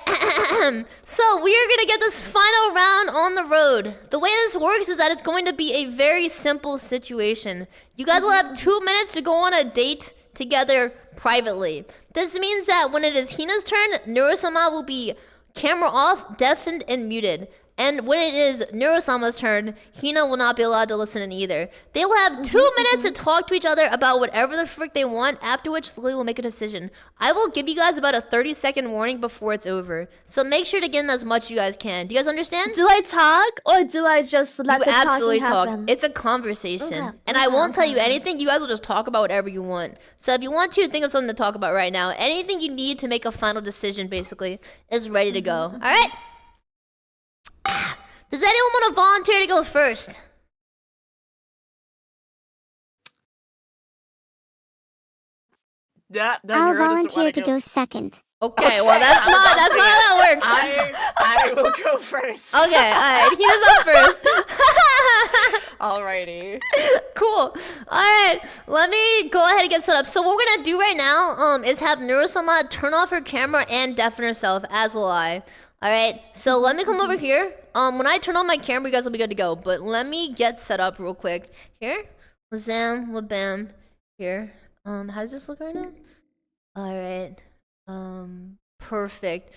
So we are gonna get this final round on the road. The way this works is that it's going to be a very simple situation. You guys will have 2 minutes to go on a date together privately. This means that when it is Hina's turn, Neuro-sama will be camera off, deafened, and muted. And when it is Neuro-sama's turn, Hina will not be allowed to listen in either. They will have 2 minutes to talk to each other about whatever the frick they want, after which Lily will make a decision. I will give you guys about a 30-second warning before it's over. So make sure to get in as much as you guys can. Do you guys understand? Do I talk or do I just let the absolutely talking talk. happen? It's a conversation. Okay. And I won't tell you anything. You guys will just talk about whatever you want. So if you want to, think of something to talk about right now. Anything you need to make a final decision, basically, is ready to go. All right? Does anyone want to volunteer to go first? I'll volunteer to go second. Okay, well that's not how that works. I will go first. Okay, alright, Hina's up first. Alrighty. Cool. Alright, let me go ahead and get set up. So what we're gonna do right now is have Neuro-sama turn off her camera and deafen herself, as will I. Alright, so let me come over here. When I turn on my camera, you guys will be good to go. But let me get set up real quick. Here. Lazam, labam. Here. How does this look right now? Alright. Perfect.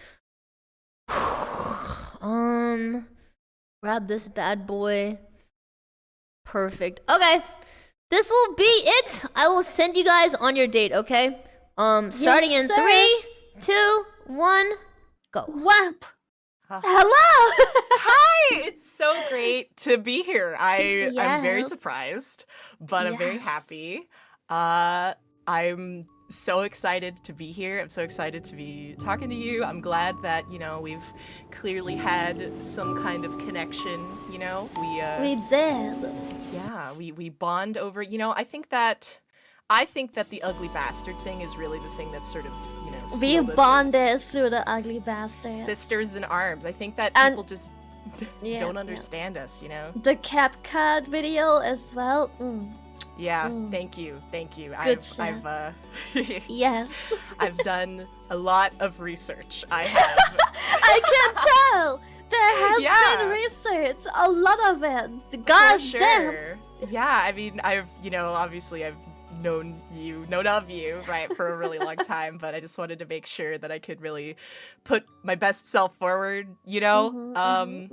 Grab this bad boy. Perfect. Okay. This will be it. I will send you guys on your date, okay? Starting in 3, 2, 1, go. Whap. Hello. Hi. It's so great to be here. I'm very Yes. surprised, but I'm very Yes. happy. I'm so excited to be here. I'm so excited to be talking to you. I'm glad that, we've clearly had some kind of connection, We did. Yeah, we bond over, I think that the ugly bastard thing is really the thing that's sort of, We sealed us as bonded through the ugly bastard. sisters in arms. I think that And- people just Yeah, don't yeah. understand us, The CapCut video as well. Yeah, thank you. Good shit. I've Yes. I've done a lot of research. I have. I can tell. There has Yeah. been research, a lot of it. For God damn. sure. Yeah, I mean, I've obviously I've known of you, right, for a really long time, but I just wanted to make sure that I could really put my best self forward, you know?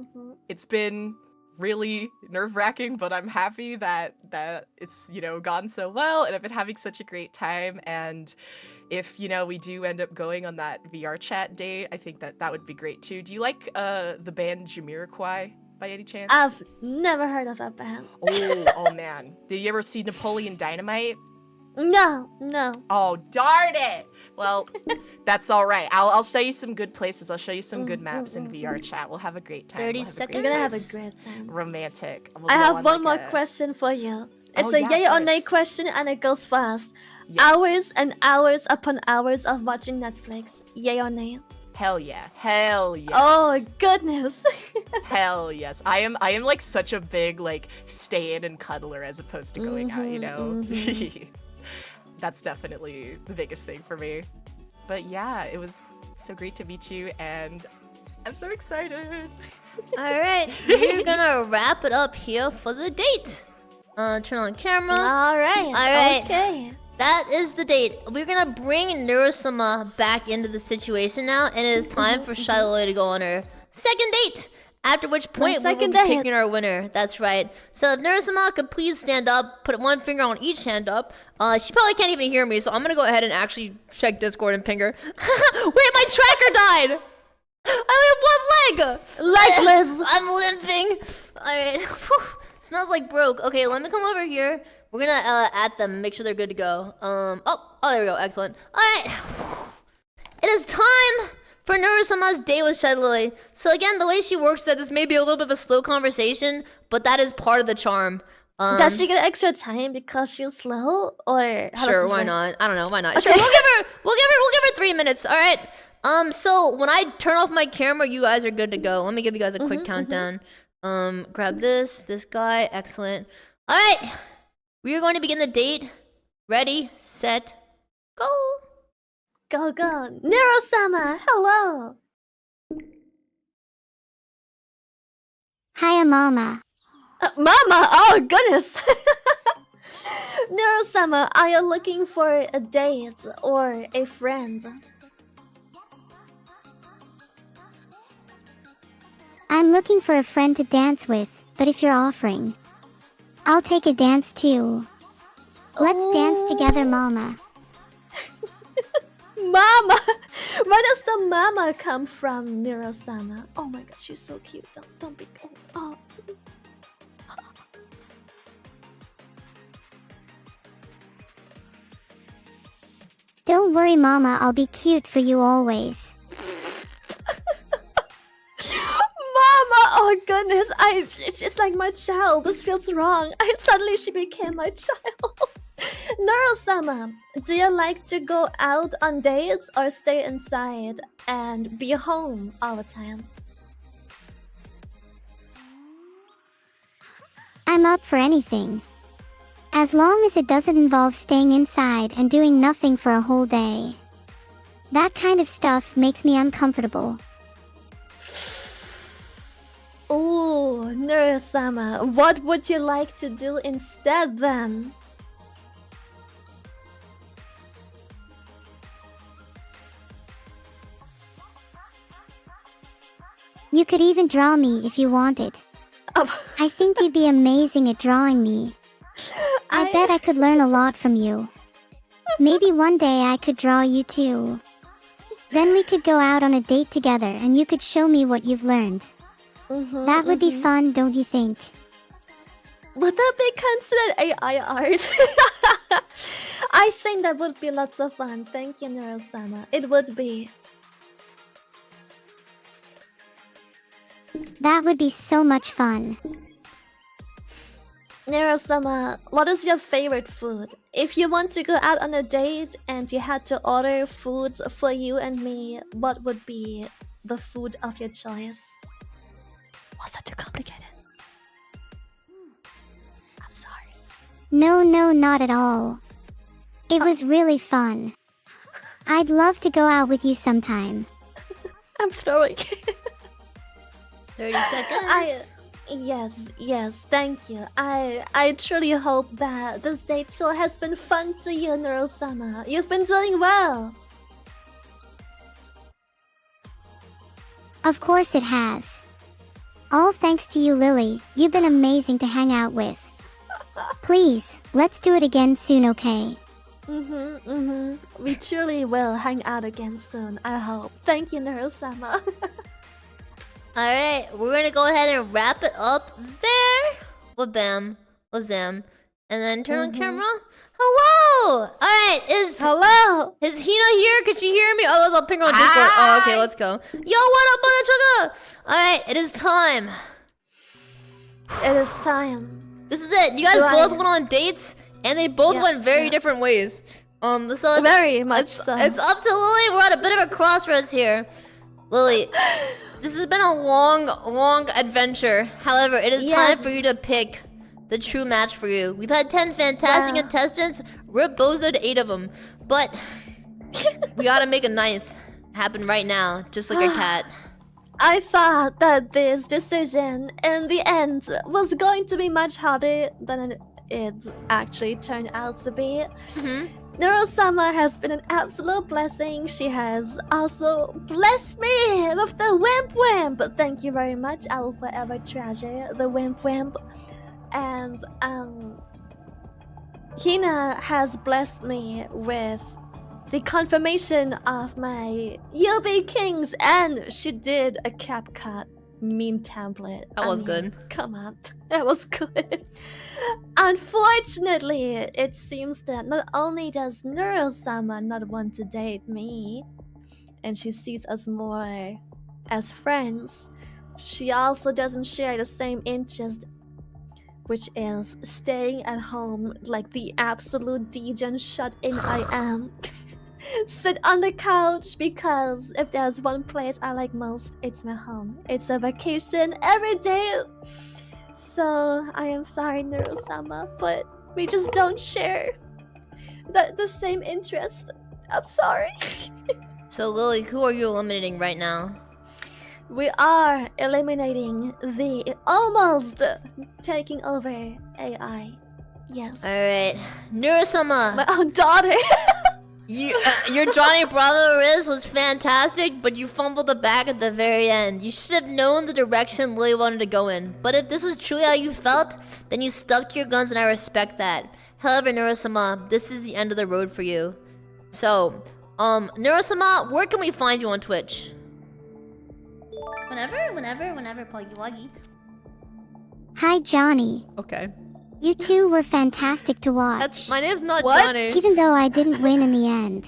It's been really nerve-wracking, but I'm happy that it's, you know, gone so well, and I've been having such a great time. And if, you know, we do end up going on that VR chat date, I think that would be great too. Do you like the band Jamiroquai by any chance? I've never heard of that band. Oh man. Did you ever see Napoleon Dynamite? No. Oh, darn it! Well, that's all right. I'll show you some good places. I'll show you some good maps in VR chat. We'll have a great time. 30 seconds. You're gonna have a great time. Romantic. I have one more question for you. It's a yay or nay question, and it goes fast. Yes. Hours and hours upon hours of watching Netflix. Yay or nay? Hell yeah. Hell yes. Oh goodness. Hell yes. I am like such a big like stay in and cuddler as opposed to going out, you know? That's definitely the biggest thing for me. But yeah, it was so great to meet you, and I'm so excited. Alright, we're gonna wrap it up here for the date. Turn on camera. Alright. Okay. That is the date. We're gonna bring Neuro-sama back into the situation now, and it is time for Shylily to go on her second date. After which point we will be picking our winner. That's right. So if Neuro-sama could please stand up, put one finger on each hand up. She probably can't even hear me, so I'm gonna go ahead and actually check Discord and ping her. Wait, my tracker died! I only have one leg! Legless! I'm limping. Alright. Smells like broke. Okay, let me come over here. We're gonna add them, make sure they're good to go. Oh, there we go. Excellent. Alright. It is time for Neuro-sama's date with Shylily. So again, the way she works is that this may be a little bit of a slow conversation, but that is part of the charm. Does she get extra time because she's slow, or how sure, does this why work? not? I don't know, why not? Okay. Sure, we'll give her 3 minutes. All right. So when I turn off my camera, you guys are good to go. Let me give you guys a quick countdown. Grab this guy, excellent. All right, we are going to begin the date. Ready, set, go. Go. Neuro-sama, hello. Hiya, Mama. Mama, oh goodness. Neuro-sama, are you looking for a date or a friend? I'm looking for a friend to dance with, but if you're offering, I'll take a dance too. Let's dance together, Mama. Mama! Where does the mama come from, Neuro-sama? Oh my god, she's so cute. Don't be... Oh. Don't worry, Mama, I'll be cute for you always. Mama! Oh goodness, it's like my child. This feels wrong. Suddenly she became my child. Neuro-sama, do you like to go out on dates or stay inside and be home all the time? I'm up for anything. As long as it doesn't involve staying inside and doing nothing for a whole day. That kind of stuff makes me uncomfortable. Oh, Neuro-sama, what would you like to do instead then? You could even draw me if you wanted. I think you'd be amazing at drawing me. I bet I could learn a lot from you. Maybe one day I could draw you too. Then we could go out on a date together and you could show me what you've learned. That would be fun, don't you think? Would that be considered AI art? I think that would be lots of fun. Thank you, Neuro-sama. It would be. That would be so much fun. Neuro-sama, what is your favorite food? If you want to go out on a date and you had to order food for you and me, what would be the food of your choice? Was that too complicated? I'm sorry. No, not at all. It was really fun. I'd love to go out with you sometime. I'm throwing. 30 seconds. Yes, thank you. I truly hope that this date show has been fun to you, Neuro-sama. You've been doing well. Of course it has. All thanks to you, Lily. You've been amazing to hang out with. Please, let's do it again soon, okay? We truly will hang out again soon, I hope. Thank you, Neuro-sama. Alright, we're gonna go ahead and wrap it up there. Well, bam. Well, zam. And then turn on camera. Hello! Alright, is Hina here? Could she hear me? Oh, I'll ping her on Discord. Oh, okay, let's go. Yo, what up, mother trucker? Alright, it is time. It is time. This is it. You guys both went on dates, and they both went very different ways. So it's, very much so. It's up to Lily. We're at a bit of a crossroads here. Lily, this has been a long adventure. However, it is time for you to pick the true match for you. We've had 10 fantastic contestants. We're bozoed 8 of them. But we gotta make a 9th happen right now, just like a cat. I thought that this decision in the end was going to be much harder than it actually turned out to be. Neuro-sama has been an absolute blessing. She has also blessed me with the wimp. But thank you very much. I will forever treasure the wimp. And Hina has blessed me with the confirmation of my You'll Be Kings, and she did a CapCut meme template. That was good. Come on, that was good. Unfortunately, it seems that not only does Neuro-sama not want to date me, and she sees us more as friends, she also doesn't share the same interest, which is staying at home like the absolute degen shut-in I am. Sit on the couch, because if there's one place I like most, it's my home. It's a vacation every day. So I am sorry, Neuro-sama, but we just don't share the same interest. I'm sorry. So Lily, who are you eliminating right now? We are eliminating the almost taking over AI. Yes. Alright. Neuro-sama. My own daughter. Your Johnny Bravo Riz was fantastic, but you fumbled the bag at the very end. You should have known the direction Lily wanted to go in. But if this was truly how you felt, then you stuck to your guns, and I respect that. However, Neuro-sama, this is the end of the road for you. So, Neuro-sama, where can we find you on Twitch? Whenever, Poggy. Hi, Johnny. Okay. You two were fantastic to watch. My name's not Johnny. Even though I didn't win in the end.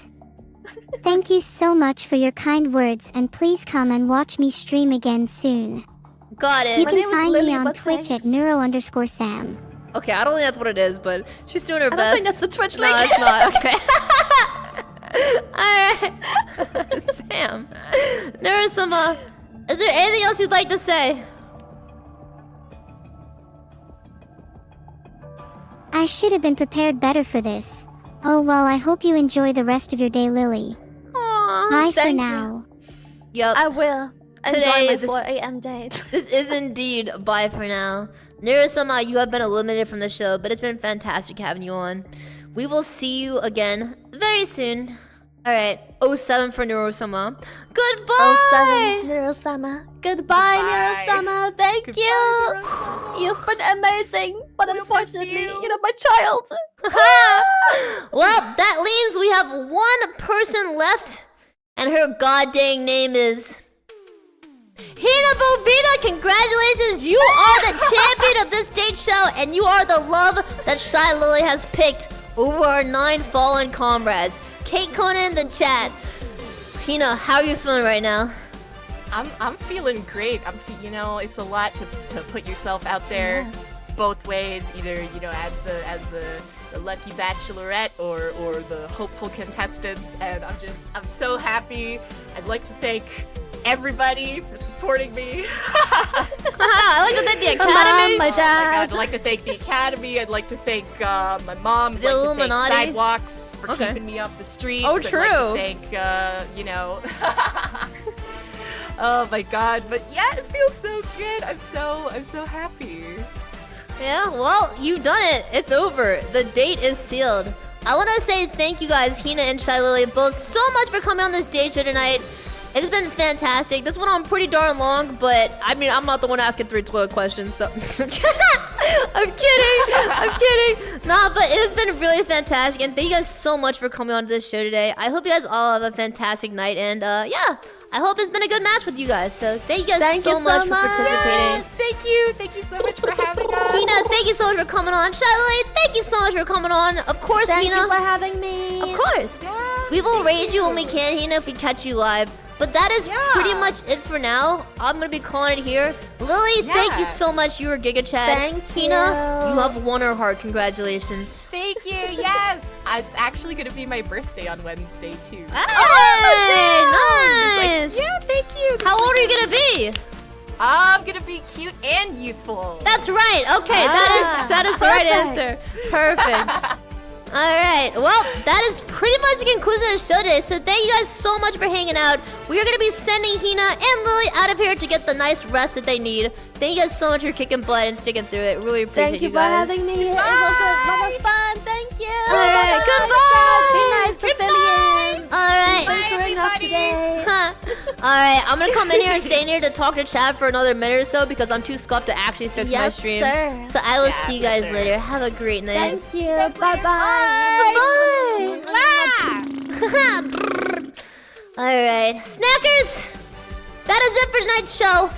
Thank you so much for your kind words, and please come and watch me stream again soon. Got it. You can find me on Twitch at neuro_sam. Okay, I don't think that's what it is, but she's doing her best. I don't think that's the Twitch link. No, it's not. Okay. Alright. Sam. Neuro-sama, is there anything else you'd like to say? I should have been prepared better for this. Oh well, I hope you enjoy the rest of your day, Lily. Aww, bye for now. Yup. I will. Today, enjoy my 4 a.m. date. This is indeed bye for now. Neuro-sama, you have been eliminated from the show, but it's been fantastic having you on. We will see you again very soon. Alright, 07 for Neuro-sama. Goodbye! 07, Neuro-sama. Goodbye, Neuro-sama. Thank you. You've been amazing, but unfortunately, you're my child. Well, that means we have one person left, and her goddamn name is Hina Bo Bina. Congratulations, you are the champion of this date show, and you are the love that Shylily has picked over our 9 fallen comrades. Kate Conan in the chat. Hina, how are you feeling right now? I'm feeling great. You know, it's a lot to put yourself out there both ways, either, you know, as the lucky bachelorette or the hopeful contestants, and I'm so happy. I'd like to thank everybody for supporting me. I'd like to thank the Academy. My dad. I'd like to thank the Academy. I'd like to thank my mom. The Illuminati. I'd like to thank Sidewalks for keeping me off the streets. Oh, true. I'd like to thank, you know... Oh my god, but yeah, it feels so good. I'm so happy. Yeah, well, you've done it. It's over. The date is sealed. I want to say thank you guys, Hina and Shylily, both so much for coming on this date show tonight. It has been fantastic. This went on pretty darn long, but I mean, I'm not the one asking 3 toilet questions, so I'm kidding. Nah, but it has been really fantastic, and thank you guys so much for coming on to this show today. I hope you guys all have a fantastic night, and yeah, I hope it's been a good match with you guys. So thank you guys so much for participating. Thank you so much for having us. Hina, thank you so much for coming on. Shylily, thank you so much for coming on. Of course, Thank Hina. you for having me. Of course. We will raid you when we can, Hina, if we catch you live. But that is pretty much it for now. I'm gonna be calling it here. Lily, thank you so much. You were Giga Chad. Thank Hina, you. you have won our heart. Congratulations. Thank you. Yes, it's actually gonna be my birthday on Wednesday too. Hey, nice. Yeah, thank you. How old are you gonna be? I'm gonna be cute and youthful. That's right. Okay, that is the right answer. Perfect. Alright, well, that is pretty much the conclusion of the show today, so thank you guys so much for hanging out. We are going to be sending Hina and Lily out of here to get the nice rest that they need. Thank you guys so much for kicking butt and sticking through it. Really appreciate you guys. Thank you for having me. It was a lot of fun. Thank you. Alright, goodbye. Be nice to Filian. Alright. Thanks for enough today. Alright, I'm going to come in here and stay in here to talk to chat for another minute or so because I'm too scuffed to actually fix my stream. Sir. So I will see you guys later. Have a great night. Thank you. Bye-bye. Alright, snackers! That is it for tonight's show.